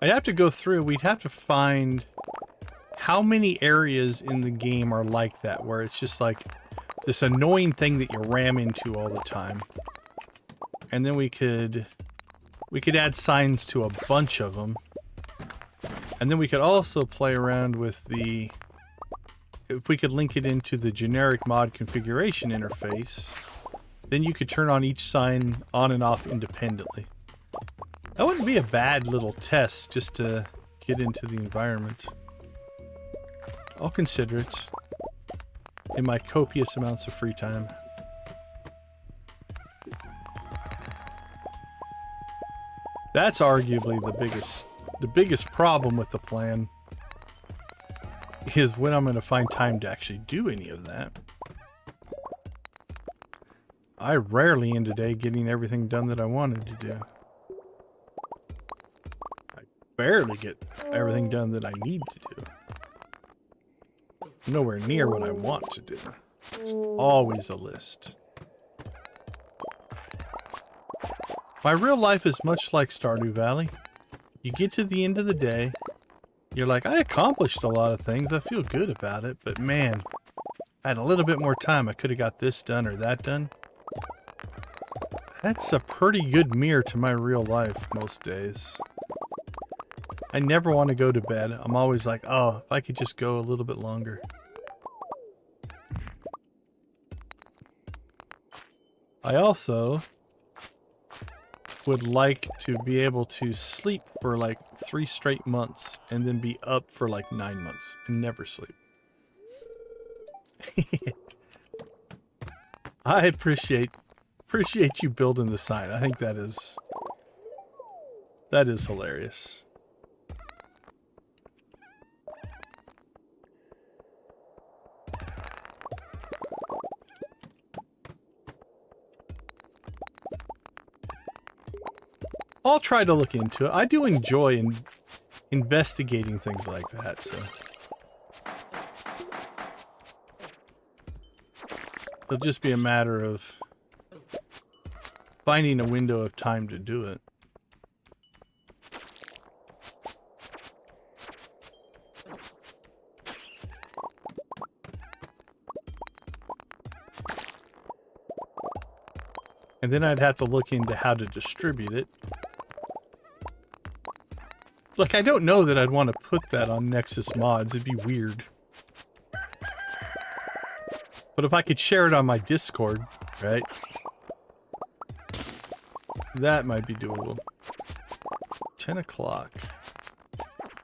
S2: I'd have to go through, we'd have to find how many areas in the game are like that, where it's just like this annoying thing that you ram into all the time. And then we could add signs to a bunch of them. And then we could also play around with if we could link it into the generic mod configuration interface, then you could turn on each sign on and off independently. That wouldn't be a bad little test just to get into the environment. I'll consider it in my copious amounts of free time. That's arguably the biggest problem with the plan is when I'm going to find time to actually do any of that. I rarely end a day getting everything done that I wanted to do. I barely get everything done that I need to do. Nowhere near what I want to do. There's always a list. My real life is much like Stardew Valley. You get to the end of the day, you're like, I accomplished a lot of things, I feel good about it, but man, I had a little bit more time, I could have got this done or that done. That's a pretty good mirror to my real life most days. I never want to go to bed. I'm always like, oh, if I could just go a little bit longer. I also would like to be able to sleep for like 3 straight months and then be up for like 9 months and never sleep. I appreciate you building the sign. I think that is hilarious. I'll try to look into it. I do enjoy investigating things like that, so. It'll just be a matter of finding a window of time to do it. And then I'd have to look into how to distribute it. Look, I don't know that I'd want to put that on Nexus Mods. It'd be weird. But if I could share it on my Discord, right? That might be doable. 10 o'clock.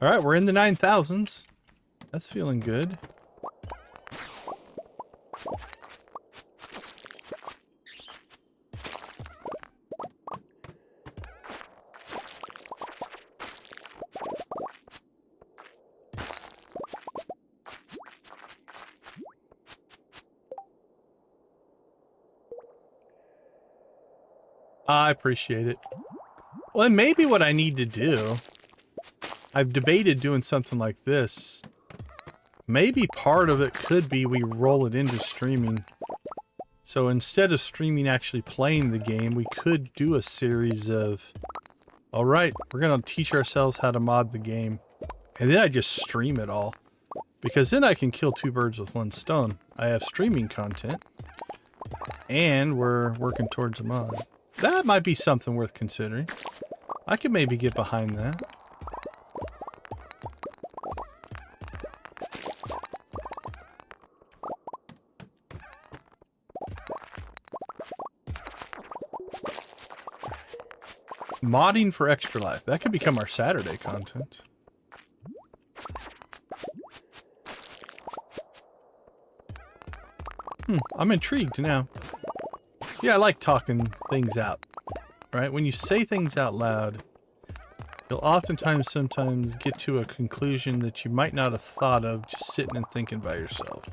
S2: All right, we're in the 9,000s. That's feeling good. I appreciate it. Well, and maybe what I need to do, I've debated doing something like this. Maybe part of it could be we roll it into streaming. So instead of streaming actually playing the game, we could do a series of, all right, we're going to teach ourselves how to mod the game. And then I just stream it all. Because then I can kill two birds with one stone. I have streaming content. And we're working towards a mod. That might be something worth considering. I could maybe get behind that. Modding for Extra Life. That could become our Saturday content. I'm intrigued now. Yeah, I like talking things out. Right? When you say things out loud, you'll oftentimes sometimes get to a conclusion that you might not have thought of just sitting and thinking by yourself.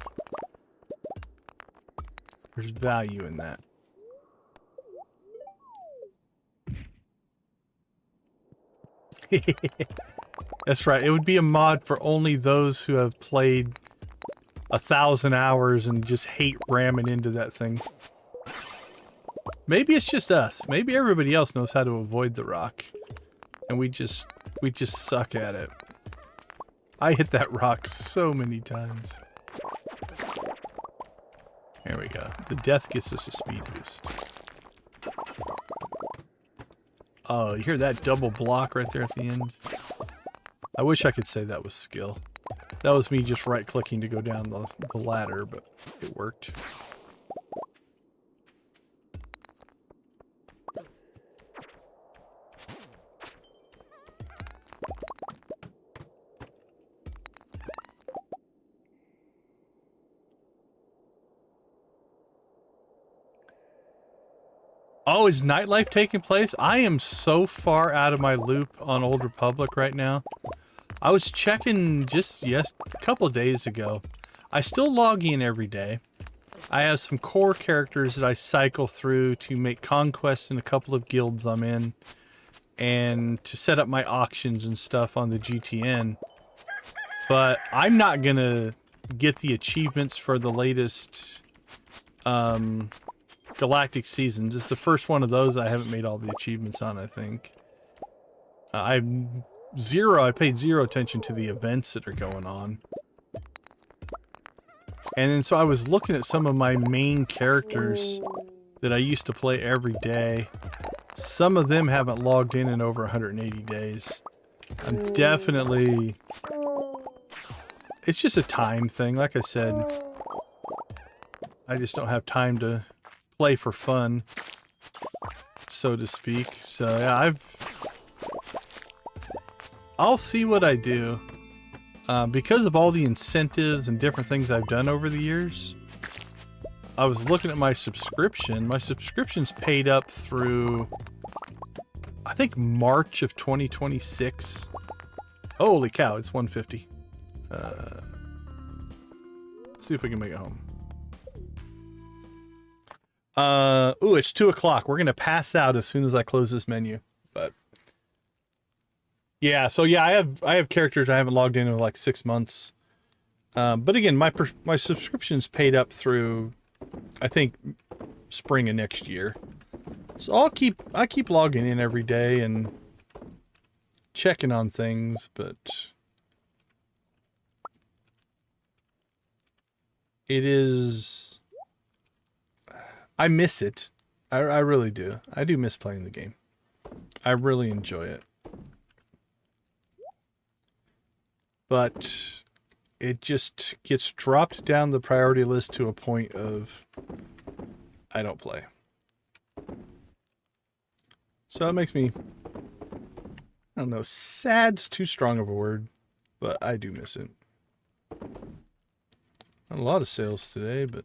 S2: There's value in that. That's right. It would be a mod for only those who have played 1,000 hours and just hate ramming into that thing. Maybe it's just us. Maybe everybody else knows how to avoid the rock. And we just suck at it. I hit that rock so many times. There we go. The death gets us a speed boost. Oh, you hear that double block right there at the end? I wish I could say that was skill. That was me just right-clicking to go down the ladder, but it worked. Oh, is nightlife taking place? I am so far out of my loop on Old Republic right now. I was checking just a couple of days ago. I still log in every day. I have some core characters that I cycle through to make conquests in a couple of guilds I'm in. And to set up my auctions and stuff on the GTN. But I'm not gonna get the achievements for the latest Galactic Seasons. It's the first one of those I haven't made all the achievements on, I think. I paid zero attention to the events that are going on. And then so I was looking at some of my main characters that I used to play every day. Some of them haven't logged in over 180 days. I'm definitely... It's just a time thing, like I said. I just don't have time to play for fun, so to speak. So yeah, I'll see what I do. Because of all the incentives and different things I've done over the years, I was looking at my subscription. My subscription's paid up through, I think, March of 2026. Holy cow, it's 150. Let's see if we can make it home. Ooh, it's 2 o'clock. We're gonna pass out as soon as I close this menu. But yeah, so yeah, I have characters I haven't logged in like 6 months. But again, my subscription's paid up through, I think, spring of next year. So I keep logging in every day and checking on things, but it is, I miss it. I really do. I do miss playing the game. I really enjoy it. But it just gets dropped down the priority list to a point of I don't play. So it makes me, I don't know, sad's too strong of a word, but I do miss it. Not a lot of sales today, but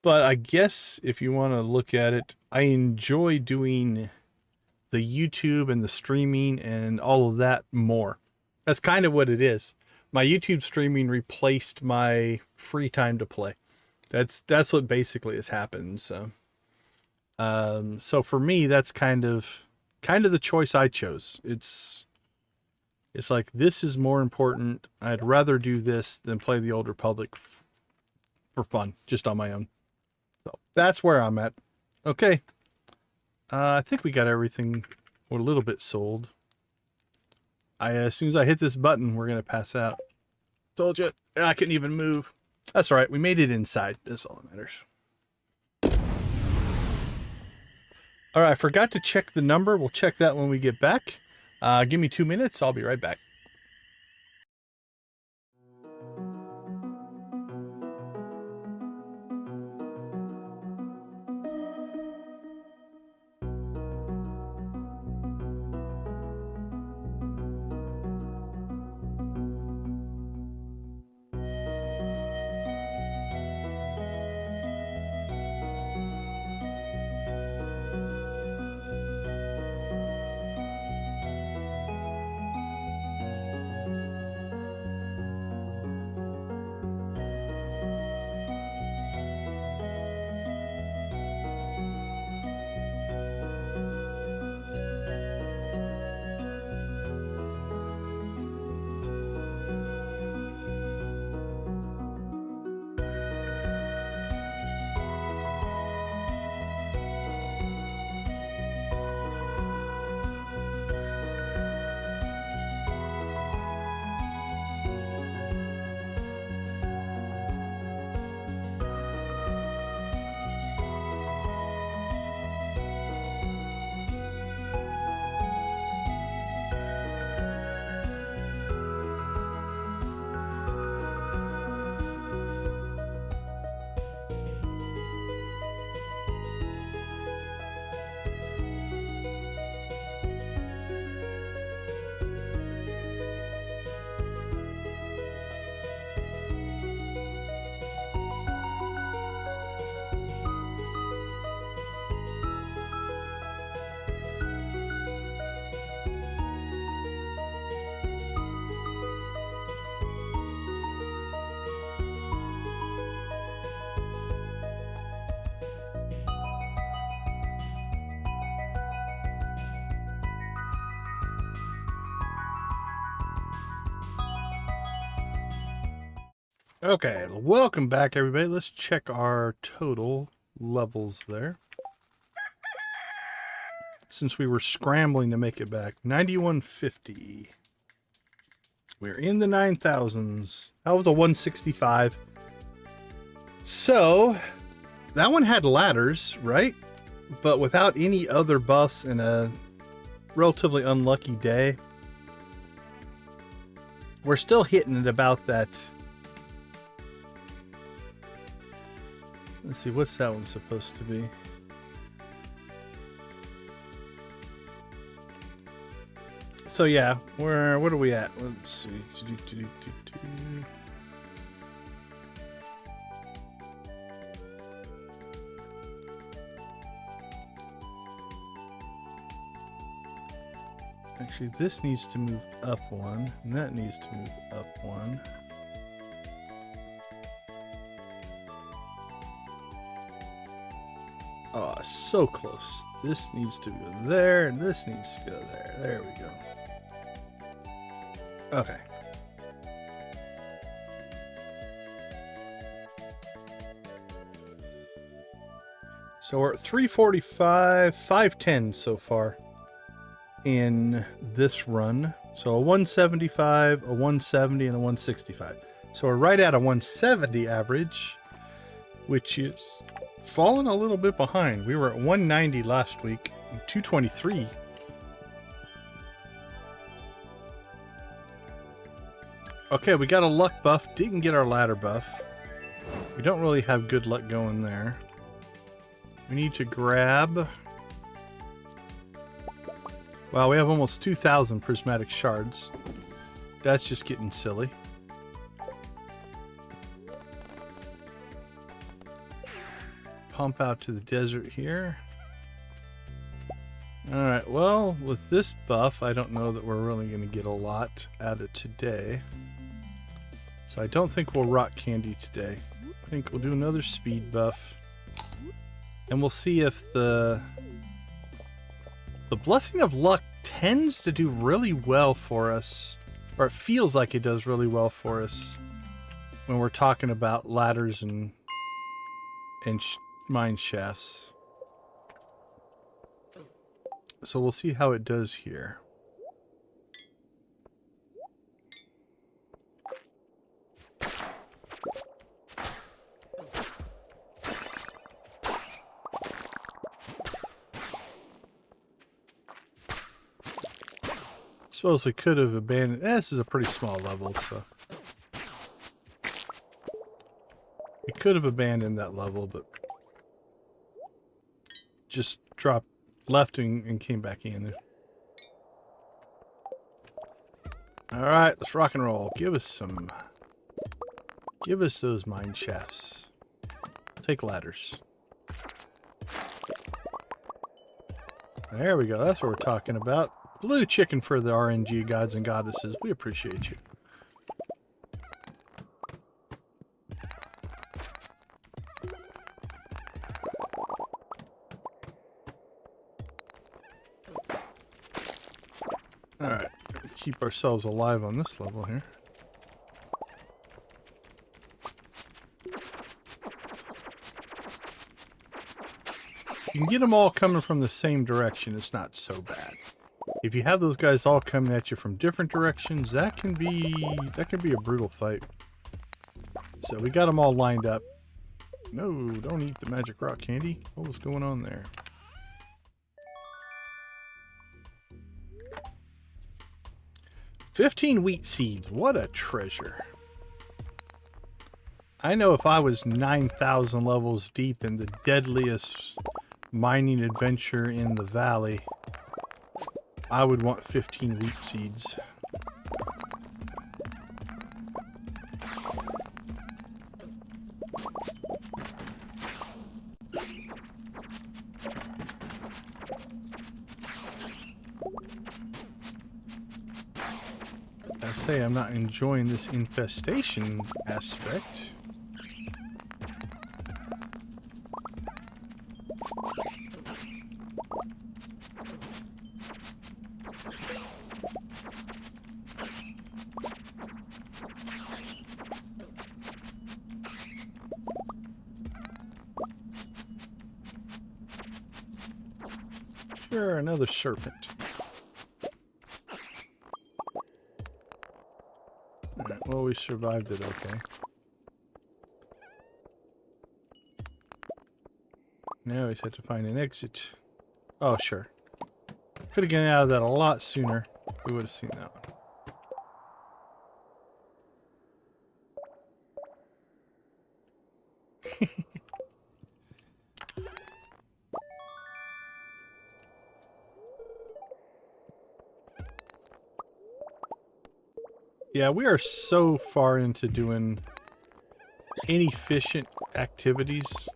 S2: I guess if you want to look at it, I enjoy doing the YouTube and the streaming and all of that more. That's kind of what it is. My YouTube streaming replaced my free time to play. That's what basically has happened. So, so for me, that's kind of the choice I chose. It's like, this is more important. I'd rather do this than play the Old Republic for fun, just on my own. So that's where I'm at. Okay. I think we got everything a little bit sold. As soon as I hit this button, we're going to pass out. Told you, I couldn't even move. That's all right. We made it inside. That's all that matters. All right. I forgot to check the number. We'll check that when we get back. Give me 2 minutes. I'll be right back. Okay, welcome back, everybody. Let's check our total levels there. Since we were scrambling to make it back. 9150. We're in the 9,000s. That was a 165. So, that one had ladders, right? But without any other buffs and a relatively unlucky day. We're still hitting at about that. Let's see, what's that one supposed to be? So yeah, what are we at? Let's see. Actually, this needs to move up one, and that needs to move up one. Oh, so close. This needs to go there, and this needs to go there. There we go. Okay. So we're at 345, 510 so far in this run. So a 175, a 170, and a 165. So we're right at a 170 average, which is fallen a little bit behind. We were at 190 last week, 223. Okay, we got a luck buff. Didn't get our ladder buff. We don't really have good luck going there. We need to grab... Wow, we have almost 2,000 prismatic shards. That's just getting silly. Pump out to the desert here. Alright, well, with this buff, I don't know that we're really going to get a lot out of today. So I don't think we'll rock candy today. I think we'll do another speed buff. And we'll see if the Blessing of Luck tends to do really well for us. Or it feels like it does really well for us when we're talking about ladders and mine shafts. So we'll see how it does here. Suppose we could have abandoned... this is a pretty small level, so... we could have abandoned that level, but... just dropped, left and came back in. Alright, let's rock and roll. Give us some... give us those mine shafts. Take ladders. There we go, that's what we're talking about. Blue chicken for the RNG gods and goddesses. We appreciate you. Alright, keep ourselves alive on this level here. You can get them all coming from the same direction. It's not so bad. If you have those guys all coming at you from different directions, that can be a brutal fight. So we got them all lined up. No, don't eat the magic rock candy. What was going on there? $15 wheat seeds. What a treasure. I know if I was 9,000 levels deep in the deadliest mining adventure in the valley, I would want 15 wheat seeds. I say I'm not enjoying this infestation aspect. Sure, another serpent. Alright, well, we survived it okay. Now we just have to find an exit. Oh, sure. Could have gotten out of that a lot sooner. We would have seen that one. Yeah, we are so far into doing inefficient activities.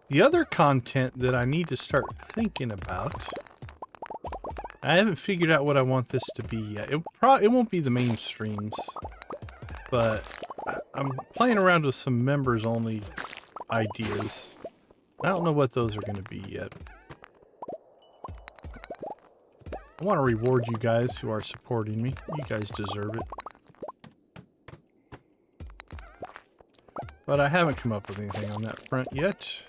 S2: The other content that I need to start thinking about, I haven't figured out what I want this to be yet. It won't be the main streams, but I'm playing around with some members only ideas. I don't know what those are going to be yet. I want to reward you guys who are supporting me. You guys deserve it. But I haven't come up with anything on that front yet.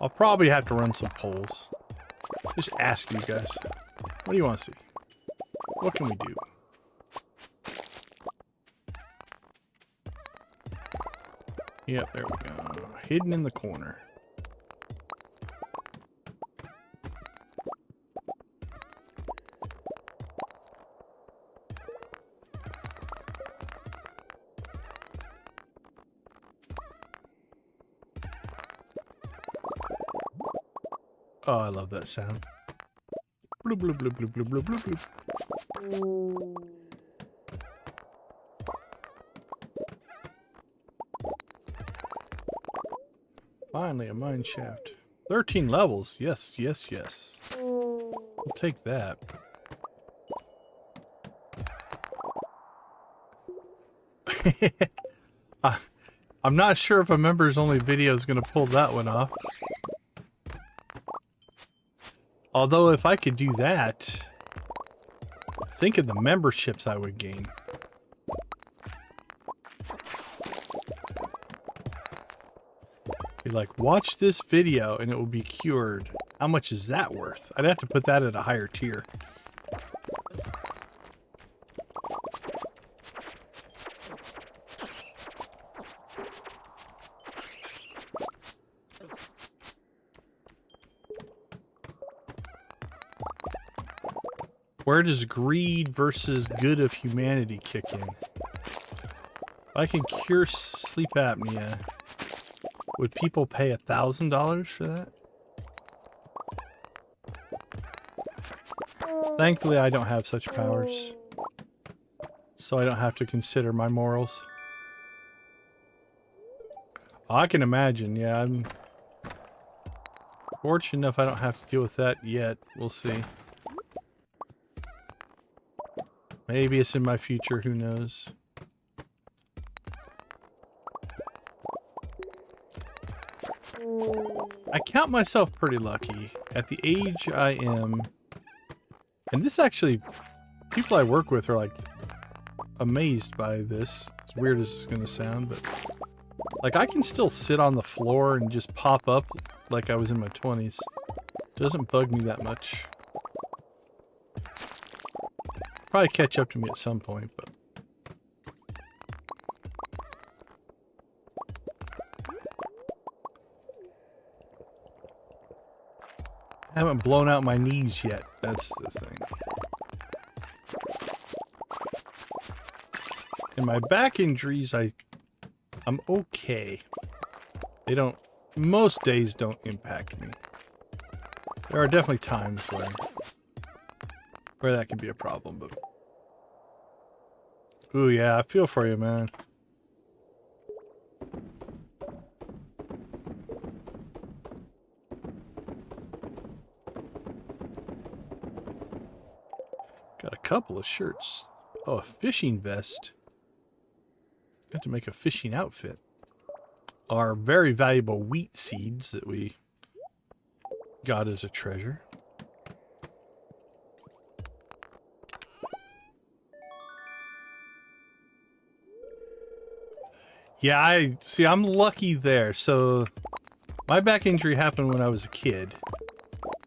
S2: I'll probably have to run some polls. Just ask you guys. What do you want to see? What can we do? Yep, there we go. Hidden in the corner. Oh, I love that sound. Bloop, bloop, bloop, bloop, bloop, bloop, bloop, bloop. Finally, a mine shaft. 13 levels. Yes, yes, yes. We'll take that. I'm not sure if a members only video is going to pull that one off. Although if I could do that, think of the memberships I would gain. Be like, watch this video and it will be cured. How much is that worth? I'd have to put that at a higher tier. Where does greed versus good of humanity kick in? If I can cure sleep apnea, would people pay $1,000 for that? Thankfully, I don't have such powers, so I don't have to consider my morals. I can imagine, yeah, I'm fortunate enough I don't have to deal with that yet. We'll see. Maybe it's in my future, who knows? I count myself pretty lucky at the age I am. And this actually, people I work with are like amazed by this. As weird as it's gonna sound, but like I can still sit on the floor and just pop up like I was in my 20s. Doesn't bug me that much. Probably catch up to me at some point, but I haven't blown out my knees yet. That's the thing. And my back injuries, I'm okay. They don't, most days don't impact me. There are definitely times where that can be a problem, but ooh, yeah, I feel for you, man. Got a couple of shirts. Oh, a fishing vest. Got to make a fishing outfit. Our very valuable wheat seeds that we got as a treasure. Yeah, I'm lucky there. So my back injury happened when I was a kid.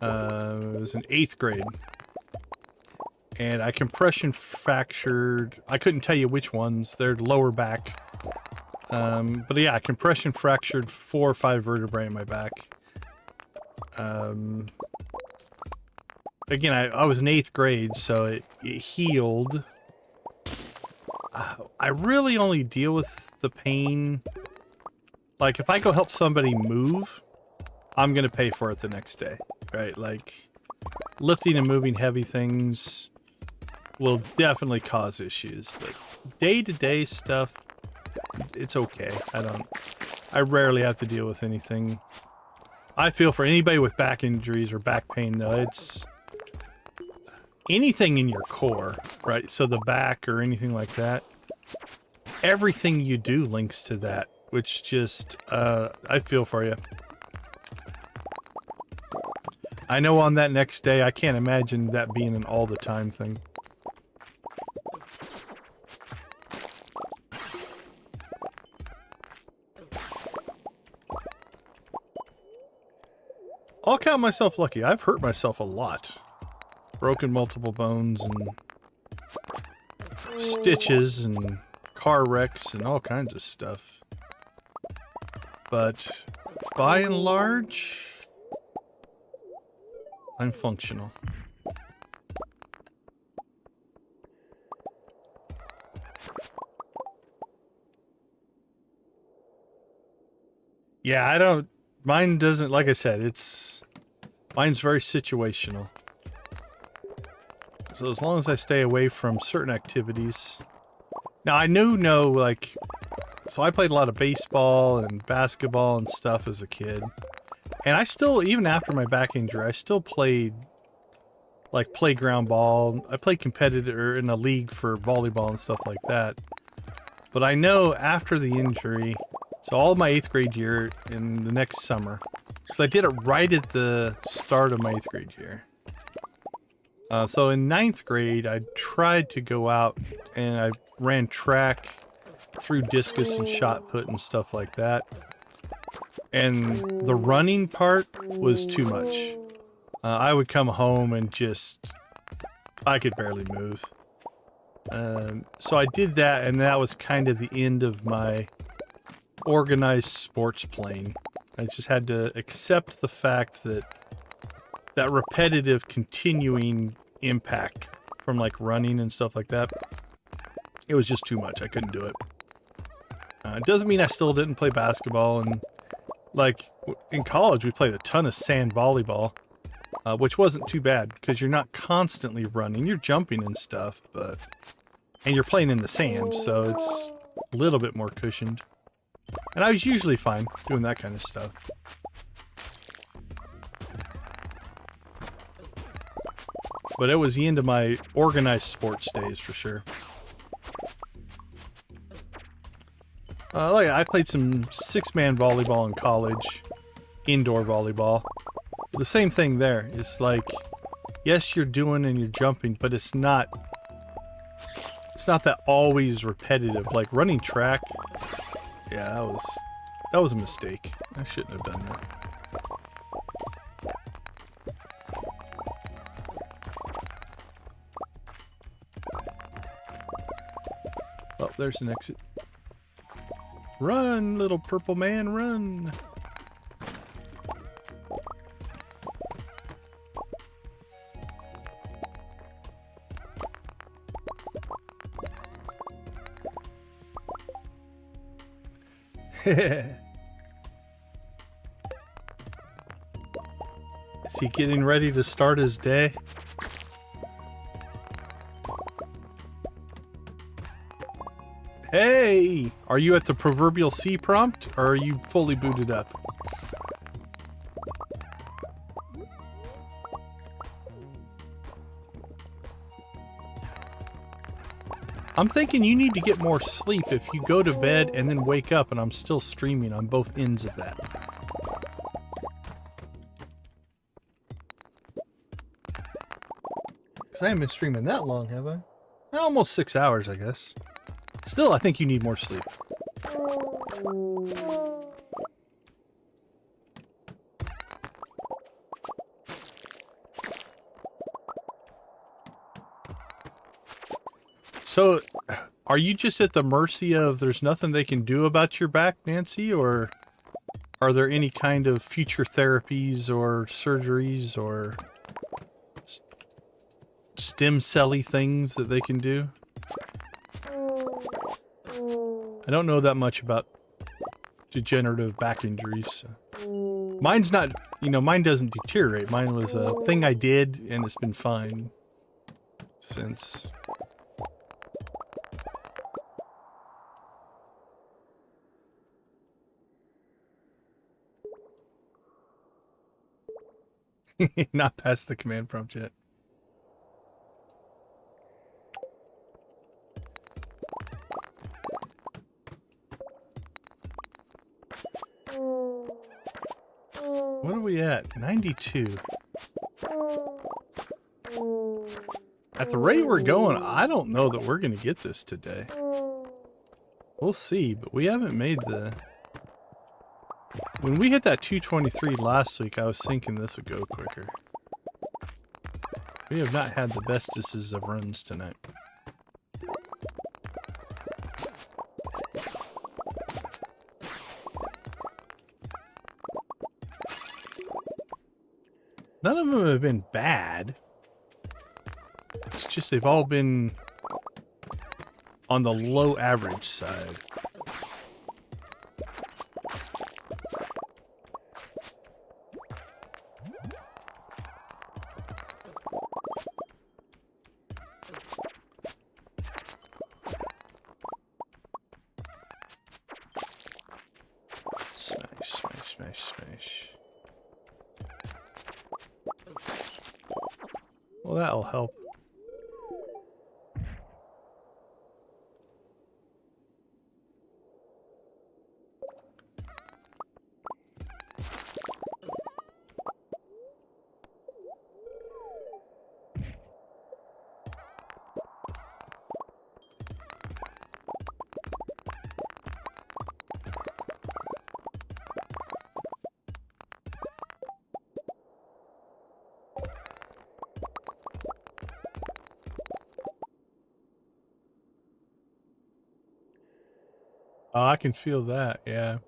S2: It was in 8th grade. And I compression fractured. I couldn't tell you which ones. They're lower back. But yeah, I compression fractured 4 or 5 vertebrae in my back. Again, I was in 8th grade, so it healed. I really only deal with the pain. Like, if I go help somebody move, I'm going to pay for it the next day, right? Like, lifting and moving heavy things will definitely cause issues, but day-to-day stuff, it's okay. I rarely have to deal with anything. I feel for anybody with back injuries or back pain, though. It's anything in your core, right? So the back or anything like that, everything you do links to that, which just, I feel for you. I know on that next day, I can't imagine that being an all-the-time thing. I'll count myself lucky. I've hurt myself a lot. Broken multiple bones and stitches and car wrecks and all kinds of stuff. But by and large, I'm functional. Yeah, I don't... Mine doesn't... Like I said, mine's very situational. So as long as I stay away from certain activities... Now, I know, like... So I played a lot of baseball and basketball and stuff as a kid. And I still, even after my back injury, I still played, like, playground ball. I played competitor in a league for volleyball and stuff like that. But I know after the injury... So all of my 8th grade year in the next summer. Because I did it right at the start of my 8th grade year. So in 9th grade, I tried to go out and I ran track, threw discus and shot put and stuff like that. And the running part was too much. I would come home and just... I could barely move. So I did that, and that was kind of the end of my... organized sports playing. I just had to accept the fact that that repetitive continuing impact from like running and stuff like that, it was just too much. I couldn't do it. It doesn't mean I still didn't play basketball, and like in college we played a ton of sand volleyball, which wasn't too bad because you're not constantly running, you're jumping and stuff, and you're playing in the sand, so it's a little bit more cushioned. And I was usually fine doing that kind of stuff. But it was the end of my organized sports days for sure. Like I played some 6-man volleyball in college, indoor volleyball. The same thing there. It's like, yes, you're doing and you're jumping, but it's not that always repetitive. Like running track. Yeah, that was a mistake. I shouldn't have done that. Oh, there's an exit. Run, little purple man, run! Is he getting ready to start his day? Hey! Are you at the proverbial C prompt, or are you fully booted up? I'm thinking you need to get more sleep if you go to bed and then wake up and I'm still streaming on both ends of that. Because I haven't been streaming that long, have I? Almost 6 hours, I guess. Still, I think you need more sleep. So, are you just at the mercy of there's nothing they can do about your back, Nancy? Or are there any kind of future therapies or surgeries or stem cell-y things that they can do? I don't know that much about degenerative back injuries. So. Mine's not, mine doesn't deteriorate. Mine was a thing I did and it's been fine since. Not past the command prompt yet. What are we at? 92. At the rate we're going, I don't know that we're going to get this today. We'll see, but we haven't made the When we hit that 223 last week, I was thinking this would go quicker. We have not had the bestesses of runs tonight. None of them have been bad. It's just they've all been on the low average side. Smash, smash, smash, smash. Well, that'll help. Oh, I can feel that, yeah.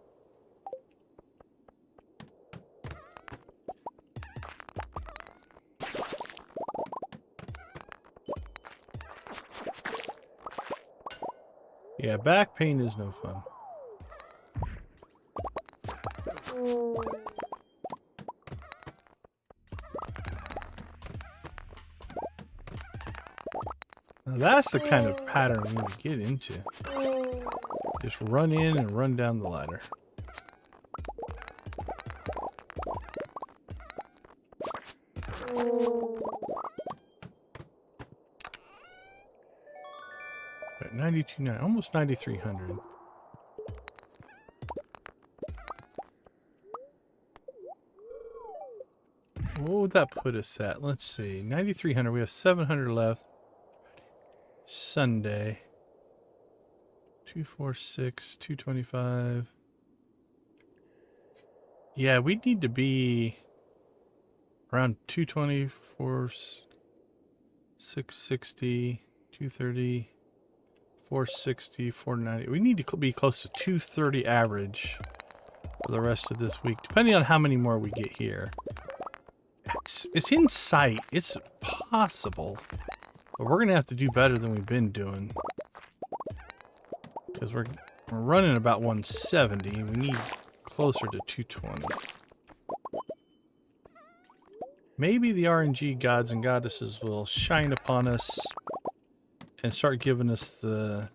S2: Yeah, back pain is no fun. Now that's the kind of pattern we need to get into. Just run in and run down the ladder. At 92.9, almost 9,300. What would that put us at? Let's see. 9,300. We have 700 left. Sunday. 246, 225. Yeah, we need to be around 224, 660, 230, 460, 490. We need to be close to 230 average for the rest of this week, depending on how many more we get here. It's in sight. It's possible. But we're going to have to do better than we've been doing. Because we're running about 170. We need closer to 220. Maybe the RNG gods and goddesses will shine upon us and start giving us the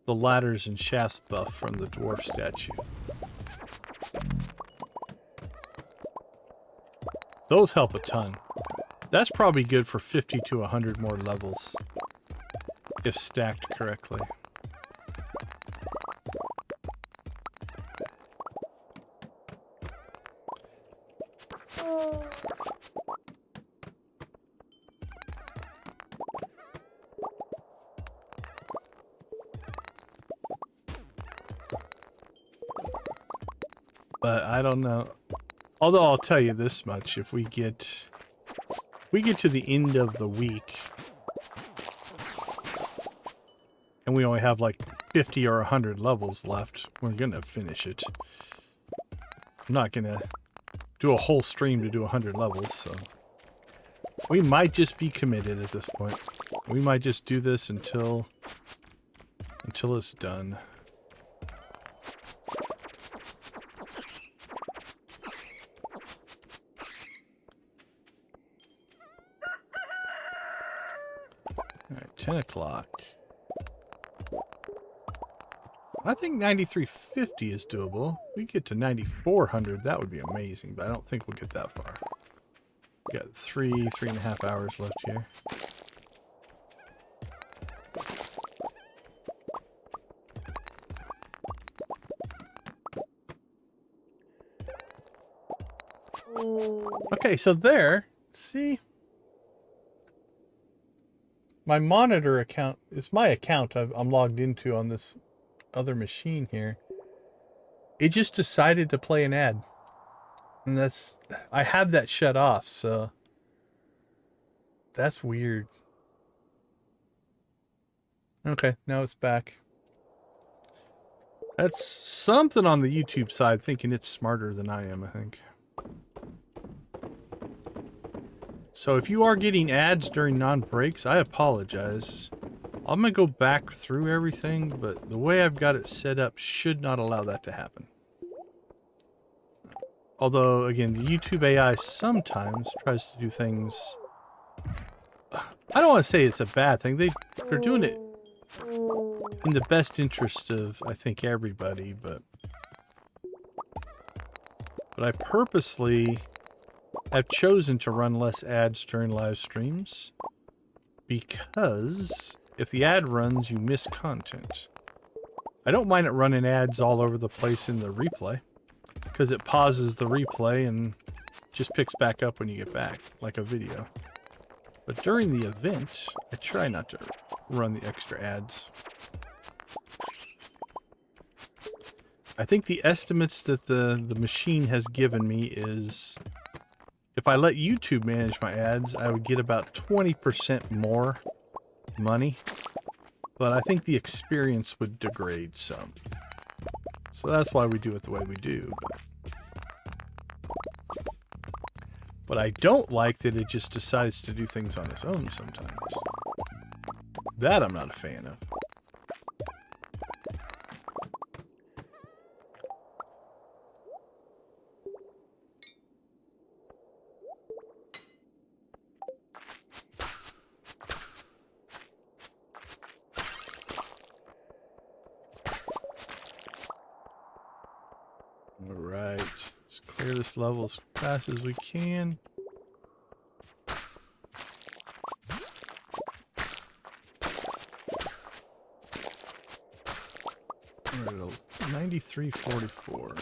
S2: ladders and shafts buff from the dwarf statue. Those help a ton. That's probably good for 50 to 100 more levels if stacked correctly. But I don't know. Although I'll tell you this much, if we get to the end of the week and we only have like 50 or 100 levels left, we're gonna finish it. I'm not gonna do a whole stream to do 100 levels, so we might just be committed at this point. We might just do this until it's done. Alright, 10 o'clock. I think 9350 is doable. If we get to 9400, that would be amazing, but I don't think we'll get that far. We got 3.5 hours left here. Okay, so there, see? My monitor account is my account I'm logged into on this other machine here. it just decided to play an ad. And that's, I have that shut off, so that's weird. Okay, now it's back. That's something on the YouTube side thinking it's smarter than I am, I think. So if you are getting ads during non-breaks, I apologize. I'm going to go back through everything, but the way I've got it set up should not allow that to happen. Although, again, the YouTube AI sometimes tries to do things... I don't want to say it's a bad thing. They're doing it in the best interest of, I think, everybody, but I purposely have chosen to run less ads during live streams because if the ad runs, you miss content. I don't mind it running ads all over the place in the replay because it pauses the replay and just picks back up when you get back, like a video. But during the event, I try not to run the extra ads. I think the estimates that the machine has given me is if I let YouTube manage my ads, I would get about 20% more money. But I think the experience would degrade some. So that's why we do it the way we do. But I don't like that it just decides to do things on its own sometimes. That I'm not a fan of. Alright, let's clear this level as fast as we can. Alright, 9344.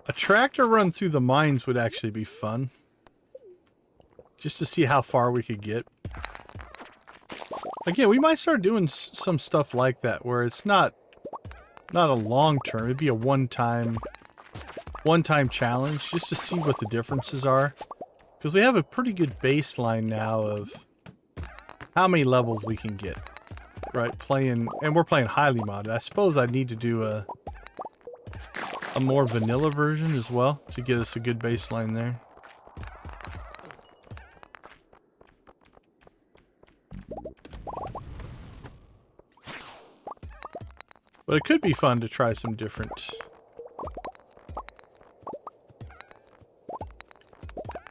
S2: A tractor run through the mines would actually be fun. Just to see how far we could get. Again, we might start doing some stuff like that where it's not a long term. It'd be a one-time challenge just to see what the differences are. Because we have a pretty good baseline now of how many levels we can get. Right, and we're playing highly modded. I suppose I'd need to do a more vanilla version as well to get us a good baseline there. But it could be fun to try some different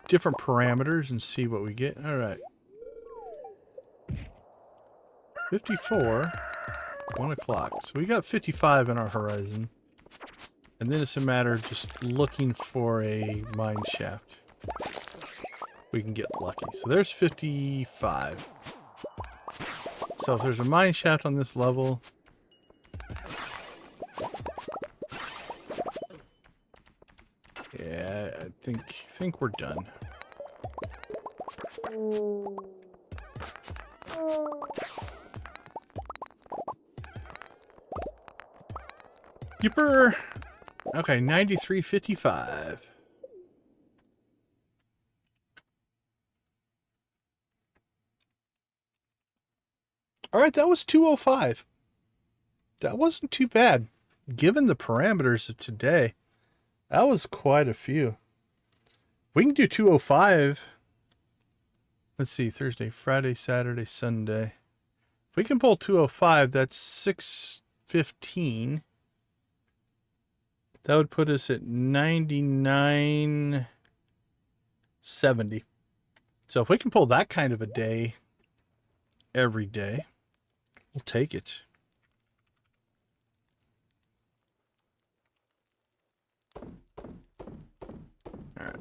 S2: parameters and see what we get. All right. 54, 1 o'clock. So we got 55 in our horizon. And then it's a matter of just looking for a mine shaft. We can get lucky. So there's 55. So if there's a mine shaft on this level... yeah, I think we're done. Yipper! Okay, 93.55. Alright, that was 205. That wasn't too bad. Given the parameters of today, that was quite a few. We can do 205. Let's see, Thursday, Friday, Saturday, Sunday. If we can pull 205, that's 615. That would put us at 99.70. So if we can pull that kind of a day every day, we'll take it. All right,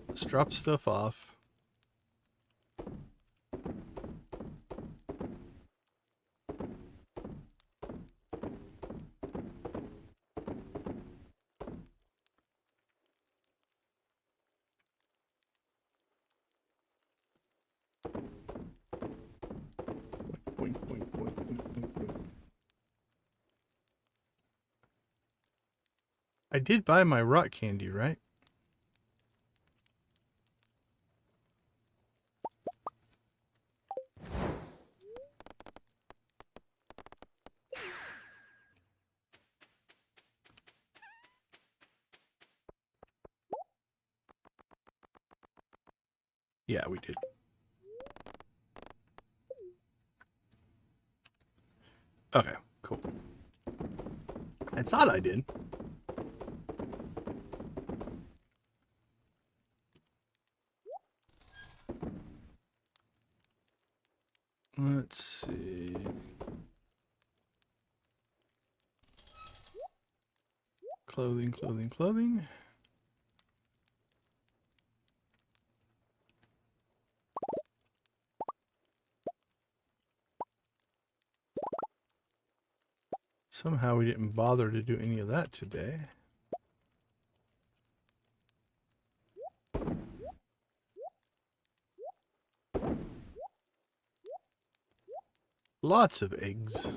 S2: let's drop stuff off. Boink, boink, boink, boink, boink, boink. I did buy my rock candy, right? Yeah, we did. Okay, cool. I thought I did. Let's see. Clothing, clothing, clothing. Somehow we didn't bother to do any of that today. Lots of eggs.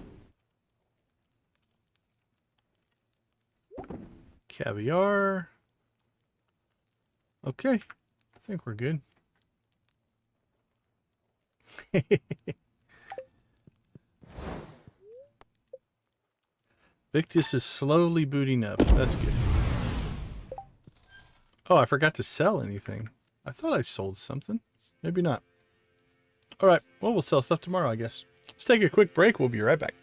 S2: Caviar. Okay, I think we're good. Victus is slowly booting up. That's good. Oh, I forgot to sell anything. I thought I sold something. Maybe not. All right. Well, we'll sell stuff tomorrow, I guess. Let's take a quick break. We'll be right back.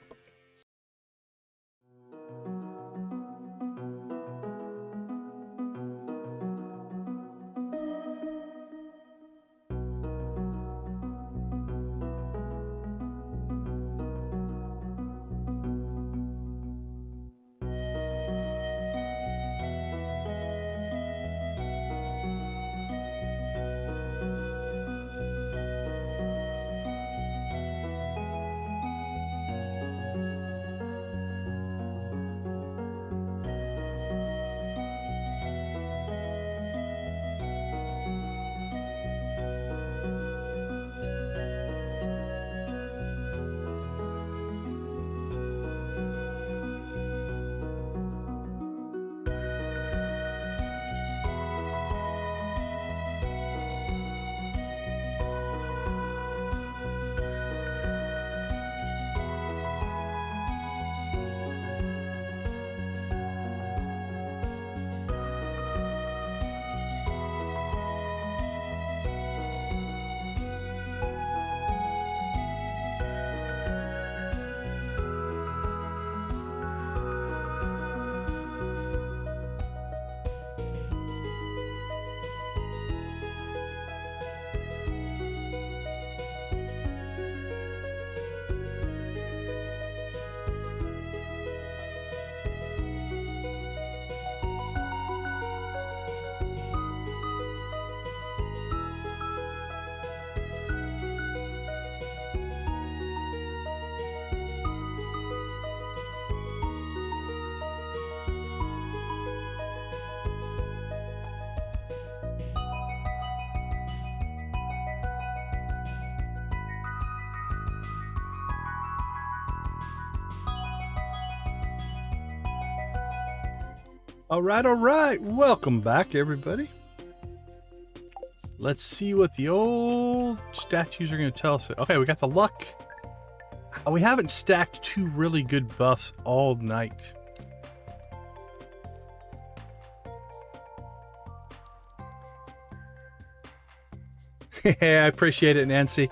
S2: All right. Welcome back, everybody. Let's see what the old statues are going to tell us. Okay, we got the luck. We haven't stacked two really good buffs all night. I appreciate it, Nancy.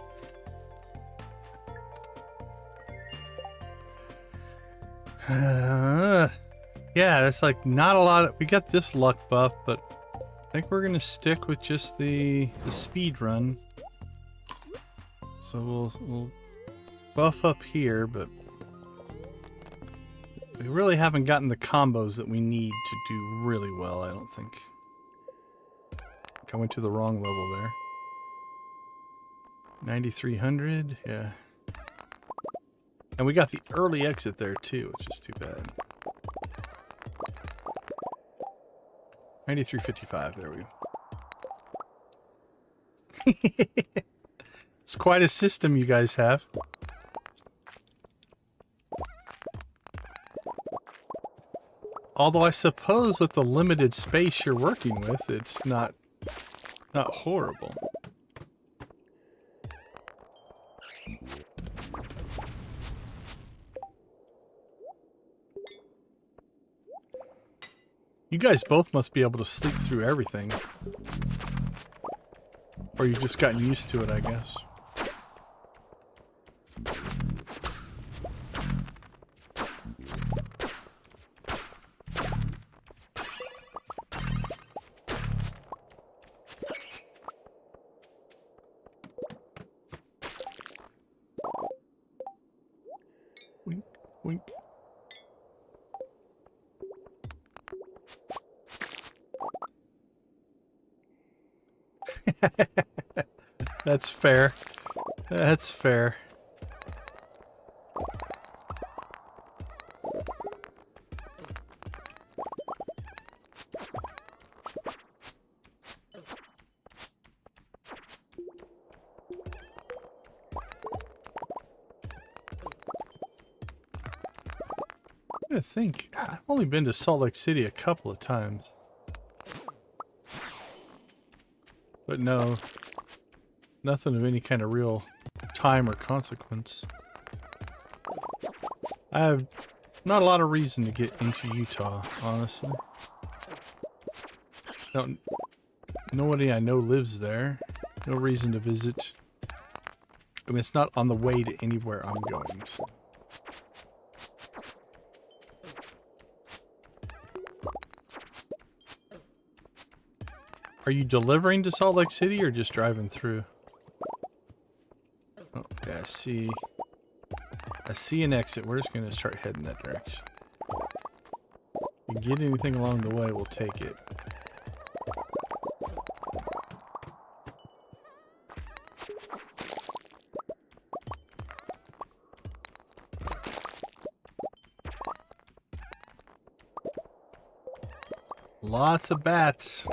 S2: Yeah, that's like not a lot. We got this luck buff, but I think we're gonna stick with just the speed run. So we'll buff up here, but we really haven't gotten the combos that we need to do really well, I don't think. I went to the wrong level there. 9,300, yeah. And we got the early exit there too, which is too bad. 93.55, there we go. It's quite a system you guys have. Although I suppose with the limited space you're working with, it's not horrible. You guys both must be able to sleep through everything. Or you've just gotten used to it, I guess. Wink, wink. That's fair. That's fair. I think I've only been to Salt Lake City a couple of times. But no, nothing of any kind of real time or consequence. I have not a lot of reason to get into Utah, honestly. Nobody I know lives there. No reason to visit. I mean, it's not on the way to anywhere I'm going. So. Are you delivering to Salt Lake City or just driving through? Okay, I see an exit. We're just going to start heading that direction. If we get anything along the way, we'll take it. Lots of bats.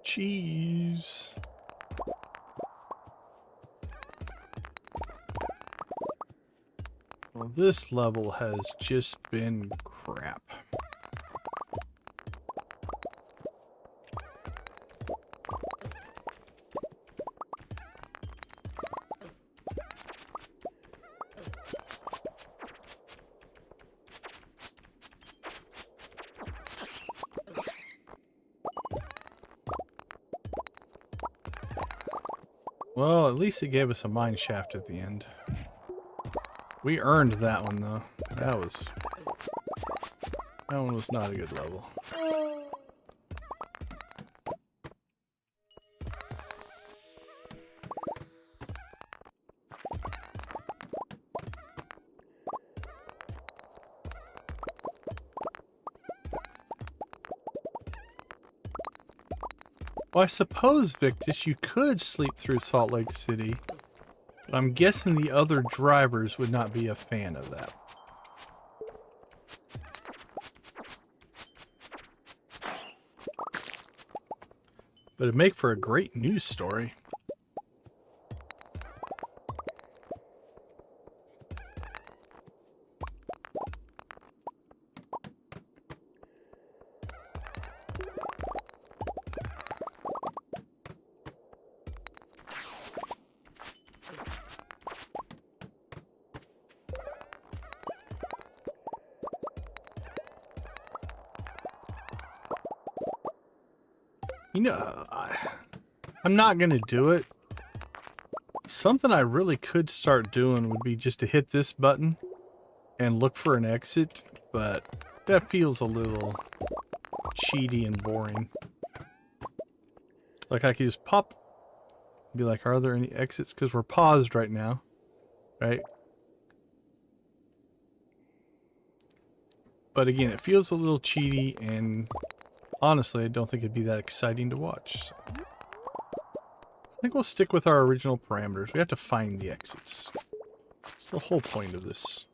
S2: Cheese. Well, this level has just been crap. Well, at least it gave us a mine shaft at the end. We earned that one, though. That one was not a good level. Well, I suppose, Victus, you could sleep through Salt Lake City, but I'm guessing the other drivers would not be a fan of that. But it'd make for a great news story. You know, I'm not going to do it. Something I really could start doing would be just to hit this button and look for an exit, but that feels a little cheaty and boring. Like I could just pop, be like, are there any exits? Because we're paused right now, right? But again, it feels a little cheaty, and honestly, I don't think it'd be that exciting to watch. think we'll stick with our original parameters. We have to find the exits. That's the whole point of this.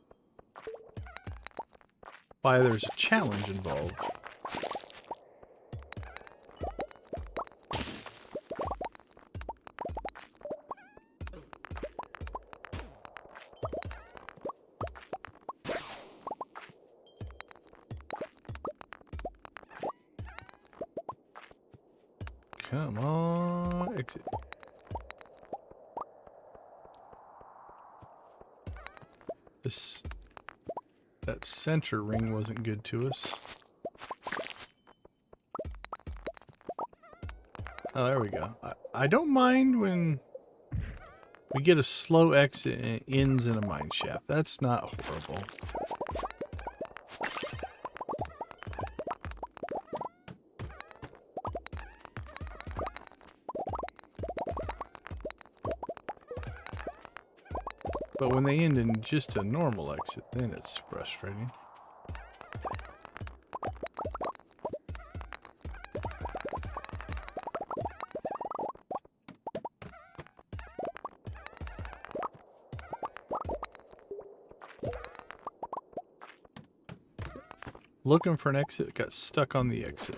S2: Why there's a challenge involved. Come on, exit. That center ring wasn't good to us. Oh, there we go. I don't mind when we get a slow exit and it ends in a mine shaft. That's not horrible. But when they end in just a normal exit, then it's frustrating. Looking for an exit, got stuck on the exit.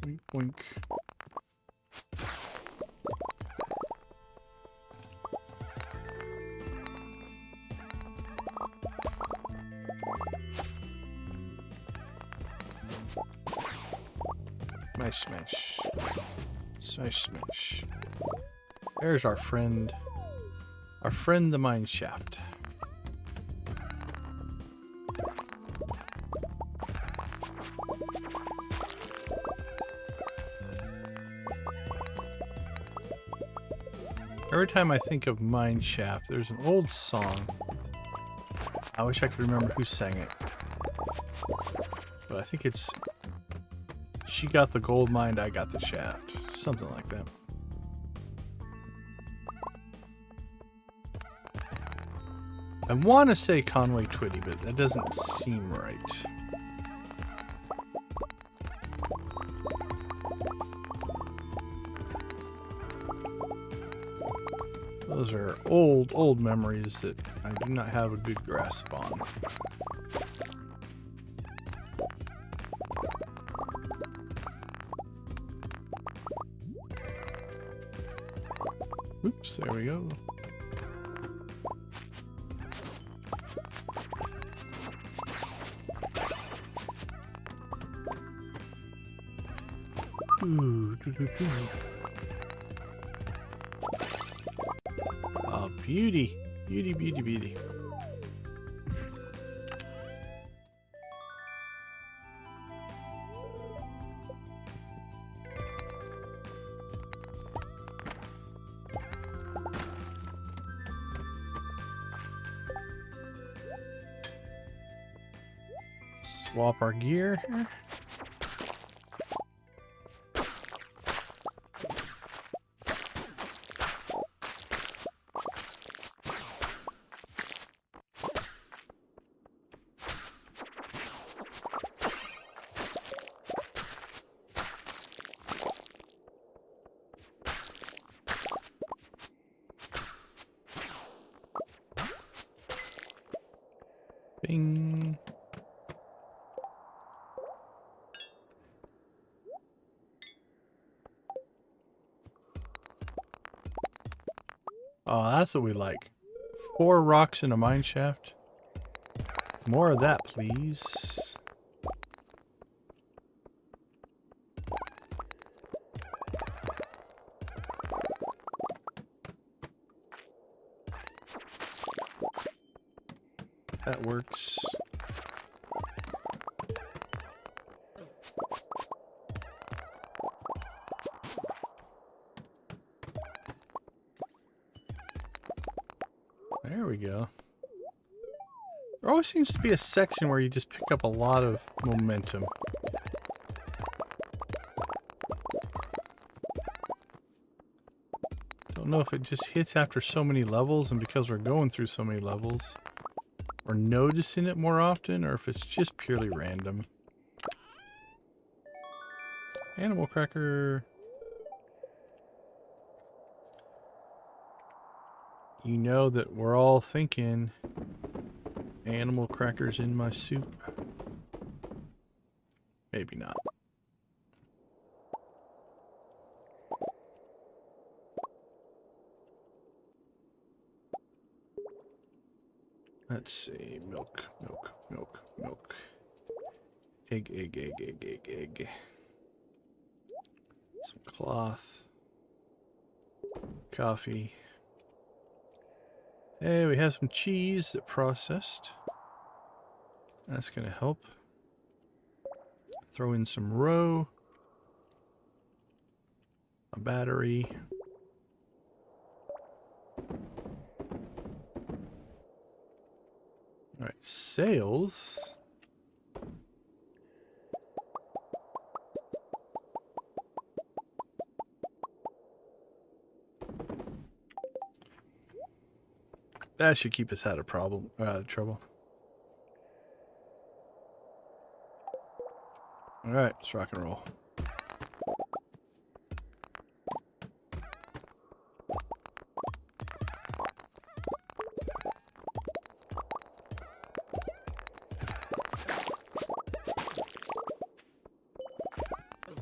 S2: Wink, wink. Smash, smash. Smash, smash. There's our friend. Our friend the mine shaft. Every time I think of mine shaft, there's an old song. I wish I could remember who sang it. But I think it's She Got the Gold Mine, I Got the Shaft. Something like that. I want to say Conway Twitty, but that doesn't seem right. Those are old memories that I do not have a good grasp on. Oops, there we go. Ooh, oh, beauty. Beauty, beauty, beauty. Swap our gear. Bing. Oh, that's what we like. 4 rocks in a mine shaft. More of that, please. That works. There we go. There always seems to be a section where you just pick up a lot of momentum. Don't know if it just hits after so many levels, and because we're going through so many levels, we're noticing it more often, or if it's just purely random. Animal cracker. You know that we're all thinking animal crackers in my soup. Maybe not. Let's see. Milk, milk, milk, milk. Egg, egg, egg, egg, egg, egg. Some cloth. Coffee. Hey, we have some cheese that processed. That's going to help. Throw in some roe. A battery. All right, sales. That should keep us out of trouble. All right, let's rock and roll.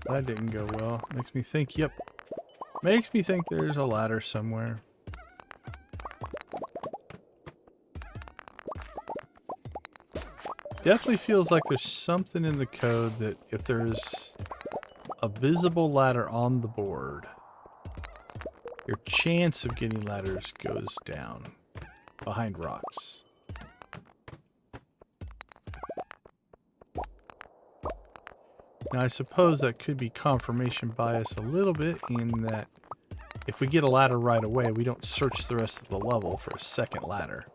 S2: That didn't go well. Makes me think, yep. Makes me think there's a ladder somewhere. Definitely feels like there's something in the code that if there's a visible ladder on the board, your chance of getting ladders goes down behind rocks. Now I suppose that could be confirmation bias a little bit in that if we get a ladder right away, we don't search the rest of the level for a second ladder.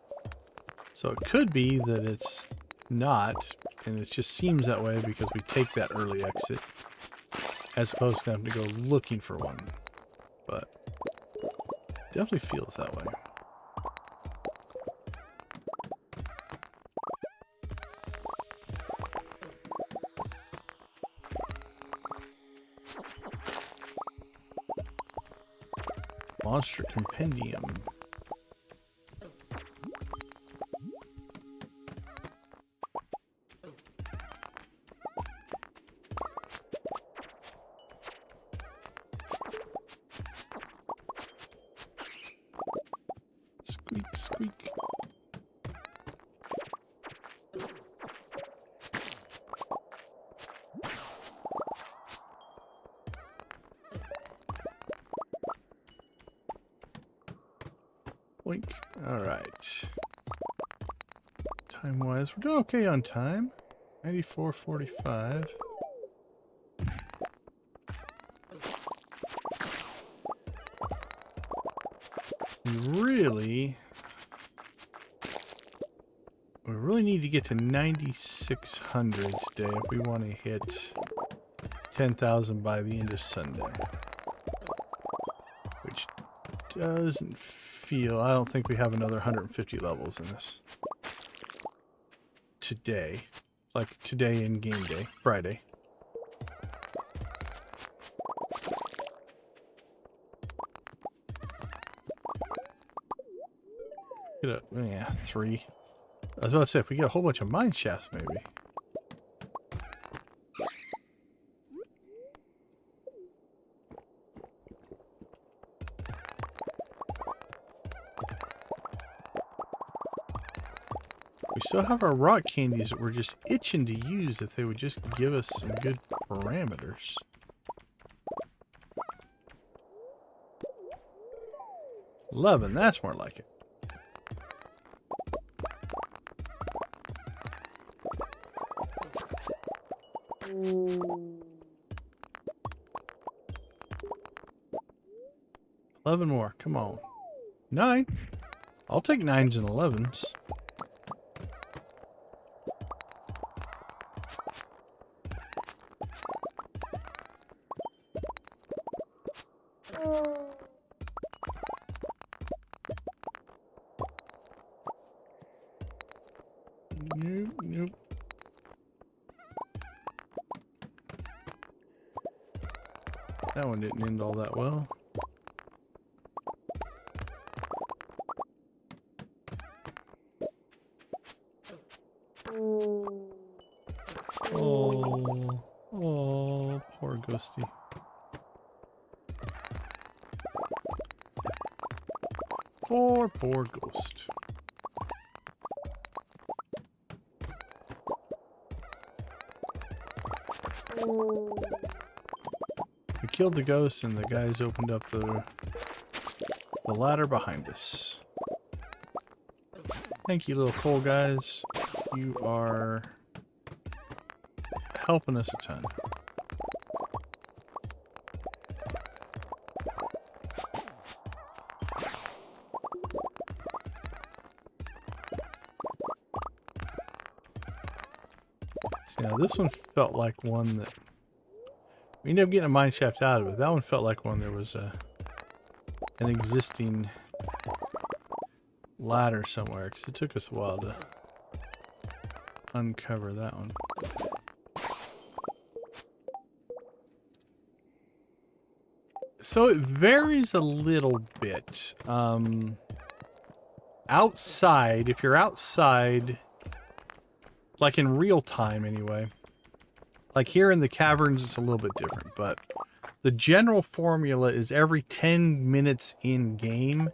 S2: So it could be that it's not, and it just seems that way because we take that early exit as opposed to having to go looking for one. But definitely feels that way. Monster Compendium. Squeak, squeak. Boink. All right. Time-wise, we're doing okay on time. 94:45. We really need to get to 9,600 today if we want to hit 10,000 by the end of Sunday. Which doesn't feel... I don't think we have another 150 levels in this. Today. Like today in game day. Friday. Get up. Yeah, 3. I was about to say, if we get a whole bunch of mine shafts, maybe. We still have our rock candies that we're just itching to use if they would just give us some good parameters. $11, that's more like it. $11 more, come on. 9. I'll take 9s and 11s. That one didn't end all that well. Oh, poor Ghosty. Poor Ghost. We killed the ghost and the guys opened up the ladder behind us. Thank you, little coal guys. You are helping us a ton. So, yeah, this one felt like one that we ended up getting a mine shaft out of it. That one felt like one there was an existing ladder somewhere, because it took us a while to uncover that one. So it varies a little bit. Outside, if you're outside, like in real time anyway, like here in the caverns it's a little bit different, but the general formula is every 10 minutes in game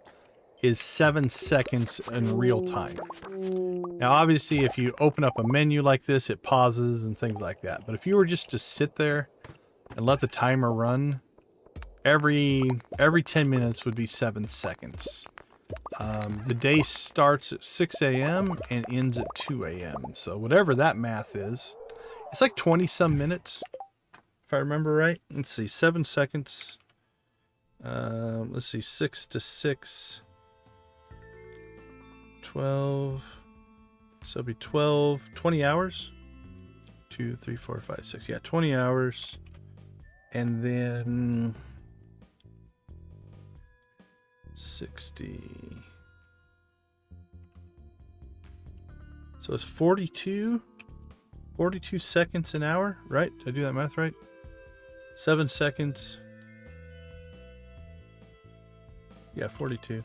S2: is 7 seconds in real time. Now obviously if you open up a menu like this, it pauses and things like that, but if you were just to sit there and let the timer run, every 10 minutes would be 7 seconds. The day starts at 6 a.m. and ends at 2 a.m. So whatever that math is, it's like 20 some minutes, if I remember right. Let's see, 7 seconds. Let's see, 6 to 6. 12. So it'll be 12, 20 hours. 2, 3, 4, 5, 6. Yeah, 20 hours. And then 60. So it's 42 seconds an hour, right? Did I do that math right? 7 seconds. Yeah, 42.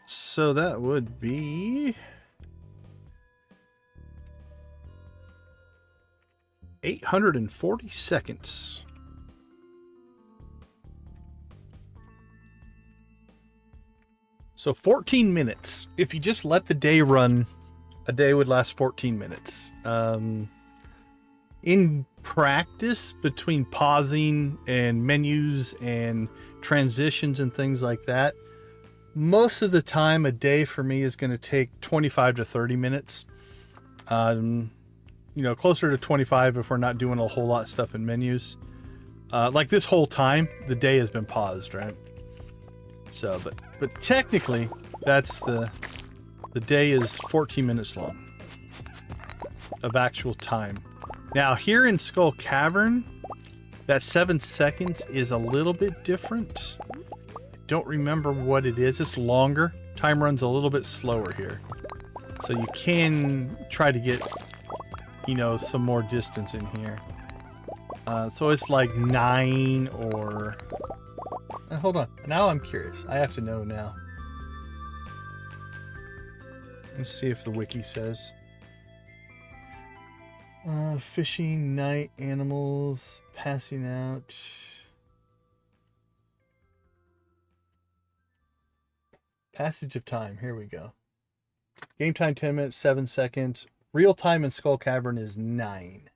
S2: So that would be 840 seconds. So 14 minutes. If you just let the day run, a day would last 14 minutes. In practice, between pausing and menus and transitions and things like that, most of the time a day for me is going to take 25 to 30 minutes. You know, closer to 25 if we're not doing a whole lot of stuff in menus. Like this whole time, the day has been paused, right? So, but technically, that's the day is 14 minutes long of actual time. Now, here in Skull Cavern, that 7 seconds is a little bit different. I don't remember what it is. It's longer. Time runs a little bit slower here. So you can try to get, you know, some more distance in here. So it's like 9 or... hold on. Now I'm curious. I have to know now. Let's see if the wiki says. Fishing, night, animals, passing out. Passage of time. Here we go. Game time 10 minutes, 7 seconds. Real time in Skull Cavern is 9.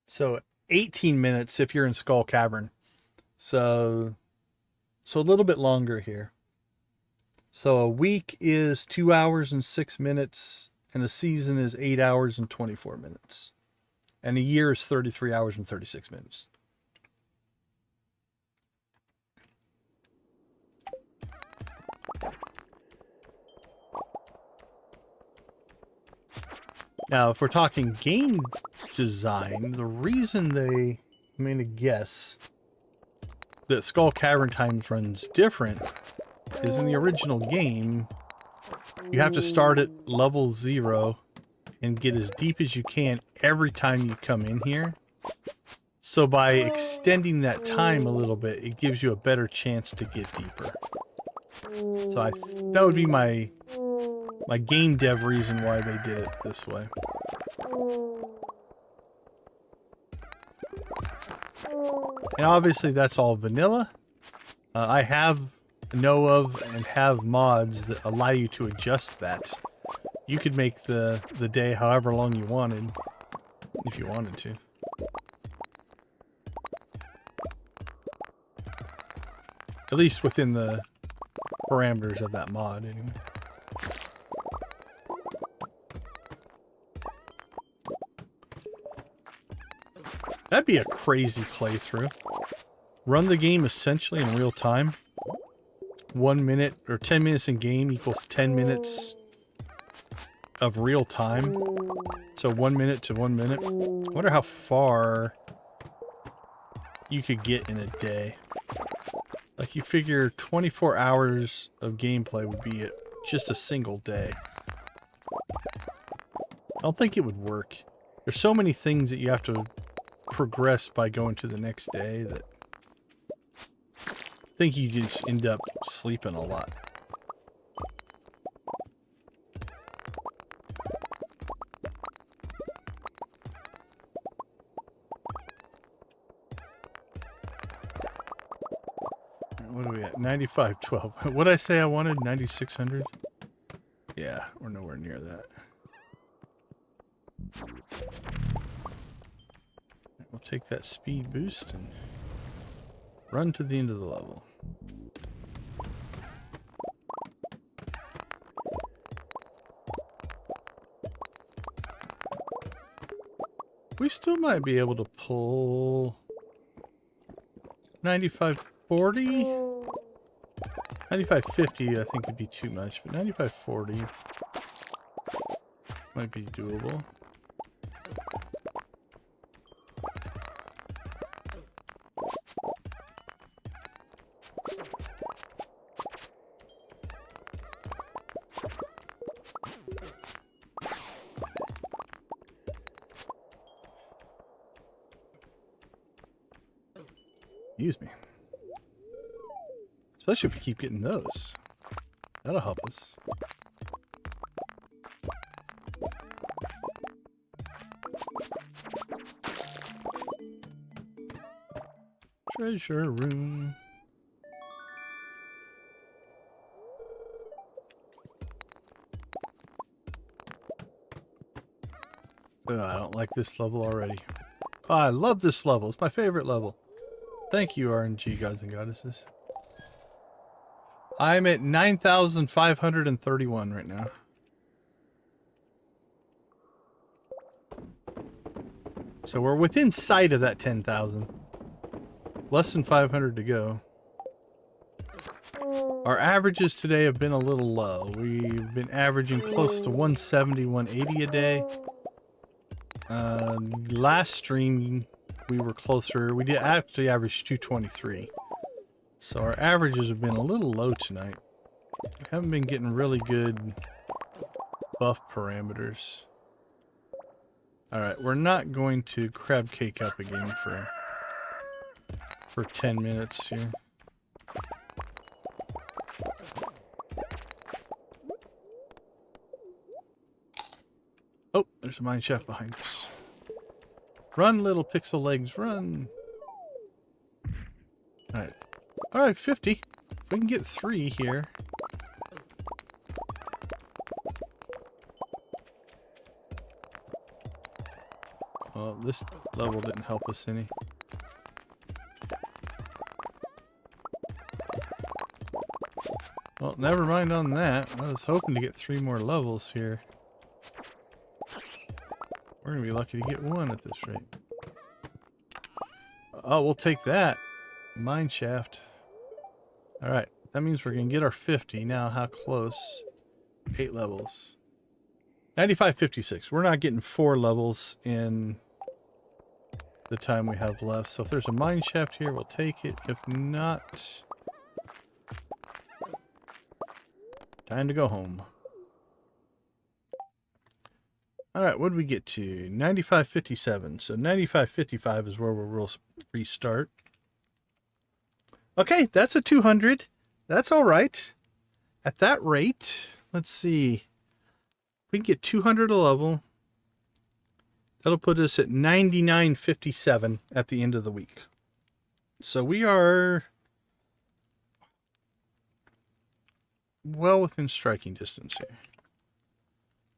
S2: So 18 minutes if you're in Skull Cavern. So a little bit longer here. So a week is 2 hours and 6 minutes, and a season is 8 hours and 24 minutes. And a year is 33 hours and 36 minutes. Now, if we're talking game design, the reason they made a guess that Skull Cavern times runs different is in the original game, you have to start at level 0 and get as deep as you can every time you come in here. So by extending that time a little bit, it gives you a better chance to get deeper. So that would be my game dev reason why they did it this way. And obviously that's all vanilla. I know of and have mods that allow you to adjust that. You could make the day however long you wanted, if you wanted to. At least within the parameters of that mod, anyway. That'd be a crazy playthrough. Run the game essentially in real time. 1 minute or 10 minutes in game equals 10 minutes of real time. So 1 minute to 1 minute. I wonder how far you could get in a day. Like, you figure 24 hours of gameplay would be just a single day. I don't think it would work. There's so many things that you have to progress by going to the next day that I think you just end up sleeping a lot. What are we at? 9512. What did I say I wanted? 9600? Yeah, we're nowhere near that. We'll take that speed boost and run to the end of the level. We still might be able to pull 9540. 9550 I think would be too much, but 9540 might be doable. Excuse me. Especially if we keep getting those. That'll help us. Treasure room. Ugh, I don't like this level already. Oh, I love this level. It's my favorite level. Thank you, RNG gods and goddesses. I'm at 9,531 right now. So we're within sight of that 10,000. Less than 500 to go. Our averages today have been a little low. We've been averaging close to 170, 180 a day. Last stream we were closer. We did actually average 223. So our averages have been a little low tonight. We haven't been getting really good buff parameters. Alright, we're not going to crab cake up again for 10 minutes here. Oh, there's a mine shaft behind us. Run, little pixel legs, run! Alright. Alright, 50. If we can get 3 here. Well, this level didn't help us any. Well, never mind on that. I was hoping to get 3 more levels here. We're gonna be lucky to get 1 at this rate. Oh, we'll take that. Mine shaft. Alright, that means we're gonna get our 50. Now, how close? 8 levels. 95.56. We're not getting 4 levels in the time we have left. So if there's a mine shaft here, we'll take it. If not, time to go home. All right, what did we get to? 95.57. So 95.55 is where we'll restart. Okay, that's a 200. That's all right. At that rate, let's see. We can get 200 a level. That'll put us at 99.57 at the end of the week. So we are well within striking distance here.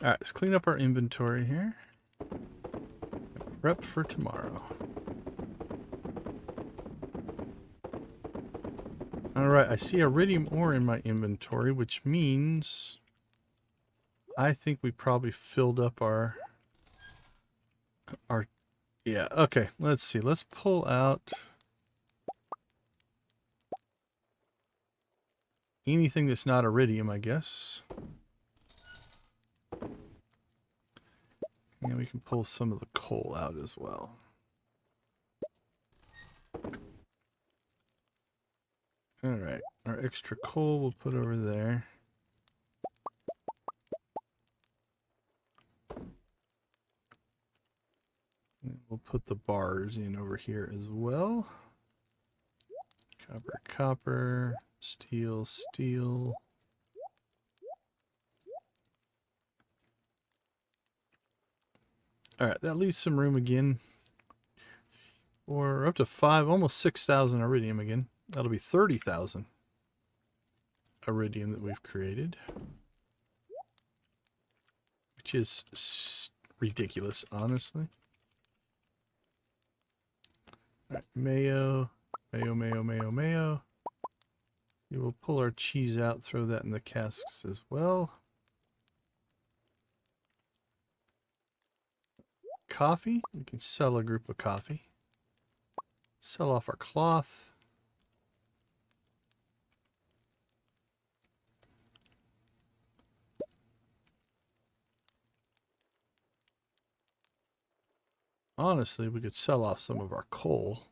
S2: All right, let's clean up our inventory here. Prep for tomorrow. All right, I see iridium ore in my inventory, which means I think we probably filled up our yeah, okay, let's see. Let's pull out anything that's not iridium, I guess. And we can pull some of the coal out as well. All right, our extra coal we'll put over there. And we'll put the bars in over here as well. Copper, copper, steel, steel. All right, that leaves some room again for up to 5, almost 6,000 iridium again. That'll be 30,000 iridium that we've created, which is ridiculous, honestly. All right, mayo, mayo, mayo, mayo, mayo. We will pull our cheese out, throw that in the casks as well. Coffee, we can sell a group of coffee. Sell off our cloth. Honestly, we could sell off some of our coal.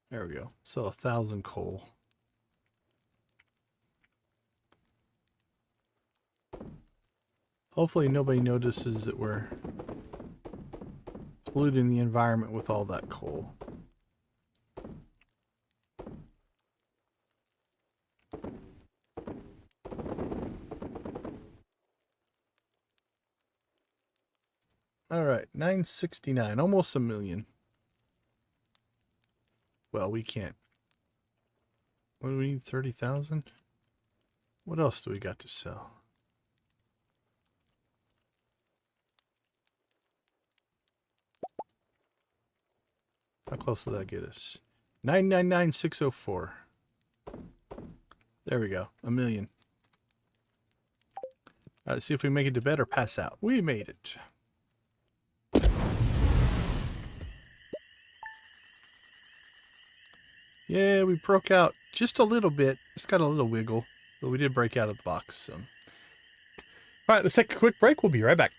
S2: There we go. Sell 1,000 coal. Hopefully nobody notices that we're polluting the environment with all that coal. All right, 969, almost a million. Well, we can't. What do we need? 30,000? What else do we got to sell? How close will that get us? 999,604. There we go. A million. All right, let's see if we make it to bed or pass out. We made it. Yeah, we broke out just a little bit. It's got a little wiggle, but we did break out of the box. So. All right, let's take a quick break. We'll be right back.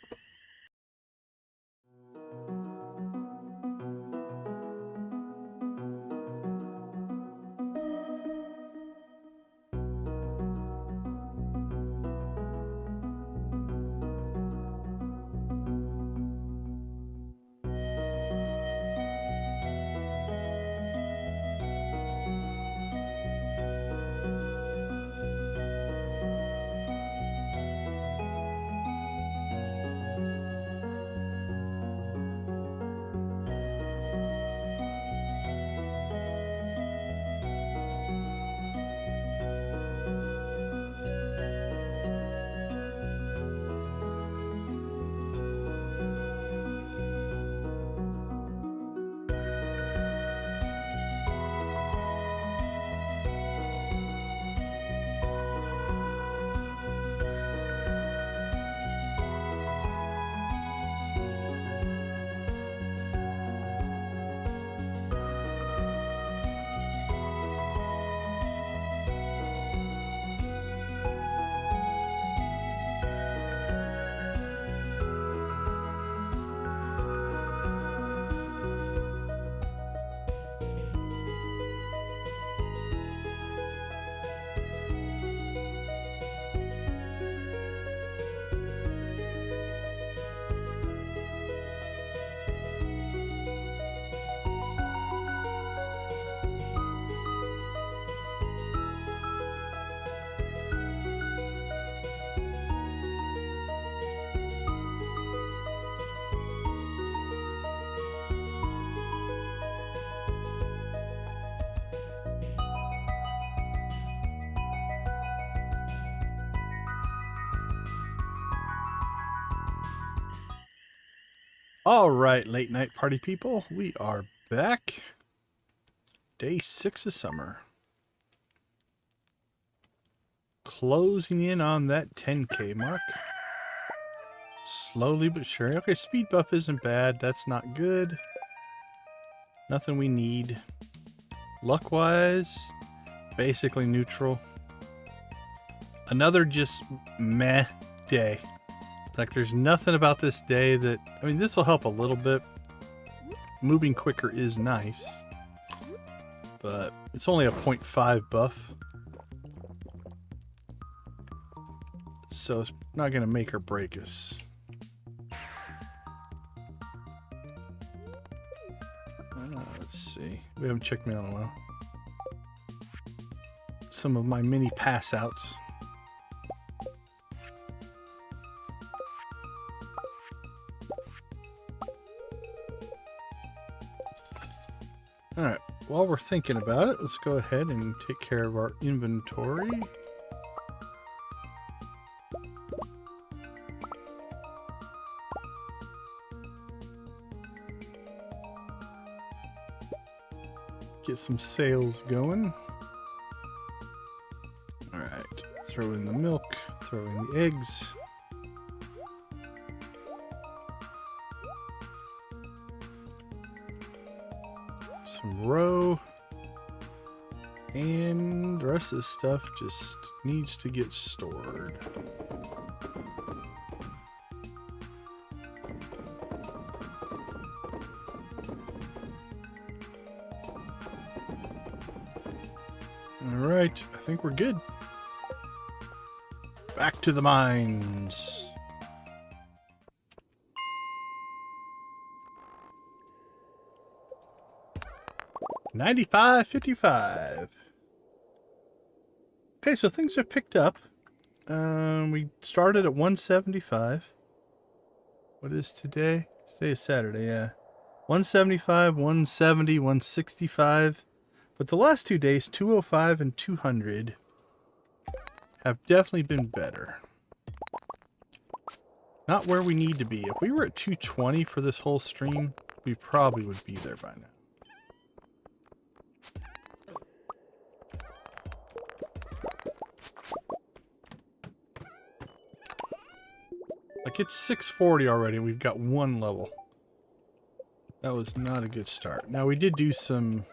S2: All right, late night party people, we are back. Day 6 of summer. Closing in on that 10K mark. Slowly but sure. Okay, speed buff isn't bad. That's not good. Nothing we need. Luck-wise, basically neutral. Another just meh day. Like, there's nothing about this day that... I mean, this will help a little bit. Moving quicker is nice. But it's only a 0.5 buff. So it's not going to make or break us. Let's see. We haven't checked mail in a while. Some of my mini pass outs. Alright, while we're thinking about it, let's go ahead and take care of our inventory. Get some sales going. Alright, throw in the milk, throw in the eggs. Some roe, and the rest of this stuff just needs to get stored. Alright, I think we're good. Back to the mines. $95.55. Okay, so things have picked up. We started at 175. What is today? Today is Saturday, yeah. 175, 170, 165. But the last 2 days, 205 and 200, have definitely been better. Not where we need to be. If we were at 220 for this whole stream, we probably would be there by now. Like, it's 640 already. We've got 1 level. That was not a good start. Now, we did do some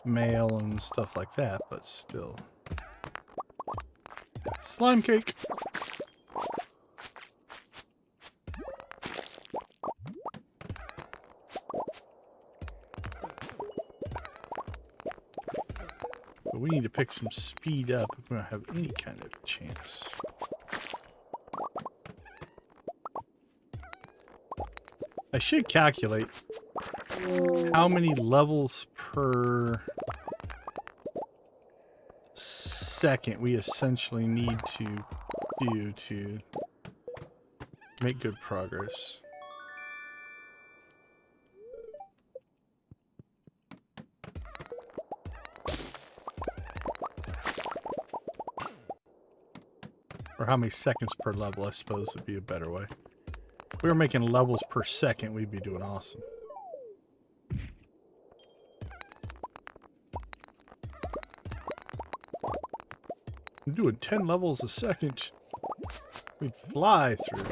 S2: mail and stuff like that, but still. Slime cake! But we need to pick some speed up if we're going to have any kind of chance. I should calculate how many levels per second we essentially need to do to make good progress. Or how many seconds per level, I suppose, would be a better way. If we were making levels per second, we'd be doing awesome. I'm doing 10 levels a second. We'd fly through.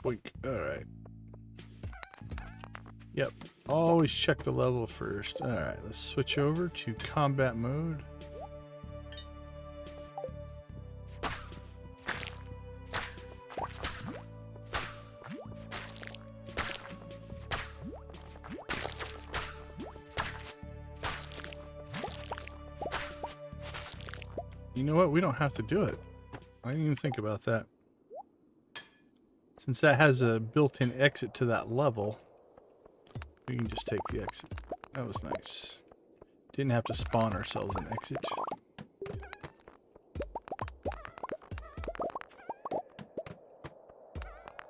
S2: Wink. Alright. Yep. Always check the level first. Alright, let's switch over to combat mode. You know what? We don't have to do it. I didn't even think about that. Since that has a built-in exit to that level, we can just take the exit. That was nice. Didn't have to spawn ourselves an exit.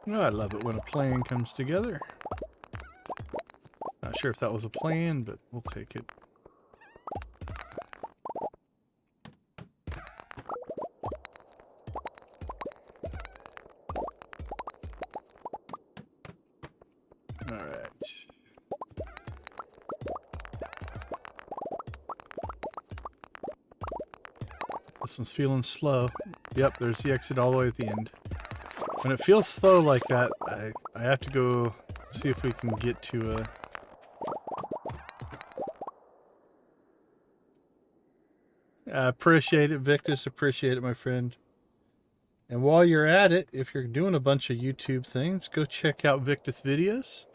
S2: Oh, I love it when a plan comes together. Not sure if that was a plan, but we'll take it. All right. This one's feeling slow. Yep, there's the exit all the way at the end. When it feels slow like that, I have to go see if we can get to a... I appreciate it, Victus. Appreciate it, my friend. And while you're at it, if you're doing a bunch of YouTube things, go check out Victus videos.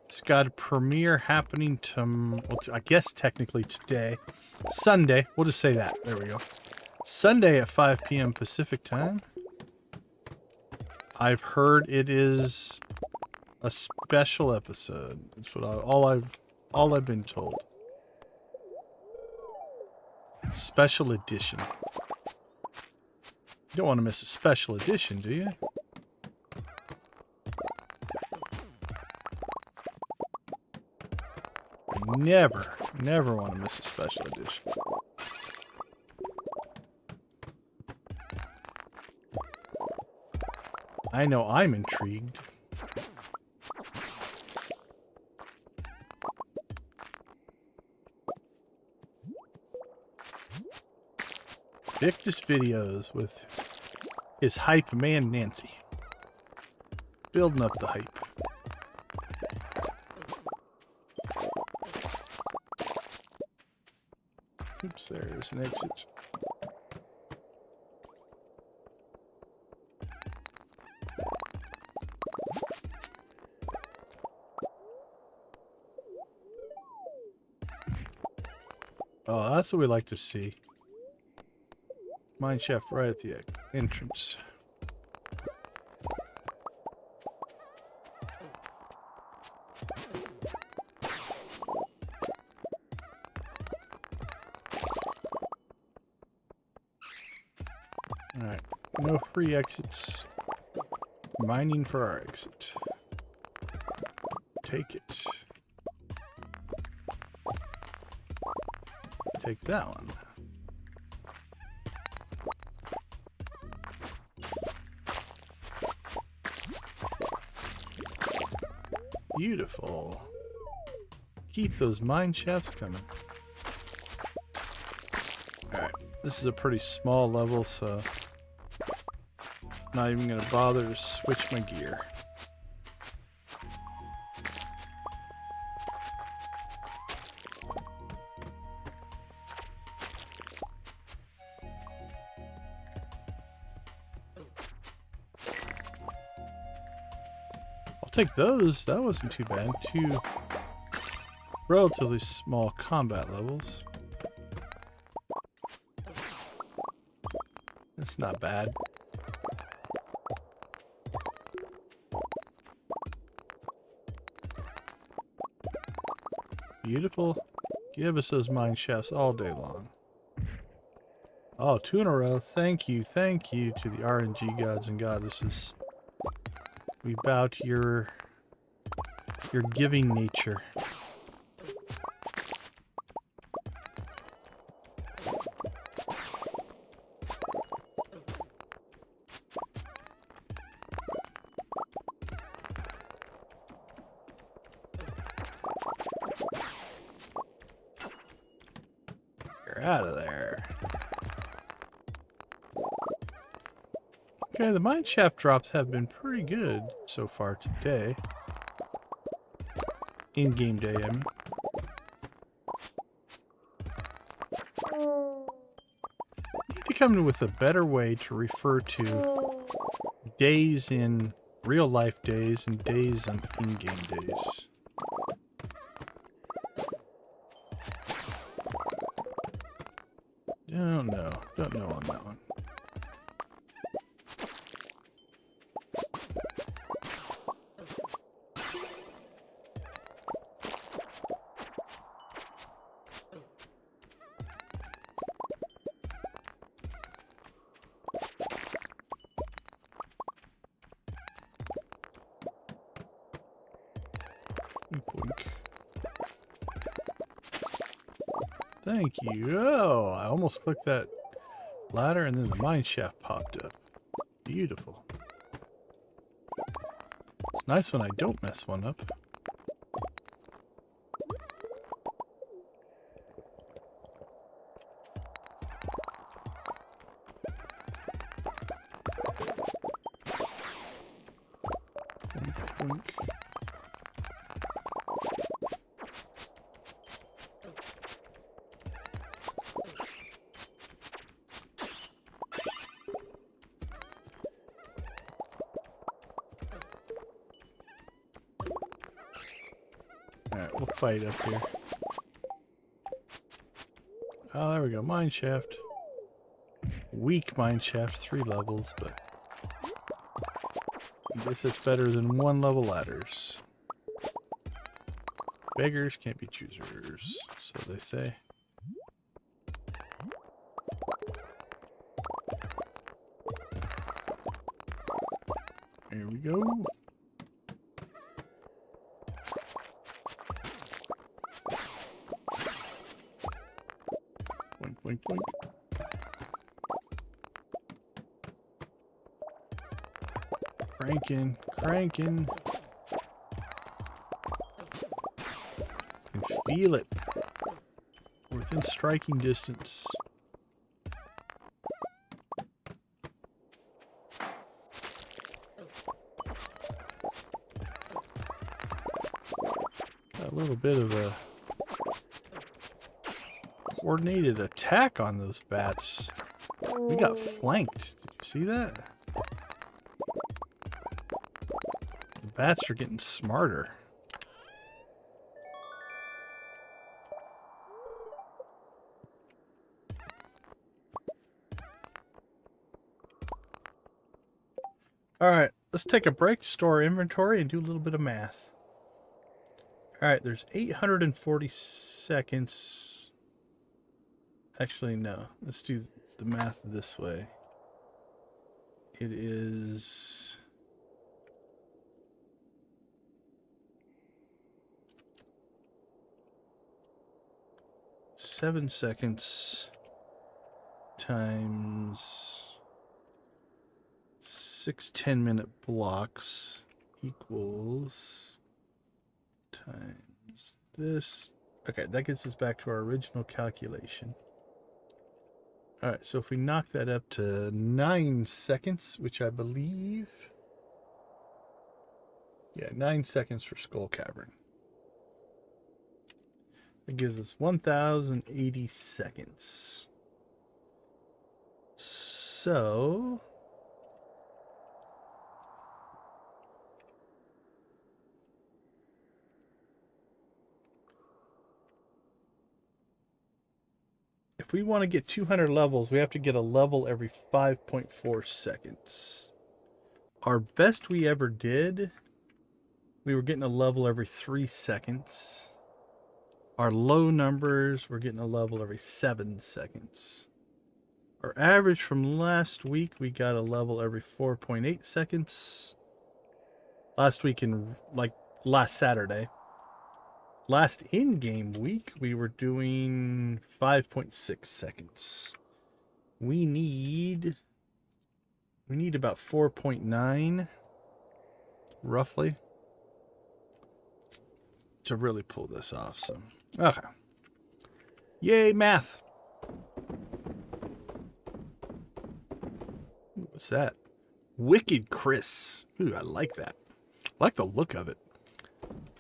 S2: It's got a premiere happening well, I guess technically today. Sunday. We'll just say that. There we go. Sunday at 5 p.m. Pacific time. I've heard it is a special episode. That's what all I've been told. Special edition. You don't want to miss a special edition, do you? Never want to miss a special edition. I know I'm intrigued. Victus videos with his hype man Nancy. Building up the hype. Oops, there's an exit. Oh, that's what we like to see. Mine shaft right at the entrance. Alright, no free exits. Mining for our exit. Take it. Take that one. Beautiful. Keep those mine shafts coming. Alright, this is a pretty small level, so not even gonna bother to switch my gear. Take those. That wasn't too bad. 2 relatively small combat levels. That's not bad. Beautiful. Give us those mine shafts all day long. Oh, 2 in a row. Thank you to the RNG gods and goddesses. We bow to your giving nature. You're out of there. Okay, the mine shaft drops have been pretty good so far today. In-game day, I mean. Need to come with a better way to refer to days in real life days and days on in-game days. Don't know on that one. Thank you. Oh, I almost clicked that ladder and then the mine shaft popped up. Beautiful. It's nice when I don't mess one up. Boink, boink. Alright, we'll fight up here. Oh, there we go. Mine shaft. Weak mine shaft, 3 levels, but I guess it's better than 1 level ladders. Beggars can't be choosers, so they say. Here we go. Boink, boink, boink. Cranking, cranking. Can feel it. Within striking distance. Got a little bit of a coordinated attack on those bats. We got flanked. Did you see that? The bats are getting smarter. Alright, let's take a break, store our inventory, and do a little bit of math. Alright, there's 840 seconds. Actually, no. Let's do the math this way. It is... seven seconds times 6 10-minute blocks equals times this. Okay, that gets us back to our original calculation. All right, so if we knock that up to 9 seconds, which I believe, yeah, 9 seconds for Skull Cavern. That gives us 1,080 seconds. So if we want to get 200 levels, we have to get a level every 5.4 seconds. Our best we ever did, we were getting a level every 3 seconds. Our low numbers, we're getting a level every 7 seconds. Our average from last week, we got a level every 4.8 seconds. Last week in, like, last Saturday. Last in-game week, we were doing 5.6 seconds. We need about 4.9, roughly, to really pull this off. So, okay. Yay, math. What's that? Wicked Chris. Ooh, I like that. I like the look of it.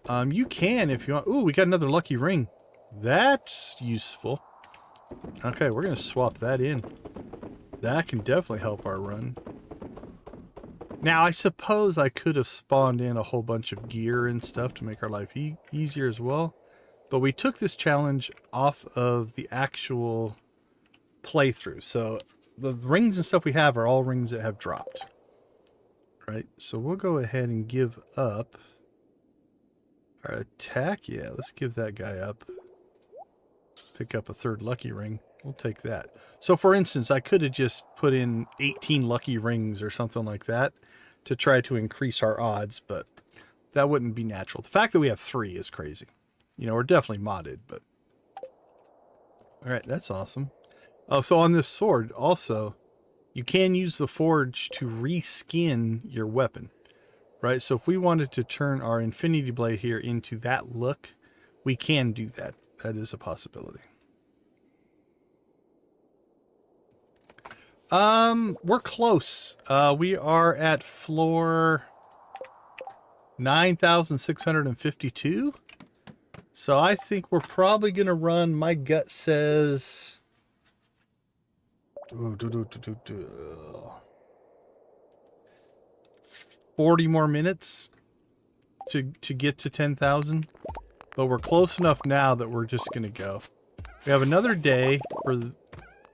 S2: You can if you want. Ooh, we got another lucky ring. That's useful. Okay, we're going to swap that in. That can definitely help our run. Now, I suppose I could have spawned in a whole bunch of gear and stuff to make our life easier as well. But we took this challenge off of the actual playthrough. So the rings and stuff we have are all rings that have dropped. Right? So we'll go ahead and give up our attack. Yeah, let's give that guy up. Pick up a 3rd lucky ring. We'll take that. So for instance, I could have just put in 18 lucky rings or something like that to try to increase our odds, but that wouldn't be natural. The fact that we have 3 is crazy. You know, we're definitely modded, but... All right, that's awesome. Oh, so on this sword also, you can use the forge to reskin your weapon, right? So if we wanted to turn our infinity blade here into that look, we can do that. That is a possibility. We're close. We are at floor 9,652. So I think we're probably going to run, my gut says 40 more minutes to get to 10,000. But we're close enough now that we're just going to go. We have another day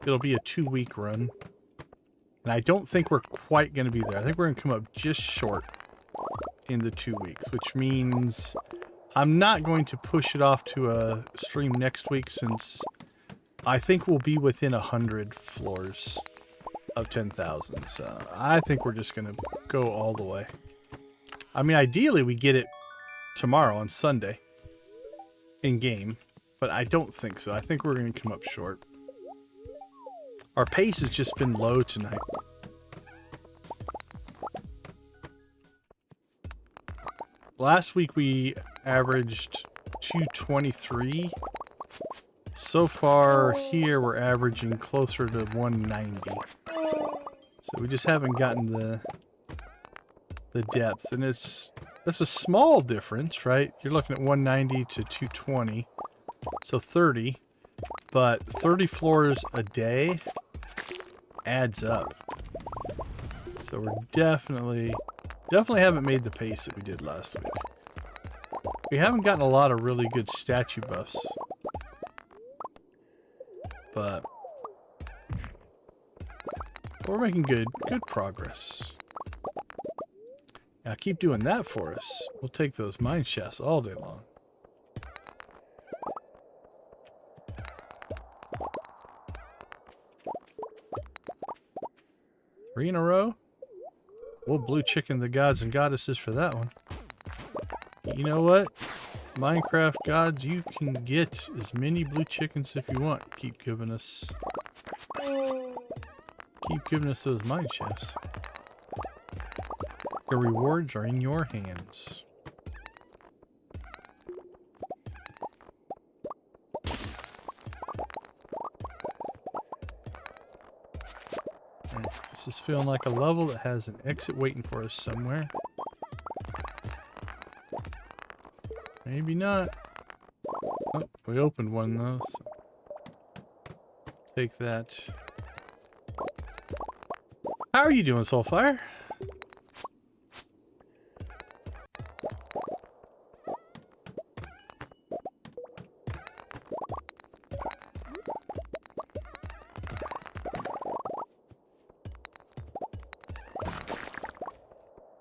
S2: it'll be a 2-week run. And I don't think we're quite going to be there. I think we're going to come up just short in the 2 weeks, which means I'm not going to push it off to a stream next week, since I think we'll be within 100 floors of 10,000. So I think we're just going to go all the way. I mean, ideally we get it tomorrow on Sunday in game, but I don't think so. I think we're going to come up short. Our pace has just been low tonight. Last week we averaged 223. So far here we're averaging closer to 190. So we just haven't gotten the depth, and that's a small difference, right? You're looking at 190 to 220, so 30, but 30 floors a day adds up. So we're definitely haven't made the pace that we did last week. We haven't gotten a lot of really good statue buffs, but we're making good progress. Now keep doing that for us. We'll take those mine shafts all day long. 3 in a row? We'll blue chicken the gods and goddesses for that one. You know what? Minecraft gods, you can get as many blue chickens if you want. Keep giving us those mine shafts. The rewards are in your hands. This is feeling like a level that has an exit waiting for us somewhere. Maybe not. Oh, we opened one though, so take that. How are you doing, Soulfire?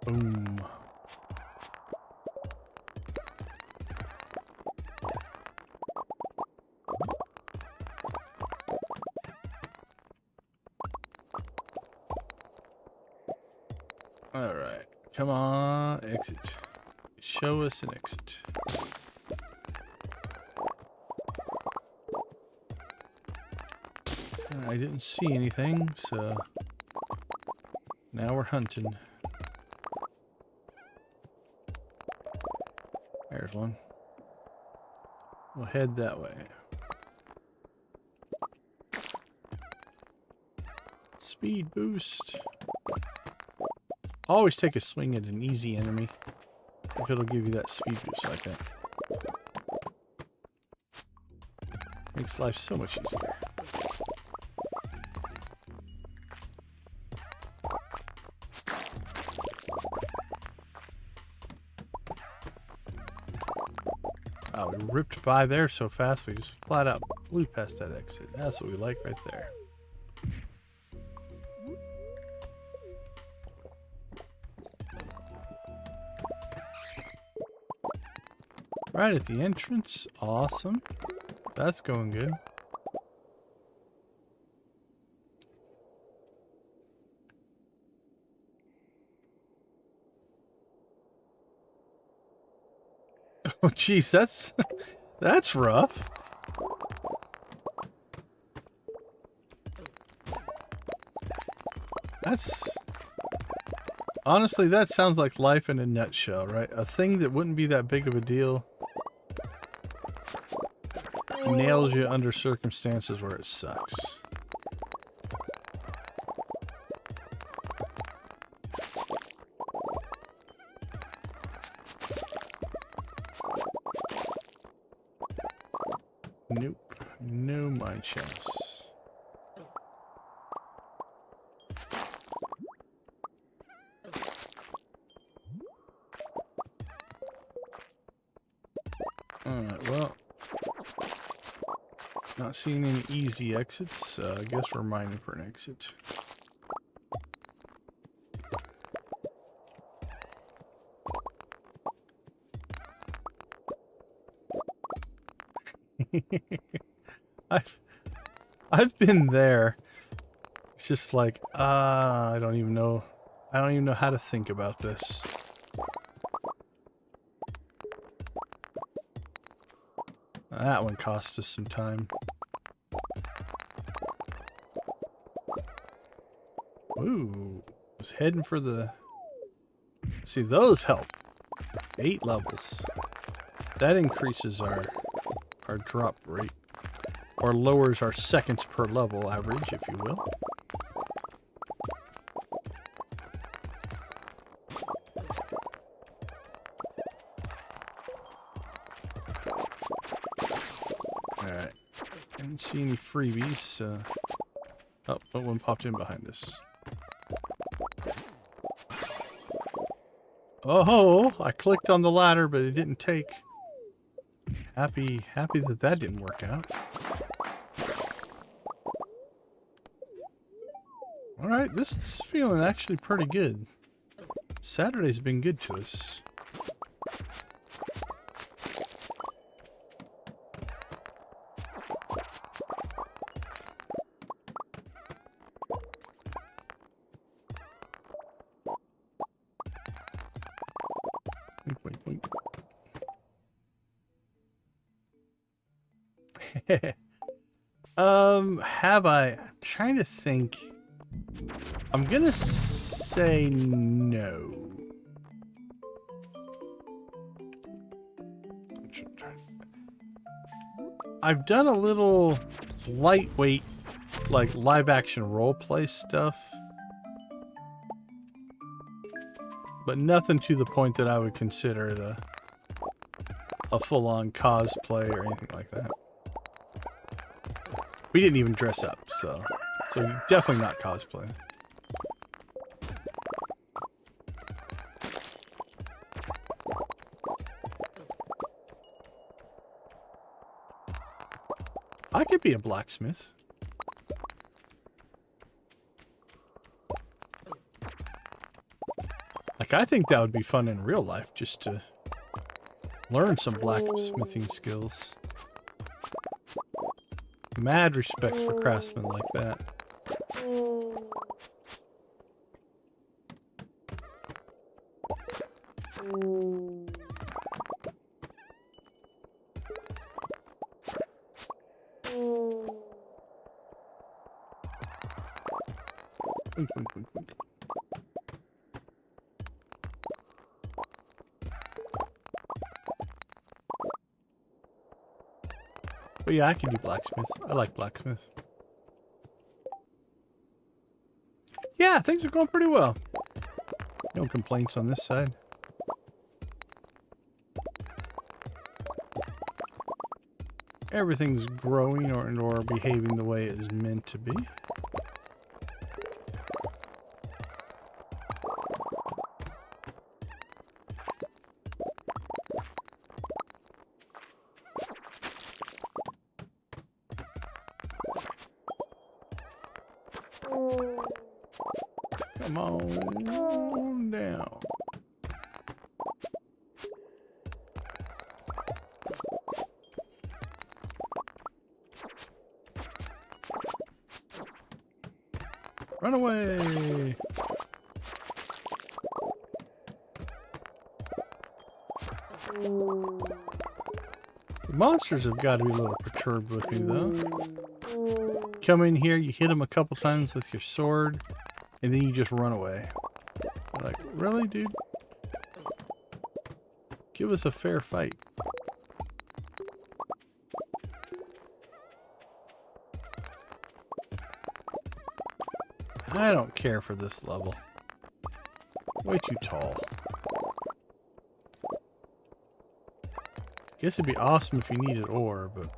S2: Boom. All right, come on, exit. Show us an exit. I didn't see anything, so now we're hunting. There's one. We'll head that way. Speed boost. Always take a swing at an easy enemy if it'll give you that speed boost like that. Makes life so much easier. Oh, we ripped by there so fast we just flat out blew past that exit. That's what we like right there. Right at the entrance. Awesome. That's going good. Oh, geez, that's rough. That's... Honestly, that sounds like life in a nutshell, right? A thing that wouldn't be that big of a deal nails you under circumstances where it sucks. Nope. No mine chests. Alright, well. Not seeing any easy exits. I guess we're mining for an exit. I've been there. It's just like, I don't even know how to think about this. That one cost us some time. Ooh, was heading for the... See, those help. 8 levels. That increases our drop rate. Or lowers our seconds per level average, if you will. Alright. Didn't see any freebies. Oh, one popped in behind us. Oh, I clicked on the ladder, but it didn't take. Happy that didn't work out. Alright, this is feeling actually pretty good. Saturday's been good to us. Have I? I'm trying to think. I'm gonna say no. I've done a little lightweight, like live action roleplay stuff, but nothing to the point that I would consider it a full-on cosplay or anything like that. We didn't even dress up, so definitely not cosplay. I could be a blacksmith. Like, I think that would be fun in real life, just to learn some blacksmithing skills. Mad respect for craftsmen like that. But yeah, I can do blacksmith. I like blacksmith. Yeah, things are going pretty well. No complaints on this side. Everything's growing or behaving the way it is meant to be. Come on down. Run away! The monsters have got to be a little perturbed with me, though. Come in here, you hit them a couple times with your sword, and then you just run away. Like, really, dude? Give us a fair fight. I don't care for this level. Way too tall. Guess it'd be awesome if you needed ore, but...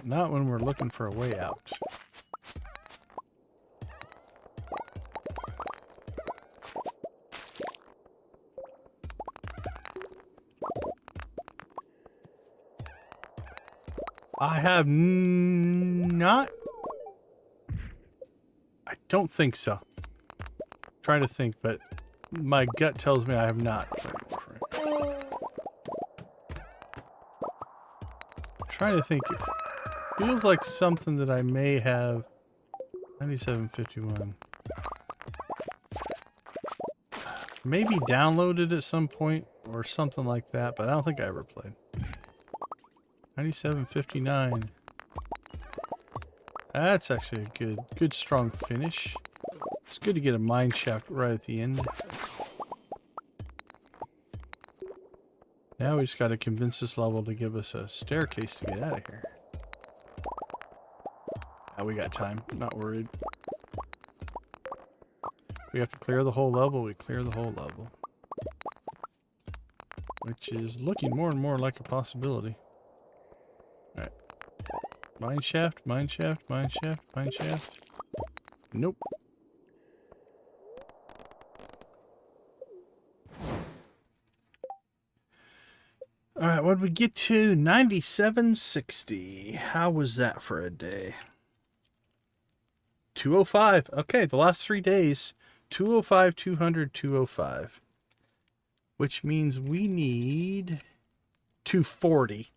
S2: not when we're looking for a way out. I have not... I don't think so. I'm trying to think, but my gut tells me I have not. I'm trying to think. It feels like something that I may have. 9751. Maybe downloaded at some point or something like that, but I don't think I ever played. 9759. That's actually a good strong finish. It's good to get a mine shaft right at the end. Now we just got to convince this level to give us a staircase to get out of here. Now we got time. Not worried. We have to clear the whole level. We clear the whole level. Which is looking more and more like a possibility. Alright. Mine shaft, mine shaft, mine shaft, mine shaft. Nope. Alright, what did we get to? 9760. How was that for a day? 205. Okay, the last 3 days. 205, 200, 205. Which means we need 240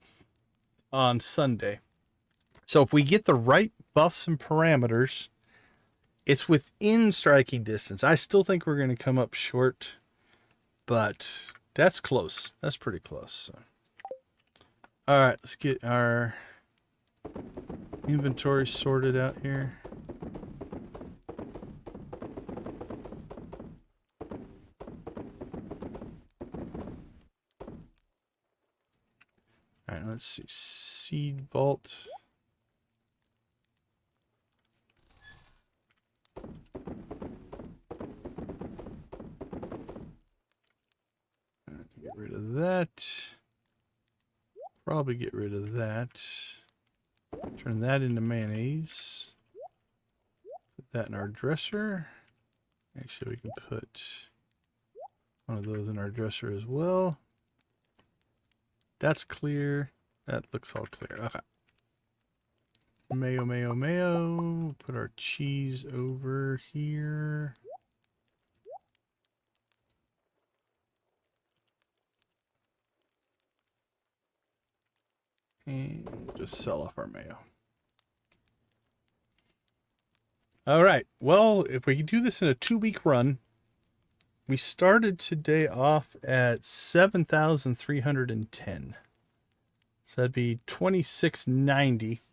S2: on Sunday. So if we get the right buffs and parameters, it's within striking distance. I still think we're going to come up short, but that's close. That's pretty close. So. All right, let's get our inventory sorted out here. All right, let's see. Seed vault. Get rid of that. Probably get rid of that. Turn that into mayonnaise. Put that in our dresser. Actually, we can put one of those in our dresser as well. That's clear. That looks all clear. Okay. Mayo, mayo, mayo. Put our cheese over here. And just sell off our mayo. All right. Well, if we can do this in a 2-week run, we started today off at 7,310. So that'd be 2,690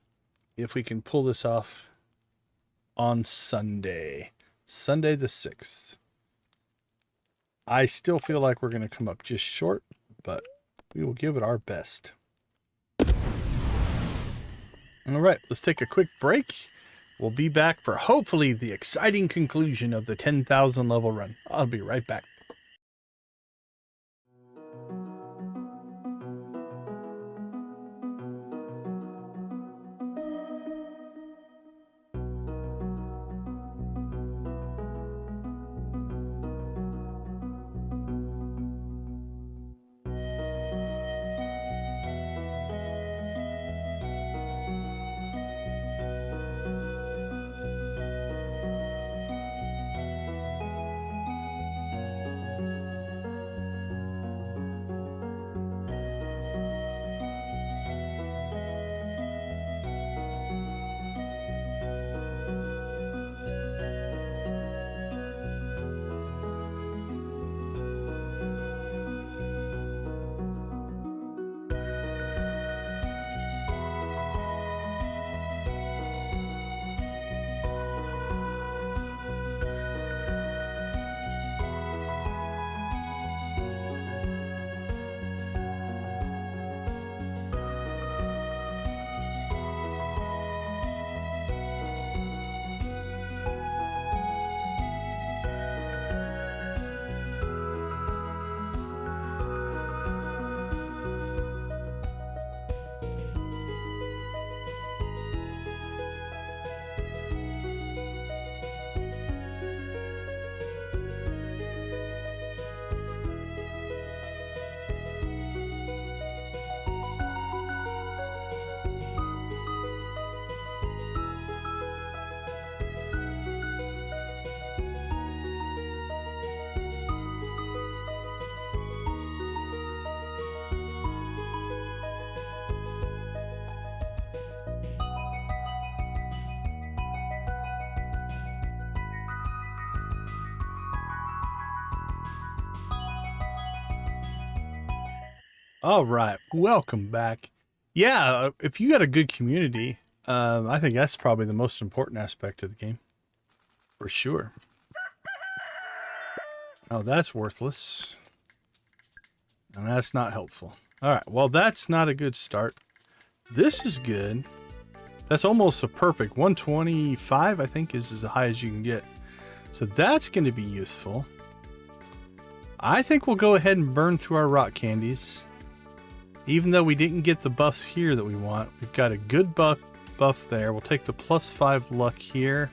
S2: if we can pull this off on Sunday. Sunday the 6th. I still feel like we're going to come up just short, but we will give it our best. All right, let's take a quick break. We'll be back for hopefully the exciting conclusion of the 10,000 level run. I'll be right back. All right, welcome back. Yeah, if you got a good community, I think that's probably the most important aspect of the game. For sure. Oh, that's worthless. And that's not helpful. All right, well, that's not a good start. This is good. That's almost a perfect 125, I think, is as high as you can get. So that's going to be useful. I think we'll go ahead and burn through our rock candies. Even though we didn't get the buffs here that we want, we've got a good buff there. We'll take the +5 luck here.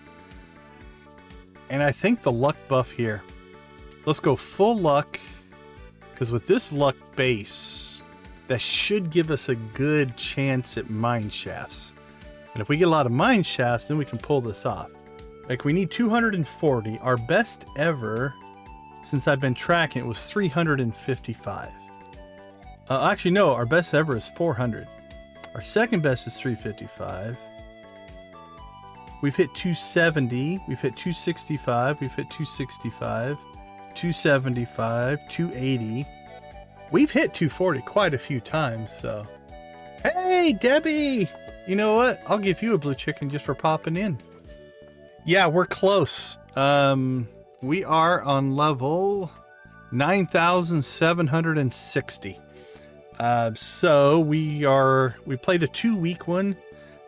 S2: And I think the luck buff here. Let's go full luck. Because with this luck base, that should give us a good chance at mine shafts. And if we get a lot of mine shafts, then we can pull this off. Like, we need 240. Our best ever, since I've been tracking, it was 355. Actually, no, our best ever is 400. Our second best is 355. We've hit 270. We've hit 265. We've hit 265. 275. 280. We've hit 240 quite a few times, so. Hey, Debbie! You know what? I'll give you a blue chicken just for popping in. Yeah, we're close. We are on level 9,760. So we played a 2-week one,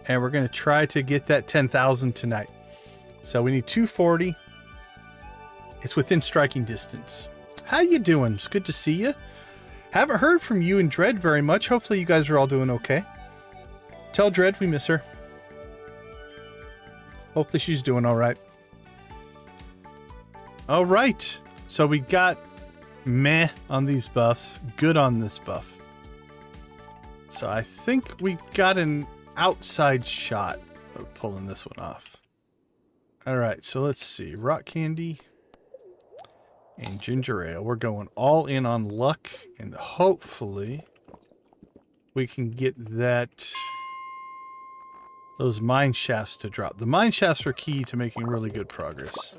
S2: and we're going to try to get that 10,000 tonight. So we need 240. It's within striking distance. How you doing? It's good to see you. Haven't heard from you and Dread very much. Hopefully you guys are all doing okay. Tell Dread we miss her. Hopefully she's doing all right. All right. So we got meh on these buffs, good on this buff. So I think we got an outside shot of pulling this one off. All right, so let's see. Rock candy and ginger ale. We're going all in on luck, and hopefully we can get those mine shafts to drop. The mine shafts are key to making really good progress.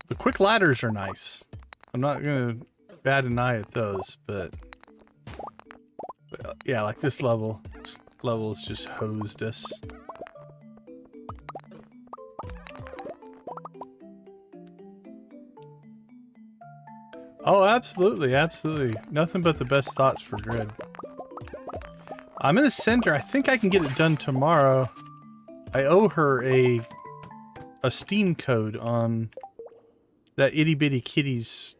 S2: The quick ladders are nice. I'm not going to bat an eye at those, but yeah, like this level has just hosed us. Oh, absolutely, absolutely. Nothing but the best thoughts for Grid. I'm going to send her. I think I can get it done tomorrow. I owe her a Steam code on that Itty Bitty Kitties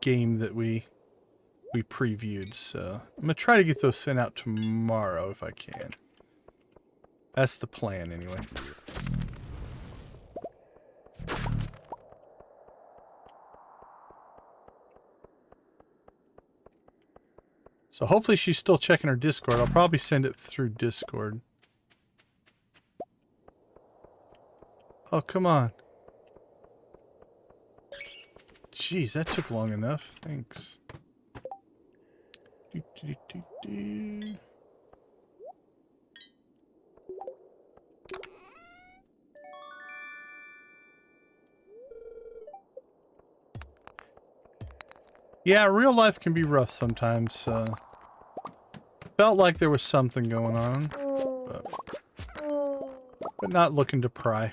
S2: game that we previewed. So I'm going to try to get those sent out tomorrow if I can. That's the plan anyway. So hopefully she's still checking her Discord. I'll probably send it through Discord. Oh, come on. Jeez, that took long enough. Thanks. Yeah, real life can be rough sometimes. Felt like there was something going on, but not looking to pry.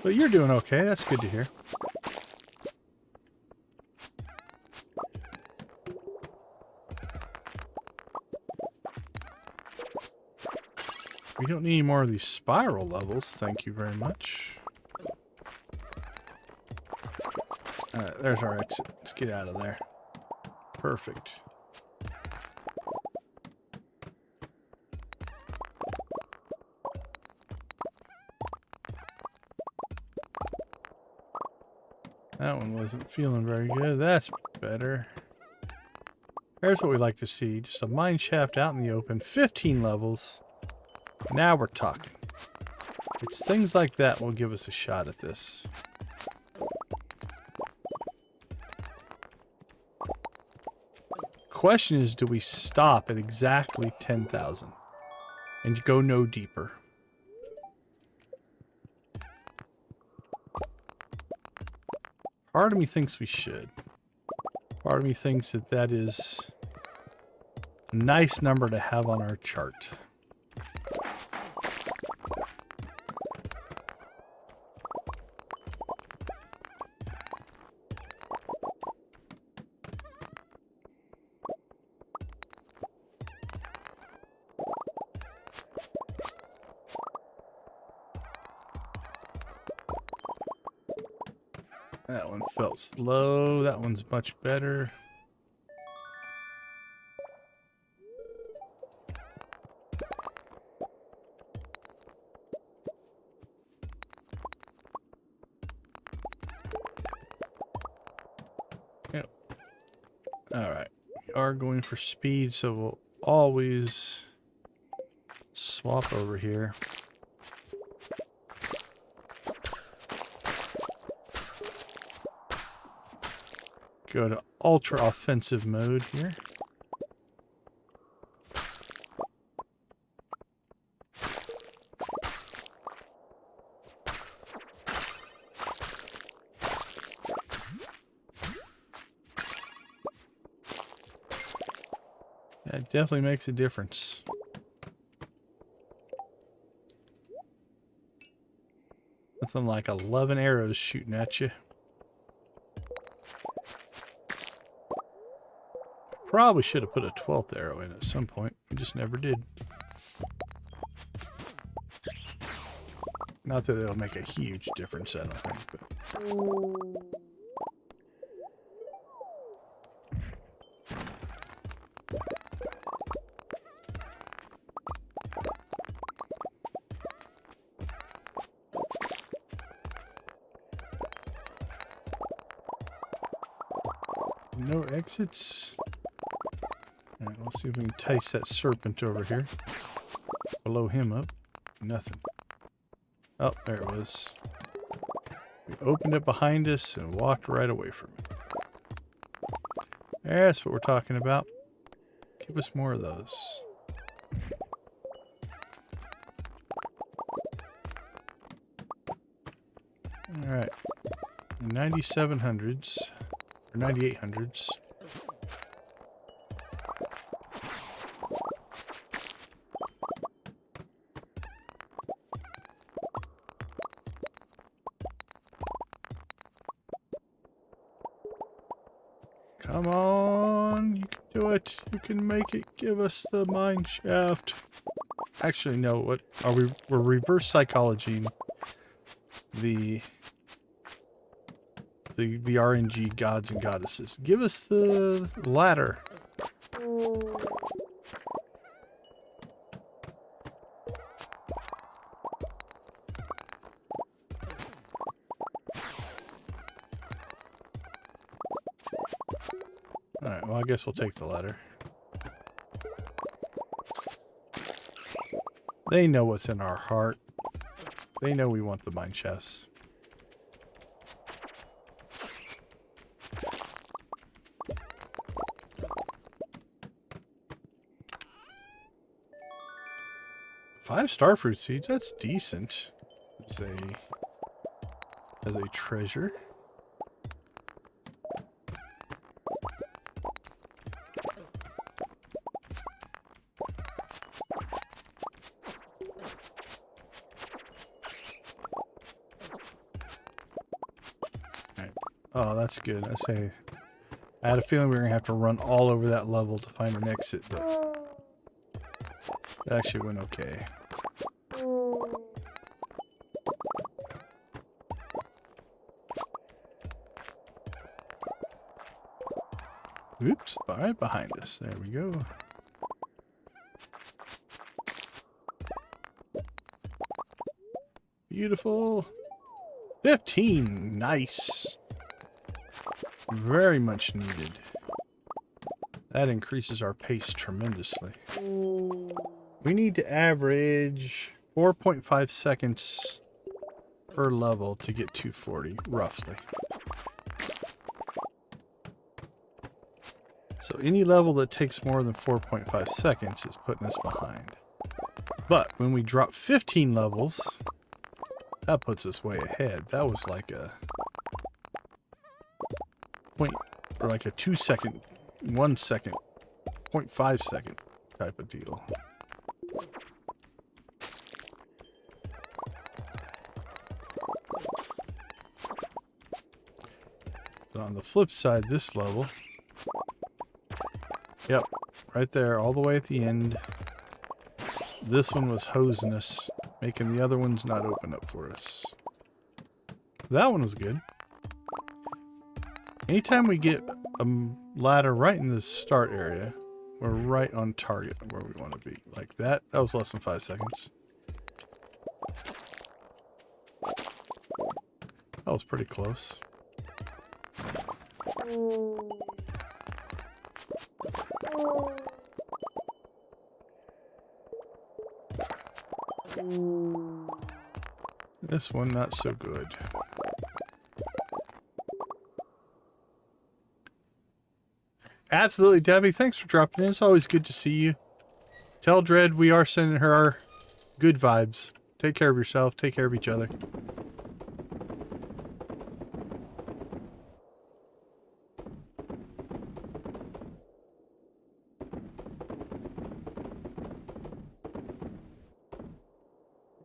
S2: But you're doing okay. That's good to hear. We don't need any more of these spiral levels. Thank you very much. Alright, there's our exit. Let's get out of there. Perfect. That one wasn't feeling very good. That's better. There's what we like to see. Just a mine shaft out in the open. 15 levels. Now we're talking. It's things like that will give us a shot at this. Question is, do we stop at exactly 10,000? And you go no deeper. Part of me thinks we should. Part of me thinks that that is a nice number to have on our chart. That one felt slow. That one's much better. Yep. All right. We are going for speed, so we'll always swap over here. Go to ultra offensive mode here. That definitely makes a difference. Nothing like 11 arrows shooting at you. Probably should have put a 12th arrow in at some point. We just never did. Not that it'll make a huge difference, I don't think. But... no exits. All right, let's see if we can entice that serpent over here. Blow him up. Nothing. Oh, there it was. We opened it behind us and walked right away from it. That's what we're talking about. Give us more of those. All right. 9700s. Or 9800s. Come on, you can do it. You can make it. Give us the mine shaft. Actually, no. What are we? We're reverse psychologying the RNG gods and goddesses. Give us the ladder. Alright, well, I guess we'll take the ladder. They know what's in our heart. They know we want the mine chests. Five starfruit seeds, that's decent. As a treasure. Oh, that's good. I had a feeling we were going to have to run all over that level to find an exit, but it actually went okay. Oops, right behind us. There we go. Beautiful. 15. Nice. Very much needed. That increases our pace tremendously. We need to average 4.5 seconds per level to get 240, roughly. So any level that takes more than 4.5 seconds is putting us behind. But when we drop 15 levels, that puts us way ahead. That was like a point, or like a 2 second, 1 second, 0.5 second type of deal. But on the flip side, this level, yep, right there, all the way at the end, this one was hosing us, making the other ones not open up for us. That one was good. Anytime we get a ladder right in the start area, we're right on target where we want to be. Like that. That was less than 5 seconds. That was pretty close. This one, not so good. Absolutely, Debbie. Thanks for dropping in. It's always good to see you. Tell Dread we are sending her our good vibes. Take care of yourself. Take care of each other.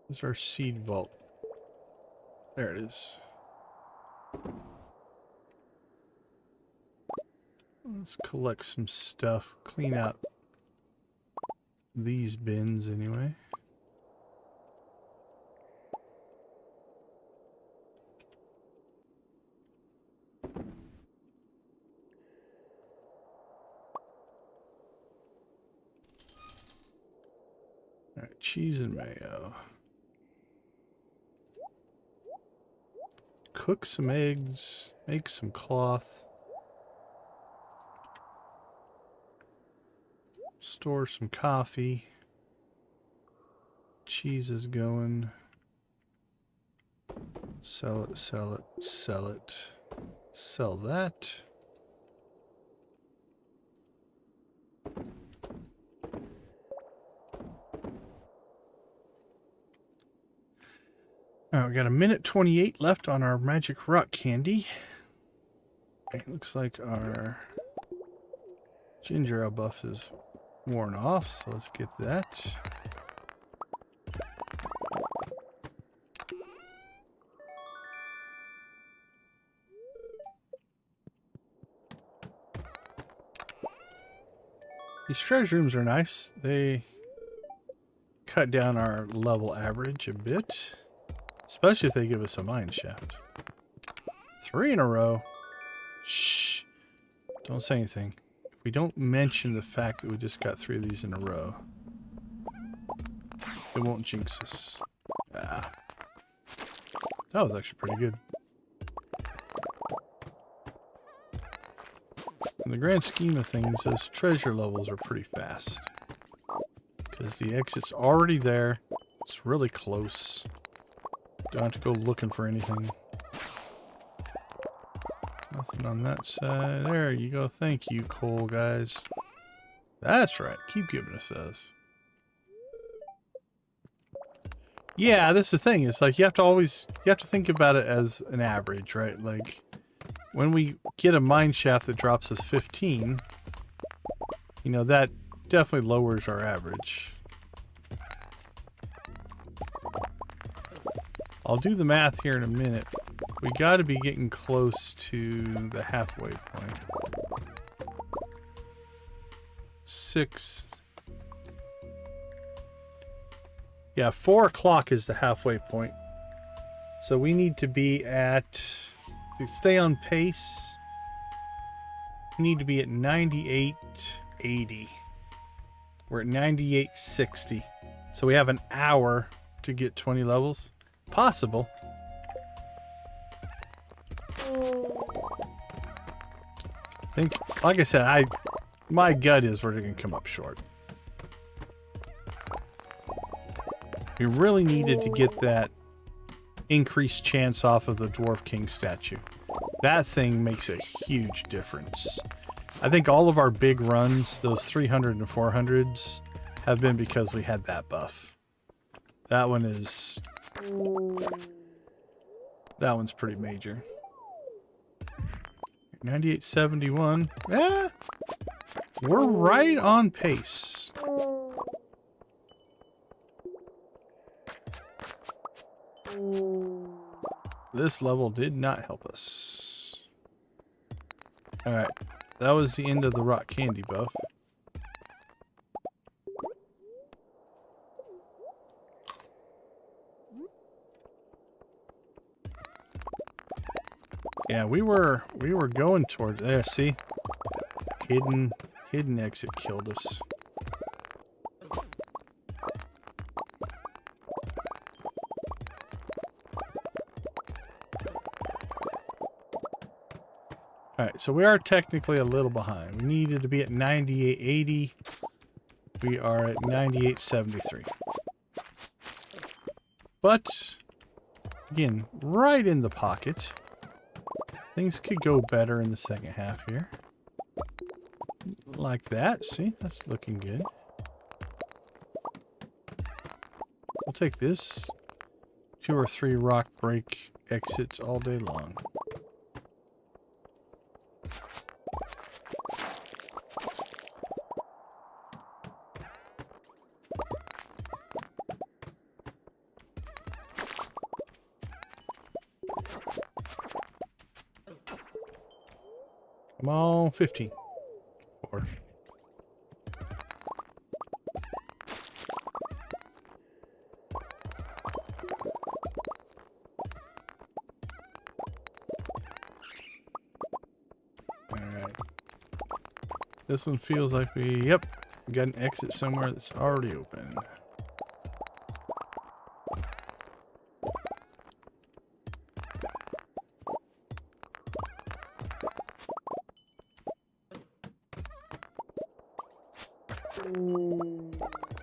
S2: This is our seed vault. There it is. Let's collect some stuff. Clean out these bins anyway. Alright, cheese and mayo. Cook some eggs. Make some cloth. Store some coffee. Cheese is going. Sell it, sell it, sell it. Sell that. Alright, we got 1:28 left on our magic rock candy. It looks like our ginger ale buff is worn off, so let's get that. These treasure rooms are nice. They cut down our level average a bit, especially if they give us a mine shaft. 3 in a row. Shh. Don't say anything. If we don't mention the fact that we just got 3 of these in a row, it won't jinx us. Ah. That was actually pretty good. In the grand scheme of things, those treasure levels are pretty fast. Because the exit's already there. It's really close. Don't have to go looking for anything. Nothing on that side. There you go. Thank you, coal guys. That's right. Keep giving us those. Yeah, that's the thing. It's like you have to think about it as an average, right? Like when we get a mine shaft that drops us 15, you know, that definitely lowers our average. I'll do the math here in a minute. We got to be getting close to the halfway point. 6. Yeah, 4 o'clock is the halfway point. So we need to be at, to stay on pace, we need to be at 98.80. We're at 98.60. So we have an hour to get 20 levels. Possible. I think, like I said, my gut is we're going to come up short. We really needed to get that increased chance off of the Dwarf King statue. That thing makes a huge difference. I think all of our big runs, those 300 and 400s, have been because we had that buff. That one is... That one's pretty major. 98.71. Yeah, we're right on pace. This level did not help us. Alright, that was the end of the rock candy buff. Yeah, we were going towards there, see? Hidden exit killed us. Alright, so we are technically a little behind. We needed to be at 98.80. We are at 98.73. But, again, right in the pocket. Things could go better in the second half here. Like that. See? That's looking good. We'll take this. 2 or 3 rock break exits all day long. Come on, 15. 4. Alright. This one feels like we got an exit somewhere that's already open.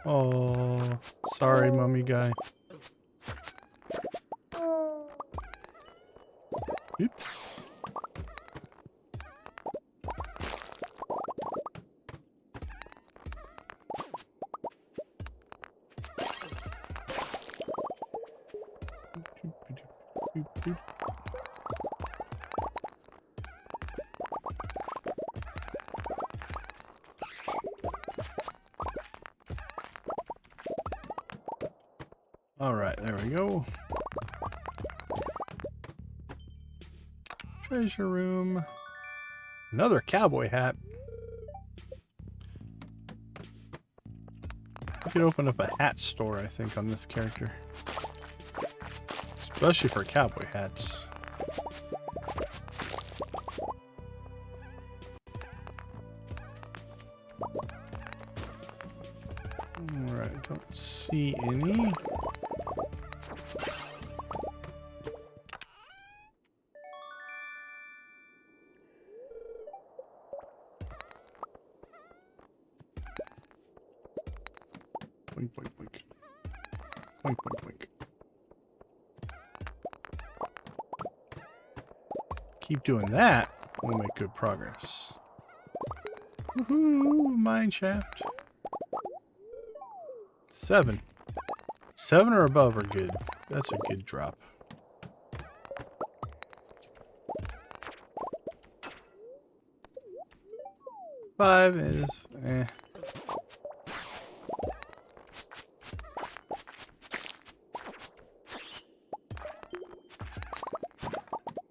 S2: Oh, sorry, mummy guy. Oops. All right, there we go. Treasure room. Another cowboy hat. We could open up a hat store, I think, on this character. Especially for cowboy hats. Alright, don't see any. Boink, boink, boink. Boink, boink, boink. Keep doing that, we'll make good progress. Woohoo! Mine shaft. 7. 7 or above are good. That's a good drop. Five is eh.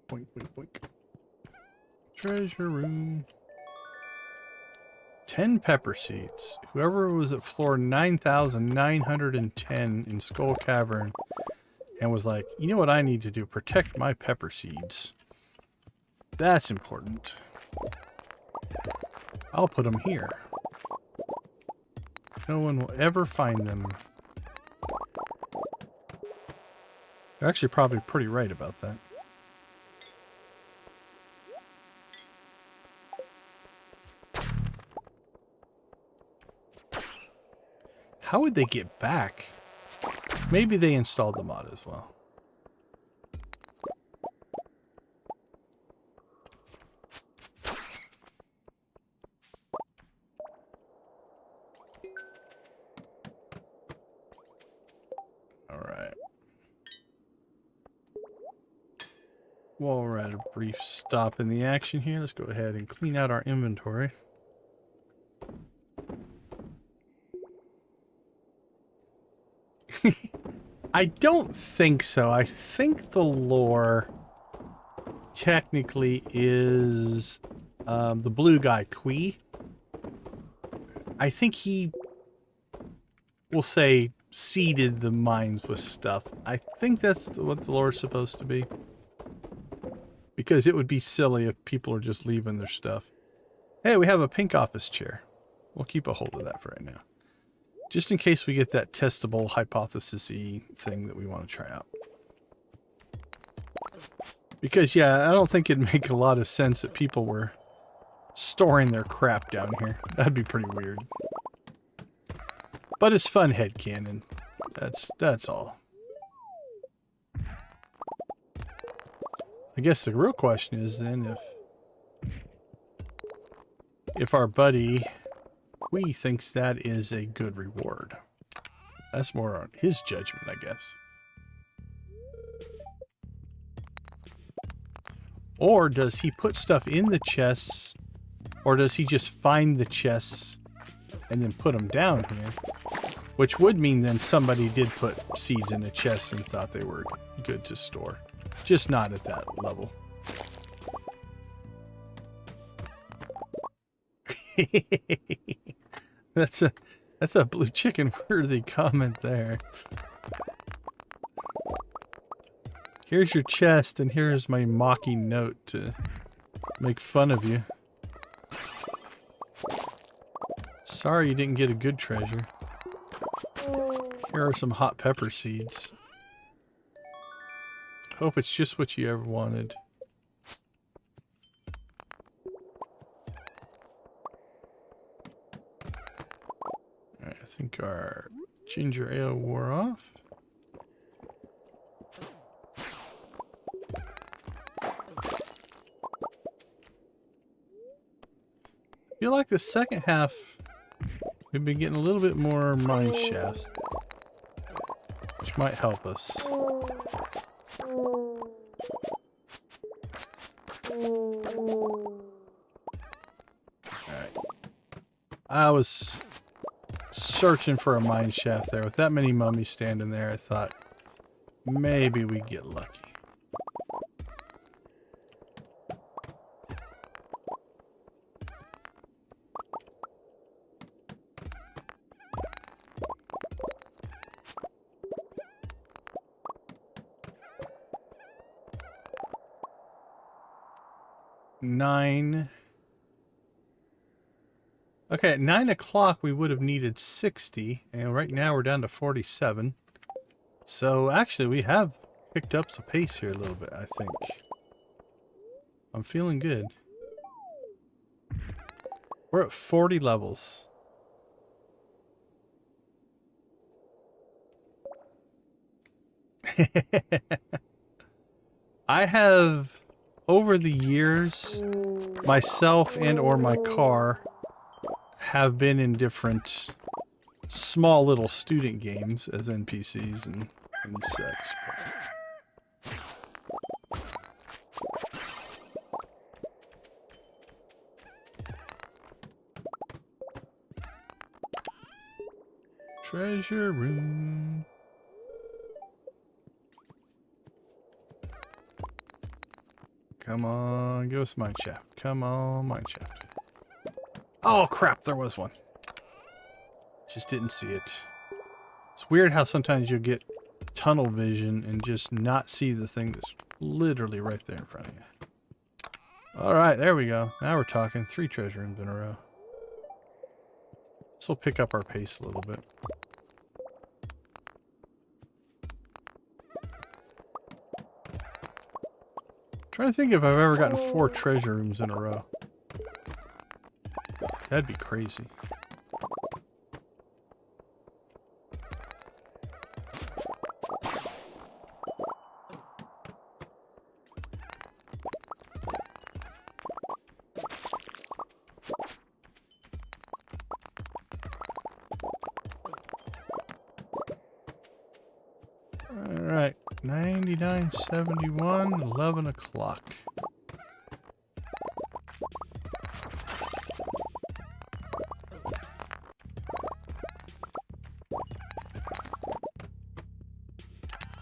S2: Boink, boink, boink. Treasure room. 10 pepper seeds. Whoever was at floor 9,910 in Skull Cavern and was like, you know what I need to do? Protect my pepper seeds. That's important. I'll put them here. No one will ever find them. They're actually probably pretty right about that. How would they get back? Maybe they installed the mod as well. While we're at a brief stop in the action here, let's go ahead and clean out our inventory. I don't think so. I think the lore technically is the blue guy, Kui. I think he, we'll say, seeded the mines with stuff. I think that's what the lore is supposed to be. Because it would be silly if people are just leaving their stuff. Hey, we have a pink office chair. We'll keep a hold of that for right now. Just in case we get that testable hypothesis-y thing that we want to try out. Because, yeah, I don't think it'd make a lot of sense that people were storing their crap down here. That'd be pretty weird. But it's fun headcanon. That's all. I guess the real question is then if our buddy Kui thinks that is a good reward. That's more on his judgment, I guess. Or does he put stuff in the chests, or does he just find the chests and then put them down here? Which would mean then somebody did put seeds in a chest and thought they were good to store. Just not at that level. That's a blue chicken worthy comment there. Here's your chest and here's my mocking note to make fun of you. Sorry you didn't get a good treasure. Here are some hot pepper seeds. Hope it's just what you ever wanted. Alright, I think our ginger ale wore off. I feel like the second half we've been getting a little bit more mine shafts, which might help us. Alright. I was searching for a mine shaft there. With that many mummies standing there, I thought maybe we'd get lucky. Okay, at 9 o'clock we would have needed 60, and right now we're down to 47. So actually we have picked up the pace here a little bit, I think. I'm feeling good. We're at 40 levels. I have, over the years, myself and or my car have been in different small little student games as NPCs and such. Treasure room. Come on, give us mine shaft. Come on, mine shaft. Oh crap, there was one. Just didn't see it. It's weird how sometimes you'll get tunnel vision and just not see the thing that's literally right there in front of you. Alright, there we go. Now we're talking. 3 treasure rooms in a row. This will pick up our pace a little bit. Trying to think if I've ever gotten 4 treasure rooms in a row. That'd be crazy. Alright, 99.71, 11 o'clock.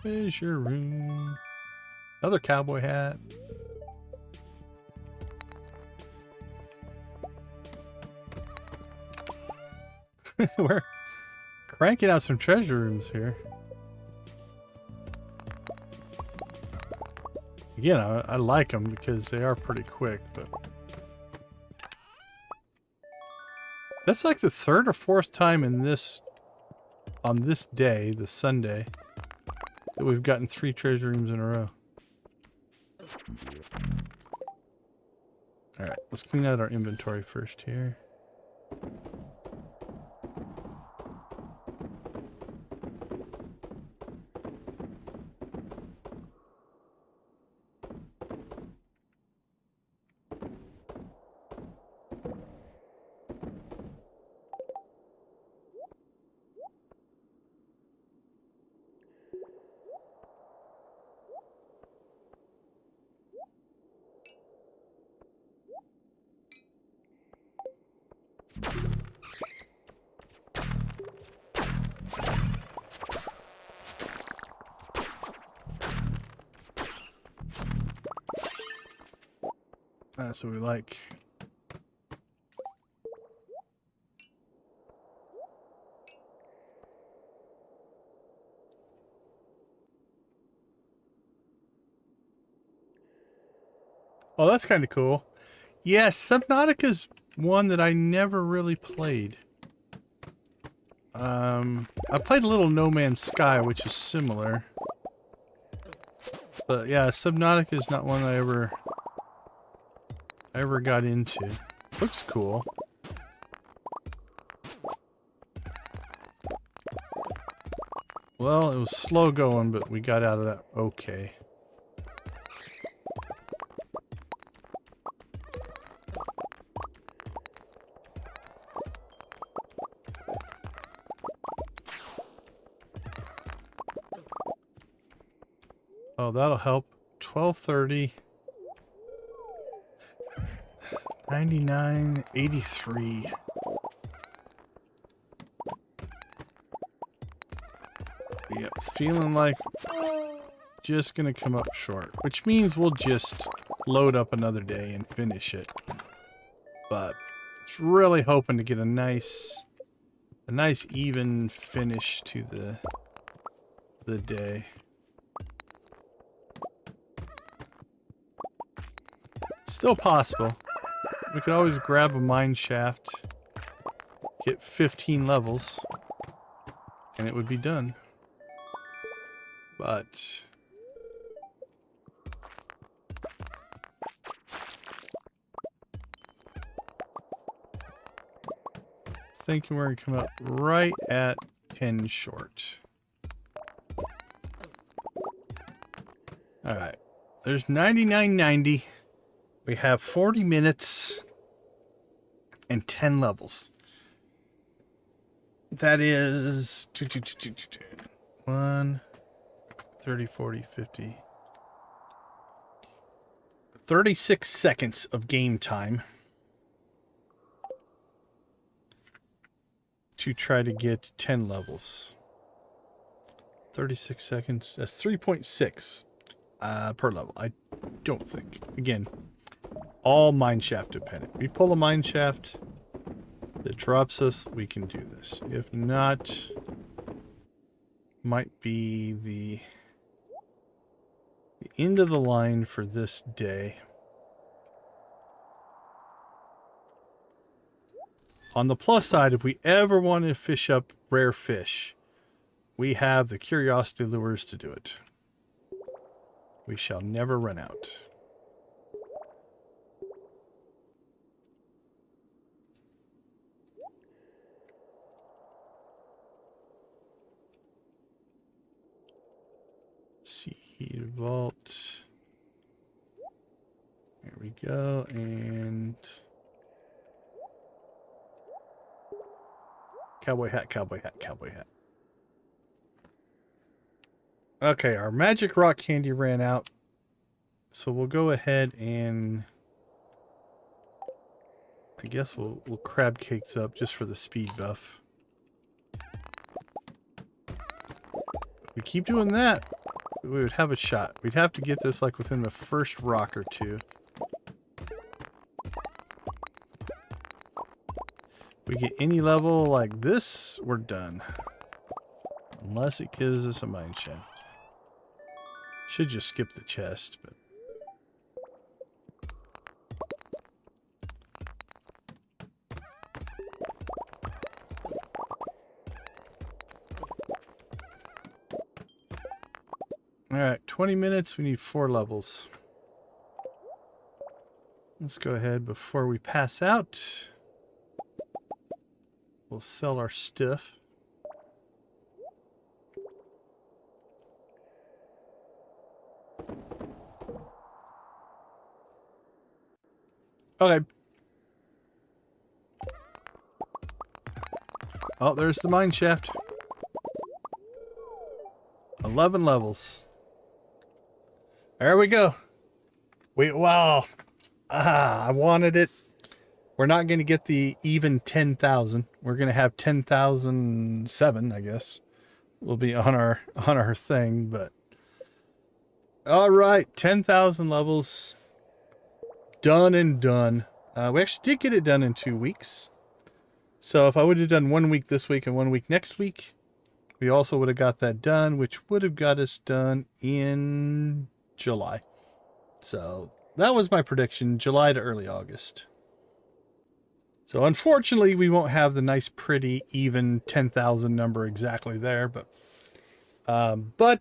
S2: There's your room. Another cowboy hat. We're cranking out some treasure rooms here. Again, I like them because they are pretty quick, but that's like the third or fourth time in this, on this day, the Sunday, that we've gotten 3 treasure rooms in a row. Alright, let's clean out our inventory first here. That's what we like. Oh, that's kind of cool. Yes, Subnautica's one that I never really played. I played a little No Man's Sky, which is similar. But yeah, Subnautica is not one I ever got into. Looks cool. Well, it was slow going, but we got out of that okay. Oh, that'll help. 12:30. 99.83. Yeah, it's feeling like just gonna come up short, which means we'll just load up another day and finish it. But it's really hoping to get a nice even finish to the day. Still possible. We could always grab a mine shaft, get 15 levels, and it would be done. But thinking we're gonna come up right at 10 short. Alright. There's 99.90. We have 40 minutes and 10 levels. That is 1, 30, 40, 50. 36 seconds of game time to try to get 10 levels. 36 seconds. That's 3.6 per level. I don't think. Again, all mineshaft dependent. We pull a mineshaft that drops us, we can do this. If not, might be the end of the line for this day. On the plus side, if we ever want to fish up rare fish, we have the curiosity lures to do it. We shall never run out. Seed vault. There we go, and cowboy hat, cowboy hat, cowboy hat. Okay, our magic rock candy ran out. So we'll go ahead and I guess we'll crab cakes up just for the speed buff. If we keep doing that, we would have a shot. We'd have to get this like within the first rock or two. We get any level like this, we're done. Unless it gives us a mine shaft. Should just skip the chest, but alright, 20 minutes, we need 4 levels. Let's go ahead before we pass out. We'll sell our stuff. Okay. Oh, there's the mine shaft. 11 levels. There we go. Wow. I wanted it. We're not going to get the even 10,000. We're going to have 10,007, I guess. Will be on our thing, but all right, 10,000 levels. Done and done. We actually did get it done in 2 weeks. So if I would have done 1 week this week and 1 week next week, we also would have got that done, which would have got us done in July. So that was my prediction, July to early August. So unfortunately, we won't have the nice, pretty, even 10,000 number exactly there, but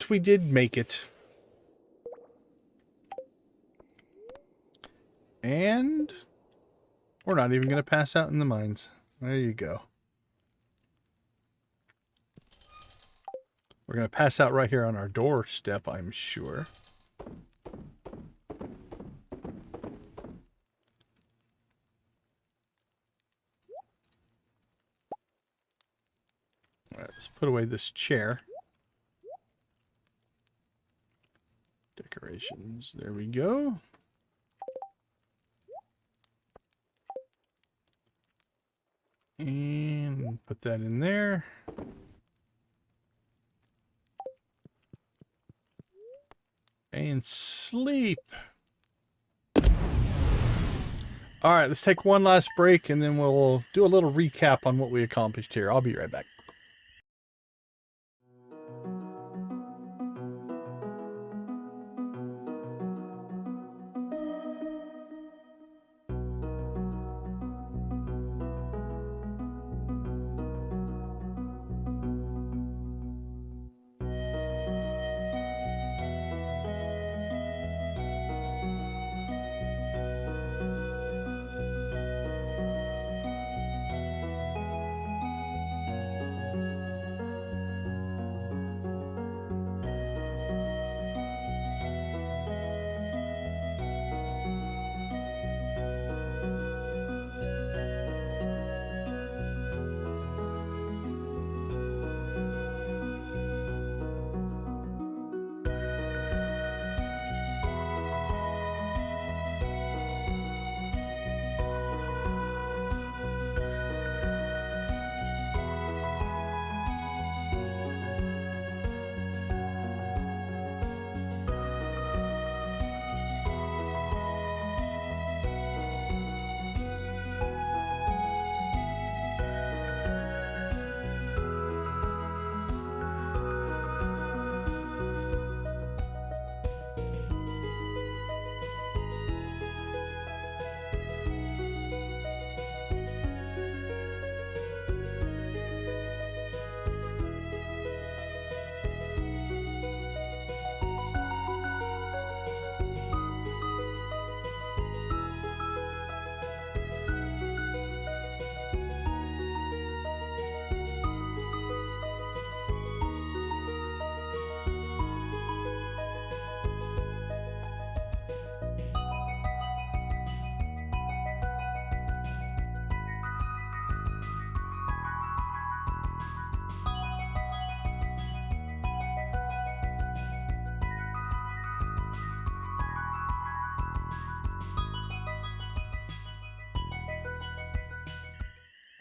S2: we did make it. And we're not even going to pass out in the mines. There you go. We're going to pass out right here on our doorstep, I'm sure. All right, let's put away this chair. Decorations. There we go. And put that in there. And sleep. All right, let's take one last break and then we'll do a little recap on what we accomplished here. I'll be right back.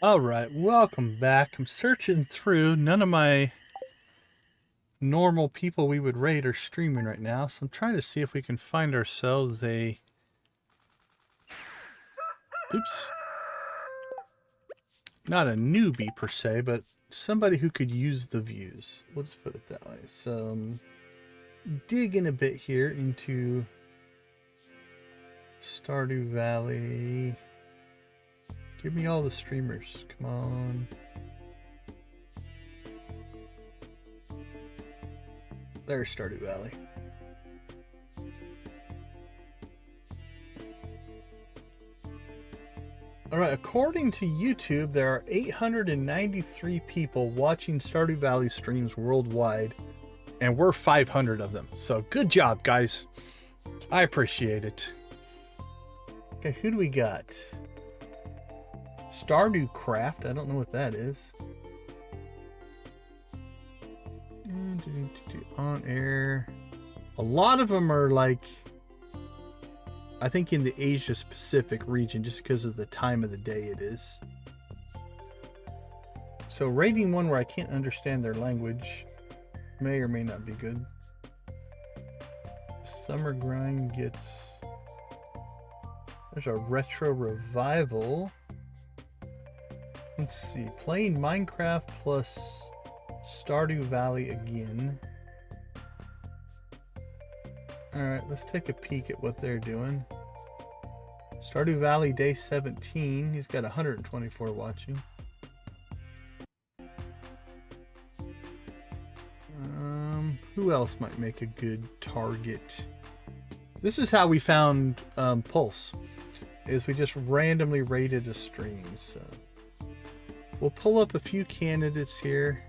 S2: All right, welcome back. I'm searching through. None of my normal people we would raid are streaming right now, so I'm trying to see if we can find ourselves a... Oops. Not a newbie per se, but somebody who could use the views. We'll just put it that way. So, digging a bit here into Stardew Valley. Give me all the streamers. Come on. There's Stardew Valley. Alright, according to YouTube, there are 893 people watching Stardew Valley streams worldwide, and we're 500 of them. So good job, guys. I appreciate it. Okay, who do we got? Stardew Craft. I don't know what that is. On air. A lot of them are like, I think in the Asia Pacific region, just because of the time of the day it is. So rating one where I can't understand their language may or may not be good. Summer Grind gets... There's a retro revival. Let's see. Playing Minecraft plus Stardew Valley again. Alright, let's take a peek at what they're doing. Stardew Valley day 17. He's got 124 watching. Who else might make a good target? This is how we found Pulse. Is we just randomly rated a stream. So we'll pull up a few candidates here.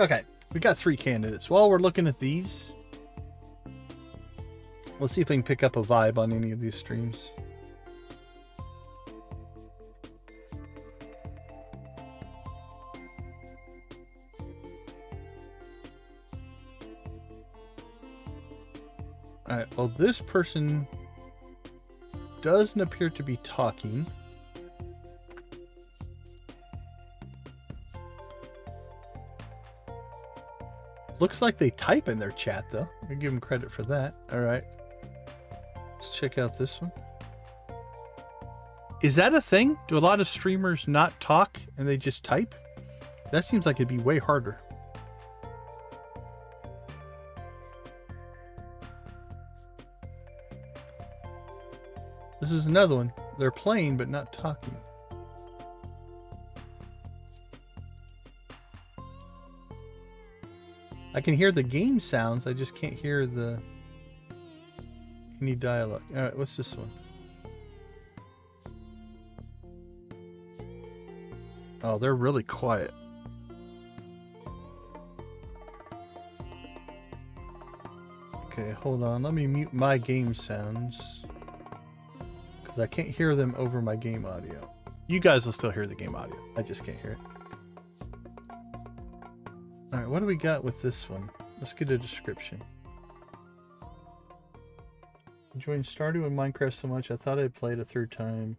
S2: Okay, we got 3 candidates. While we're looking at these, let's see if we can pick up a vibe on any of these streams. Alright, well, this person doesn't appear to be talking. Looks like they type in their chat, though. I give them credit for that. Alright. Let's check out this one. Is that a thing? Do a lot of streamers not talk and they just type? That seems like it'd be way harder. This is another one. They're playing but not talking. I can hear the game sounds, I just can't hear any dialogue. Alright, what's this one? Oh, they're really quiet. Okay, hold on. Let me mute my game sounds, because I can't hear them over my game audio. You guys will still hear the game audio. I just can't hear it. Alright, what do we got with this one? Let's get a description. Enjoying Stardew and Minecraft so much, I thought I'd play it a third time.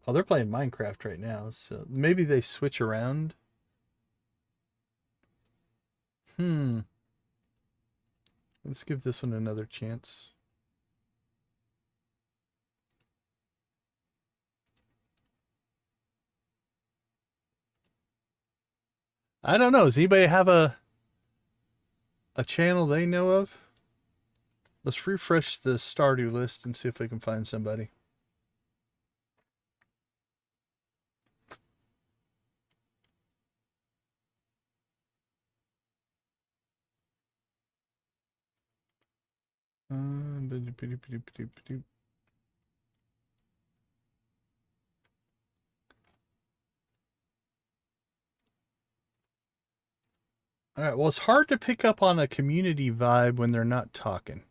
S2: Oh, they're playing Minecraft right now, so maybe they switch around. Let's give this one another chance. I don't know. Does anybody have a channel they know of? Let's refresh the Stardew list and see if we can find somebody. All right, well, it's hard to pick up on a community vibe when they're not talking.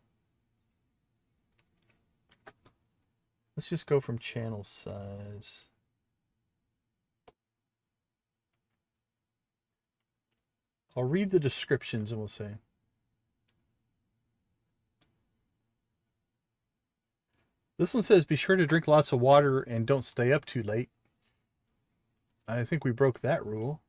S2: Let's just go from channel size. I'll read the descriptions and we'll see. This one says, be sure to drink lots of water and don't stay up too late. I think we broke that rule.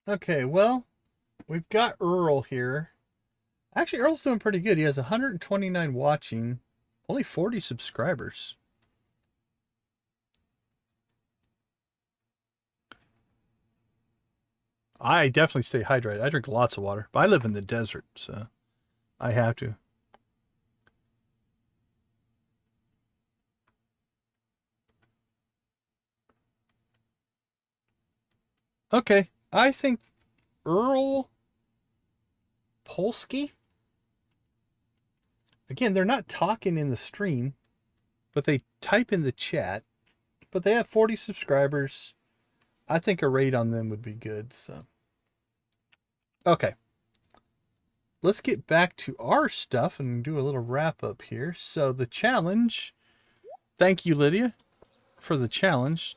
S2: Okay, well, we've got Earl here. Actually, Earl's doing pretty good. He has 129 watching, only 40 subscribers. I definitely stay hydrated. I drink lots of water, but I live in the desert, so I have to. Okay, I think Earl Polsky. Again, they're not talking in the stream, but they type in the chat. But they have 40 subscribers. I think a raid on them would be good. So, okay, let's get back to our stuff and do a little wrap up here. So the challenge. Thank you, Lydia, for the challenge.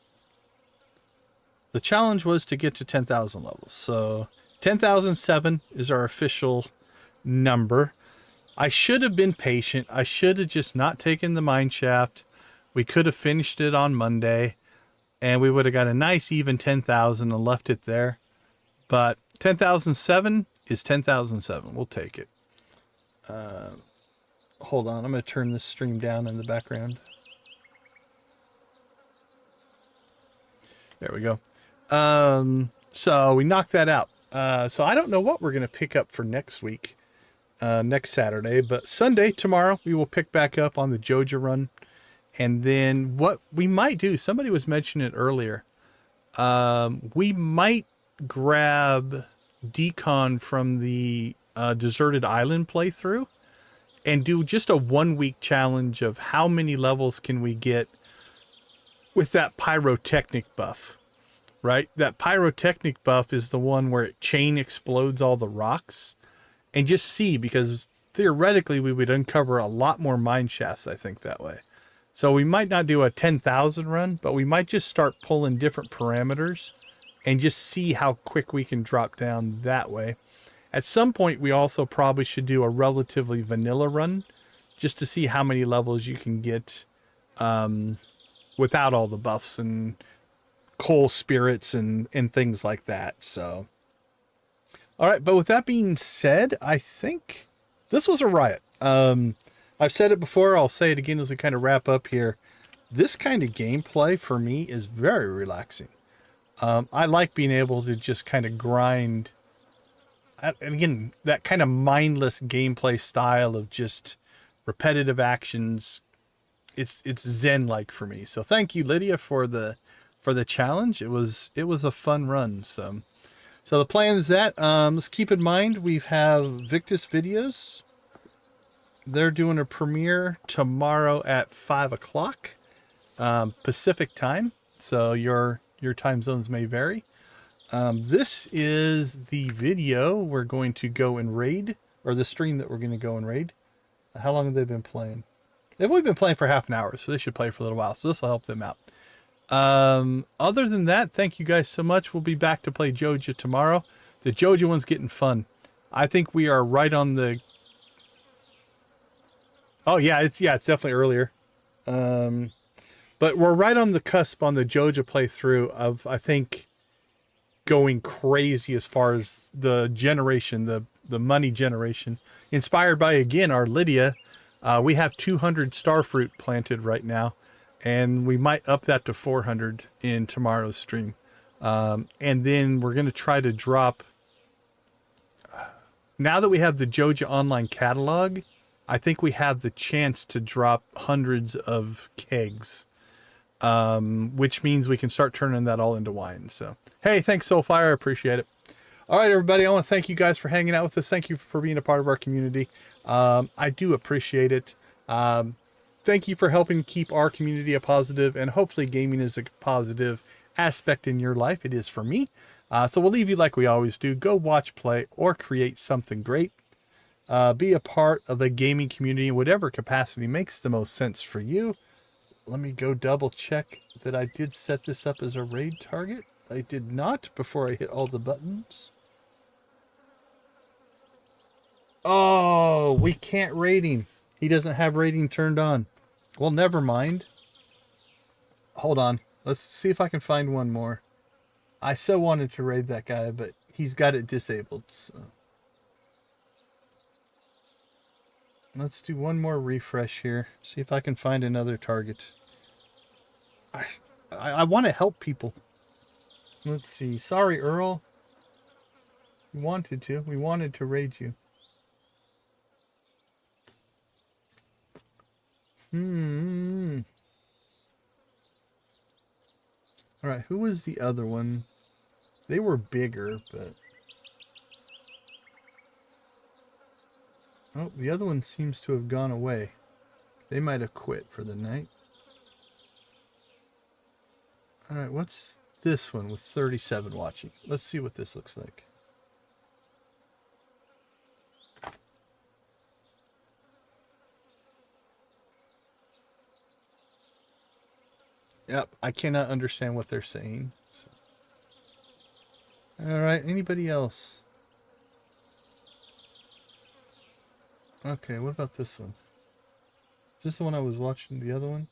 S2: The challenge was to get to 10,000 levels. So 10,007 is our official number. I should have been patient. I should have just not taken the mine shaft. We could have finished it on Monday and we would have got a nice even 10,000 and left it there. But 10,007 is 10,007. We'll take it. Hold on. I'm going to turn this stream down in the background. There we go. So we knocked that out. So I don't know what we're going to pick up for next week, next Saturday, but Sunday, tomorrow, we will pick back up on the Joja run. And then what we might do, somebody was mentioning it earlier. We might grab Decon from the Deserted Island playthrough and do just a 1 week challenge of how many levels can we get with that pyrotechnic buff. Right? That pyrotechnic buff is the one where it chain explodes all the rocks. And just see, because theoretically we would uncover a lot more mine shafts, I think, that way. So we might not do a 10,000 run, but we might just start pulling different parameters and just see how quick we can drop down that way. At some point, we also probably should do a relatively vanilla run just to see how many levels you can get without all the buffs and coal spirits and things like that. So, all right. But with that being said, I think this was a riot. I've said it before. I'll say it again as we kind of wrap up here. This kind of gameplay for me is very relaxing. I like being able to just kind of grind. And again, that kind of mindless gameplay style of just repetitive actions. It's zen-like for me. So thank you, Lydia, for the challenge. It was a fun run. So the plan is that let's keep in mind we have Victus videos. They're doing a premiere tomorrow at 5 o'clock Pacific time. So your time zones may vary. This is the video we're going to go and raid, or the stream that we're going to go and raid. How long have they been playing? They've only been playing for half an hour, so they should play for a little while. So this will help them out. Other than that, thank you guys so much. We'll be back to play Joja tomorrow. The Joja one's getting fun. I think we are right on the... Oh yeah, it's definitely earlier. But we're right on the cusp on the Joja playthrough of, I think, going crazy as far as the generation, the money generation. Inspired by, again, our Lydia. We have 200 starfruit planted right now. And we might up that to 400 in tomorrow's stream. And then we're going to try to drop... Now that we have the Joja online catalog, I think we have the chance to drop hundreds of kegs. Which means we can start turning that all into wine. So, hey, thanks, Soulfire. I appreciate it. All right, everybody. I want to thank you guys for hanging out with us. Thank you for being a part of our community. I do appreciate it. Thank you for helping keep our community a positive, and hopefully gaming is a positive aspect in your life. It is for me. So we'll leave you like we always do. Go watch, play, or create something great. Be a part of a gaming community in whatever capacity makes the most sense for you. Let me go double check that I did set this up as a raid target. I did not before I hit all the buttons. Oh, we can't raid him. He doesn't have raiding turned on. Well, never mind. Hold on. Let's see if I can find one more. I so wanted to raid that guy, but he's got it disabled. So. Let's do one more refresh here. See if I can find another target. I want to help people. Let's see. Sorry, Earl. We wanted to. We wanted to raid you. Alright, who was the other one? They were bigger, but... Oh, the other one seems to have gone away. They might have quit for the night. Alright, what's this one with 37 watching? Let's see what this looks like. Yep, I cannot understand what they're saying. So. Alright, anybody else? Okay, what about this one? Is this the one I was watching? The other one?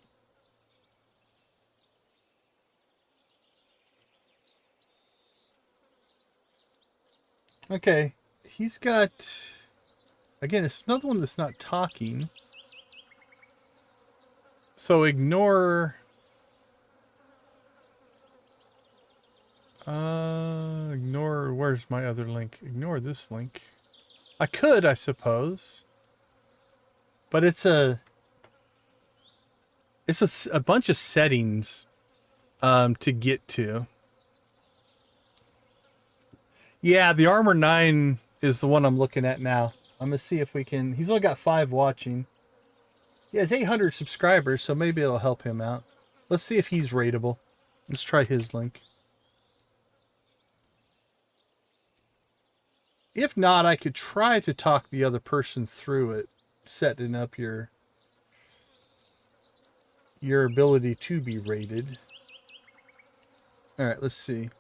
S2: Okay, he's got... Again, it's another one that's not talking. So ignore... Ignore... Where's my other link? Ignore this link. I could, I suppose. But it's a bunch of settings to get to. Yeah, the Armor 9 is the one I'm looking at now. I'm going to see if we can... He's only got 5 watching. He has 800 subscribers, so maybe it'll help him out. Let's see if he's rateable. Let's try his link. If not, I could try to talk the other person through it, setting up your ability to be rated. Alright, let's see.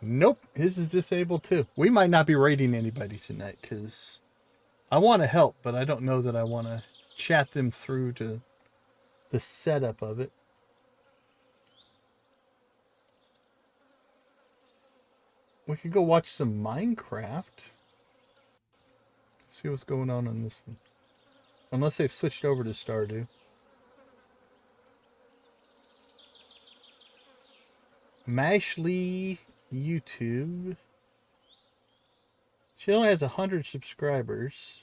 S2: Nope, his is disabled too. We might not be raiding anybody tonight because I want to help, but I don't know that I want to chat them through to the setup of it. We could go watch some Minecraft. See what's going on this one. Unless they've switched over to Stardew. Mashley YouTube. She only has 100 subscribers.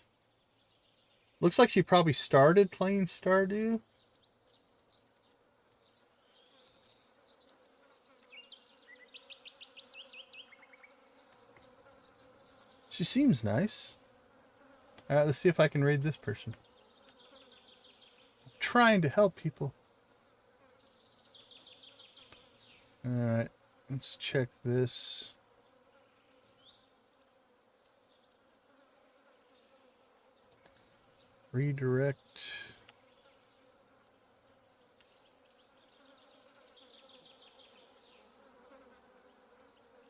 S2: Looks like she probably started playing Stardew. She seems nice. Alright, let's see if I can raid this person. I'm trying to help people. Alright, let's check this. Redirect.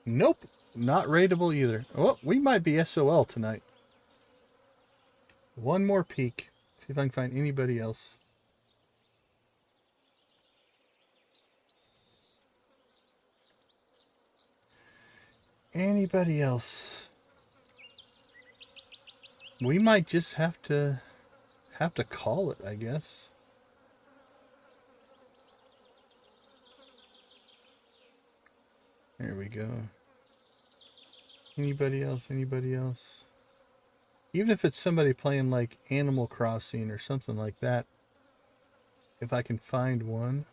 S2: Nope, not rateable either. Oh, we might be SOL tonight. One more peek. See if I can find anybody else. Anybody else? We might just have to call it, I guess. There we go. Anybody else? Anybody else? Even if it's somebody playing like Animal Crossing or something like that. If I can find one.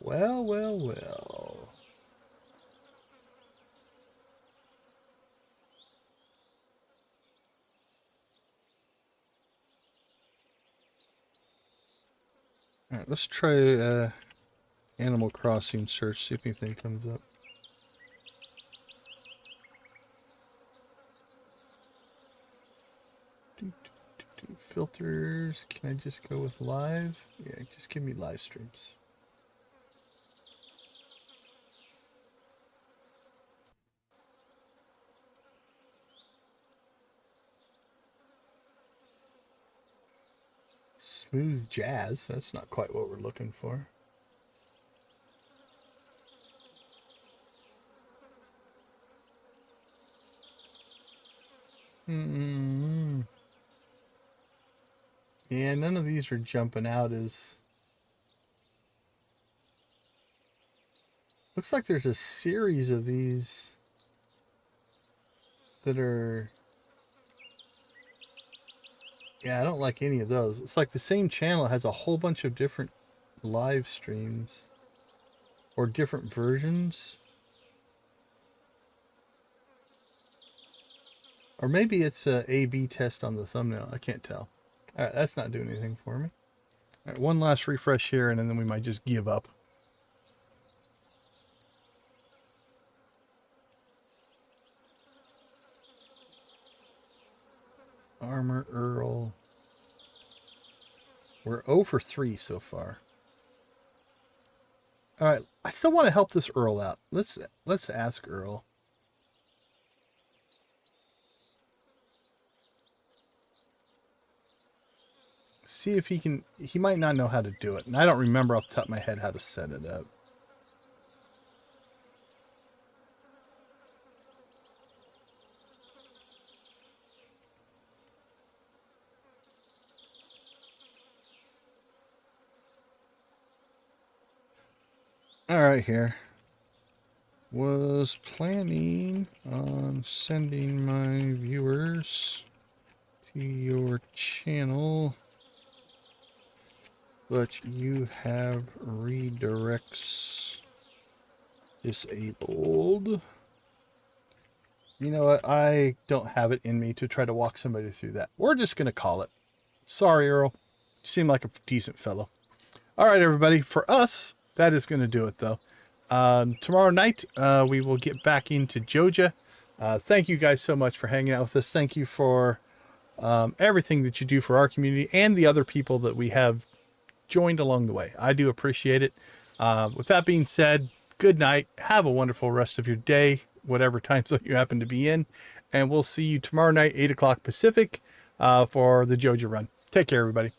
S2: Well, well, well. All right, let's try Animal Crossing search, see if anything comes up. Filters, can I just go with live? Yeah, just give me live streams. Smooth jazz, that's not quite what we're looking for. Yeah, none of these are jumping out as... Looks like there's a series of these that are... Yeah, I don't like any of those. It's like the same channel has a whole bunch of different live streams. Or different versions. Or maybe it's a A/B test on the thumbnail. I can't tell. Alright, that's not doing anything for me. Alright, one last refresh here and then we might just give up. Armor Earl. We're 0 for 3 so far. Alright, I still want to help this Earl out. Let's ask Earl. See if he can... He might not know how to do it. And I don't remember off the top of my head how to set it up. Alright here. Was planning on sending my viewers to your channel, but you have redirects disabled. You know what? I don't have it in me to try to walk somebody through that. We're just going to call it. Sorry, Earl. You seem like a decent fellow. All right, everybody. For us, that is going to do it, though. Tomorrow night, we will get back into Joja. Thank you guys so much for hanging out with us. Thank you for everything that you do for our community and the other people that we have joined along the way. I do appreciate it. With that being said, good night. Have a wonderful rest of your day, whatever time zone you happen to be in. And we'll see you tomorrow night, 8 o'clock Pacific, for the Joja run. Take care, everybody.